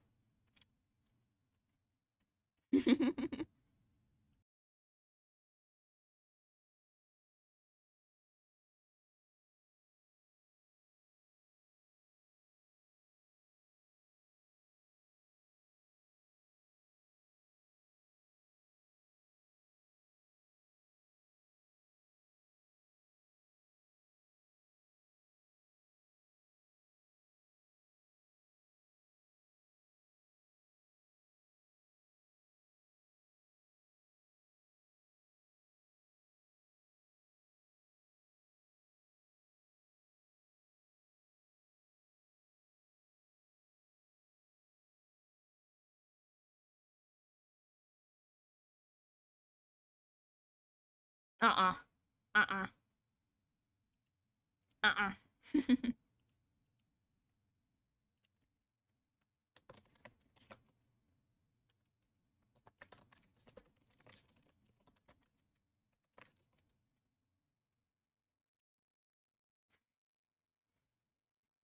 Uh-uh. Uh-uh. Uh-uh.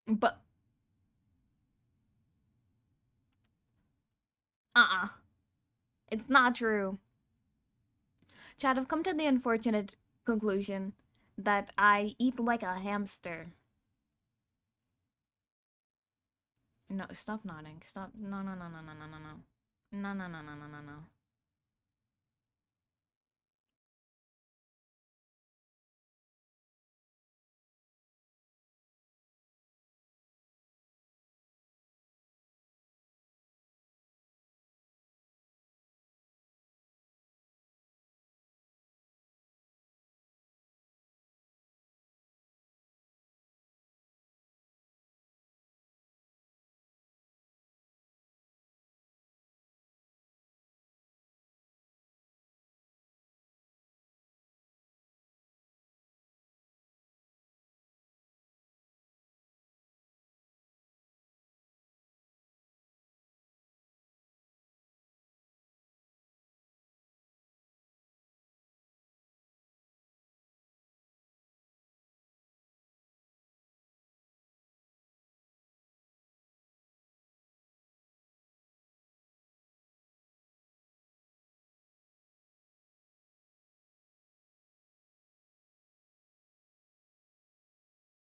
But uh-uh. It's not true. Chad, I've come to the unfortunate conclusion that I eat like a hamster. No, stop nodding. Stop. No, no, no, no, no, no, no, no. No, no, no, no, no, no, no.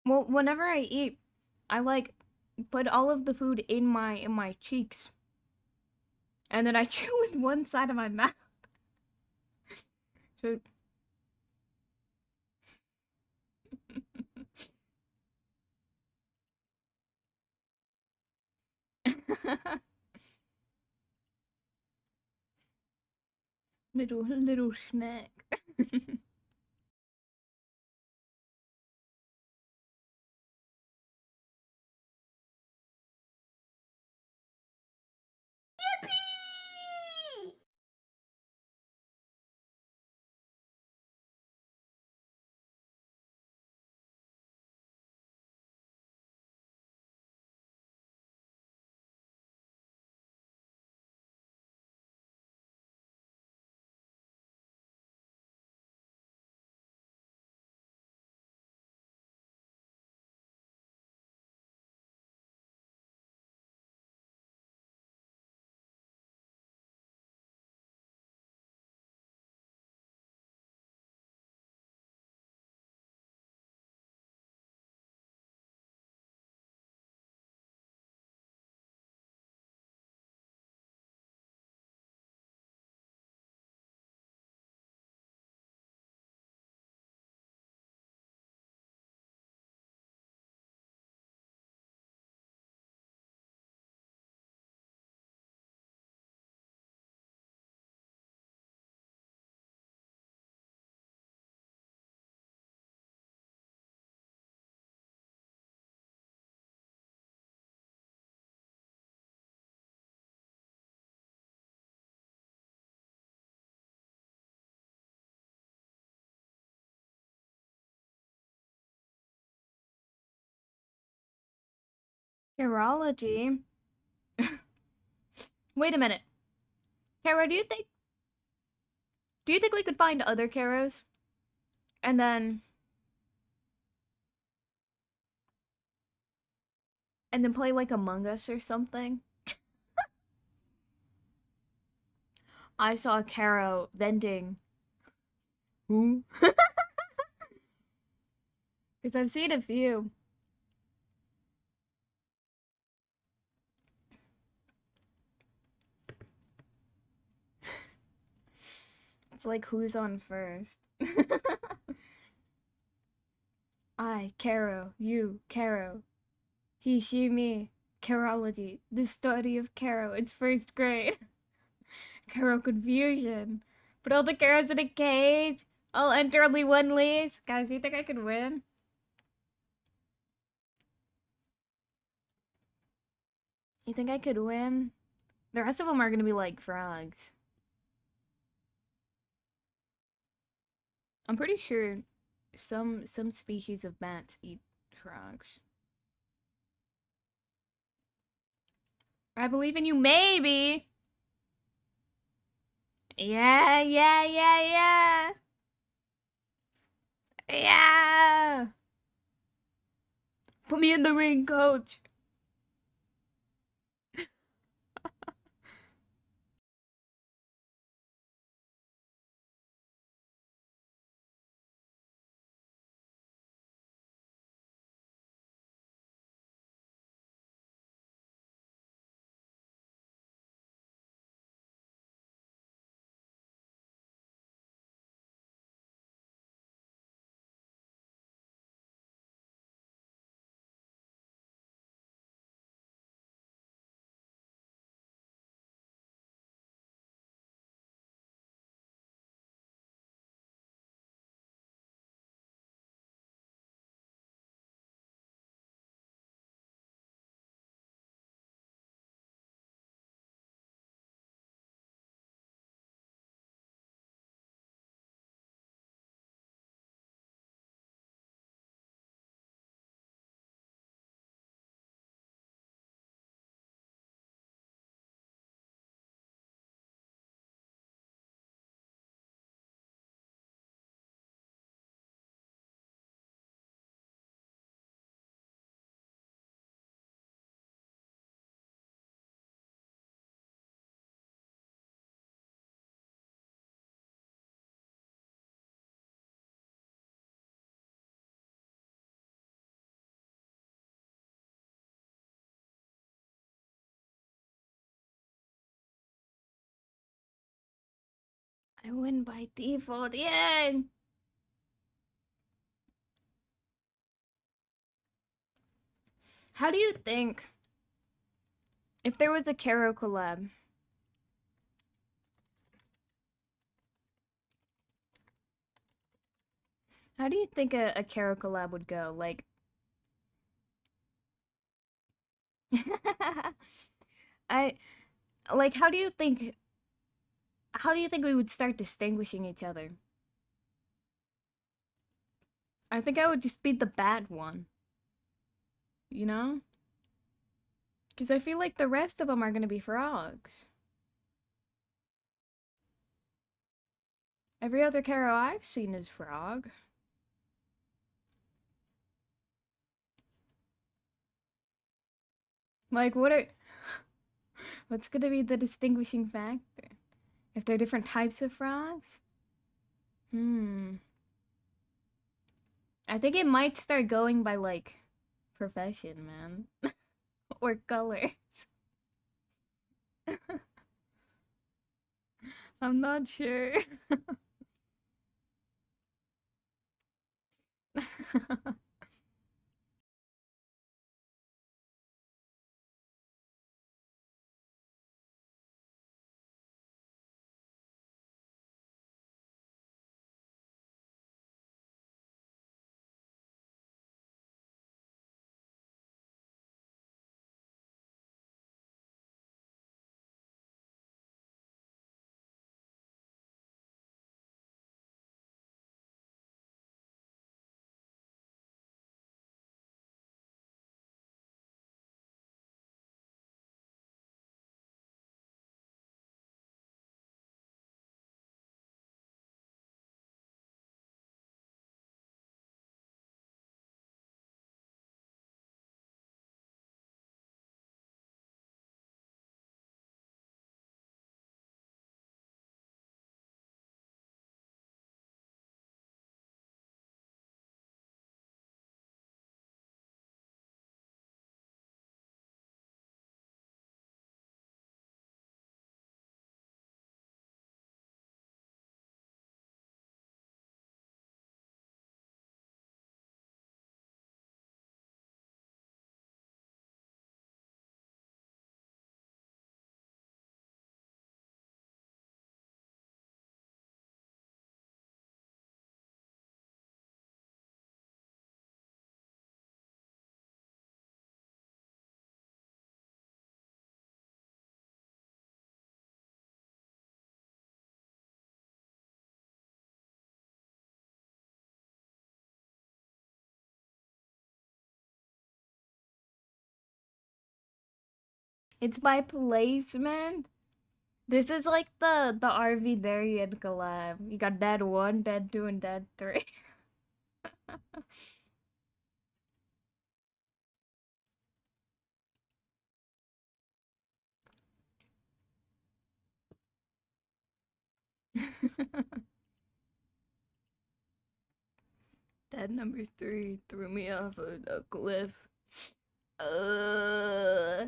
Well, whenever I eat, I like put all of the food in my cheeks, and then I chew with one side of my mouth. So little snack. Carology. Wait a minute, Caro. Do you think we could find other Caros and then play like Among Us or something? I saw Caro vending. Who? Because I've seen a few. It's like who's on first. I, Caro, you, Caro. He, she, me. Carology. The study of Caro. It's first grade. Caro confusion. Put all the Caros in a cage. I'll enter only one lease. Guys, you think I could win? You think I could win? The rest of them are gonna be like frogs. I'm pretty sure some species of bats eat frogs. I believe in you, maybe. Yeah, yeah, yeah, yeah. Yeah. Put me in the ring, coach. I win by default. Yay! How do you think if there was a Karo collab? How do you think a Karo collab would go? Like, I like. How do you think? How do you think we would start distinguishing each other? I think I would just be the bad one. You know? Because I feel like the rest of them are gonna be frogs. Every other Karo I've seen is frog. Like, what's gonna be the distinguishing factor? If they're different types of frogs? Hmm. I think it might start going by, like, profession, man. Or colors. I'm not sure. It's by placement. This is like the RV Darian collab. You got Dead 1, Dead 2, and Dead 3. Dead number 3 threw me off a cliff. Uh.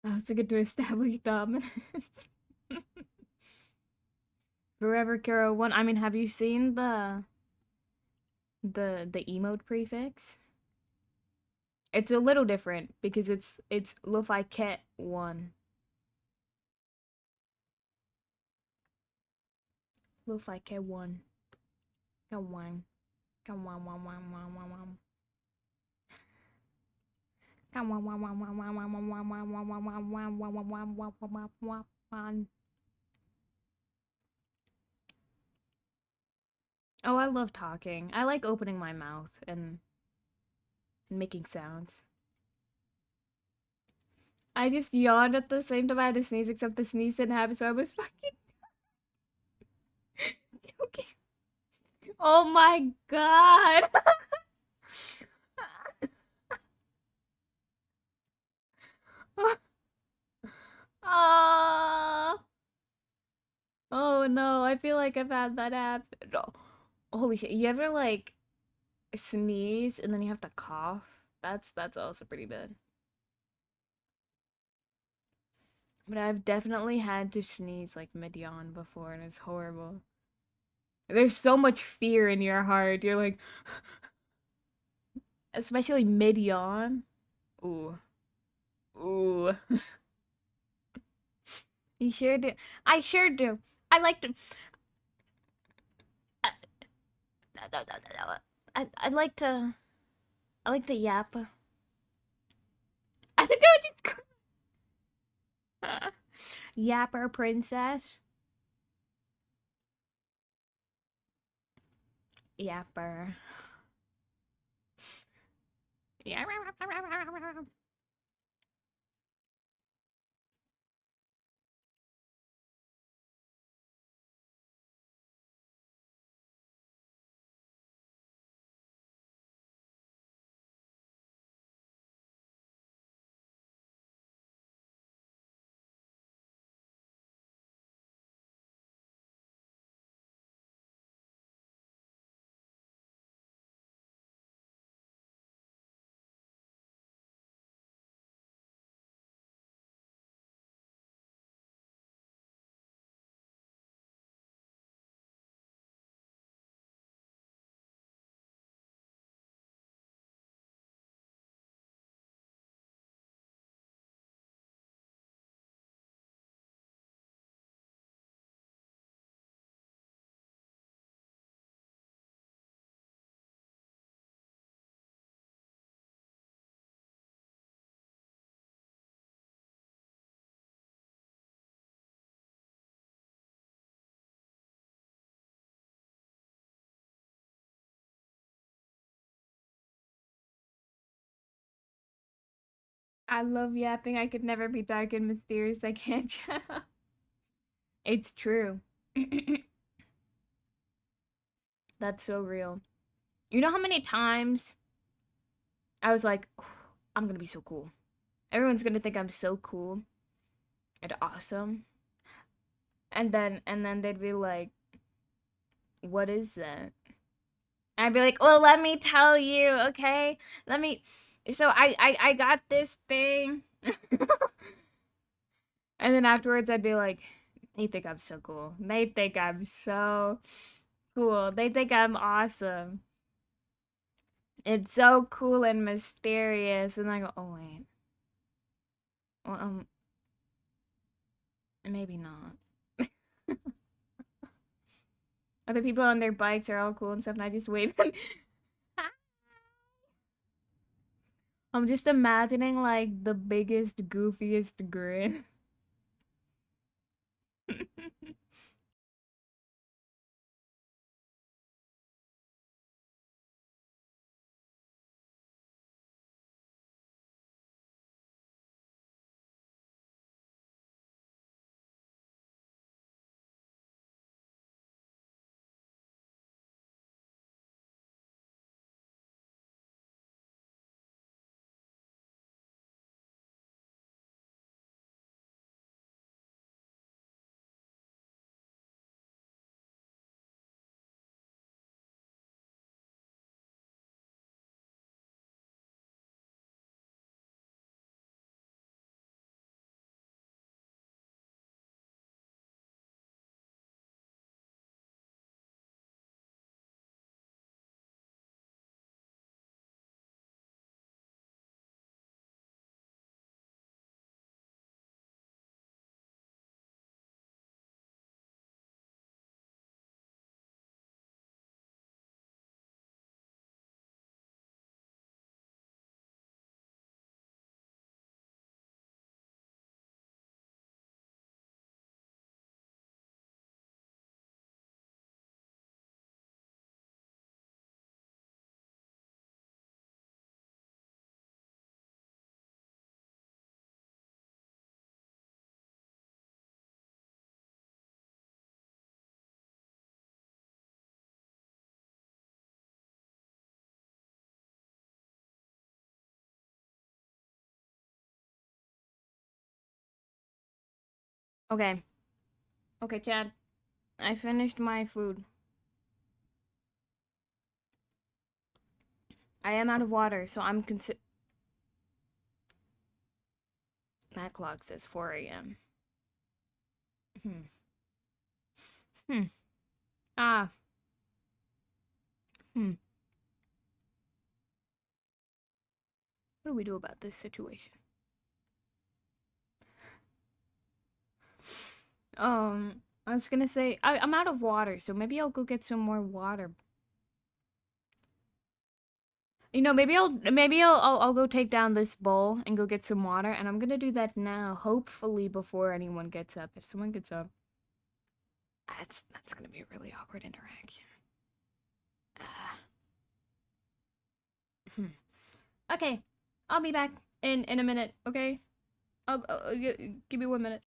I was good to establish dominance. Forever Kuro 1. I mean, have you seen the emote prefix? It's a little different because it's Lo-Fi Cat 1. Lo-Fi Cat 1. Come on. Come on, one, one, one, one, one. Come on, one, one, one, one, one, one, one, one, one, one, one, one, one, one, one, one, one, one, one. Oh, I love talking. I like opening my mouth and making sounds. I just yawned at the same time I had to sneeze, except the sneeze didn't happen, so I was fucking joking. Oh my god! Oh, oh no, I feel like I've had that happen. Oh, holy shit, you ever like sneeze and then you have to cough? That's also pretty bad. But I've definitely had to sneeze like mid-yawn before and it's horrible. There's so much fear in your heart. You're like, especially mid-yawn. Ooh. Ooh. You sure do. I sure do. I like to. I, I like to. I like to yap. I think I would just. Yapper princess. Yapper. Yeah. I love yapping. I could never be dark and mysterious. I can't shut up. It's true. That's so real. You know how many times I was like, I'm gonna be so cool. Everyone's gonna think I'm so cool and awesome. And then they'd be like, what is that? I'd be like, well, let me tell you, okay? Let me. So I got this thing. And then afterwards, I'd be like, they think I'm so cool. They think I'm so cool. They think I'm awesome. It's so cool and mysterious. And I go, oh, wait. Well, maybe not. Other people on their bikes are all cool and stuff, and I just wave. I'm just imagining like the biggest, goofiest grin. Okay. Okay, Chad. I finished my food. I am out of water, so I'm that clock says 4 a.m. Hmm. Hmm. Ah. Hmm. What do we do about this situation? I was gonna say I'm out of water, so maybe I'll go get some more water. You know, maybe I'll go take down this bowl and go get some water, and I'm gonna do that now, hopefully before anyone gets up. If someone gets up, that's gonna be a really awkward interaction. Ah. Okay, I'll be back in a minute. Okay, give me 1 minute.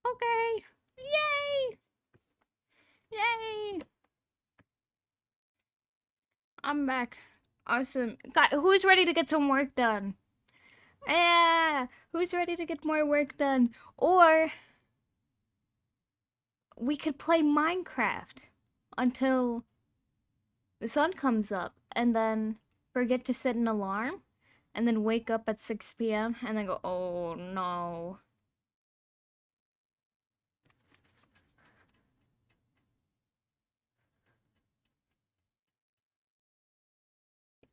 Okay, yay, yay! I'm back. Awesome. Guy, who's ready to get some work done? Yeah, who's ready to get more work done? Or we could play Minecraft until the sun comes up and then forget to set an alarm and then wake up at 6 p.m. and then go, oh no.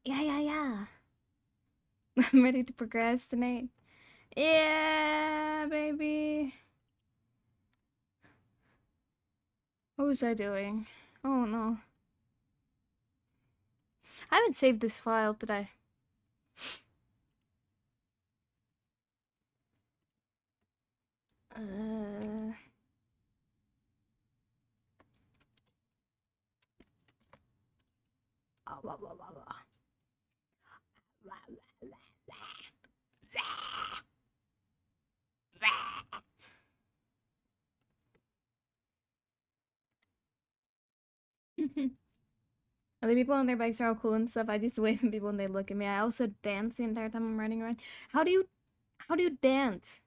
Yeah, yeah, yeah. I'm ready to procrastinate. Yeah, baby. What was I doing? Oh no. I haven't saved this file, did I? Uh. Blah, blah, blah, blah. Other people on their bikes are all cool and stuff. I just wave at people and they look at me. I also dance the entire time I'm riding around. How do you dance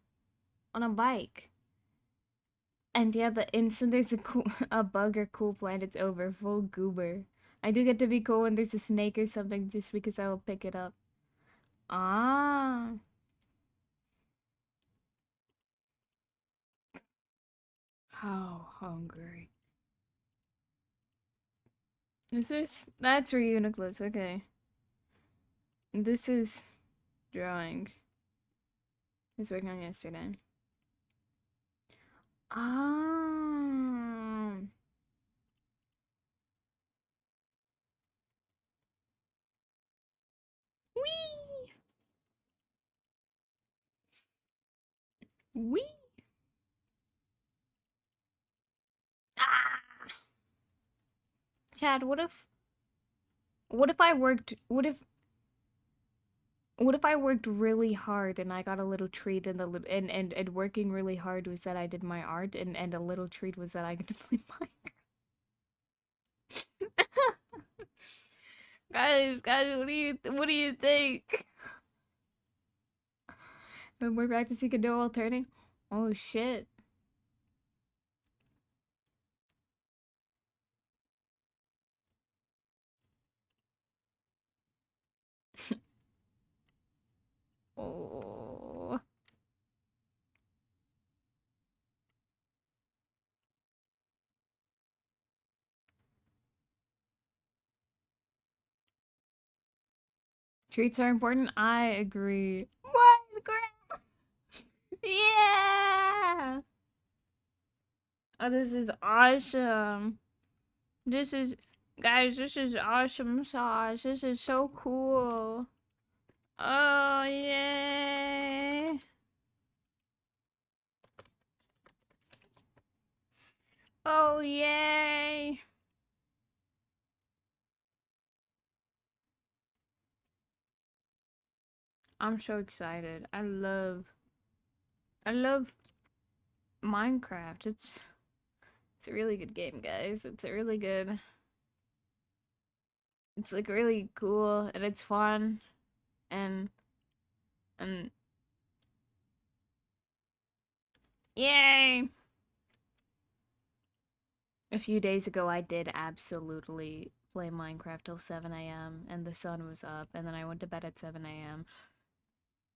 on a bike? And yeah, the instant there's a bug or cool plant, it's over. Full goober. I do get to be cool when there's a snake or something just because I will pick it up. Ah. How hungry. That's for you, Nicholas. Okay. This is drawing. I was working on yesterday. Ah. Wee. Wee. Ah. Chad, what if I worked what if I worked really hard and I got a little treat and and working really hard was that I did my art and a little treat was that I get to play Minecraft. Guys, what do you think? When we're practicing canoe while turning? Oh shit. Oh. Treats are important. I agree. What? Yeah. Oh, this is awesome. This is, guys, this is awesome sauce. This is so cool. Oh, yay. Oh, yay. I'm so excited. I love Minecraft. It's a really good game, guys. It's a really good, it's like really cool and it's fun and and yay. A few days ago, I did absolutely play Minecraft till 7 a.m. and the sun was up, and then I went to bed at 7 a.m.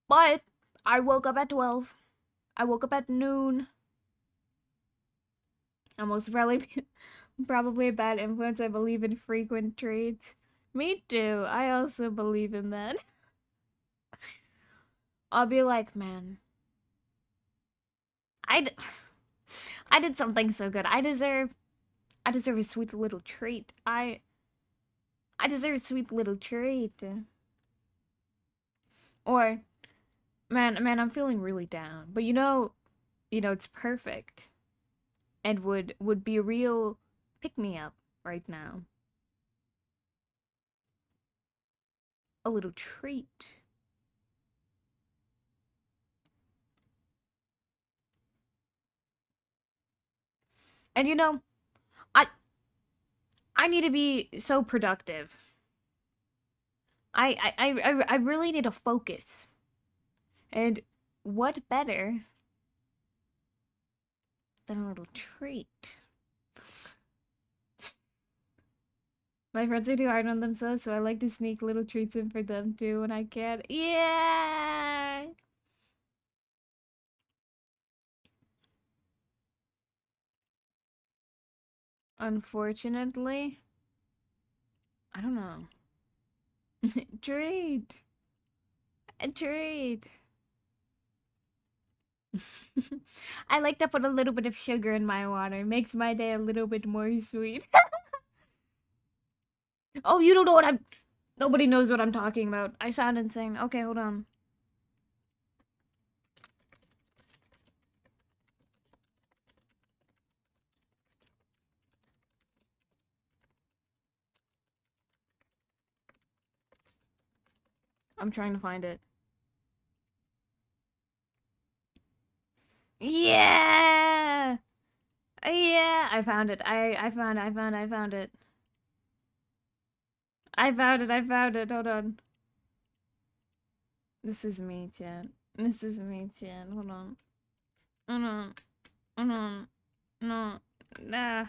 But I woke up at 12. I woke up at noon. I'm most probably probably a bad influence. I believe in frequent treats. Me too. I also believe in that. I'll be like, man, I, d- I did something so good. I deserve a sweet little treat. I deserve a sweet little treat. Or man, I'm feeling really down. But it's perfect and would be a real pick me up right now. A little treat. And I I need to be so productive. I really need to focus. And what better than a little treat? My friends are too hard on themselves, so I like to sneak little treats in for them too when I can. Yeah. Unfortunately, I don't know. Treat. A treat. I like to put a little bit of sugar in my water. Makes my day a little bit more sweet. Oh, you don't know what I'm. Nobody knows what I'm talking about. I sound insane. Okay, hold on. I'm trying to find it. Yeah! Yeah! I found it. I found it. I vowed it, I vowed it. Hold on. This is me, chat. This is me, chat. Hold on. Hold on. Hold on. No. Nah.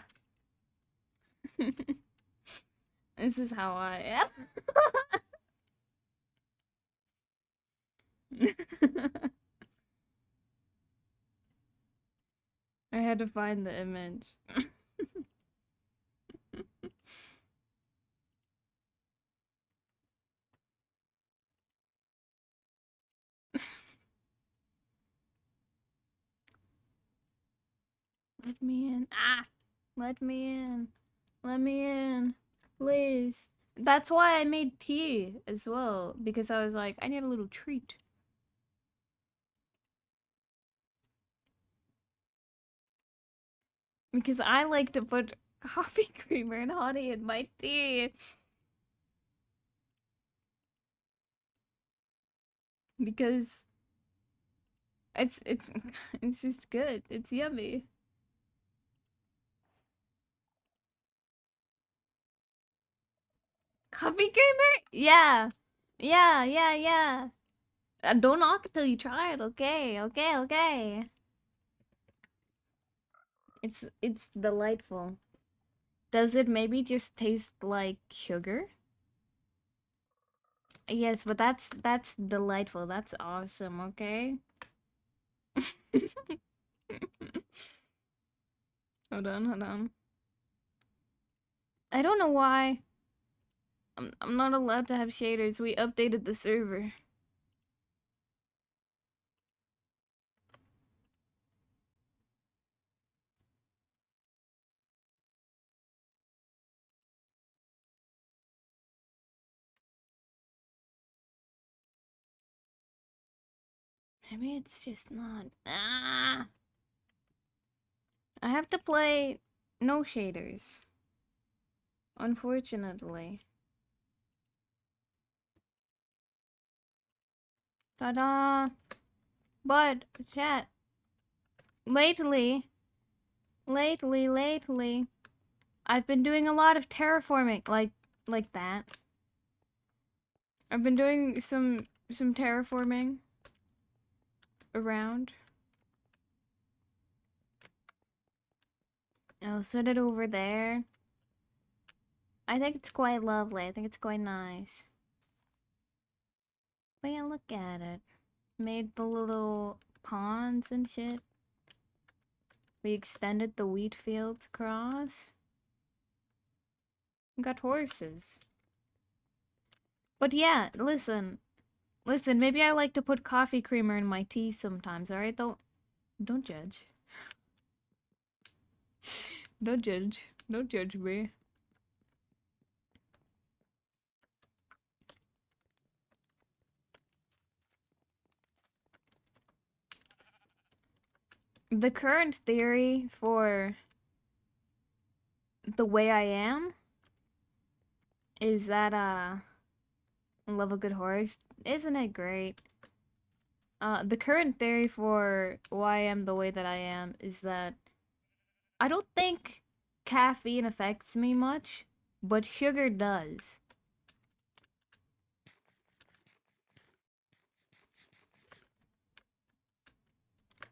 This is how I am. I had to find the image. Let me in. Ah! Let me in. Let me in. Please. That's why I made tea as well. Because I was like, I need a little treat. Because I like to put coffee creamer and honey in my tea. Because it's it's just good. It's yummy. Coffee creamer? Yeah. Yeah, yeah, yeah. Don't knock it till you try it, okay? Okay, okay. It's delightful. Does it maybe just taste like sugar? Yes, but that's delightful. That's awesome, okay? Hold on, hold on. I don't know why. I'm not allowed to have shaders. We updated the server. Maybe it's just not. Ah! I have to play no shaders. Unfortunately. Ta-da! But, chat, lately, I've been doing a lot of terraforming, like that. I've been doing some terraforming around. I'll set it over there. I think it's quite lovely. I think it's quite nice. But yeah, look at it. Made the little ponds and shit. We extended the wheat fields across. We got horses. But yeah, listen. Listen, maybe I like to put coffee creamer in my tea sometimes, alright? Don't judge. Don't judge. Don't judge me. The current theory for the way I am is that I love a good horse. Isn't it great? The current theory for why I am the way that I am is that I don't think caffeine affects me much, but sugar does.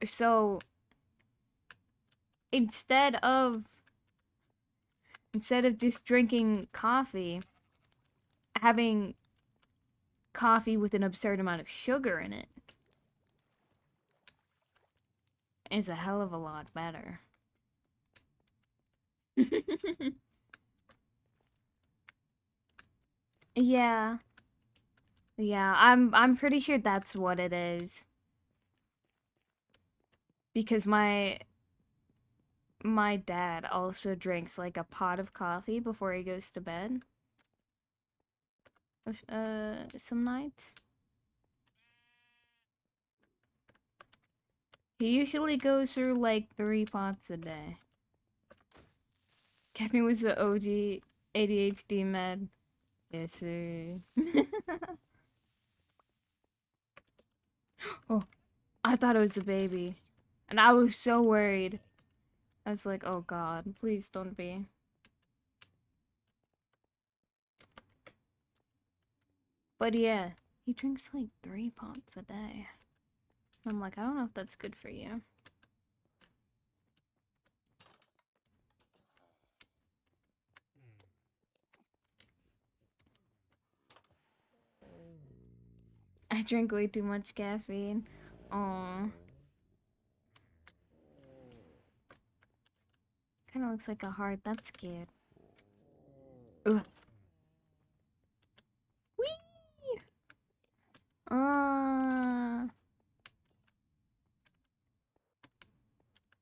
So instead of just drinking coffee, having coffee with an absurd amount of sugar in it is a hell of a lot better. Yeah. Yeah, I'm pretty sure that's what it is. Because my dad also drinks like a pot of coffee before he goes to bed. Some nights. He usually goes through like 3 pots a day. Kevin was the OG ADHD med. Yes, sir. Oh, I thought it was a baby. And I was so worried. I was like, oh god, please don't be. But yeah, he drinks like 3 pots a day. I'm like, I don't know if that's good for you. I drink way too much caffeine. Oh, kind of looks like a heart. That's cute. Ugh. Whee! Uh,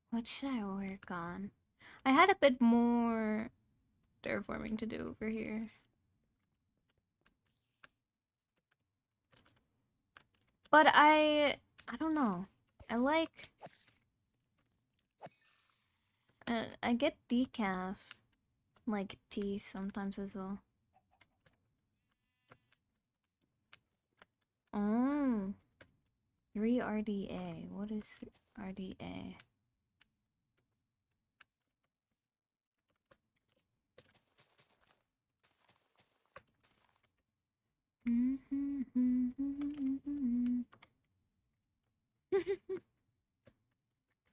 what should I work on? I had a bit more terraforming to do over here. But I don't know. I like, I get decaf, like tea sometimes as well. Oh, 3 RDA. What is RDA?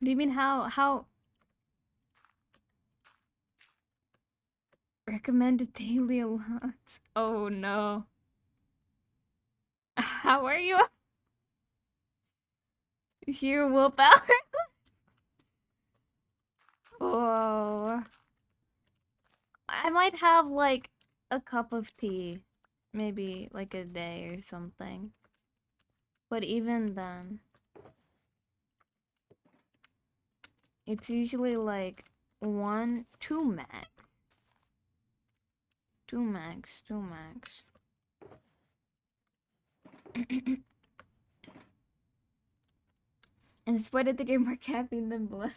Do you mean how recommended daily allowance? Oh no. How are you here, willpower? Whoa. I might have like a cup of tea, maybe like a day or something. But even then, it's usually like one, two max. Two max, two max. And it's better to get more caffeine than blood.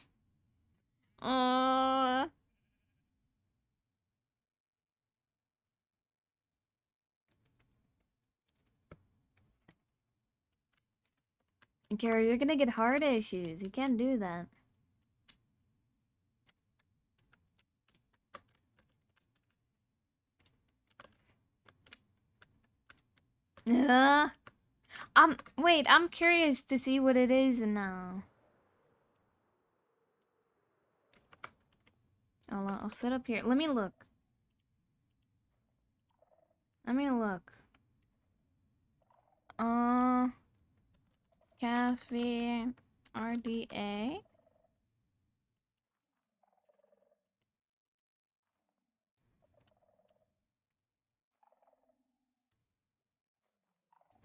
Oh, Kara, you're gonna get heart issues. You can't do that. Yeah. Wait, I'm curious to see what it is now. I'll sit up here. Let me look. Let me look. Uh, Cafe RDA.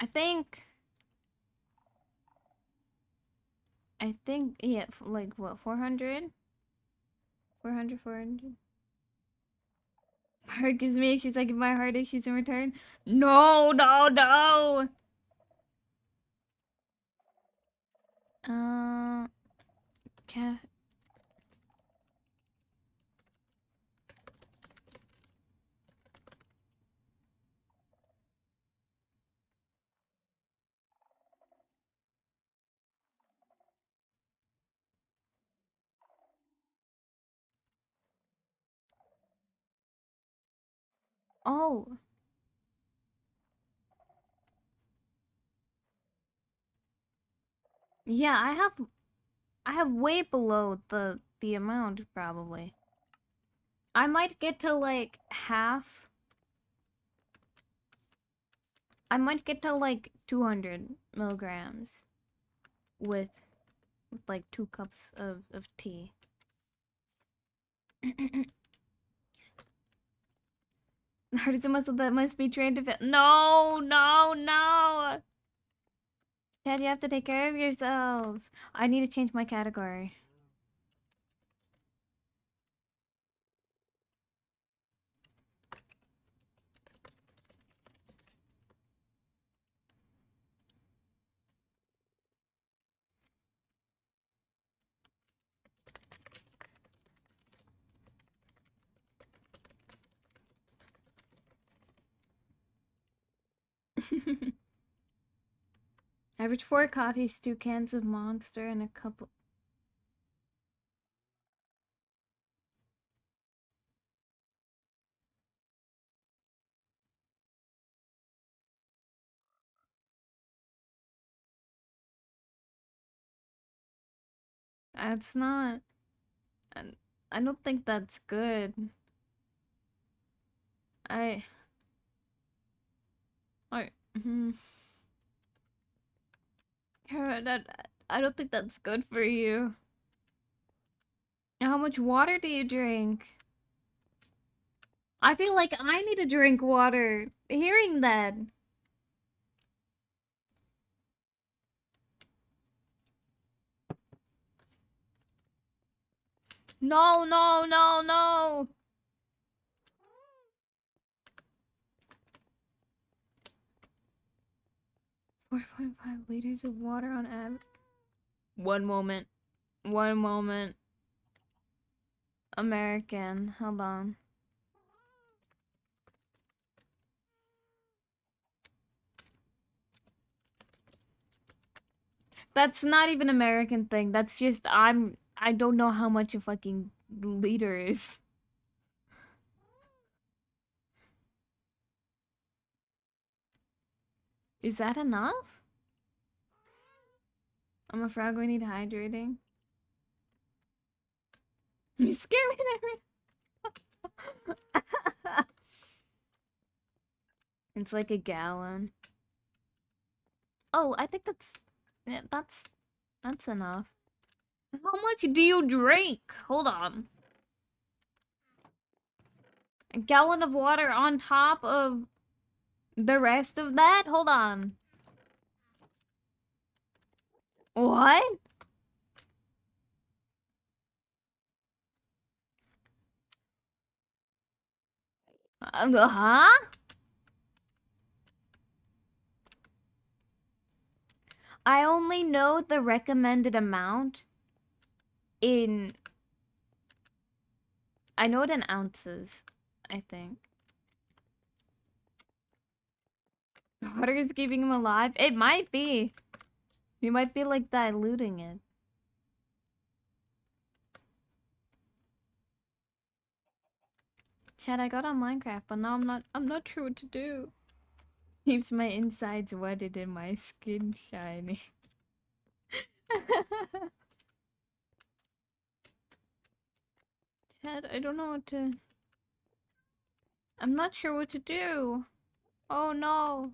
I think. Yeah, like what, 400? 400, 400. Heart gives me issues. I give my heart issues in return. No, no, no. Uh, Caf. Oh, yeah. I have way below the amount probably. I might get to like half. I might get to like 200 milligrams with like 2 cups of tea. The heart is a muscle that must be trained to fit. No, no, no. Dad, you have to take care of yourselves. I need to change my category. Average 4 coffees, 2 cans of Monster, and a couple. That's not. I, I don't think that's good. I. I. Hmm. Kara, I don't think that's good for you. How much water do you drink? I feel like I need to drink water. Hearing that. No, no, no, no. 4.5 liters of water on average. One moment. One moment. American. Hold on. That's not even American thing. That's just I don't know how much a fucking liter is. Is that enough? I'm a frog, we need hydrating. You scare me. It's like a gallon. Oh, I think yeah, that's enough. How much do you drink? Hold on. A gallon of water on top of the rest of that? Hold on. What? Huh? I only know the recommended amount in... I know it in ounces, I think. Water is keeping him alive? It might be. You might be, like, diluting it. Chad, I got on Minecraft, but now I'm not sure what to do. Keeps my insides wetted and my skin shiny. Chad, I don't know what to... I'm not sure what to do. Oh no.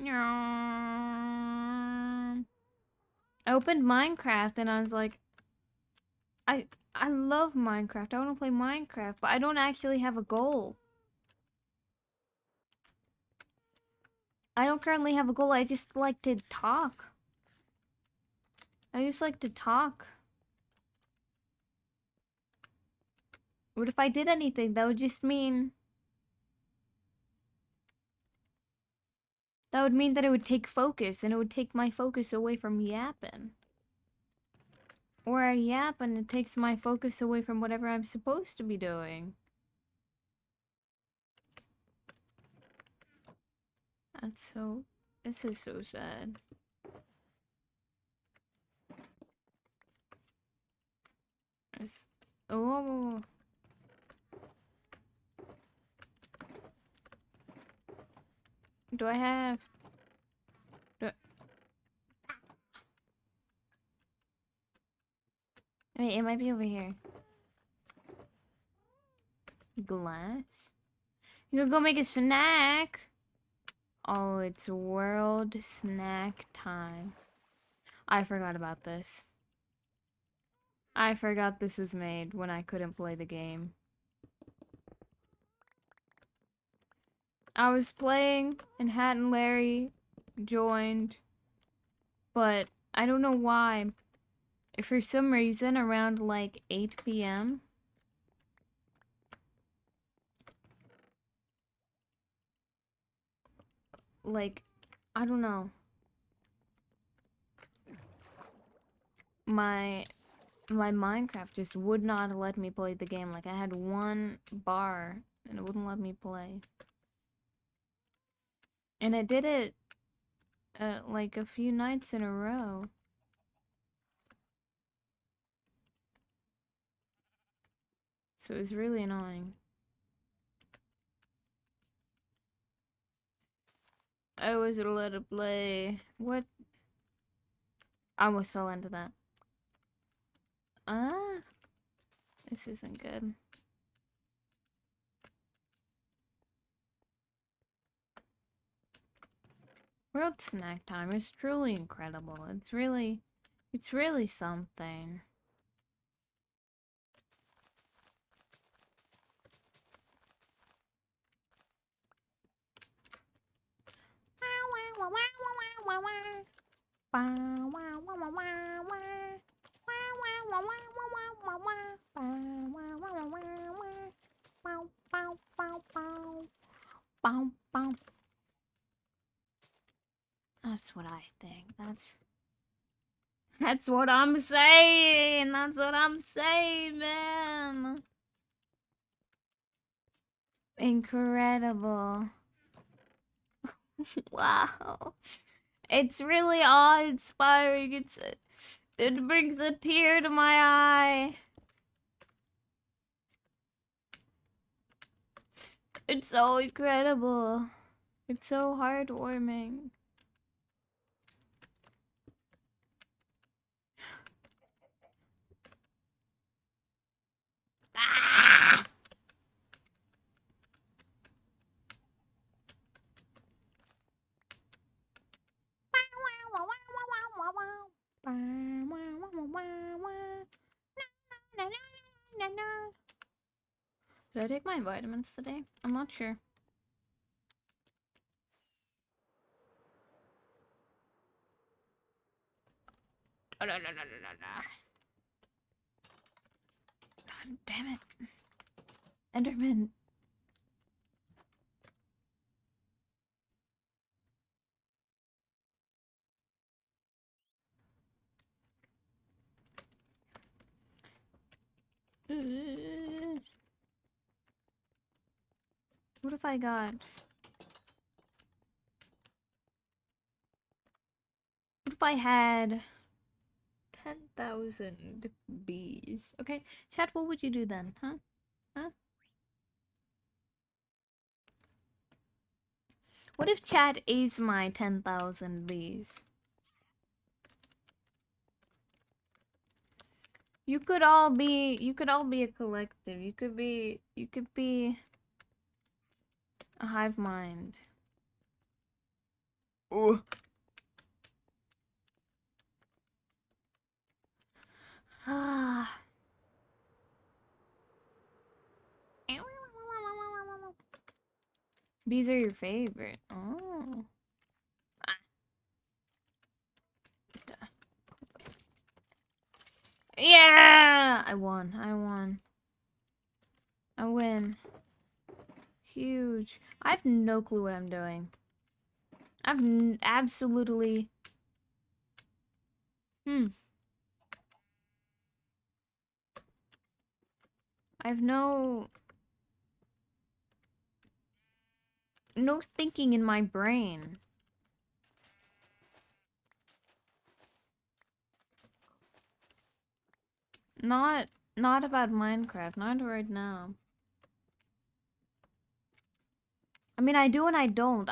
I opened Minecraft and I was like, I love Minecraft. I want to play Minecraft, but I don't actually have a goal. I don't currently have a goal. I just like to talk. I just like to talk. What if I did anything? That would just mean... That would mean that it would take focus, and it would take my focus away from yapping. Or I yap and it takes my focus away from whatever I'm supposed to be doing. That's so... This is so sad. It's... Oh... Do I have... Do... Wait, it might be over here. Glass? You can go make a snack! Oh, it's world snack time. I forgot about this. I forgot this was made when I couldn't play the game. I was playing and Hat and Larry joined, but I don't know why. For some reason, around like 8 p.m., like, I don't know. My Minecraft just would not let me play the game. Like, I had one bar and it wouldn't let me play. And it did it like a few nights in a row. So it was really annoying. I was let it play. What? I almost fell into that. Ah, this isn't good. World snack time is truly incredible. It's really something. That's what I think. That's what I'm saying. That's what I'm saying, man. Incredible. Wow. It's really awe-inspiring. It brings a tear to my eye. It's so incredible. It's so heartwarming. Ah! Did I take my vitamins today? I'm not sure. God damn it. Enderman. What if I got... What if I had 10,000 bees? Okay, chat, what would you do then? Huh? Huh? What if chat is my 10,000 bees? You could all be a collective. You could be a hive mind. Ooh. Ah. Bees are your favorite. Oh. Ah. Yeah! I won. I win. Huge. I have no clue what I'm doing. Absolutely... I have no thinking in my brain. Not about Minecraft. Not right now. I mean, I do and I don't.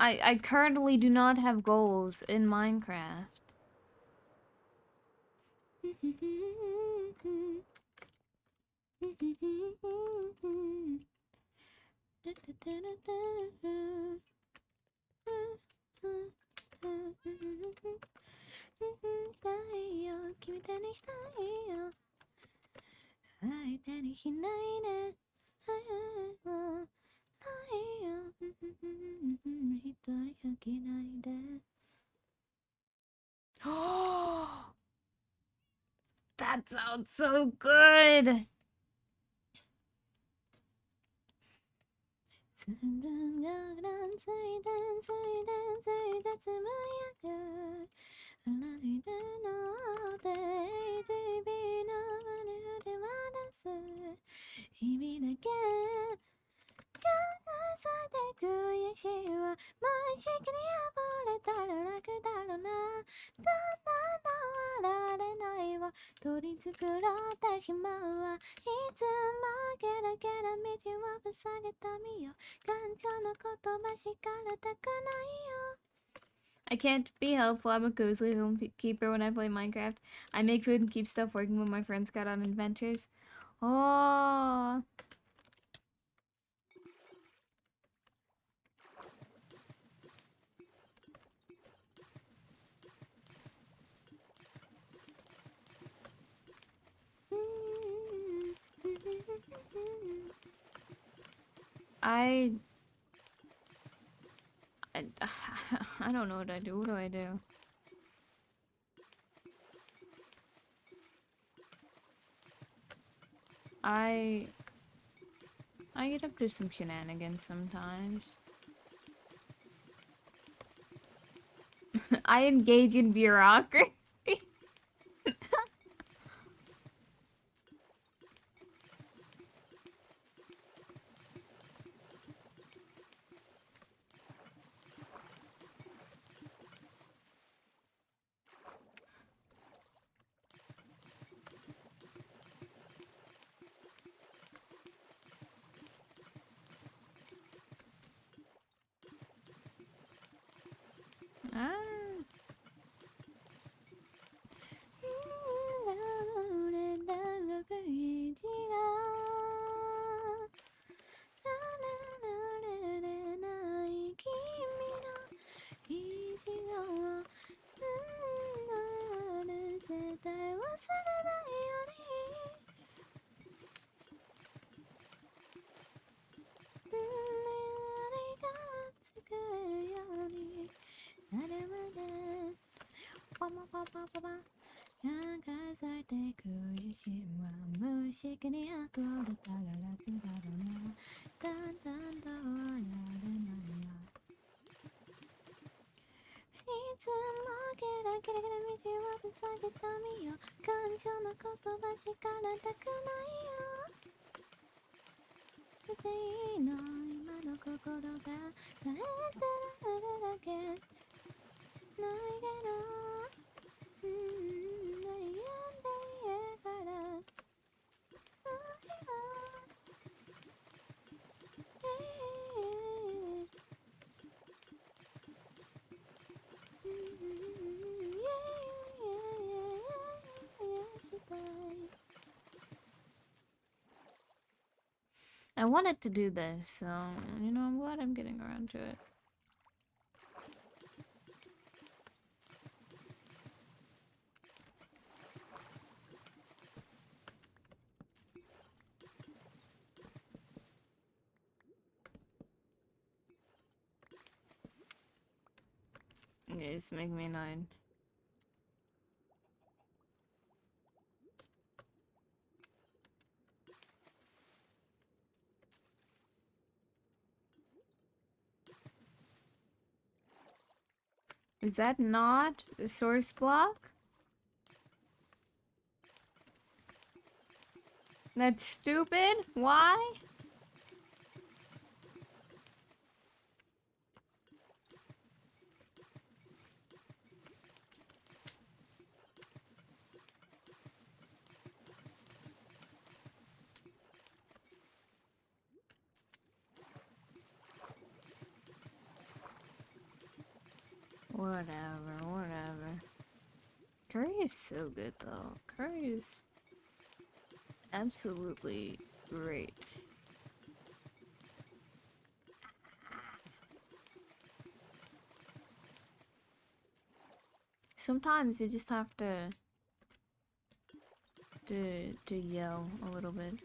I currently do not have goals in Minecraft. That sounds so good. I can't be helpful. I'm a cozy homekeeper when I play Minecraft. I make food and keep stuff working when my friends got on adventures. Oh. I, I I don't know what I do. What do I do? I get up to some shenanigans sometimes. I engage in bureaucracy. Ah. I wanted to do this, so you know, I'm glad I'm getting around to it. You just make me annoyed. Is that not a source block? That's stupid? Why? Whatever, whatever. Curry is so good though. Curry is absolutely great. Sometimes you just have to yell a little bit.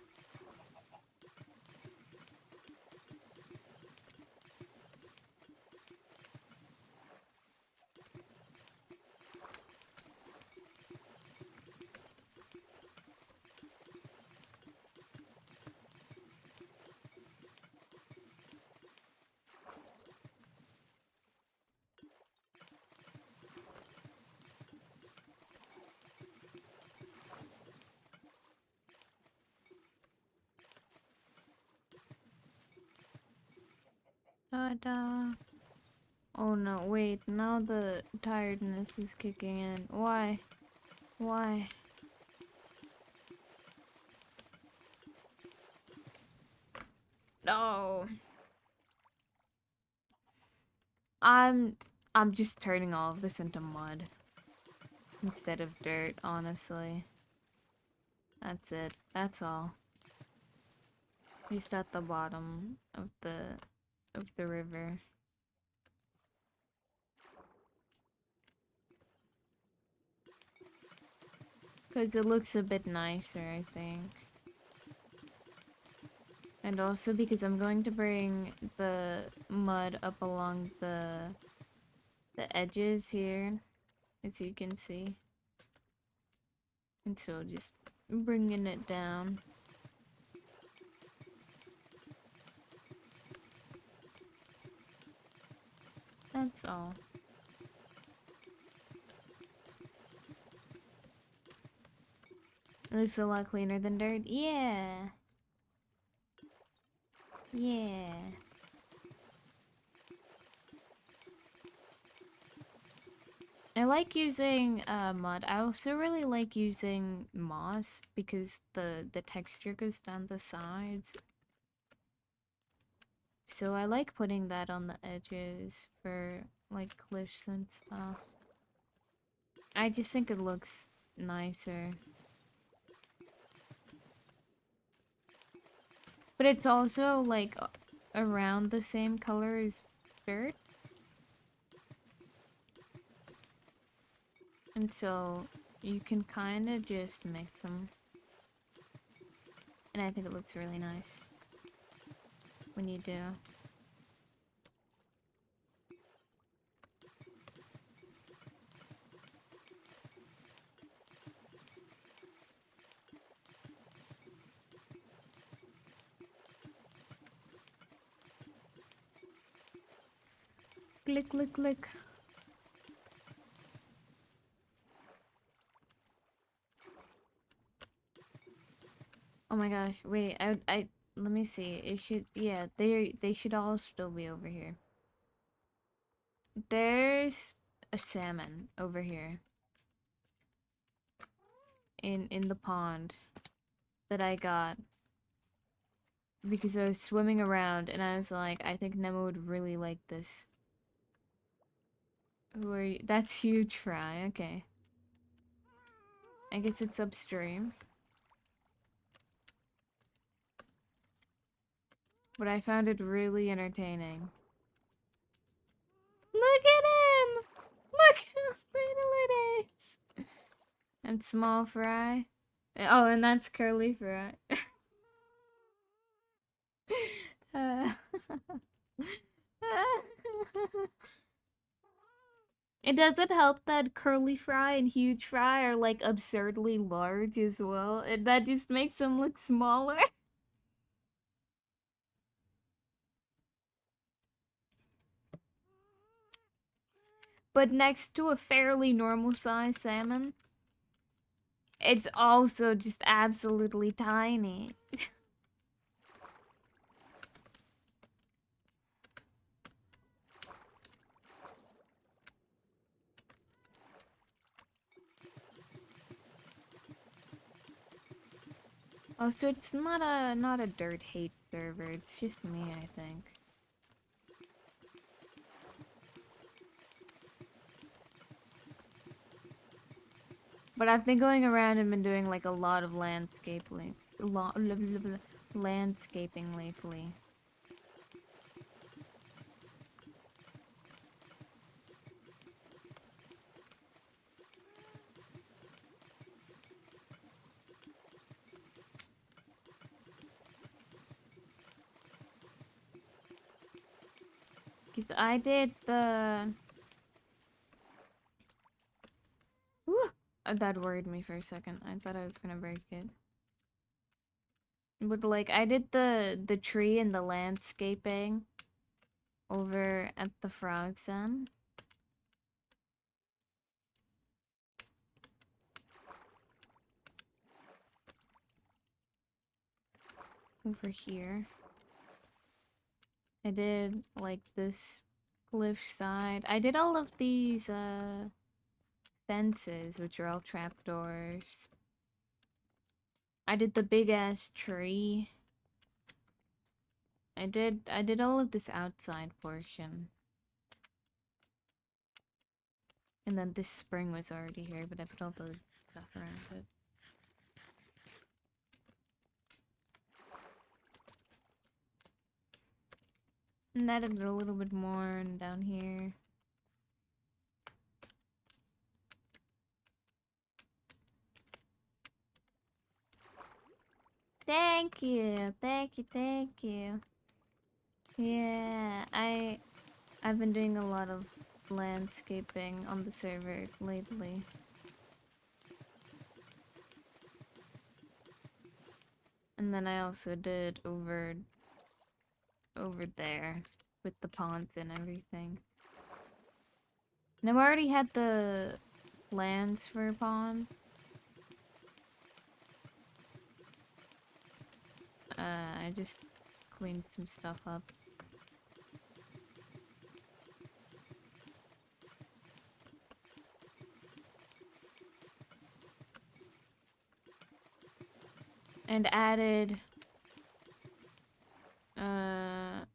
Ta-da. Oh no, wait, now the tiredness is kicking in. Why? Why? No. I'm I'm just turning all of this into mud instead of dirt, honestly. That's it. That's all. Just at the bottom of the river. Because it looks a bit nicer, I think. And also because I'm going to bring the mud up along the edges here, as you can see. And so just bringing it down. That's all. It looks a lot cleaner than dirt. Yeah. Yeah. I like using mud. I also really like using moss because the texture goes down the sides. So I like putting that on the edges for like cliffs and stuff. I just think it looks nicer. But it's also like around the same color as dirt. And so you can kind of just mix them. And I think it looks really nice when you do. Click, click, click. Oh my gosh, wait, let me see. It should, yeah, they should all still be over here. There's a salmon over here. In the pond that I got. Because I was swimming around and I was like, I think Nemo would really like this. Who are you? That's huge fry, okay. I guess it's upstream. But I found it really entertaining. Look at him! Look how little it is! And small fry. Oh, and that's curly fry. uh, it doesn't help that curly fry and huge fry are like absurdly large as well. And that just makes them look smaller. But next to a fairly normal sized salmon, it's also just absolutely tiny. Also, it's not a dirt hate server. It's just me, I think. But I've been going around and been doing like a lot of landscaping lately. Because I did the... Ooh, that worried me for a second. I thought I was gonna break it. But like, I did the tree and the landscaping over at the frog den. Over here. I did like this cliff side. I did all of these fences, which are all trapdoors. I did the big ass tree. I did all of this outside portion. And then this spring was already here, but I put all the stuff around it. And added a little bit more and down here. Thank you, thank you, thank you. Yeah, I've been doing a lot of landscaping on the server lately. And then I also did over there with the ponds and everything. And I've already had the plans for a pond. I just cleaned some stuff up. And added the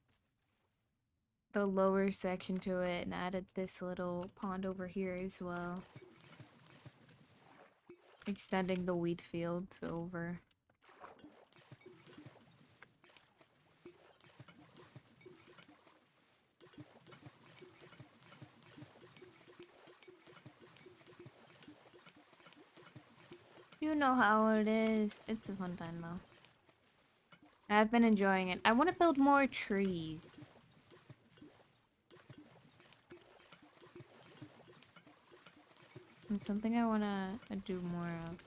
lower section to it and added this little pond over here as well. Extending the wheat fields over. You know how it is. It's a fun time though. I've been enjoying it. I want to build more trees. It's something I want to do more of.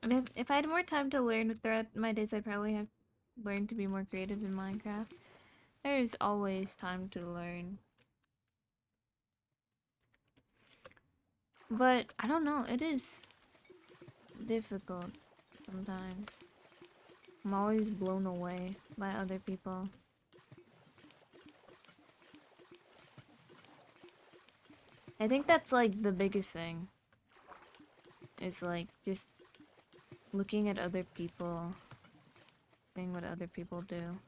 And if I had more time to learn throughout my days, I'd probably have learned to be more creative in Minecraft. There's always time to learn. But, I don't know, it is difficult sometimes. I'm always blown away by other people. I think that's like the biggest thing. Is like just looking at other people, seeing what other people do,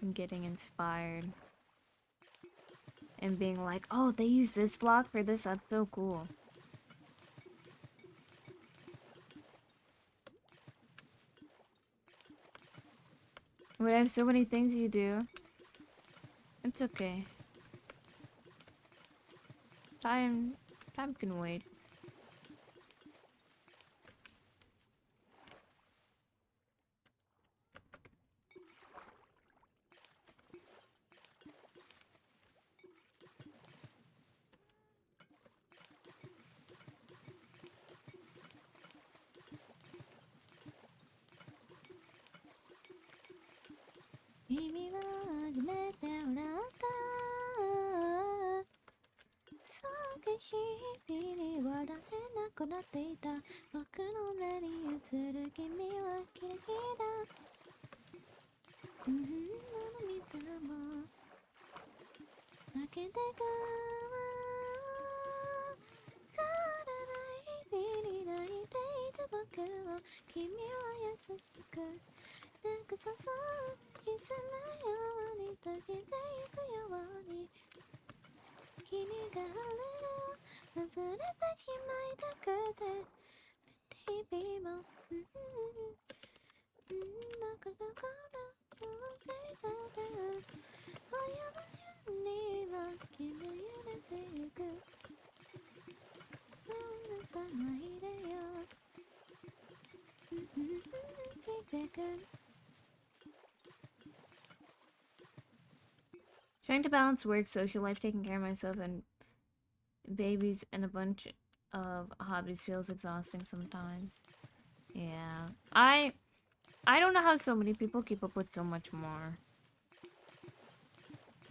and getting inspired. And being like, oh, they use this block for this, that's so cool. But I have so many things you do. It's okay. Time can wait. 君は初めて笑ったそうか日々に笑えなくなっていた僕の目に映る君は綺麗だ何見ても泣けてく変わらない日に泣いていた僕を君は優しくなくさそう沈むように溶けていくように君が晴れる忘れてしまいたくて日々も中だからどうせだって歩むようには君揺れてゆくさないでよ来てくTrying to balance work, social life, taking care of myself, and babies, and a bunch of hobbies feels exhausting sometimes. Yeah. I don't know how so many people keep up with so much more.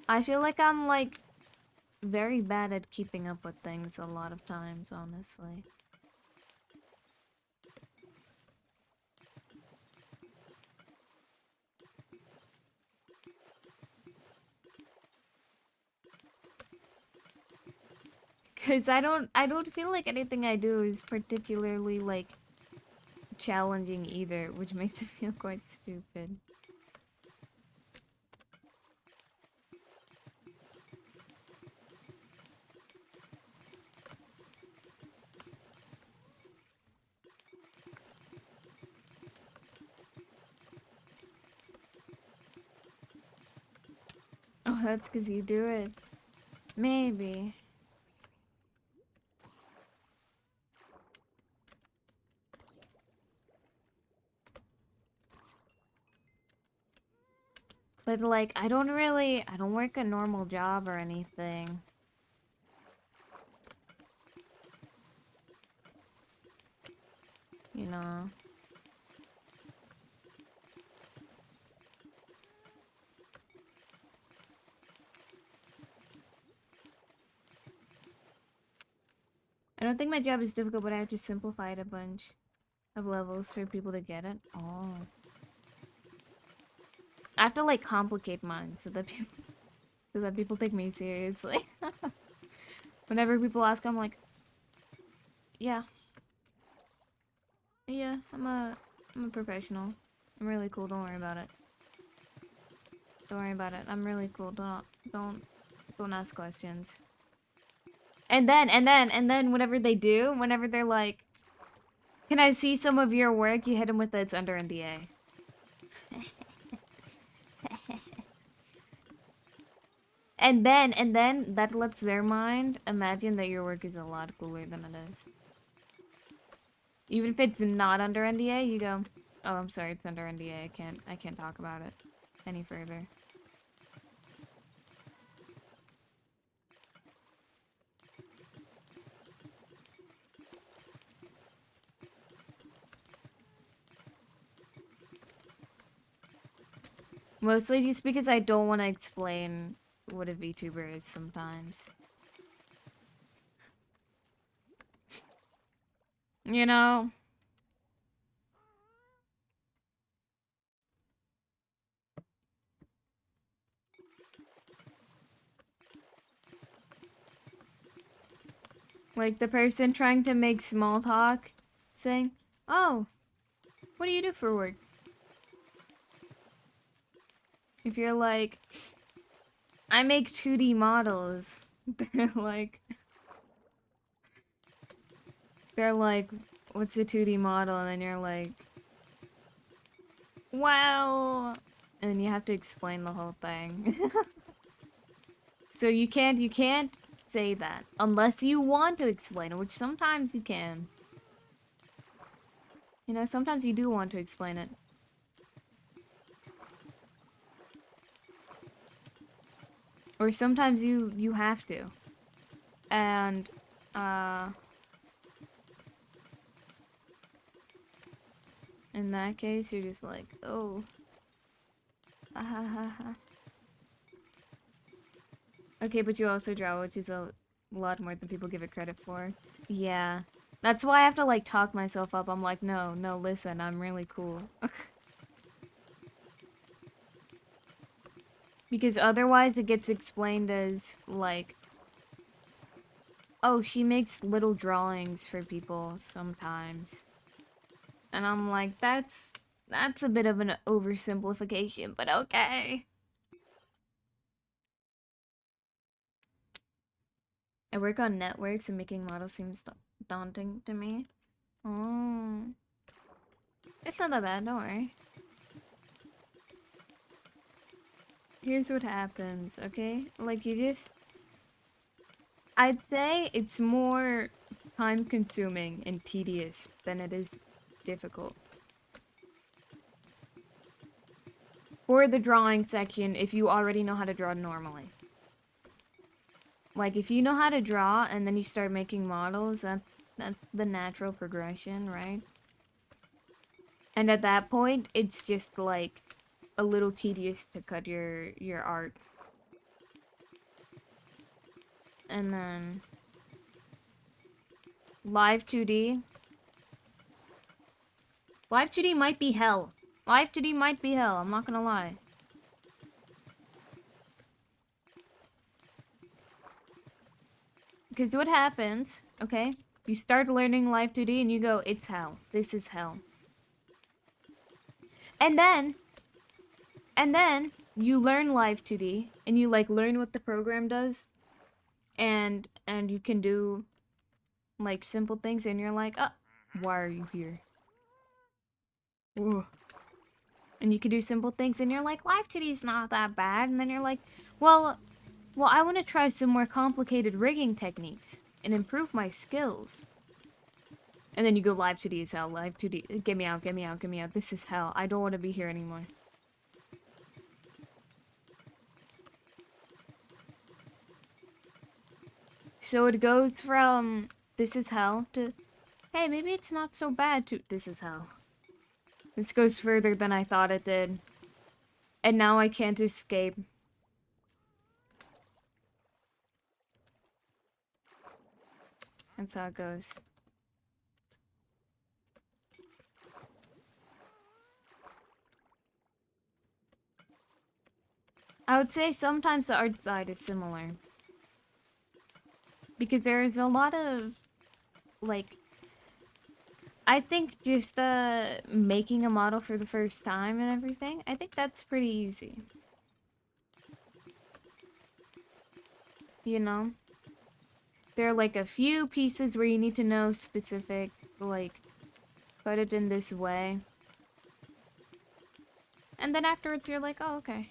I feel like I'm, like, very bad at keeping up with things a lot of times, honestly. Cause I don't feel like anything I do is particularly like challenging either, which makes it feel quite stupid. Oh, that's cause you do it. Maybe. But like I don't work a normal job or anything. You know. I don't think my job is difficult, but I have to simplify it a bunch of levels for people to get it. Oh. I have to like complicate mine so that people take me seriously. Whenever people ask, I'm like, yeah. Yeah, I'm a professional. I'm really cool, don't worry about it. Don't worry about it. I'm really cool. Don't ask questions. And then whatever they do, whenever they're like, "Can I see some of your work?" You hit them with it's under NDA. And then that lets their mind imagine that your work is a lot cooler than it is. Even if it's not under NDA, you go, "Oh, I'm sorry, it's under NDA. I can't talk about it any further." Mostly just because I don't want to explain what a VTuber is sometimes. You know? Like the person trying to make small talk, saying, "Oh, what do you do for work?" If you're like, "I make 2D models," they're like, "What's a 2D model?" And then you're like, "Well," and then you have to explain the whole thing. So you can't say that unless you want to explain it, which sometimes you can. You know, sometimes you do want to explain it. Or sometimes you have to. And in that case you're just like, "Oh, Okay, but you also draw, which is a lot more than people give it credit for. Yeah. That's why I have to, like, talk myself up. I'm like, no, no, listen, I'm really cool. Because otherwise it gets explained as, like, oh, she makes little drawings for people sometimes. And I'm like, that's a bit of an oversimplification, but okay. I work on networks and making models seems daunting to me. Oh. It's not that bad, don't worry. Here's what happens, okay? Like, you just... I'd say it's more time-consuming and tedious than it is difficult. For the drawing section, if you already know how to draw normally. Like, if you know how to draw and then you start making models, that's the natural progression, right? And at that point, it's just, like, a little tedious to cut your art. And then... Live 2D. Live 2D might be hell. Live 2D might be hell, I'm not gonna lie. Because what happens, okay? You start learning Live 2D and you go, it's hell. This is hell. And then you learn Live 2D and you like learn what the program does. And you can do like simple things and you're like, oh, why are you here? Ugh. And you can do simple things and you're like, Live 2D is not that bad. And then you're like, well, I want to try some more complicated rigging techniques and improve my skills. And then you go, Live 2D is hell, Live 2D, get me out, get me out, get me out, this is hell, I don't want to be here anymore. So it goes from, this is hell, to, hey, maybe it's not so bad, to, this is hell. This goes further than I thought it did. And now I can't escape. That's how it goes. I would say sometimes the art side is similar. Because there's a lot of, like, I think just making a model for the first time and everything, I think that's pretty easy. You know? There are like a few pieces where you need to know specific, like, cut it in this way. And then afterwards you're like, oh, okay.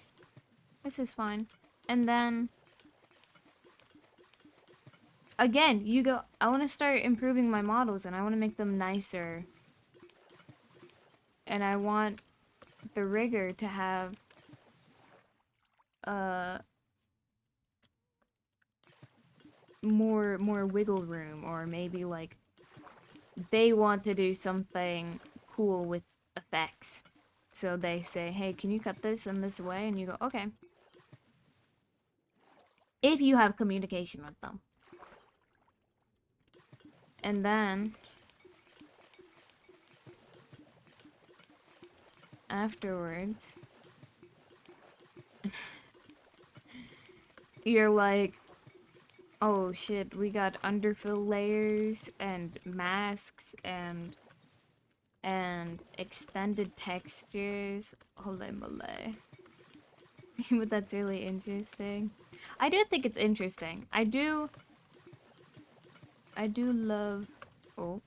This is fine. And then... Again, you go, I want to start improving my models and I want to make them nicer. And I want the rigger to have more wiggle room, or maybe like they want to do something cool with effects. So they say, hey, can you cut this in this way? And you go, okay. If you have communication with them. And then afterwards you're like, oh shit, we got underfill layers and masks and extended textures. Holy moly. But that's really interesting. I do think it's interesting. I do love... Oh.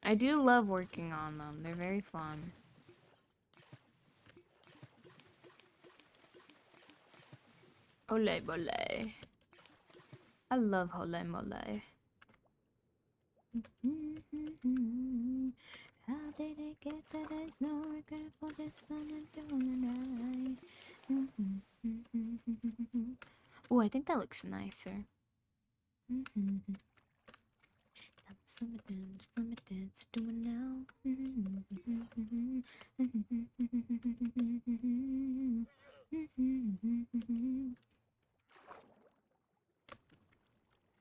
I do love working on them. They're very fun. Ole mole. I love Ole mole. How did it get that there's no regret for this time and doing right? Oh, I think that looks nicer. That's summer dance, do it now.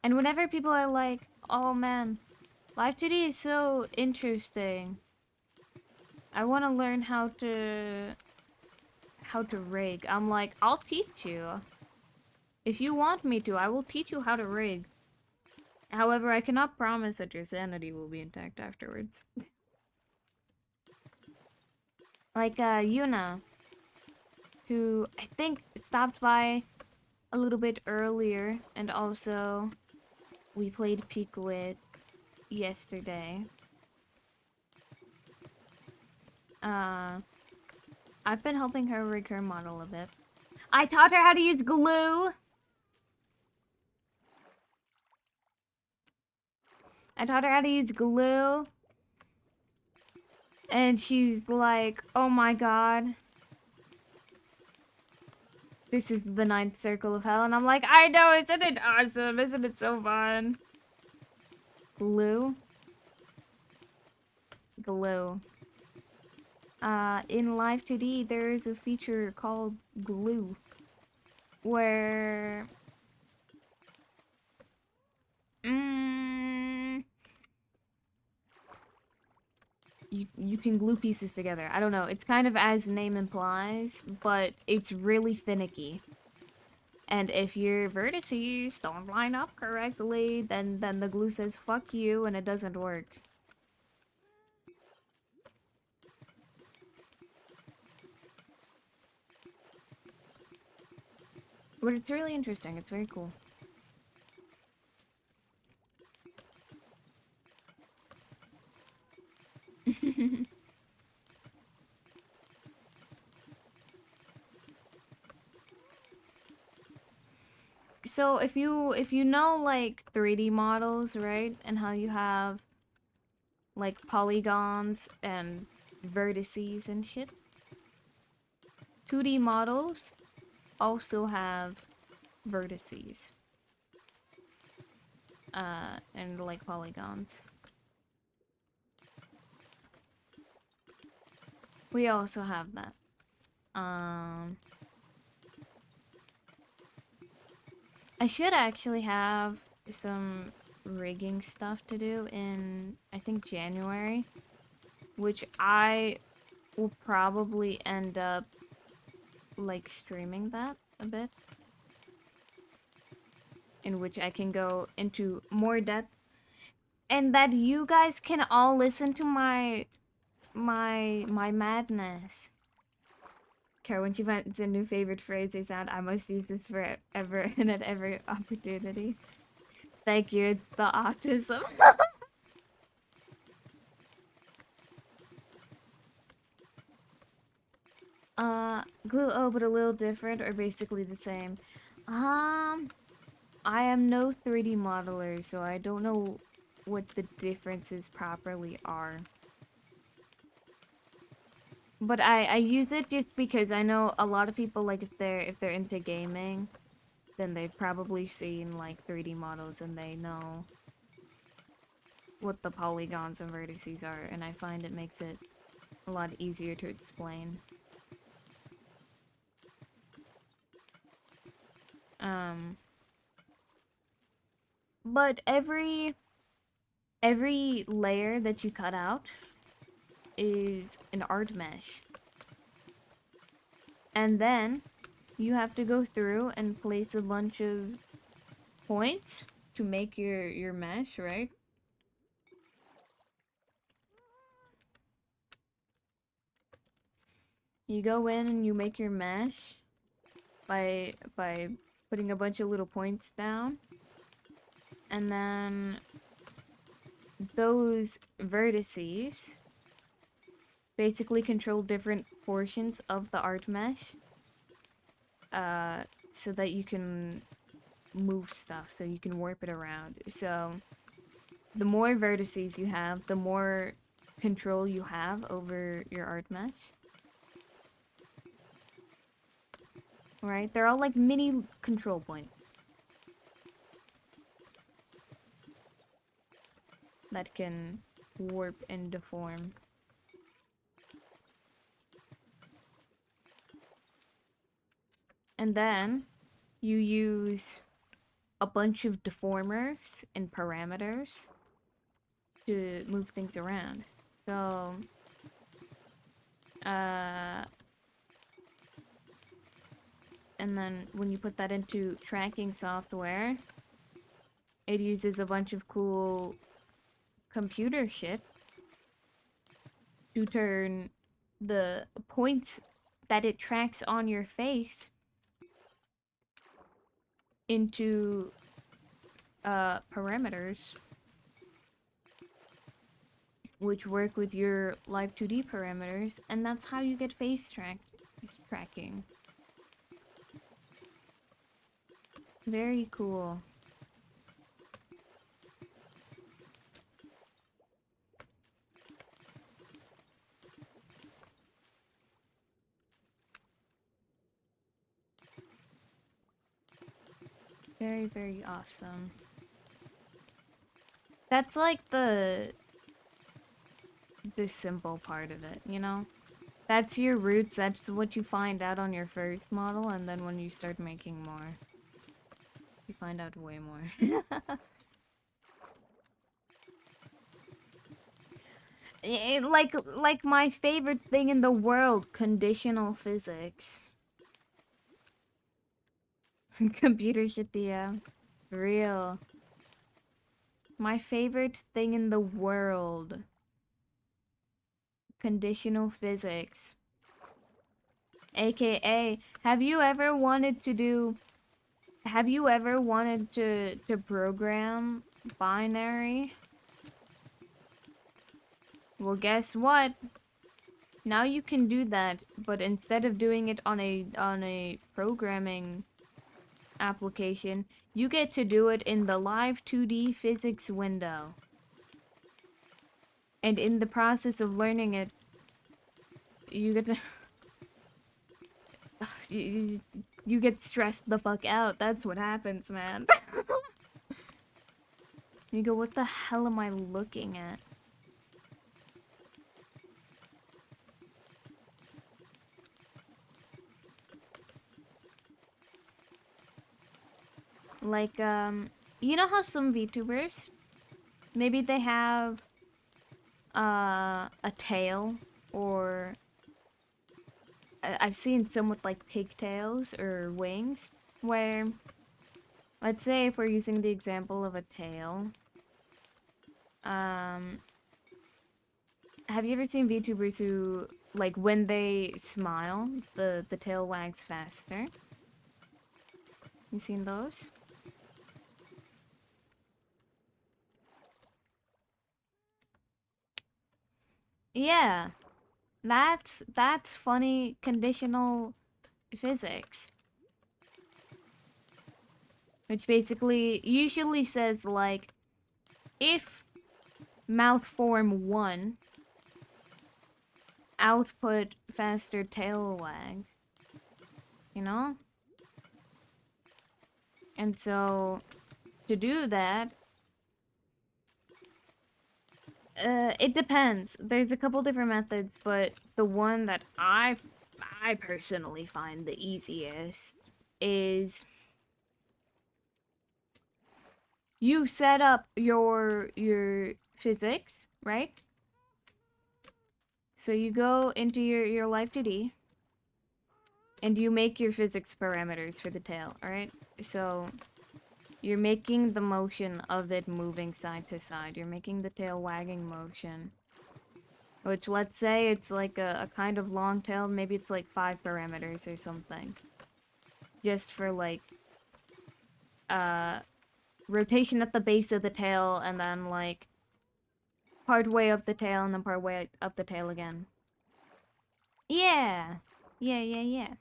And whenever people are like, oh man, Live 2D is so interesting. I want to learn how to rig. I'm like, I'll teach you. If you want me to, I will teach you how to rig. However, I cannot promise that your sanity will be intact afterwards. Like, Yuna, who I think stopped by a little bit earlier, and also we played Peak with yesterday. I've been helping her rig her model a bit. I taught her how to use glue! I taught her how to use glue. And she's like, oh my god. This is the 9th circle of hell. And I'm like, I know, isn't it awesome? Isn't it so fun? Glue? Glue. In Live 2D, there is a feature called glue. Where... You can glue pieces together. I don't know. It's kind of as name implies, but it's really finicky. And if your vertices don't line up correctly, then the glue says fuck you and it doesn't work. But it's really interesting. It's very cool. So if you know like 3D models, right? And how you have like polygons and vertices and shit. 2D models also have vertices. And like polygons. We also have that. I should actually have some rigging stuff to do in, I think, January. Which I will probably end up, like, streaming that a bit. In which I can go into more depth. And that you guys can all listen to my madness. Kara, when she finds a new favorite phrase or sound, I must use this forever and at every opportunity. Thank you, it's the autism. Glue O, but a little different, or basically the same. I am no 3D modeler, so I don't know what the differences properly are. But I use it just because I know a lot of people, like, if they're into gaming, then they've probably seen like 3D models and they know what the polygons and vertices are, and I find it makes it a lot easier to explain. But every layer that you cut out is an art mesh. And then you have to go through and place a bunch of points to make your mesh, right? You go in and you make your mesh by putting a bunch of little points down. And then those vertices basically control different portions of the art mesh. So that you can move stuff, so you can warp it around. So the more vertices you have, the more control you have over your art mesh. Right? They're all like mini control points. that can warp and deform. And then you use a bunch of deformers and parameters to move things around. So, and then when you put that into tracking software, it uses a bunch of cool computer shit to turn the points that it tracks on your face into parameters which work with your live 2D parameters, and that's how you get face tracking. Very cool. Very, very awesome. That's like the simple part of it, you know? That's your roots, that's what you find out on your first model, and then when you start making more, you find out way more. Like my favorite thing in the world, conditional physics. Computer shit, yeah. Real. My favorite thing in the world. Conditional physics. AKA, have you ever wanted to program binary? Well, guess what? Now you can do that, but instead of doing it on a programming application, you get to do it in the live 2D physics window. And in the process of learning it, you get to you get stressed the fuck out. That's what happens, man. You go, what the hell am I looking at? Like, you know how some VTubers, maybe they have a tail, or I've seen some with like pigtails or wings, where, let's say if we're using the example of a tail, have you ever seen VTubers who, like, when they smile, the tail wags faster? You seen those? Yeah, that's funny conditional physics. Which basically usually says, like, if mouth form 1, output faster tail wag. You know? And so, to do that, it depends. There's a couple different methods, but the one that I personally find the easiest is you set up your physics, right? So you go into your live 2D and you make your physics parameters for the tail, alright? So you're making the motion of it moving side to side. You're making the tail wagging motion. Which, let's say it's like a kind of long tail. Maybe it's like 5 parameters or something. Just for like, rotation at the base of the tail, and then like, part way up the tail, and then part way up the tail again. Yeah! Yeah.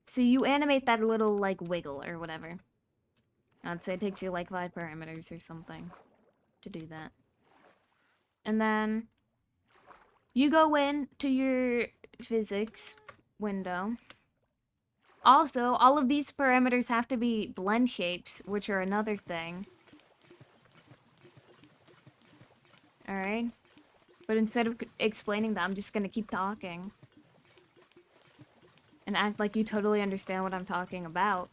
So you animate that little, like, wiggle or whatever. I'd say it takes you like 5 parameters or something to do that. And then you go in to your physics window. Also, all of these parameters have to be blend shapes, which are another thing. Alright? But instead of explaining that, I'm just gonna keep talking. And act like you totally understand what I'm talking about.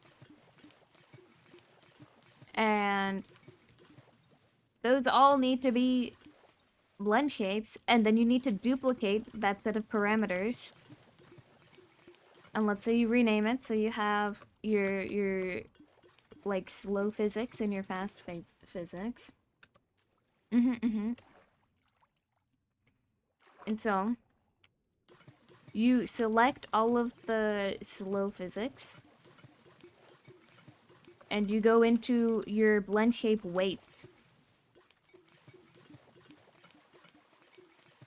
And those all need to be blend shapes, and then you need to duplicate that set of parameters. And let's say you rename it, so you have your like slow physics and your fast physics. And so you select all of the slow physics, and you go into your blend shape weights.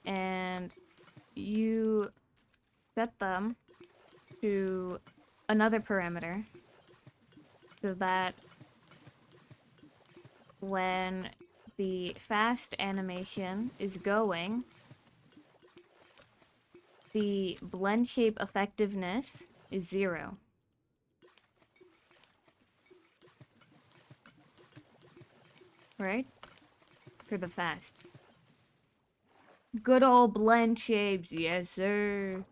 And you set them to another parameter so that when the fast animation is going, the blend shape effectiveness is 0. Right? For the fast. Good old blend shapes, yes sir.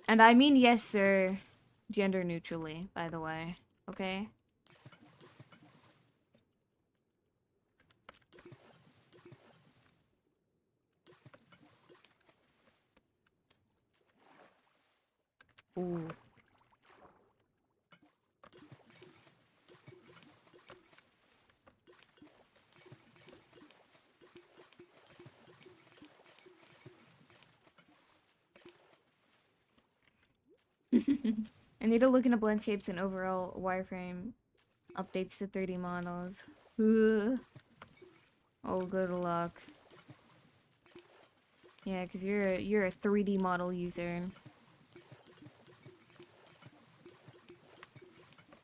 And I mean yes sir, gender neutrally, by the way. Okay? Ooh. I need to look into blend shapes and overall wireframe updates to 3D models. Ugh. Oh, good luck. Yeah, because you're a 3D model user.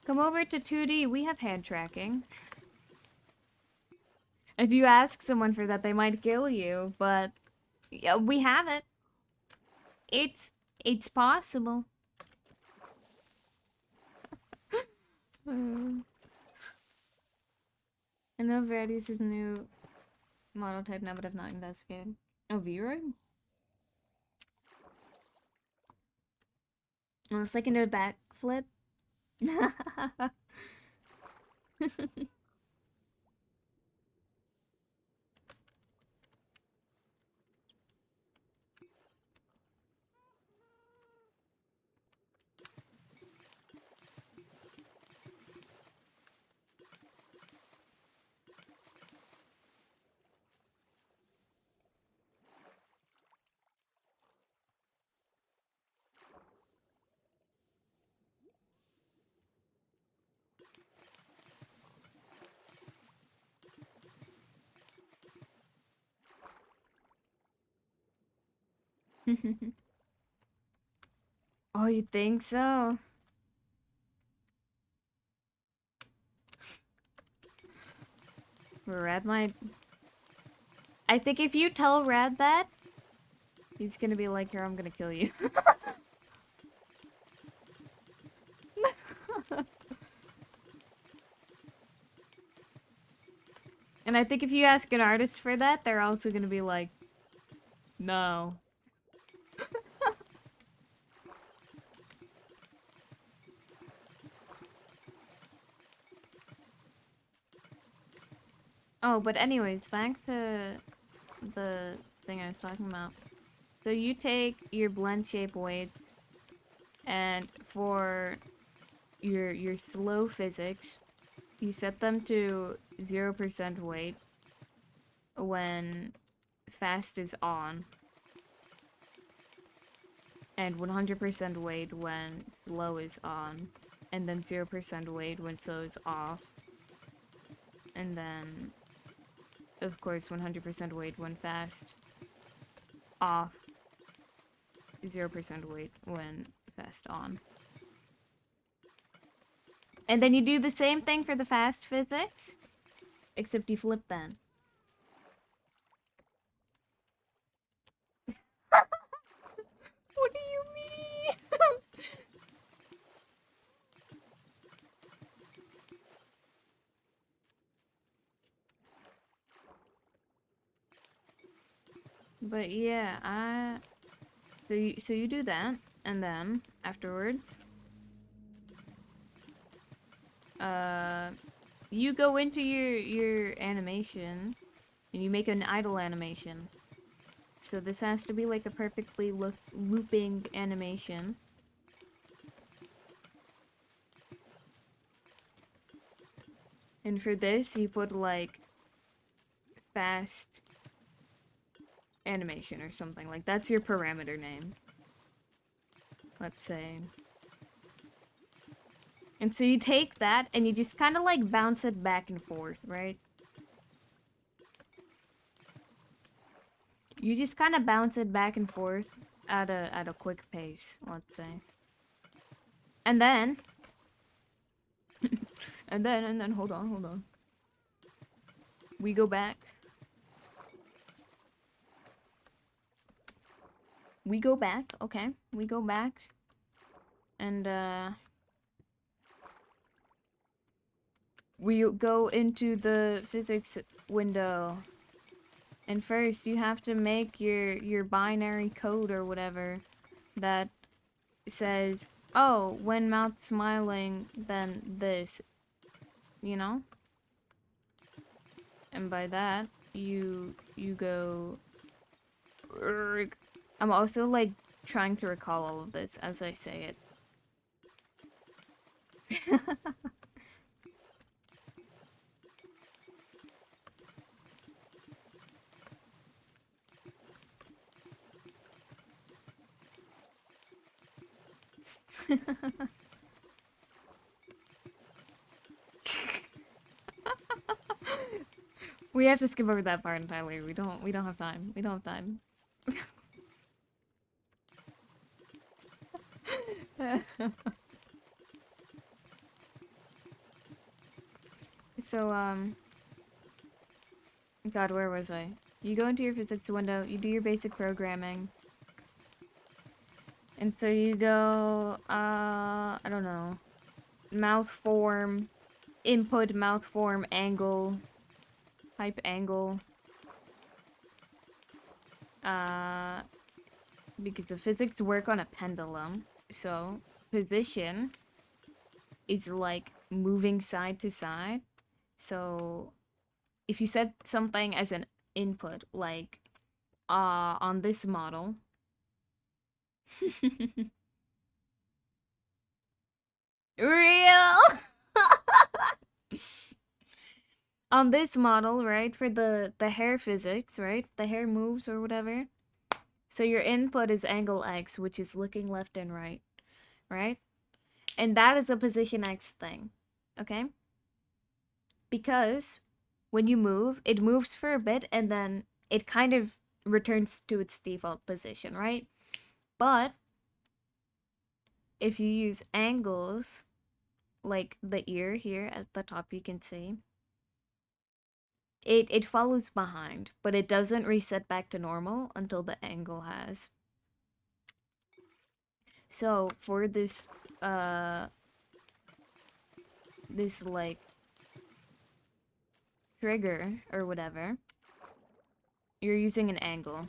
Come over to 2D. We have hand tracking. If you ask someone for that, they might kill you, but yeah, we have it. It's possible. I know Verity's is new model type now, but I've not investigated. Oh, V-Roid? Unless I can do a backflip. Oh, you think so? Red might... I think if you tell Red that, he's gonna be like, here, I'm gonna kill you. And I think if you ask an artist for that, they're also gonna be like, no. Oh, but anyways, back to the thing I was talking about. So you take your blend shape weights, and for your slow physics, you set them to 0% weight when fast is on, and 100% weight when slow is on, and then 0% weight when slow is off, and then of course 100% weight when fast off, 0% weight when fast on. And then you do the same thing for the fast physics, except you flip then. What do you mean? But yeah, so you do that, and then afterwards, you go into your animation, and you make an idle animation. So this has to be like a perfectly looping animation. And for this, you put like fast animation or something. Like that's your parameter name. Let's say. And so you take that and you just kind of like bounce it back and forth, right? You just kind of bounce it back and forth at a quick pace, let's say. And then and then hold on. We go back. Okay. We go back. And we go into the physics window. And first you have to make your binary code or whatever that says, "Oh, when mouth smiling, then this." You know? And by that, you go. I'm also like trying to recall all of this as I say it. We have to skip over that part entirely. We don't have time. We don't have time. So, God, where was I? You go into your physics window, you do your basic programming. And so you go, I don't know. Mouth form, input mouth form angle, type angle. Because the physics work on a pendulum, so position is like moving side to side. So if you set something as an input, like on this model, real on this model, right, for the hair physics, right, the hair moves or whatever. So your input is angle X, which is looking left and right, right? And that is a position X thing, okay? Because when you move, it moves for a bit and then it kind of returns to its default position, right? But if you use angles, like the ear here at the top, you can see, it follows behind, but it doesn't reset back to normal until the angle has. So for this like trigger or whatever, you're using an angle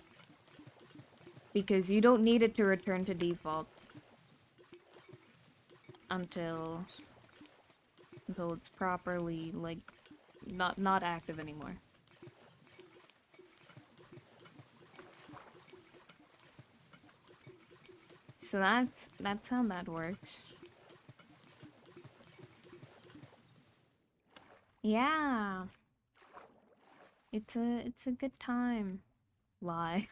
because you don't need it to return to default until it's properly like not active anymore. So that's how that works. Yeah. It's a good time. Lie.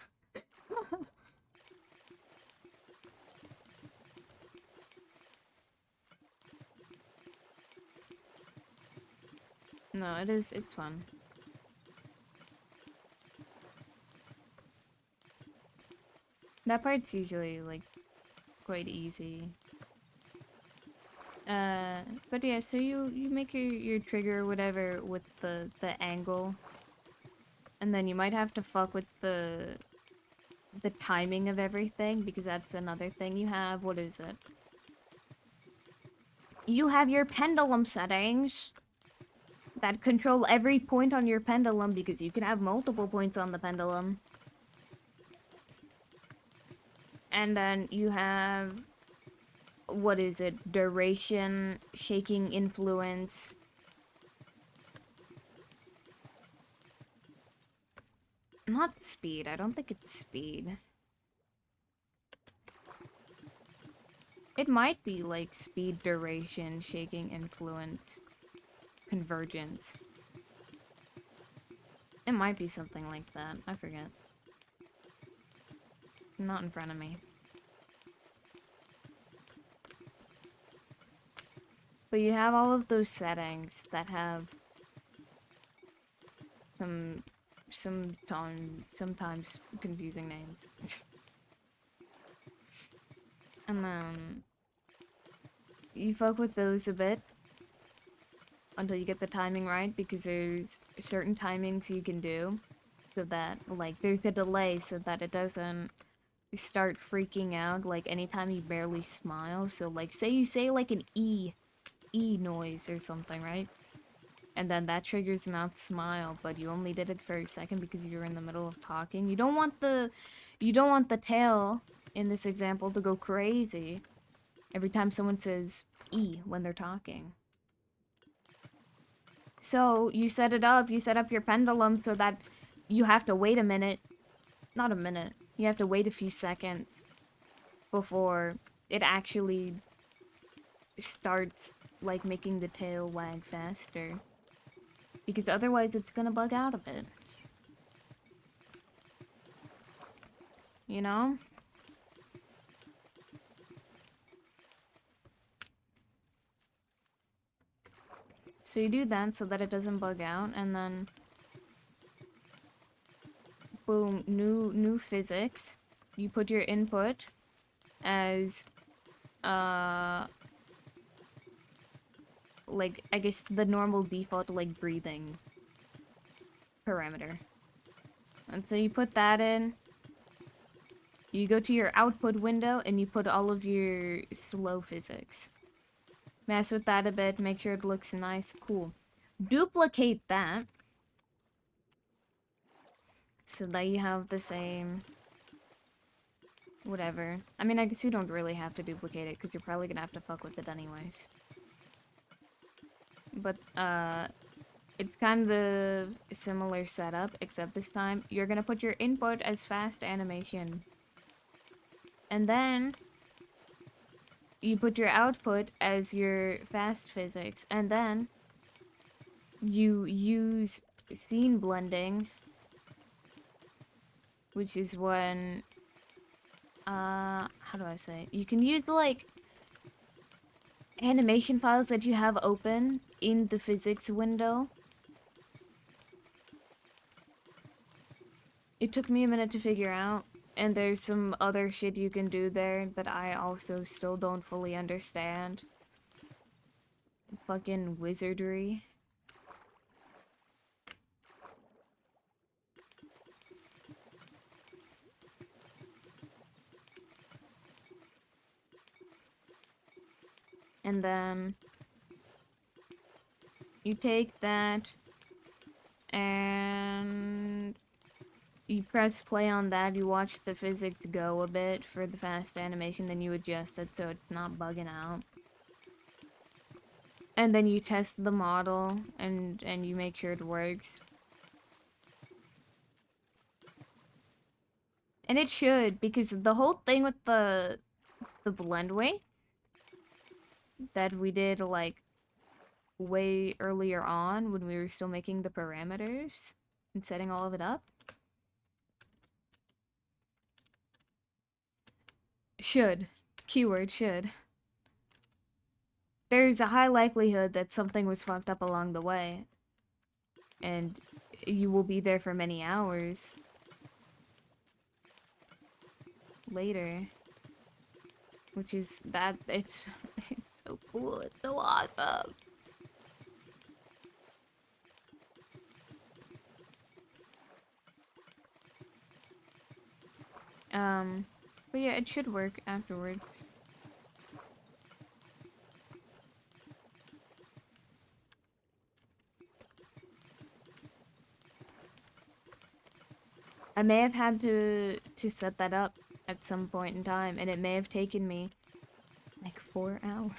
No, it's fun. That part's usually like quite easy. But yeah, so you make your trigger or whatever with the angle. And then you might have to fuck with the timing of everything because that's another thing you have. What is it? You have your pendulum settings that control every point on your pendulum because you can have multiple points on the pendulum. And then you have, what is it? Duration, shaking influence. Not speed. I don't think it's speed. It might be like speed, duration, shaking influence, convergence. It might be something like that. I forget. Not in front of me. But you have all of those settings that have sometimes confusing names. And then you fuck with those a bit until you get the timing right, because there's certain timings you can do so that, like, there's a delay so that it doesn't start freaking out, like, anytime you barely smile. So, like, say you say, like, an E noise or something, right? And then that triggers mouth smile, but you only did it for a second because you were in the middle of talking. You don't want the tail in this example to go crazy every time someone says E when they're talking. So you set up your pendulum so that you have to wait a minute, not a minute, you have to wait a few seconds before it actually starts, like, making the tail wag faster. Because otherwise it's gonna bug out a bit. You know? So you do that so that it doesn't bug out, and then boom, new physics. You put your input as like, I guess the normal default, like, breathing parameter. And so you put that in. You go to your output window and you put all of your slow physics. Mess with that a bit, make sure it looks nice, cool. Duplicate that so that you have the same whatever. I mean, I guess you don't really have to duplicate it because you're probably gonna have to fuck with it anyways. But it's kind of a similar setup, except this time you're gonna put your input as fast animation. And then you put your output as your fast physics, and then you use scene blending, which is when, how do I say it? You can use the, like, animation files that you have open in the physics window. It took me a minute to figure out, and there's some other shit you can do there that I also still don't fully understand. Fucking wizardry. And then you take that and you press play on that, you watch the physics go a bit for the fast animation, then you adjust it so it's not bugging out. And then you test the model and you make sure it works. And it should, because the whole thing with the blend weights that we did, like, way earlier on when we were still making the parameters and setting all of it up, should. Keyword should. There's a high likelihood that something was fucked up along the way, and you will be there for many hours later. Which is that it's so cool, it's so awesome. But yeah, it should work afterwards. I may have had to set that up at some point in time, and it may have taken me like 4 hours.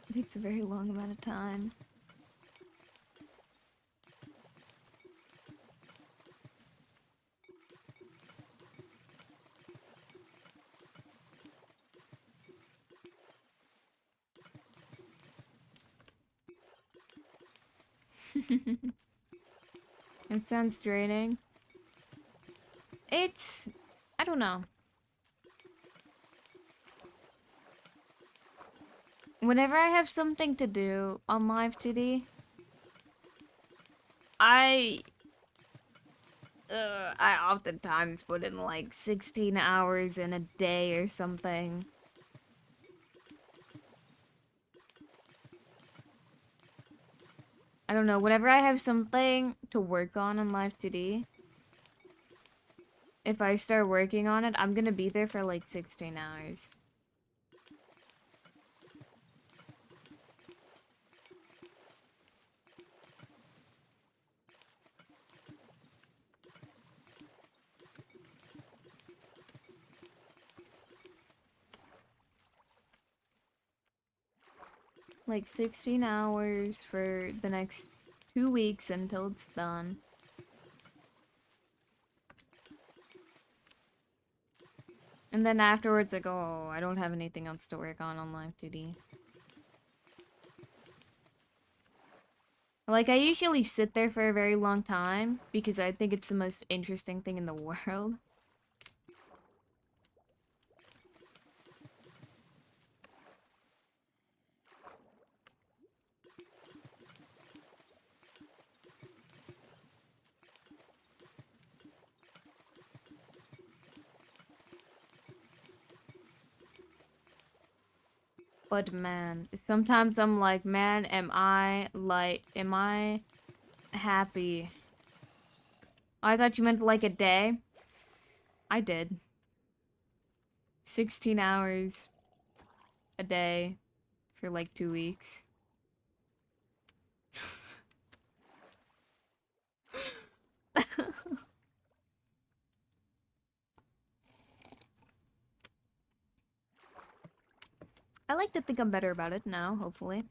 It takes a very long amount of time. It sounds draining. It's... I don't know. Whenever I have something to do on Live 2D, I oftentimes put in like 16 hours in a day or something. I don't know, whenever I have something to work on Live 2D, if I start working on it, I'm gonna be there for like 16 hours. Like 16 hours for the next 2 weeks until it's done. And then afterwards I go, oh, I don't have anything else to work on Live 2D. Like, I usually sit there for a very long time because I think it's the most interesting thing in the world. But man, sometimes I'm like, man, am I happy? I thought you meant like a day. I did. 16 hours a day for like 2 weeks. I like to think I'm better about it now, hopefully.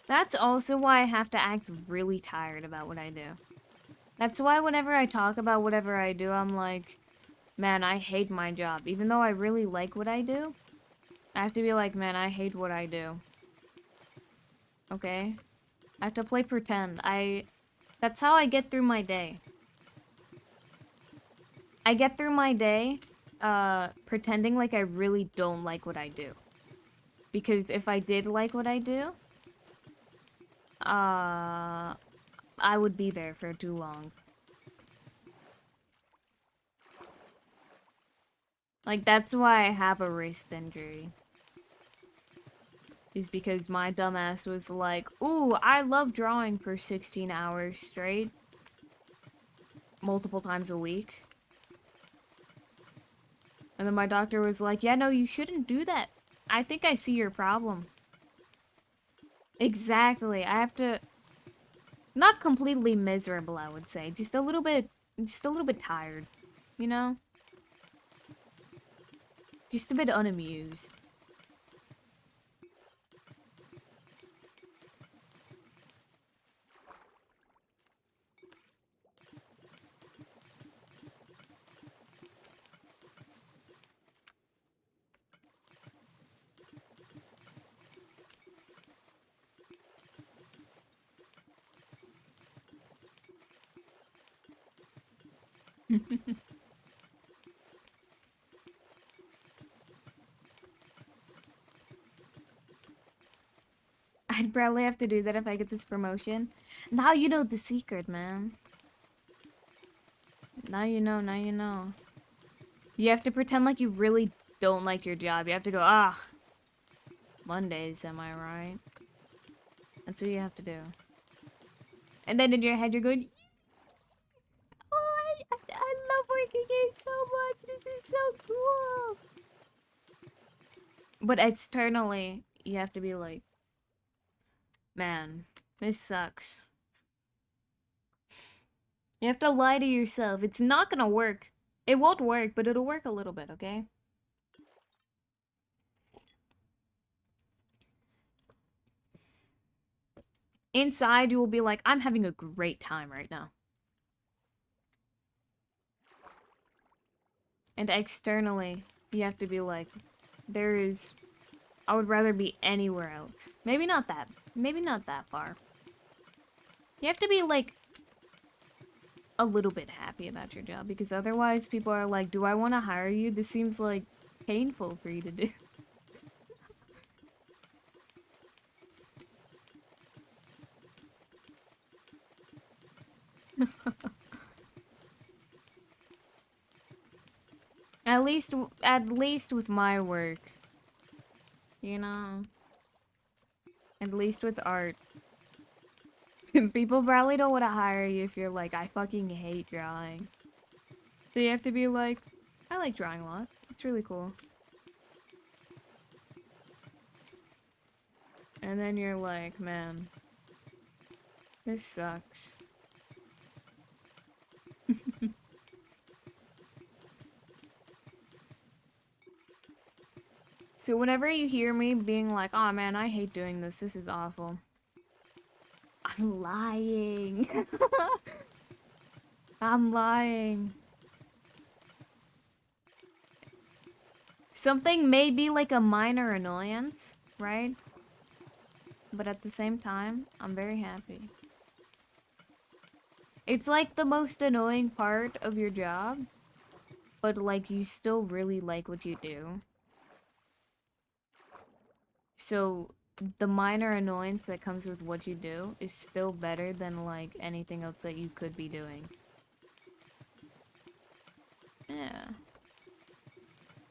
That's also why I have to act really tired about what I do. That's why whenever I talk about whatever I do, I'm like, man, I hate my job. Even though I really like what I do, I have to be like, man, I hate what I do. Okay? I have to play pretend. That's how I get through my day. I get through my day, pretending like I really don't like what I do. Because if I did like what I do, I would be there for too long. Like, that's why I have a wrist injury. Is because my dumbass was like, ooh, I love drawing for 16 hours straight. Multiple times a week. And then my doctor was like, yeah, no, you shouldn't do that. I think I see your problem. Exactly. I have to... Not completely miserable, I would say. Just a little bit tired. You know? Just a bit unamused. I'd probably have to do that if I get this promotion. Now you know the secret, man. Now you know, now you know. You have to pretend like you really don't like your job. You have to go, ah, Mondays, am I right? That's what you have to do. And then in your head, you're going, oh, I love working here so much. This is so cool. But externally, you have to be like, man, this sucks. You have to lie to yourself. It's not gonna work. It won't work, but it'll work a little bit, okay? Inside, you will be like, I'm having a great time right now. And externally, you have to be like, I would rather be anywhere else. Maybe not that far. You have to be like, a little bit happy about your job, because otherwise people are like, do I want to hire you? This seems like painful for you to do. At least with my work, you know, at least with art. People probably don't want to hire you if you're like, I fucking hate drawing. So you have to be like, I like drawing a lot. It's really cool. And then you're like, man, this sucks. So whenever you hear me being like, oh man, I hate doing this, this is awful, I'm lying. I'm lying. Something may be like a minor annoyance, right? But at the same time, I'm very happy. It's like the most annoying part of your job, but like you still really like what you do. So the minor annoyance that comes with what you do is still better than like anything else that you could be doing. Yeah.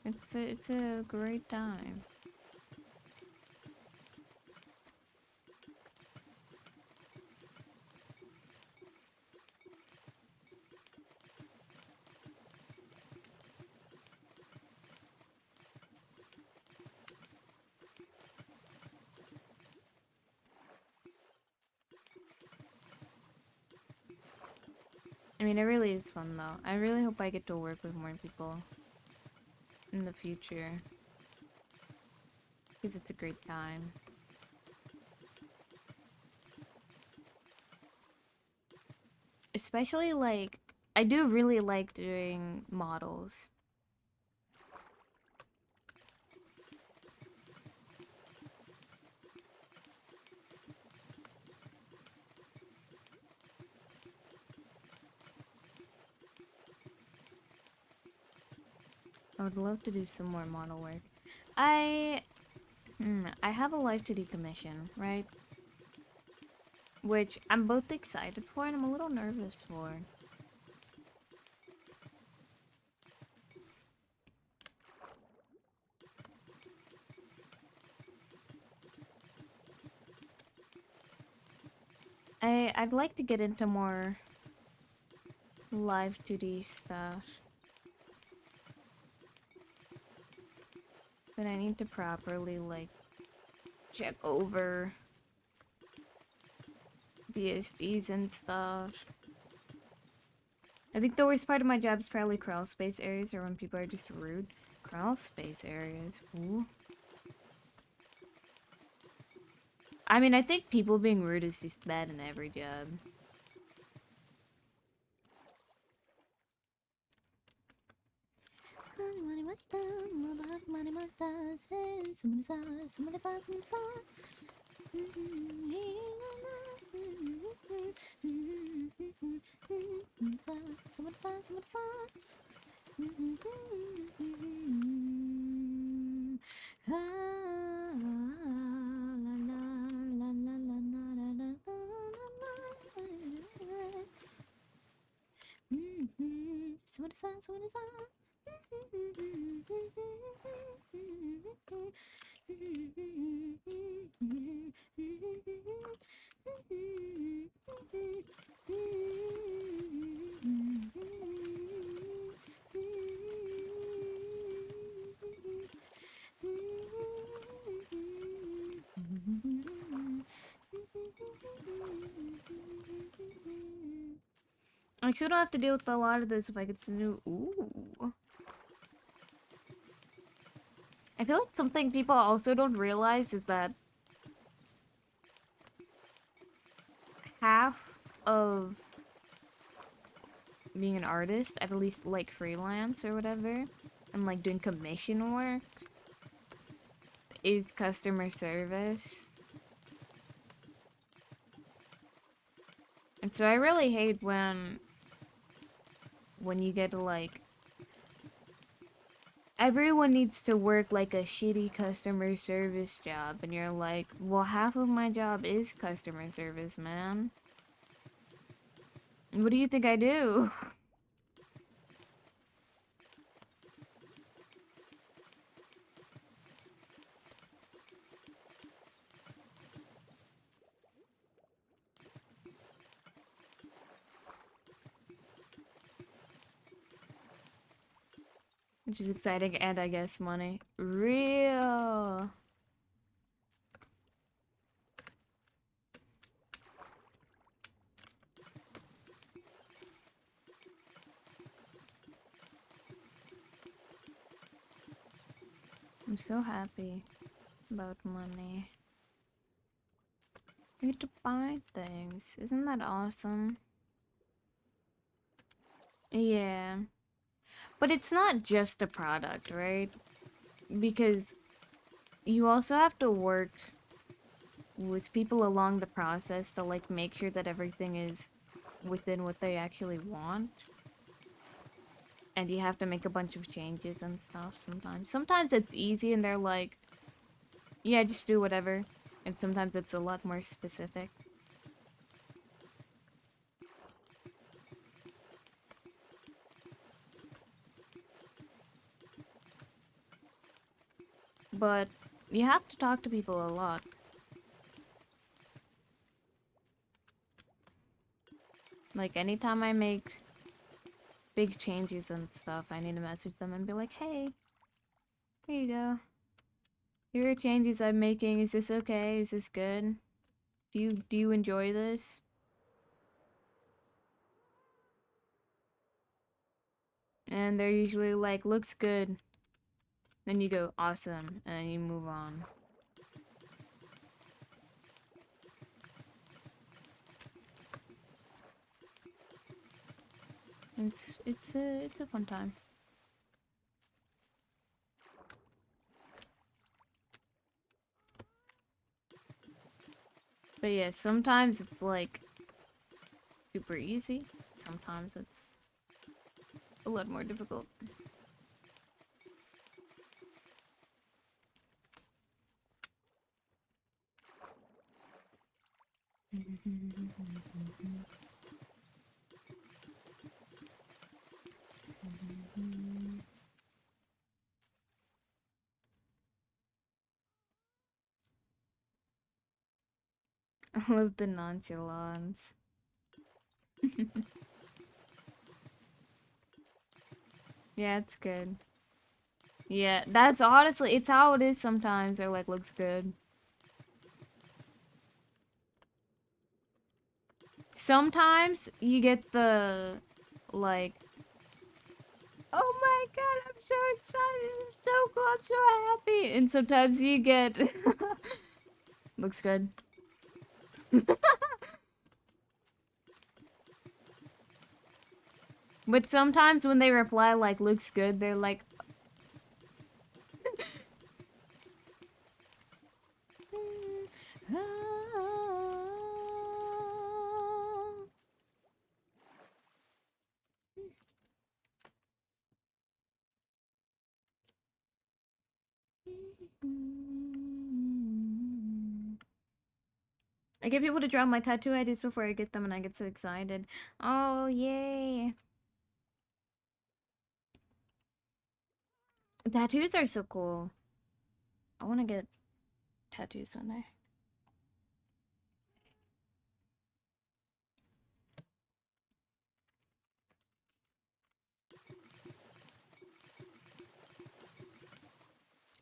It's a great time. I mean, it really is fun though. I really hope I get to work with more people in the future, because it's a great time. Especially like, I do really like doing models. I would love to do some more model work. I have a life to decommission, right? Which I'm both excited for and I'm a little nervous for. I'd like to get into more live 2D stuff. But I need to properly like check over BSDs and stuff. I think the worst part of my job is probably crawl space areas, or when people are just rude. Crawl space areas. Ooh. I mean, I think people being rude is just bad in every job. I shouldn't have to deal with a lot of this if I could do. Ooh. I feel like something people also don't realize is that half of being an artist, at least like freelance or whatever, and like doing commission work, is customer service. And so I really hate when you get to like everyone needs to work like a shitty customer service job and you're like, well, half of my job is customer service, man. What do you think I do? Which is exciting and I guess money. Real. I'm so happy about money. I get to buy things. Isn't that awesome? Yeah. But it's not just a product, right? Because you also have to work with people along the process to like make sure that everything is within what they actually want. And you have to make a bunch of changes and stuff sometimes. Sometimes it's easy and they're like, yeah, just do whatever. And sometimes it's a lot more specific. But you have to talk to people a lot. Like anytime I make big changes and stuff, I need to message them and be like, hey, here you go. Here are changes I'm making. Is this okay? Is this good? Do you enjoy this? And they're usually like, looks good. Then you go, awesome, and then you move on. It's a fun time. But yeah, sometimes it's like super easy. Sometimes it's a lot more difficult. I love the nonchalance. Yeah, it's good. Yeah, that's honestly, it's how it is sometimes. They're like, looks good. Sometimes you get the, like, oh my god, I'm so excited, it's so cool, I'm so happy. And sometimes you get, looks good. But sometimes when they reply like, looks good, they're like, I get people to draw my tattoo ideas before I get them and I get so excited. Oh, yay. Tattoos are so cool. I want to get tattoos one day.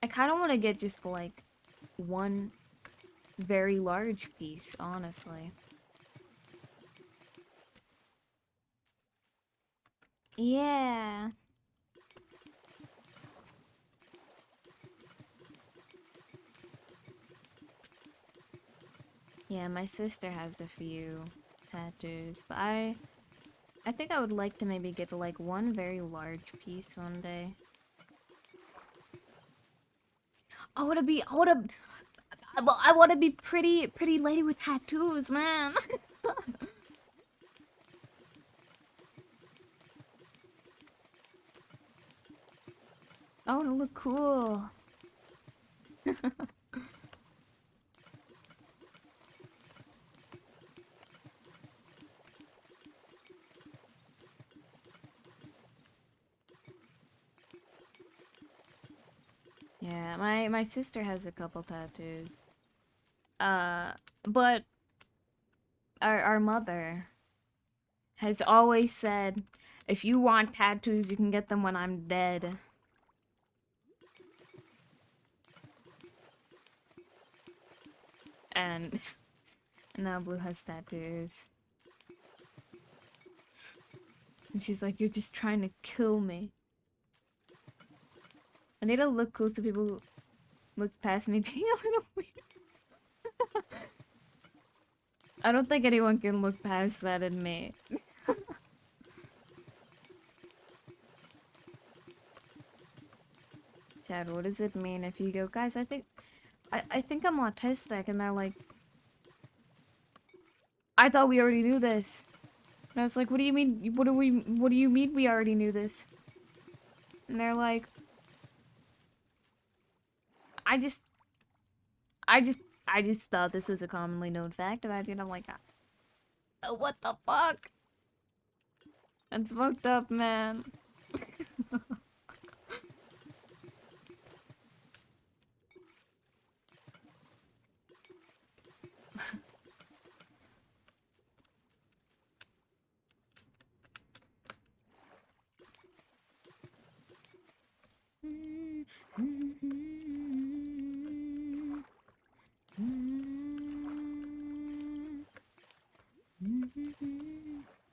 I kind of want to get just like one very large piece, honestly. Yeah. Yeah, my sister has a few tattoos, but I think I would like to maybe get like one very large piece one day. I wanna be pretty lady with tattoos, man. I wanna look cool. Yeah, my sister has a couple tattoos. Uh, but our mother has always said, if you want tattoos, you can get them when I'm dead. And now Blue has tattoos. And she's like, you're just trying to kill me. I need to look cool so people look past me being a little weird. I don't think anyone can look past that in me. Chad, what does it mean if you go, guys, I think I'm autistic, and they're like, I thought we already knew this. And I was like, what do you mean? What do you mean we already knew this? And they're like, I just, I just, I just thought this was a commonly known fact about you. And I'm like, oh, what the fuck? That's fucked up, man.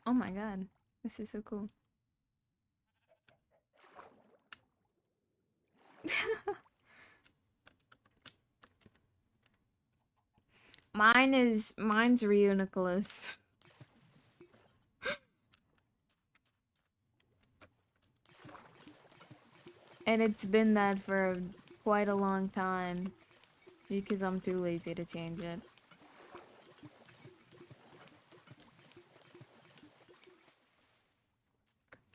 Oh my god, this is so cool. Mine's Rio Nicholas. And it's been that for quite a long time. Because I'm too lazy to change it.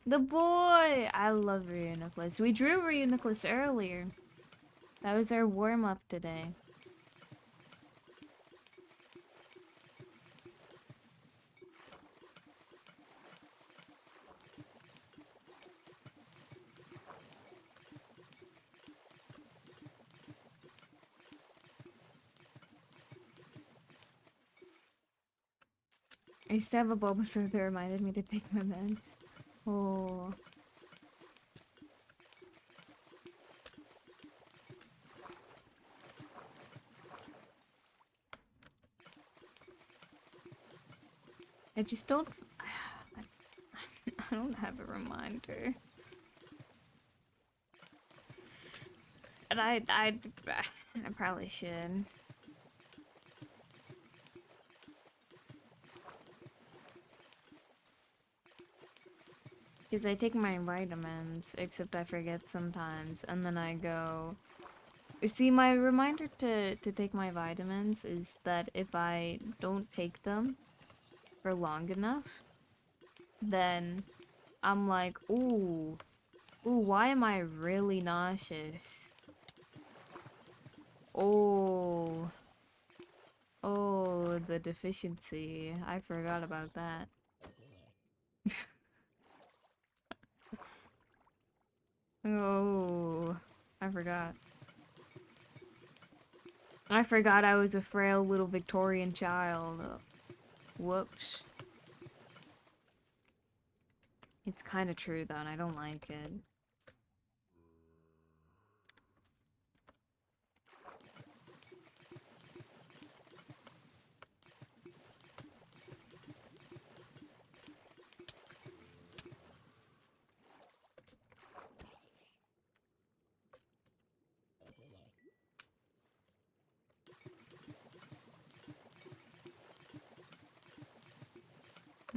The boy! I love Rio Nicholas. We drew Rio Nicholas earlier. That was our warm-up today. I used to have a Bulbasaur that reminded me to take my meds. Oh. I just don't... I don't have a reminder. And I probably should. Because I take my vitamins, except I forget sometimes, and then I go... See, my reminder to take my vitamins is that if I don't take them for long enough, then I'm like, ooh, why am I really nauseous? Oh, the deficiency. I forgot about that. Oh, I forgot. I forgot I was a frail little Victorian child. Whoops. It's kind of true though, and I don't like it.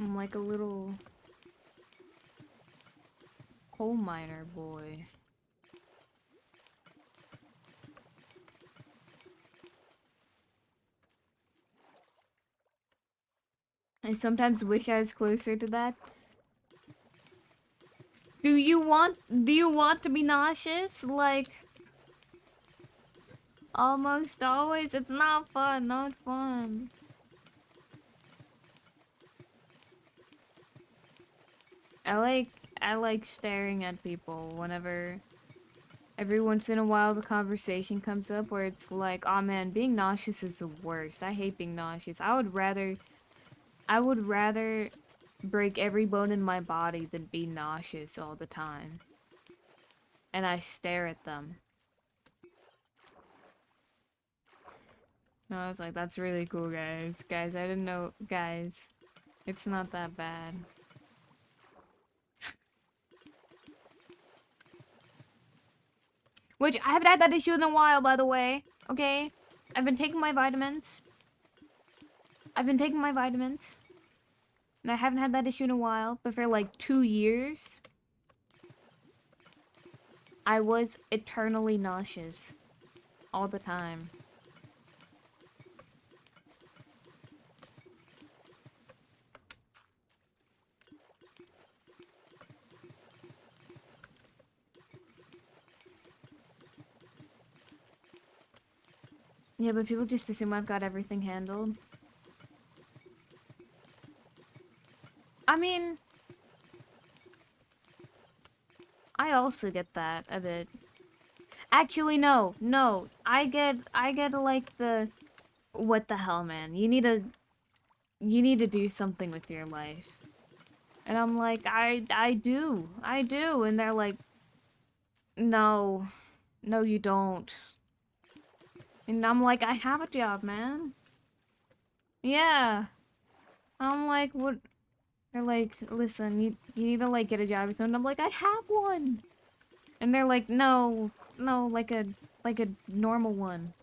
I'm like a little coal miner boy. I sometimes wish I was closer to that. Do you want to be nauseous? Like, almost always? It's not fun, not fun. I like staring at people whenever every once in a while the conversation comes up where it's like, oh man, being nauseous is the worst. I hate being nauseous. I would rather break every bone in my body than be nauseous all the time. And I stare at them. No, I was like, that's really cool, guys. Guys, I didn't know, guys. It's not that bad. Which, I haven't had that issue in a while, by the way. Okay? I've been taking my vitamins. And I haven't had that issue in a while. But for like 2 years, I was eternally nauseous. All the time. Yeah, but people just assume I've got everything handled. I mean, I also get that a bit. Actually, no. I get like the, what the hell, man? You need to do something with your life. And I'm like, I do. And they're like, no, you don't. And I'm like, I have a job, man. Yeah. I'm like, what? They're like, listen, you need to like get a job. And I'm like, I have one. And they're like, no, like a normal one.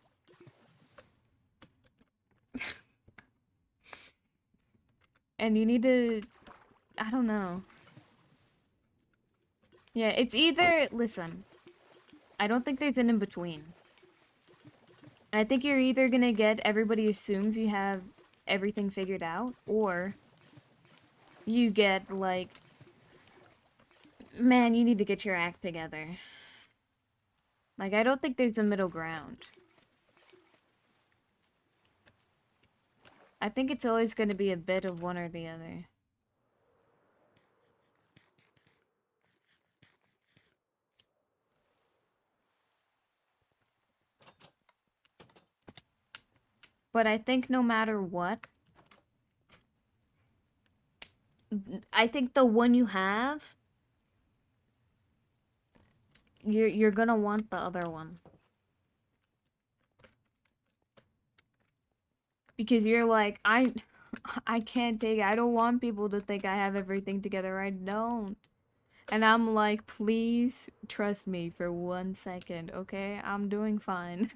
And you need to, I don't know. Yeah, it's either, listen, I don't think there's an in-between. I think you're either gonna get everybody assumes you have everything figured out, or you get, like, man, you need to get your act together. Like, I don't think there's a middle ground. I think it's always gonna be a bit of one or the other. But I think no matter what, I think the one you have, you're gonna want the other one. Because you're like, I can't take it. I don't want people to think I have everything together. I don't. And I'm like, please trust me for 1 second, okay? I'm doing fine.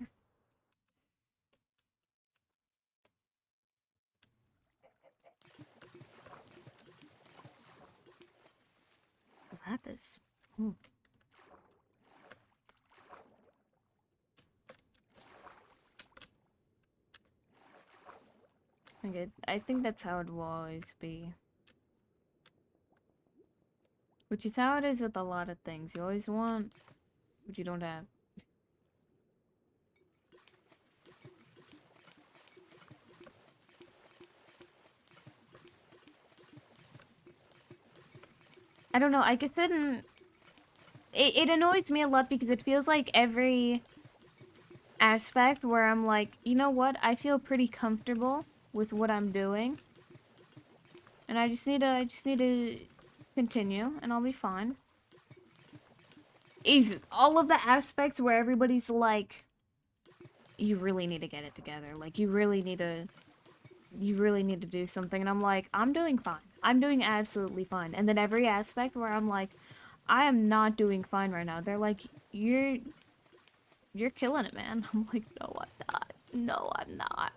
Lapis. Hmm. Okay, I think that's how it will always be. Which is how it is with a lot of things. You always want what you don't have. I don't know, I guess then it annoys me a lot because it feels like every aspect where I'm like, you know what, I feel pretty comfortable with what I'm doing. And I just need to continue and I'll be fine. Is all of the aspects where everybody's like, you really need to get it together. Like, you really need to do something. And I'm like, I'm doing fine. I'm doing absolutely fine. And then every aspect where I'm like, I am not doing fine right now. They're like, you're killing it, man. I'm like, no, I'm not. No, I'm not.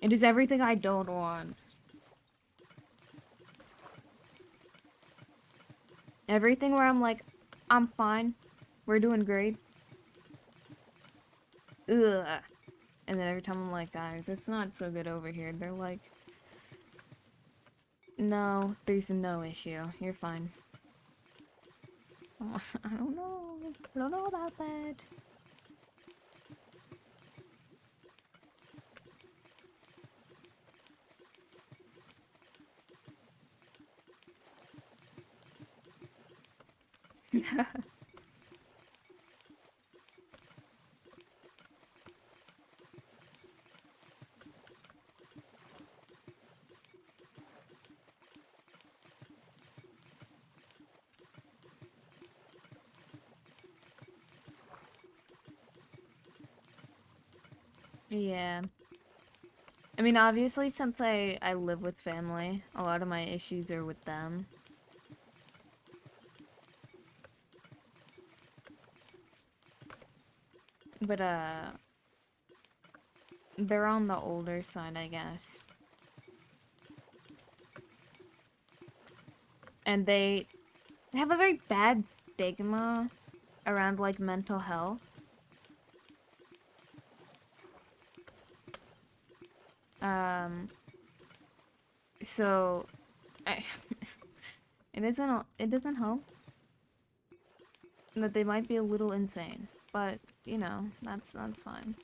It is everything I don't want. Everything where I'm like, I'm fine. We're doing great. Ugh. And then every time I'm like, guys, it's not so good over here. They're like, no, there's no issue. You're fine. Oh, I don't know. I don't know about that. Yeah. I mean, obviously, since I live with family, a lot of my issues are with them. But, they're on the older side, I guess. And they have a very bad stigma around, like, mental health. So, I, it doesn't help that they might be a little insane. But, you know, that's fine.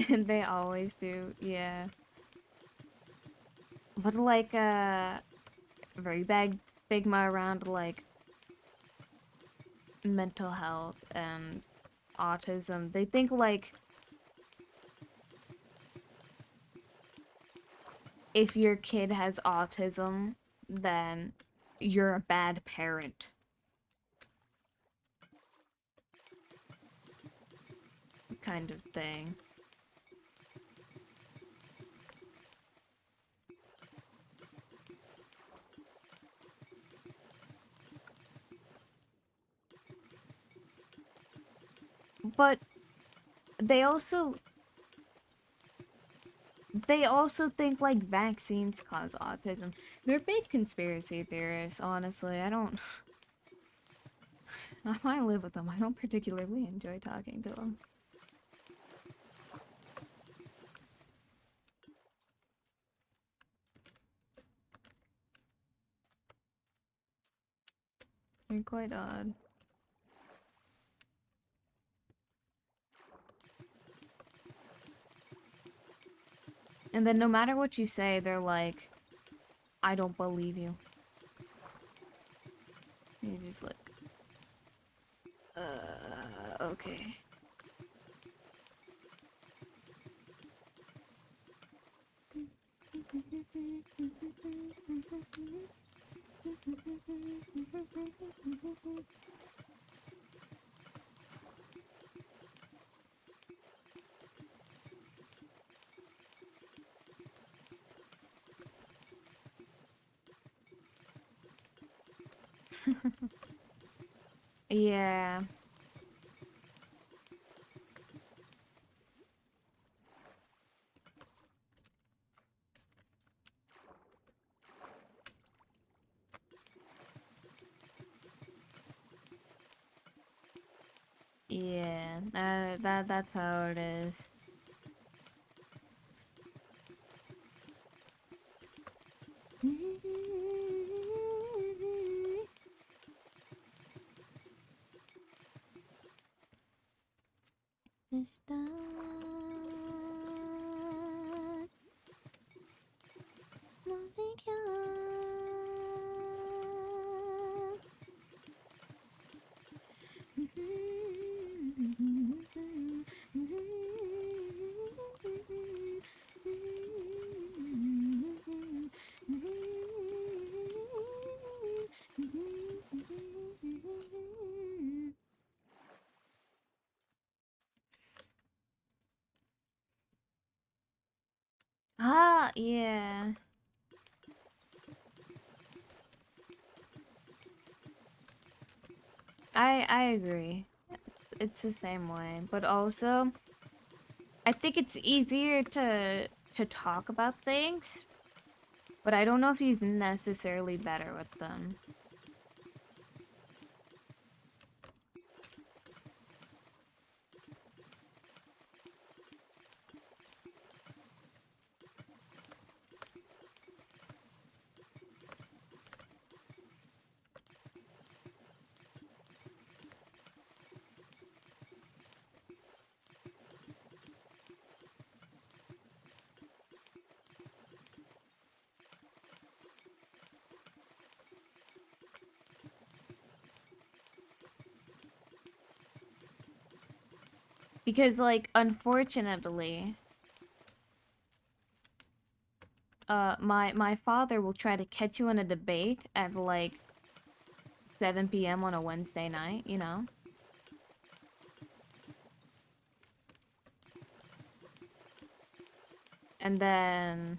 They always do, yeah. But like very bad stigma around like mental health and autism. They think like if your kid has autism, then you're a bad parent. Kind of thing. But they also they also think like vaccines cause autism. They're big conspiracy theorists, honestly. I don't I live with them. I don't particularly enjoy talking to them. They're quite odd. And then no matter what you say, they're like, I don't believe you. You're just like, okay. Yeah. Yeah. That's how it is. Ah, yeah. I agree. it's the same way. But also, I think it's easier to talk about things, but I don't know if he's necessarily better with them. Because, like, unfortunately, my father will try to catch you in a debate at, like, 7 p.m. on a Wednesday night, you know? And then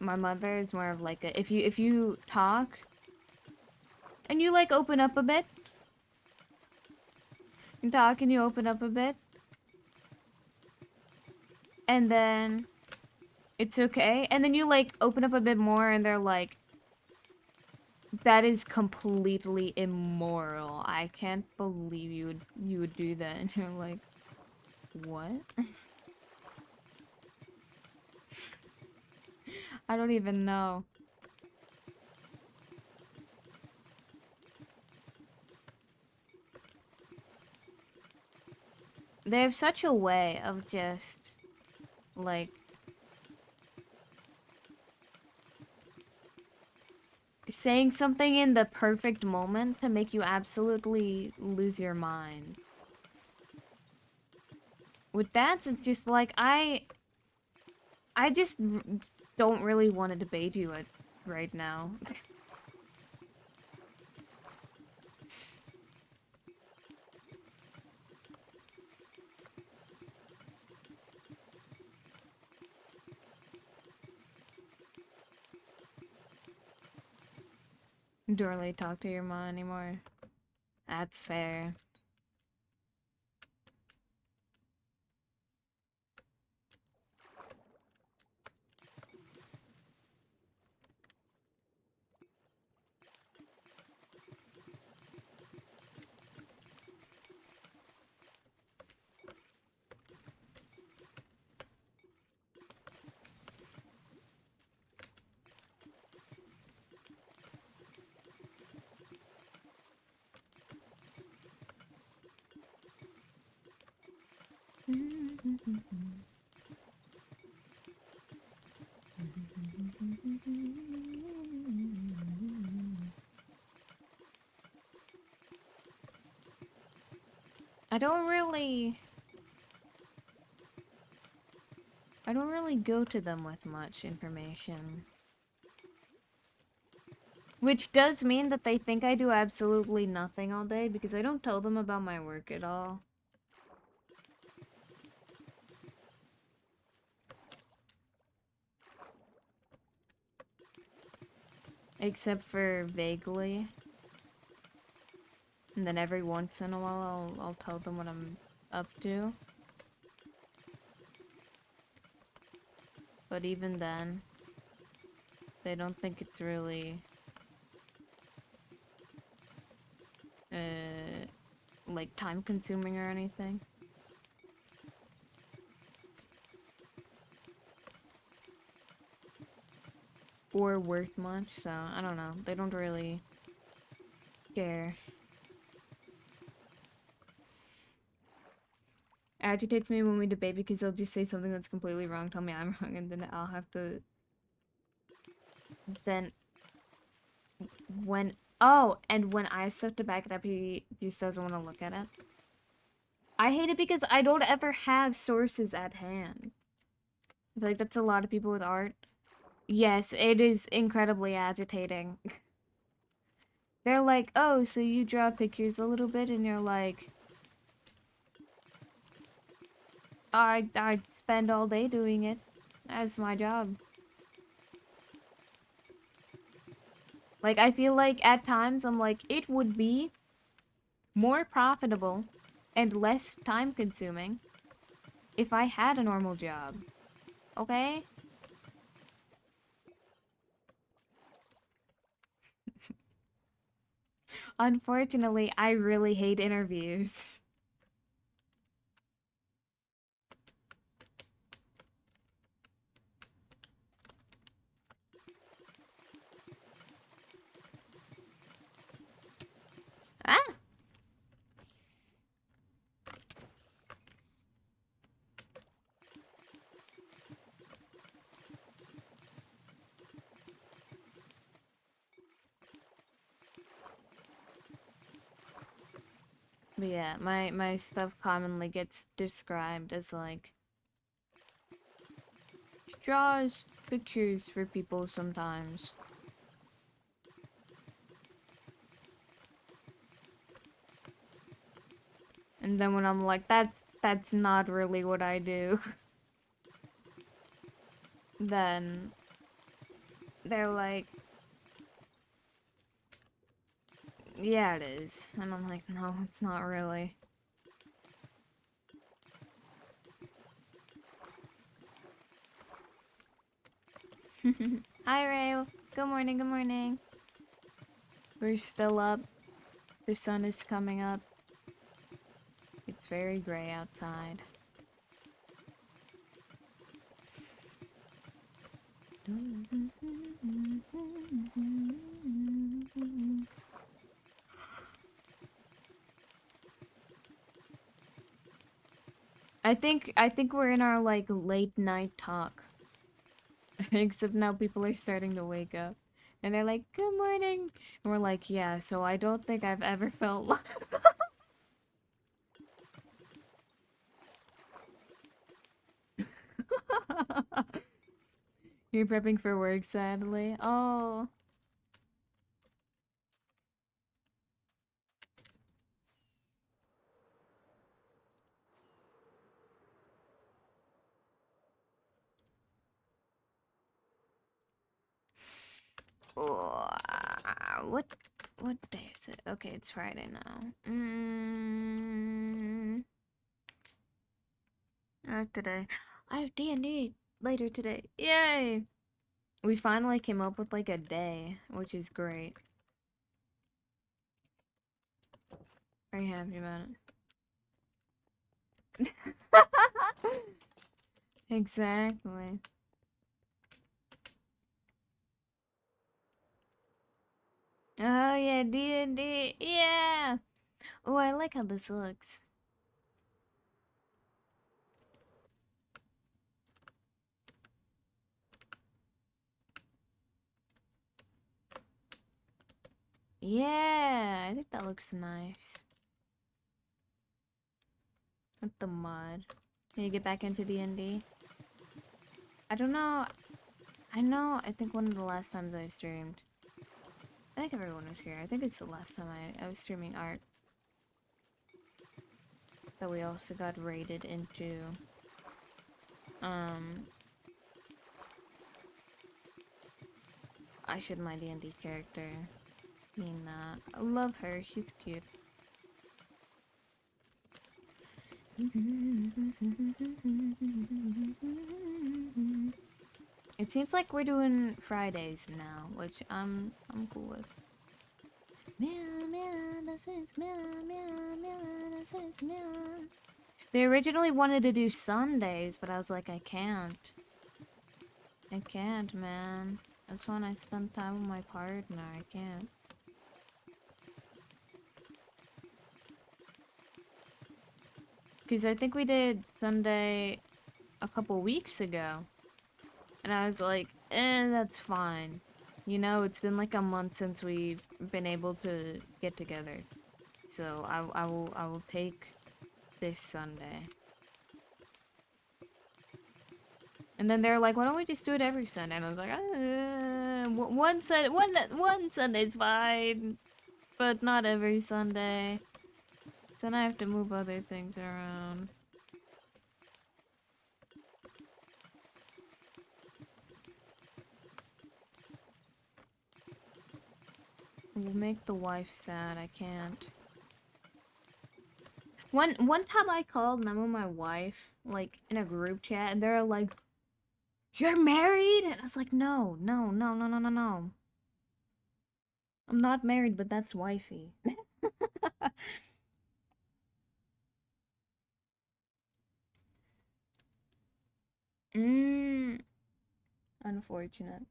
my mother is more of like a, if you talk and you like open up a bit, you talk and you open up a bit, and then it's okay, and then you like open up a bit more and they're like, that is completely immoral. I can't believe you would do that. And you're like, what? I don't even know. They have such a way of just, like, saying something in the perfect moment to make you absolutely lose your mind. With that, it's just like, I just don't really want to debate you right now. Don't really talk to your mom anymore. That's fair. I don't really go to them with much information. Which does mean that they think I do absolutely nothing all day because I don't tell them about my work at all. Except for vaguely. And then every once in a while I'll tell them what I'm up to. But even then, they don't think it's really like time consuming or anything. Or worth much, so I don't know. They don't really care. Agitates me when we debate because they'll just say something that's completely wrong, tell me I'm wrong, and then I'll have to... Then... and when I start to back it up, he just doesn't want to look at it. I hate it because I don't ever have sources at hand. I feel like that's a lot of people with art. Yes, it is incredibly agitating. They're like, oh, so you draw pictures a little bit, and you're like... I spend all day doing it. That's my job. Like, I feel like at times I'm like, it would be more profitable, and less time consuming if I had a normal job. Okay? Unfortunately, I really hate interviews. Ah! But yeah, my stuff commonly gets described as like draws pictures for people sometimes. And then when I'm like, that's not really what I do, then they're like, yeah, it is. And I'm like, no, it's not really. Hi, Ray. Good morning, good morning. We're still up. The sun is coming up. It's very gray outside. I think we're in our like late night talk. Except now people are starting to wake up. And they're like, "Good morning." And we're like, "Yeah, so I don't think I've ever felt You're prepping for work, sadly. Oh. What day is it? Okay, it's Friday now. Today. I have D&D later today. Yay! We finally came up with like a day, which is great. Very happy about it. Exactly. Oh yeah, D&D. Yeah. Oh, I like how this looks. Yeah, I think that looks nice. With the mud. Can you get back into D&D? I don't know. I think one of the last times I streamed. I think everyone was here. I think it's the last time I was streaming art. That we also got raided into. I should my D&D character. Nina. I love her. She's cute. It seems like we're doing Fridays now, which I'm cool with. Meow, meow, this is meow, meow, meow, this is meow. They originally wanted to do Sundays, but I was like, I can't. I can't, man. That's when I spend time with my partner. I can't. Because I think we did Sunday a couple weeks ago. And I was like, that's fine. You know, it's been like a month since we've been able to get together. So I will take this Sunday. And then they're like, why don't we just do it every Sunday? And I was like, one Sunday's fine, but not every Sunday. So then I have to move other things around. We'll make the wife sad. I can't. One time I called Memo my wife, like, in a group chat, and they're like, "You're married?" And I was like, no, no, no, no, no, no, no. I'm not married, but that's wifey. Mm, unfortunate.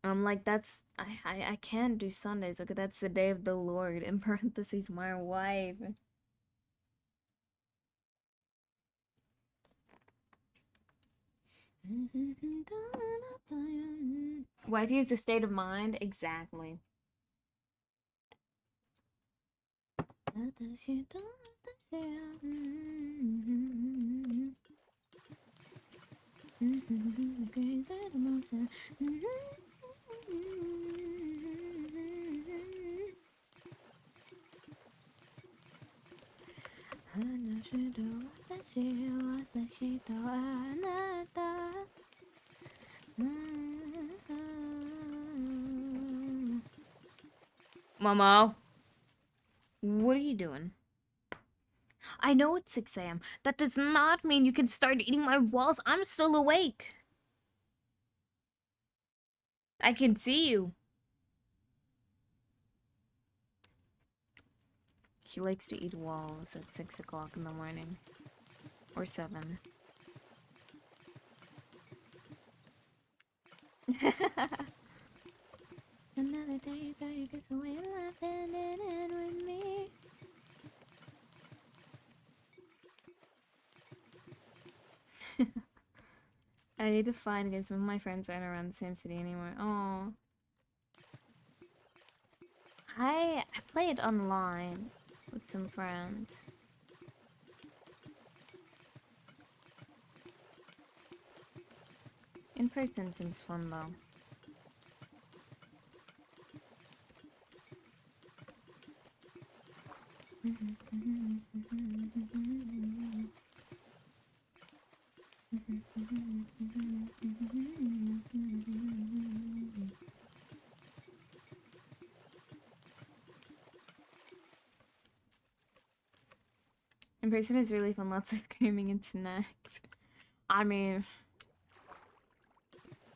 Like, that's, I can't do Sundays. Okay, that's the day of the Lord, in parentheses, my wife. Wifey is a state of mind, exactly. Momo, what are you doing? I know it's 6 a.m. That does not mean you can start eating my walls. I'm still awake. I can see you. He likes to eat walls at 6 o'clock in the morning. Or 7. Another day that you get away laughing in with me. I need to fight against some of my friends aren't around the same city anymore. Oh. I played online with some friends. In person seems fun though. In person is really fun, lots of screaming and snacks. I mean,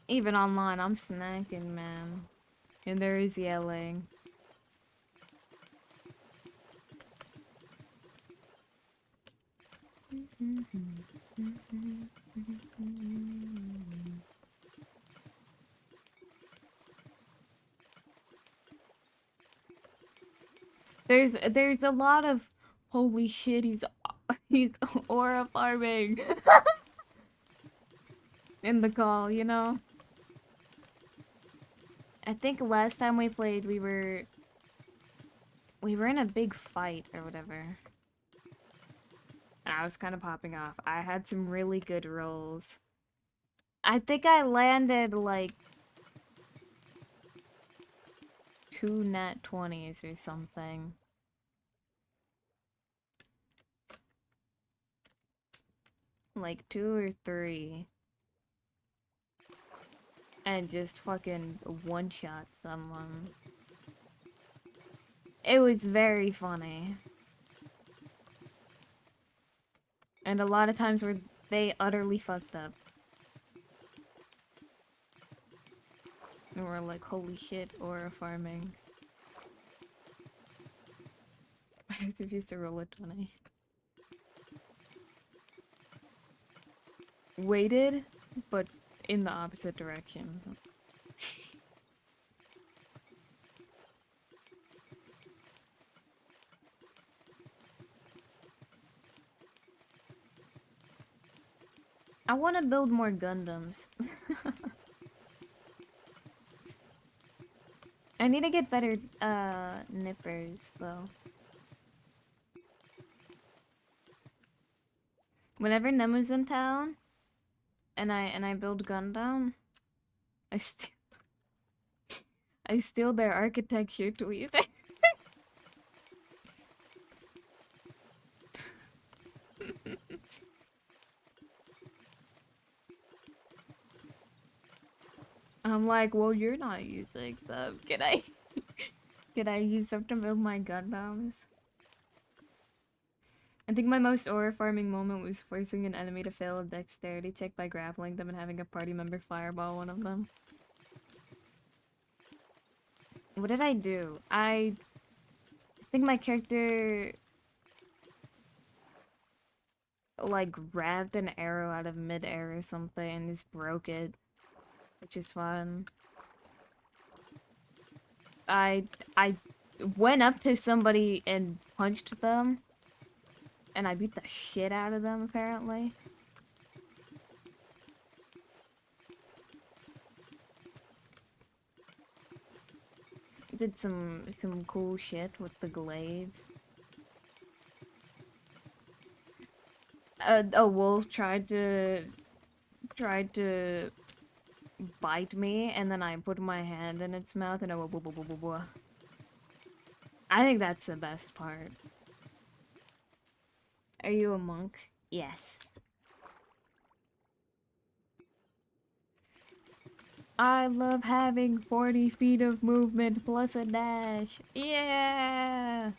even online, I'm snacking, man. And there is yelling. There's a lot of holy shit, he's aura farming in the call, you know? I think last time we played we were in a big fight or whatever. And I was kind of popping off. I had some really good rolls. I think I landed like 2 nat 20s or something. Like 2 or 3. And just fucking one-shot someone. It was very funny. And a lot of times where they utterly fucked up. And we're like, holy shit, aura farming. I just refused to roll a 20. Waited, but in the opposite direction. I want to build more Gundams. I need to get better nippers though. Whenever Nemu's in town and I build Gundam, I steal I steal their architecture tweezers. I'm like, well, you're not using them. Can I? Could I use them to build my gun bombs? I think my most aura farming moment was forcing an enemy to fail a dexterity check by grappling them and having a party member fireball one of them. What did I do? I think my character like grabbed an arrow out of mid-air or something and just broke it, which is fun. I went up to somebody and punched them, and I beat the shit out of them apparently. Did some cool shit with the glaive. A wolf tried to bite me, and then I put my hand in its mouth and I went blah, blah, blah, blah, blah. I think that's the best part. Are you a monk? Yes. I love having 40 feet of movement plus a dash. Yeah!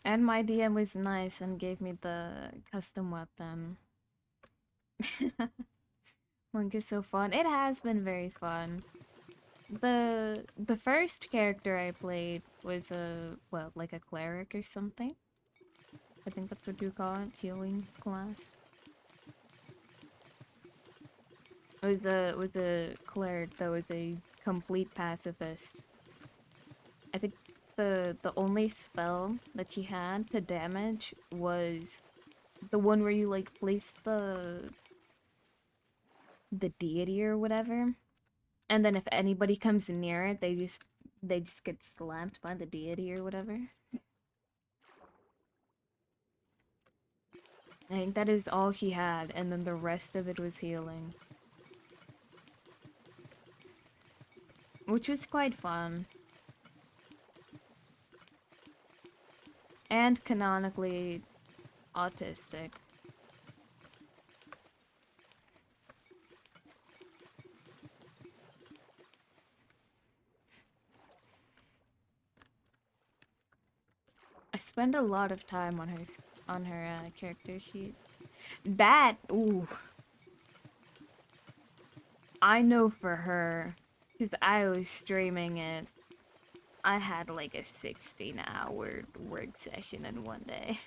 And my DM was nice and gave me the custom weapon. Monk is so fun. It has been very fun. The first character I played was well, like a cleric or something. I think that's what you call it, healing class. With the cleric that was a complete pacifist. I think the only spell that she had to damage was the one where you like place the deity or whatever, and then if anybody comes near it, they just get slammed by the deity or whatever. I think that is all he had, and then the rest of it was healing. Which was quite fun. And canonically autistic. I spend a lot of time on her character sheet. That, ooh. I know for her, because I was streaming it. I had like a 16-hour work session in one day.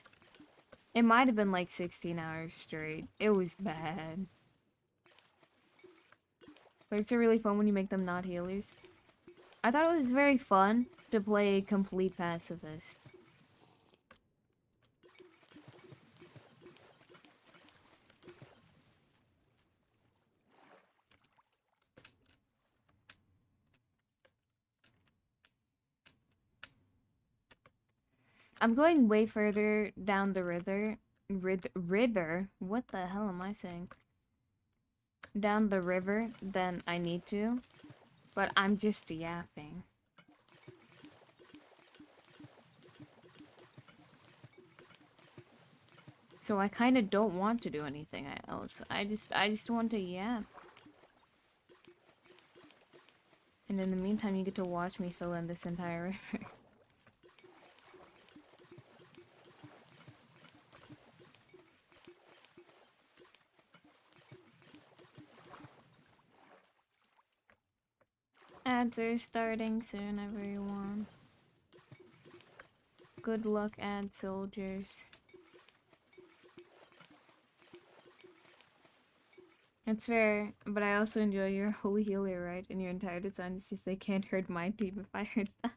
It might have been like 16 hours straight. It was bad. Clerks are really fun when you make them not healers. I thought it was very fun to play a complete pacifist. I'm going way further down the river. River? What the hell am I saying? Down the river than I need to. But I'm just yapping. So I kind of don't want to do anything else. I just want to yap. And in the meantime, you get to watch me fill in this entire river. Ads are starting soon, everyone. Good luck, ad soldiers. It's fair, but I also enjoy your holy healer, right? And your entire design is just they can't hurt my team if I hurt them.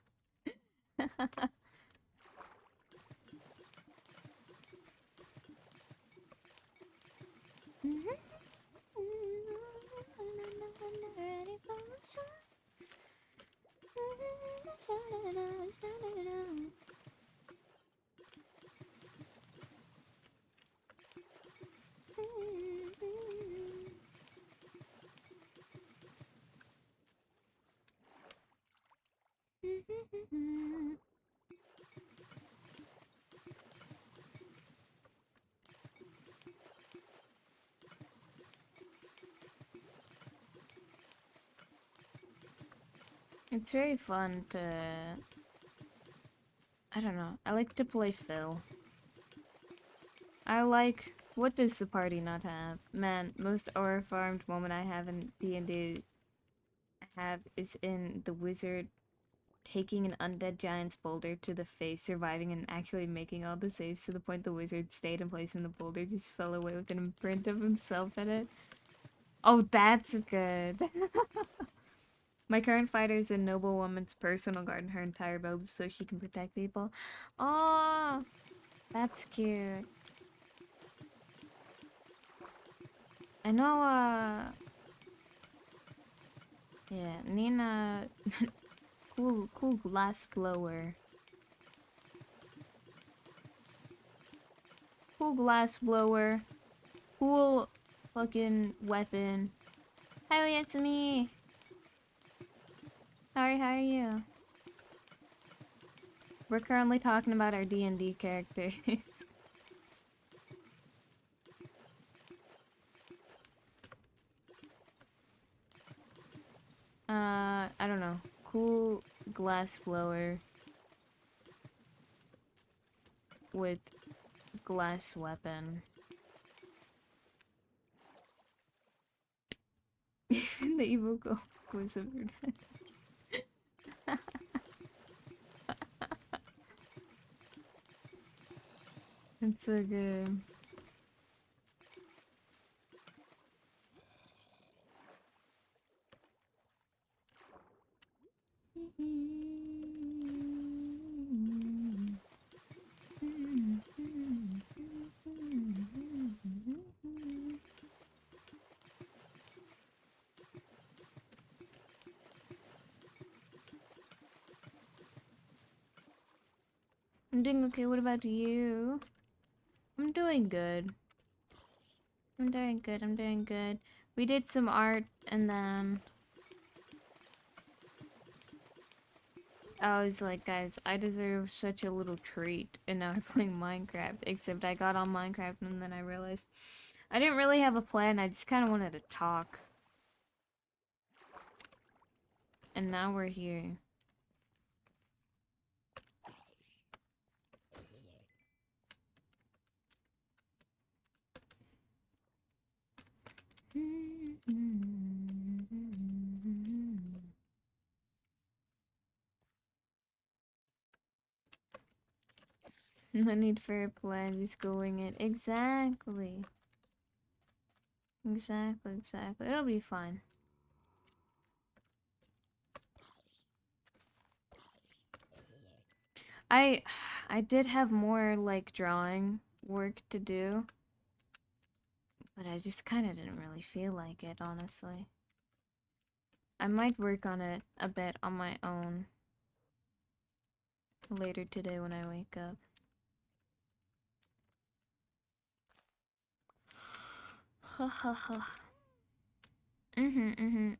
It's very fun to... I don't know. I like to play Phil. I like... What does the party not have? Man, most aura-farmed moment I have in D&D have is in the wizard taking an undead giant's boulder to the face, surviving and actually making all the saves to the point the wizard stayed in place and the boulder just fell away with an imprint of himself in it. Oh, that's good. My current fighter is a noble woman's personal guard in her entire build so she can protect people. Oh, that's cute. I know, yeah, Nina, cool glass blower. Cool glass blower. Cool fucking weapon. Hi, it's me. How are you? We're currently talking about our D&D characters. I don't know. Cool glass blower with glass weapon. Even the evil girl was over that. It's so good. I'm doing okay, what about you? I'm doing good. I'm doing good, I'm doing good. We did some art and then I was like, guys, I deserve such a little treat. And now I'm playing Minecraft. Except I got on Minecraft and then I realized I didn't really have a plan. I just kind of wanted to talk. And now we're here. No need for a plan, just go wing it. Exactly. Exactly. It'll be fine. I I did have more like drawing work to do, but I just kind of didn't really feel like it, honestly. I might work on it a bit on my own later today when I wake up. Ha ha ha. Mm-hmm.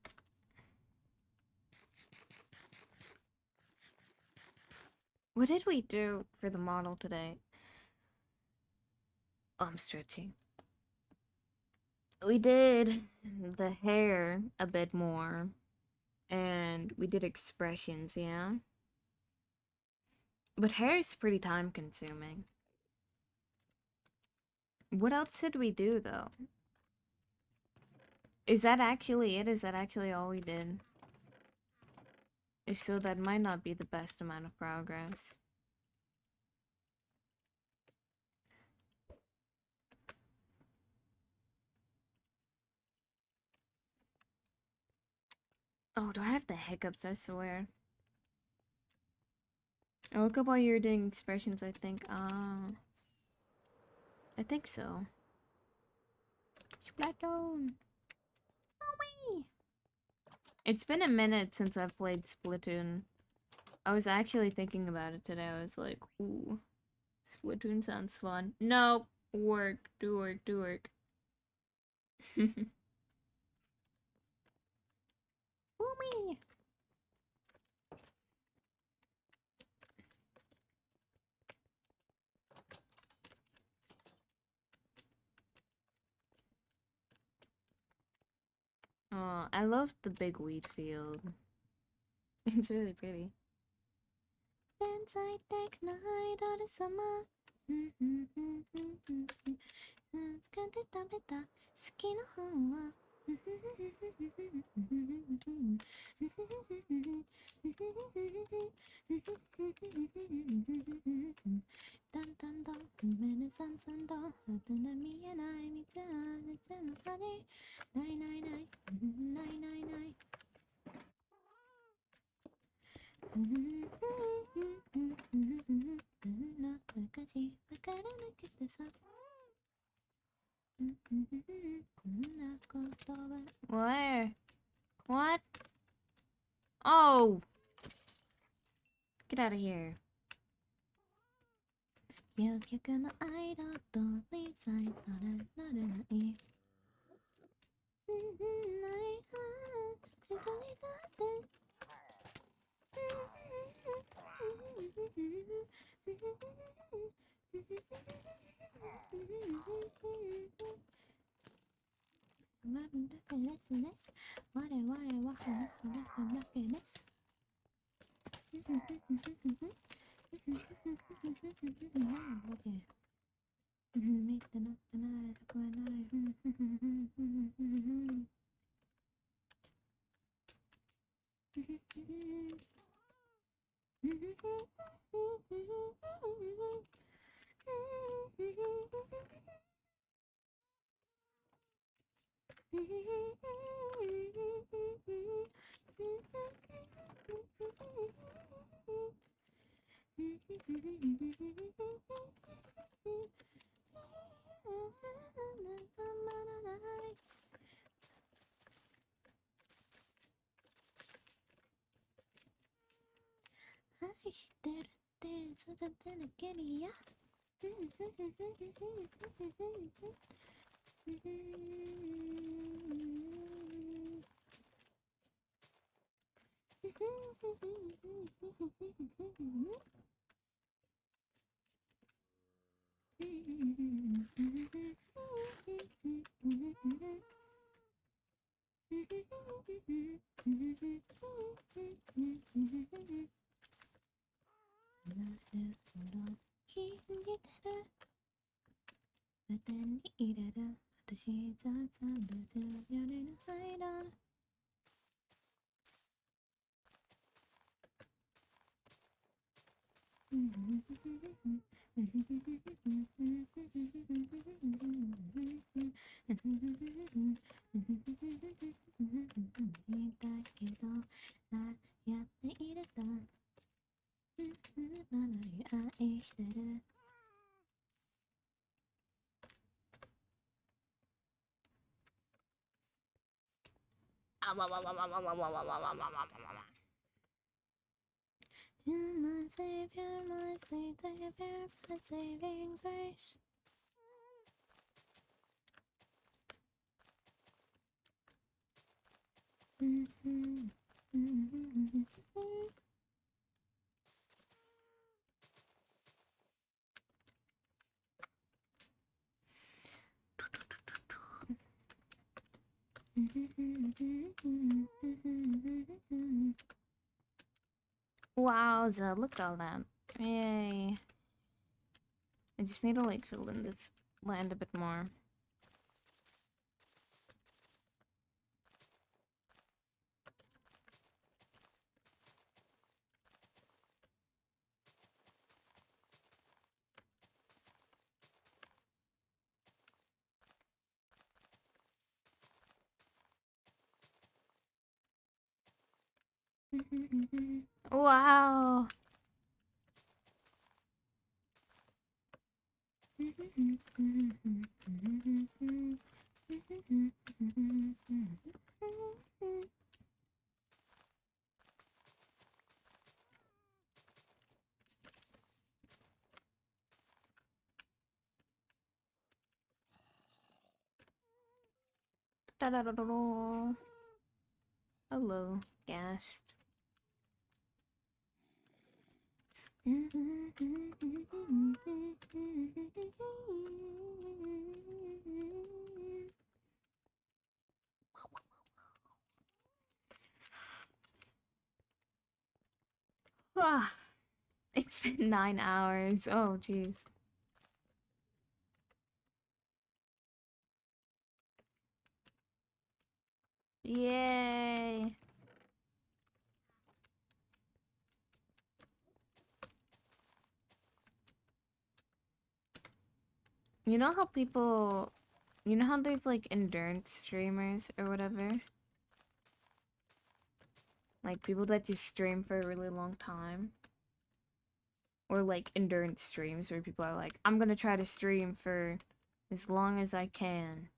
What did we do for the model today? Oh, I'm stretching. We did the hair a bit more. And we did expressions, yeah? But hair is pretty time consuming. What else did we do, though? Is that actually it? Is that actually all we did? If so, that might not be the best amount of progress. Oh, do I have the hiccups? I swear. I woke up while you were doing expressions, I think. I think so. Splatoon! Oh, wee! It's been a minute since I've played Splatoon. I was actually thinking about it today. I was like, ooh, Splatoon sounds fun. Nope. Work. Do work. Woo-wee! Oh, I love the big wheat field. It's really pretty. 天才的なアイドル様作って食べた好きな方はだんだんだ夢でさんさんと大人見えない道は別の葉にないないないないないない昔わからなくてさこんなことは Where? What? Oh! Get out of here. 究極の愛だと理さえたらなれないない一緒にだってまるだけですです我々は花だけです見てなってないとこはない愛してるってそれだけにやなるほど聞いてる手に入れる私ざざで14年の間言いたいけどやって入れたまだ愛してる You're my savior, my sweet savior, my saving grace. Wowza, look at all that. Yay. I just need to like fill in this land a bit more. Wow. Da da da da da. Hello, Ghast. It's been 9 hours. Oh, jeez. Yay. You know how people, you know how there's like endurance streamers or whatever? Like people that just stream for a really long time? Or like endurance streams where people are like, I'm gonna try to stream for as long as I can.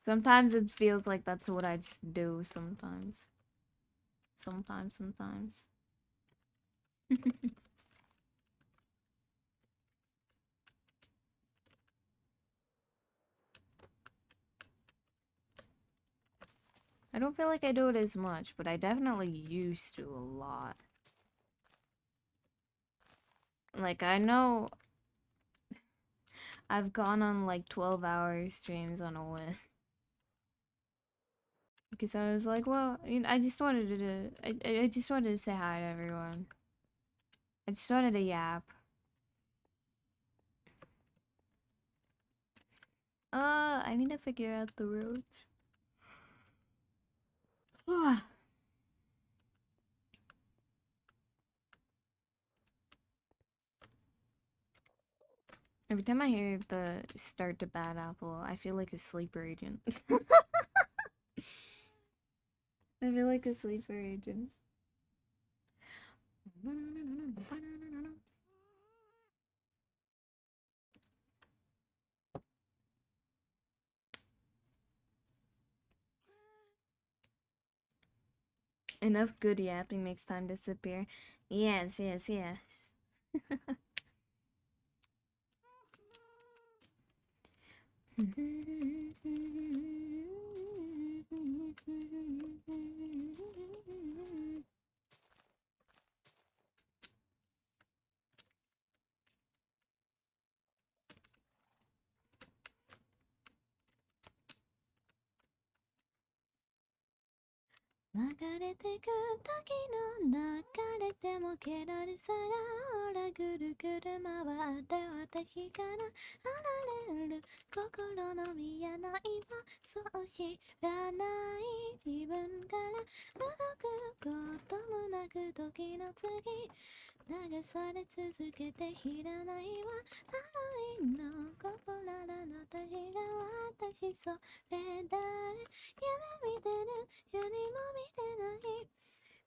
Sometimes it feels like that's what I just do sometimes. Sometimes. I don't feel like I do it as much, but I definitely used to a lot. Like, I know I've gone on like 12-hour streams on a whim. Because I was like, well, you know, I just wanted to, I just wanted to say hi to everyone. I just wanted to yap. I need to figure out the roads. Every time I hear the start to Bad Apple, I feel like a sleeper agent. I feel like a sleeper agent. Enough good yapping makes time disappear. Yes.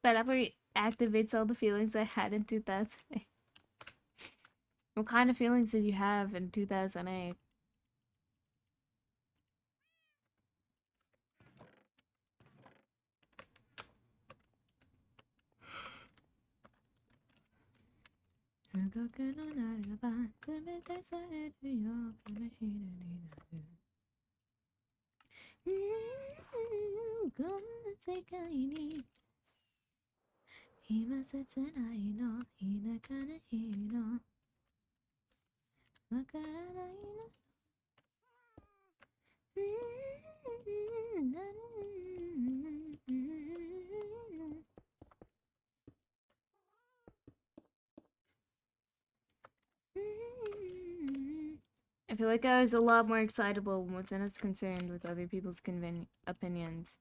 Bad Apple activates all the feelings I had in 2008. What kind of feelings did you have in 2008? I feel like I was a lot more excitable when I was concerned with other people's opinions.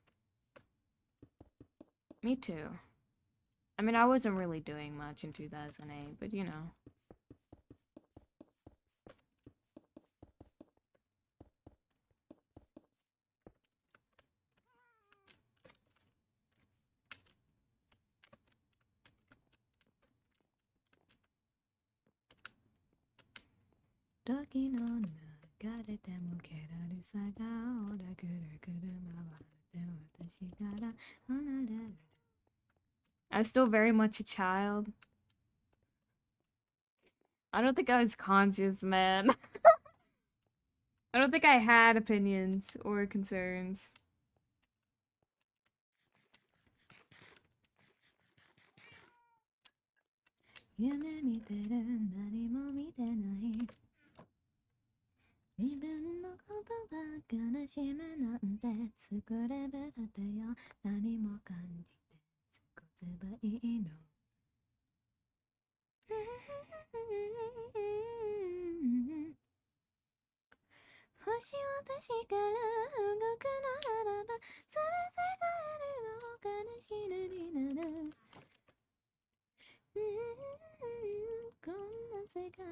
Me too. I mean, I wasn't really doing much in 2008, but you know. I was still very much a child. I don't think I was conscious, man. I don't think I had opinions or concerns. 悲しみなんて作ればだってよ何も感じて過ごせばいいのもし私から動くならば全てが悲しみになるこんな世界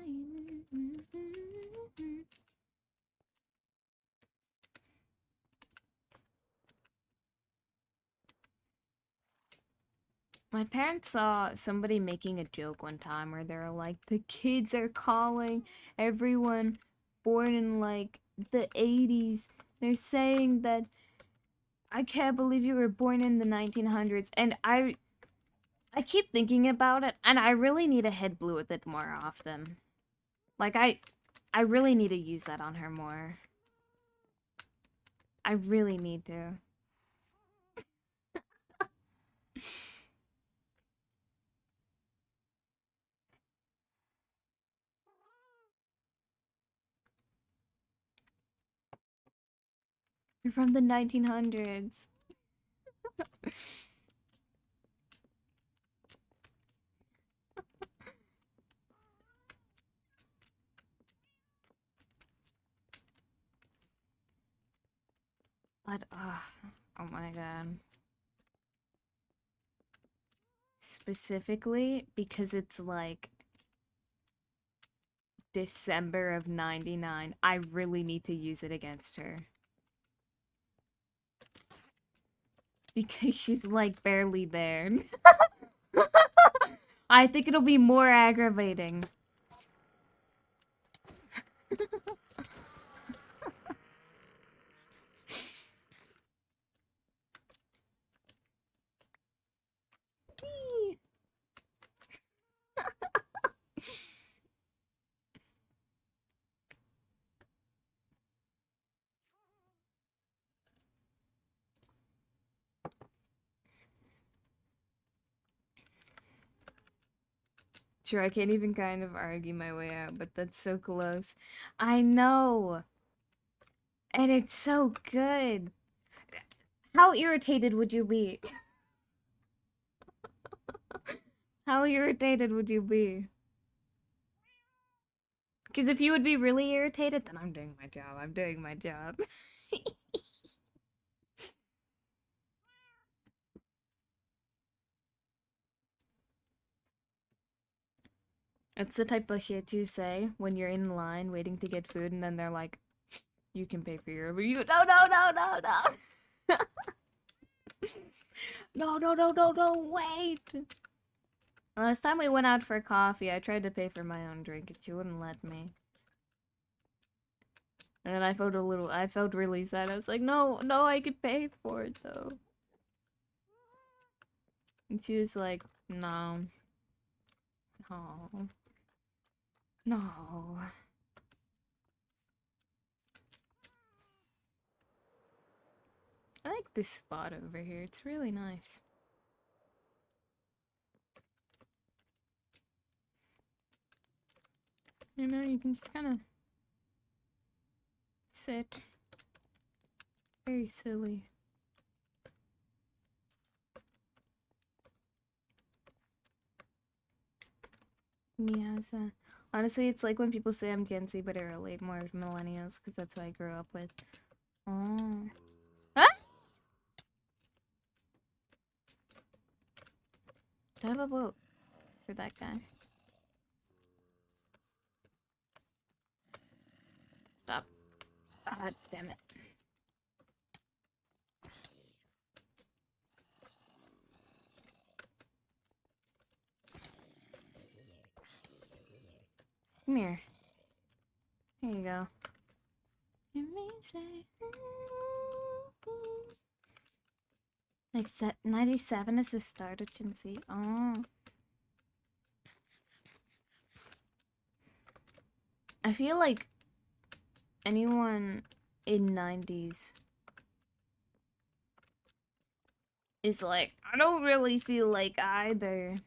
My parents saw somebody making a joke one time where they were like, the kids are calling everyone born in like the 80s. They're saying that I can't believe you were born in the 1900s. And I keep thinking about it, and I really need to head blue with it more often. Like I really need to use that on her more. I really need to. You're from the 1900s. But oh my god. Specifically because it's like December of 99. I really need to use it against her. Because she's like barely there. I think it'll be more aggravating. Sure, I can't even kind of argue my way out, but that's so close. I know! And it's so good! How irritated would you be? How irritated would you be? Because if you would be really irritated, then I'm doing my job. I'm doing my job. It's the type of shit you say when you're in line waiting to get food, and then they're like, "You can pay for your." You no no no no no no no no no no wait. Last time we went out for coffee, I tried to pay for my own drink, and she wouldn't let me. And then I felt really sad. I was like, "No, no, I could pay for it though." And she was like, "No, no, no." I like this spot over here. It's really nice. You know, you can just kind of sit. Very silly. Miasa. Honestly, it's like when people say I'm Gen Z, but I relate more to millennials because that's what I grew up with. Oh. Huh? Do I have a vote for that guy? Stop. Ah, damn it. Come here. Here you go. Hear me say, like 97 is the start of Gen Z. Oh. I feel like anyone in 90s is like, I don't really feel like either.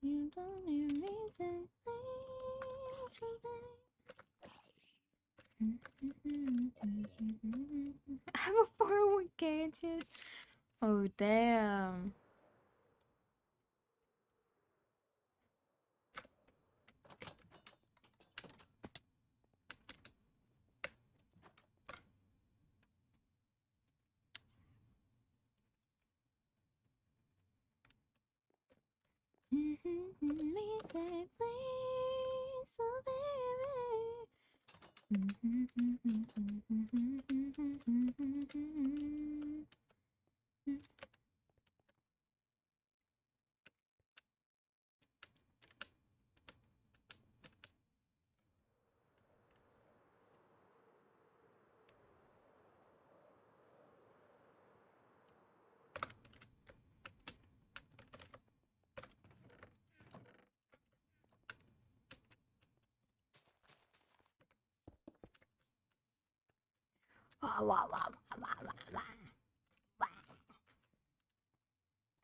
You don't need reason, please, I have a 401k shit. Oh damn. me say please, oh baby.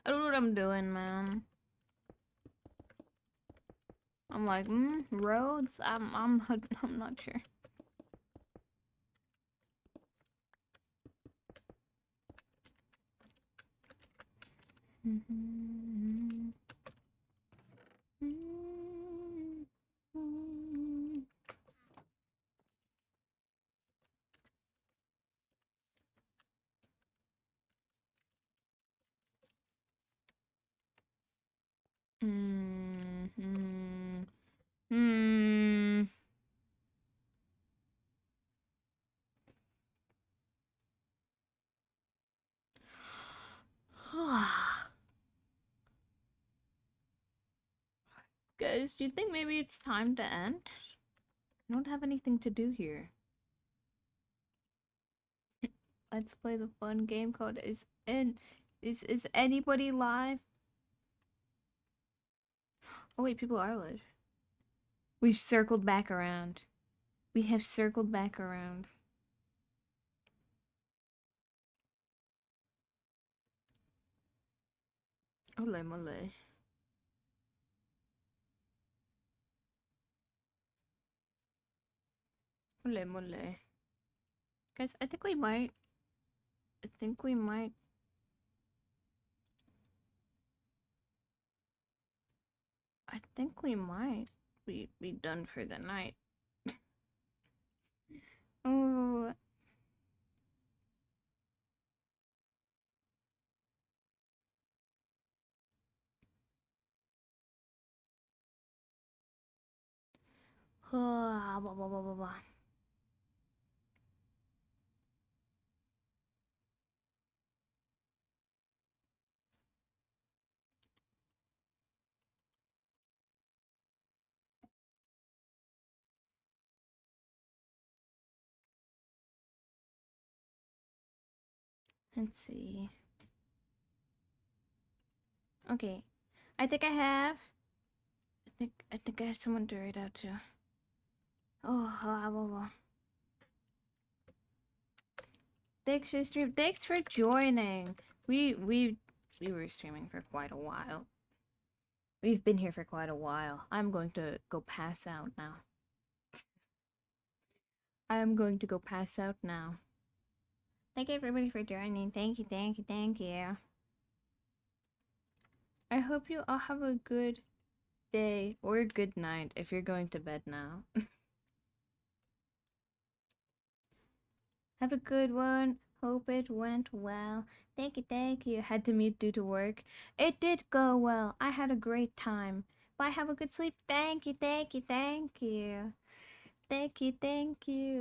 I don't know what I'm doing, man. I'm like, roads? I'm not sure. Mm-hmm. Hmm. Guys, do you think maybe it's time to end? I don't have anything to do here. Let's play the fun game called is anybody live? Oh wait, people are live. We've circled back around. We have circled back around. Ole mole. Ole mole. Guys, I think we might. I think we might. I think we might be done for the night. Oh. Blah, blah, blah, blah, blah. Let's see. Okay. I think I have. I think I have someone to write out to. Oh, blah, blah, blah. Thanks for stream. Thanks for joining. We were streaming for quite a while. We've been here for quite a while. I'm going to go pass out now. I'm going to go pass out now. Thank you everybody for joining. Thank you, thank you, thank you. I hope you all have a good day or good night if you're going to bed now. Have a good one. Hope it went well. Thank you, thank you. Had to mute due to work. It did go well. I had a great time. Bye, have a good sleep. Thank you, thank you, thank you. Thank you, thank you.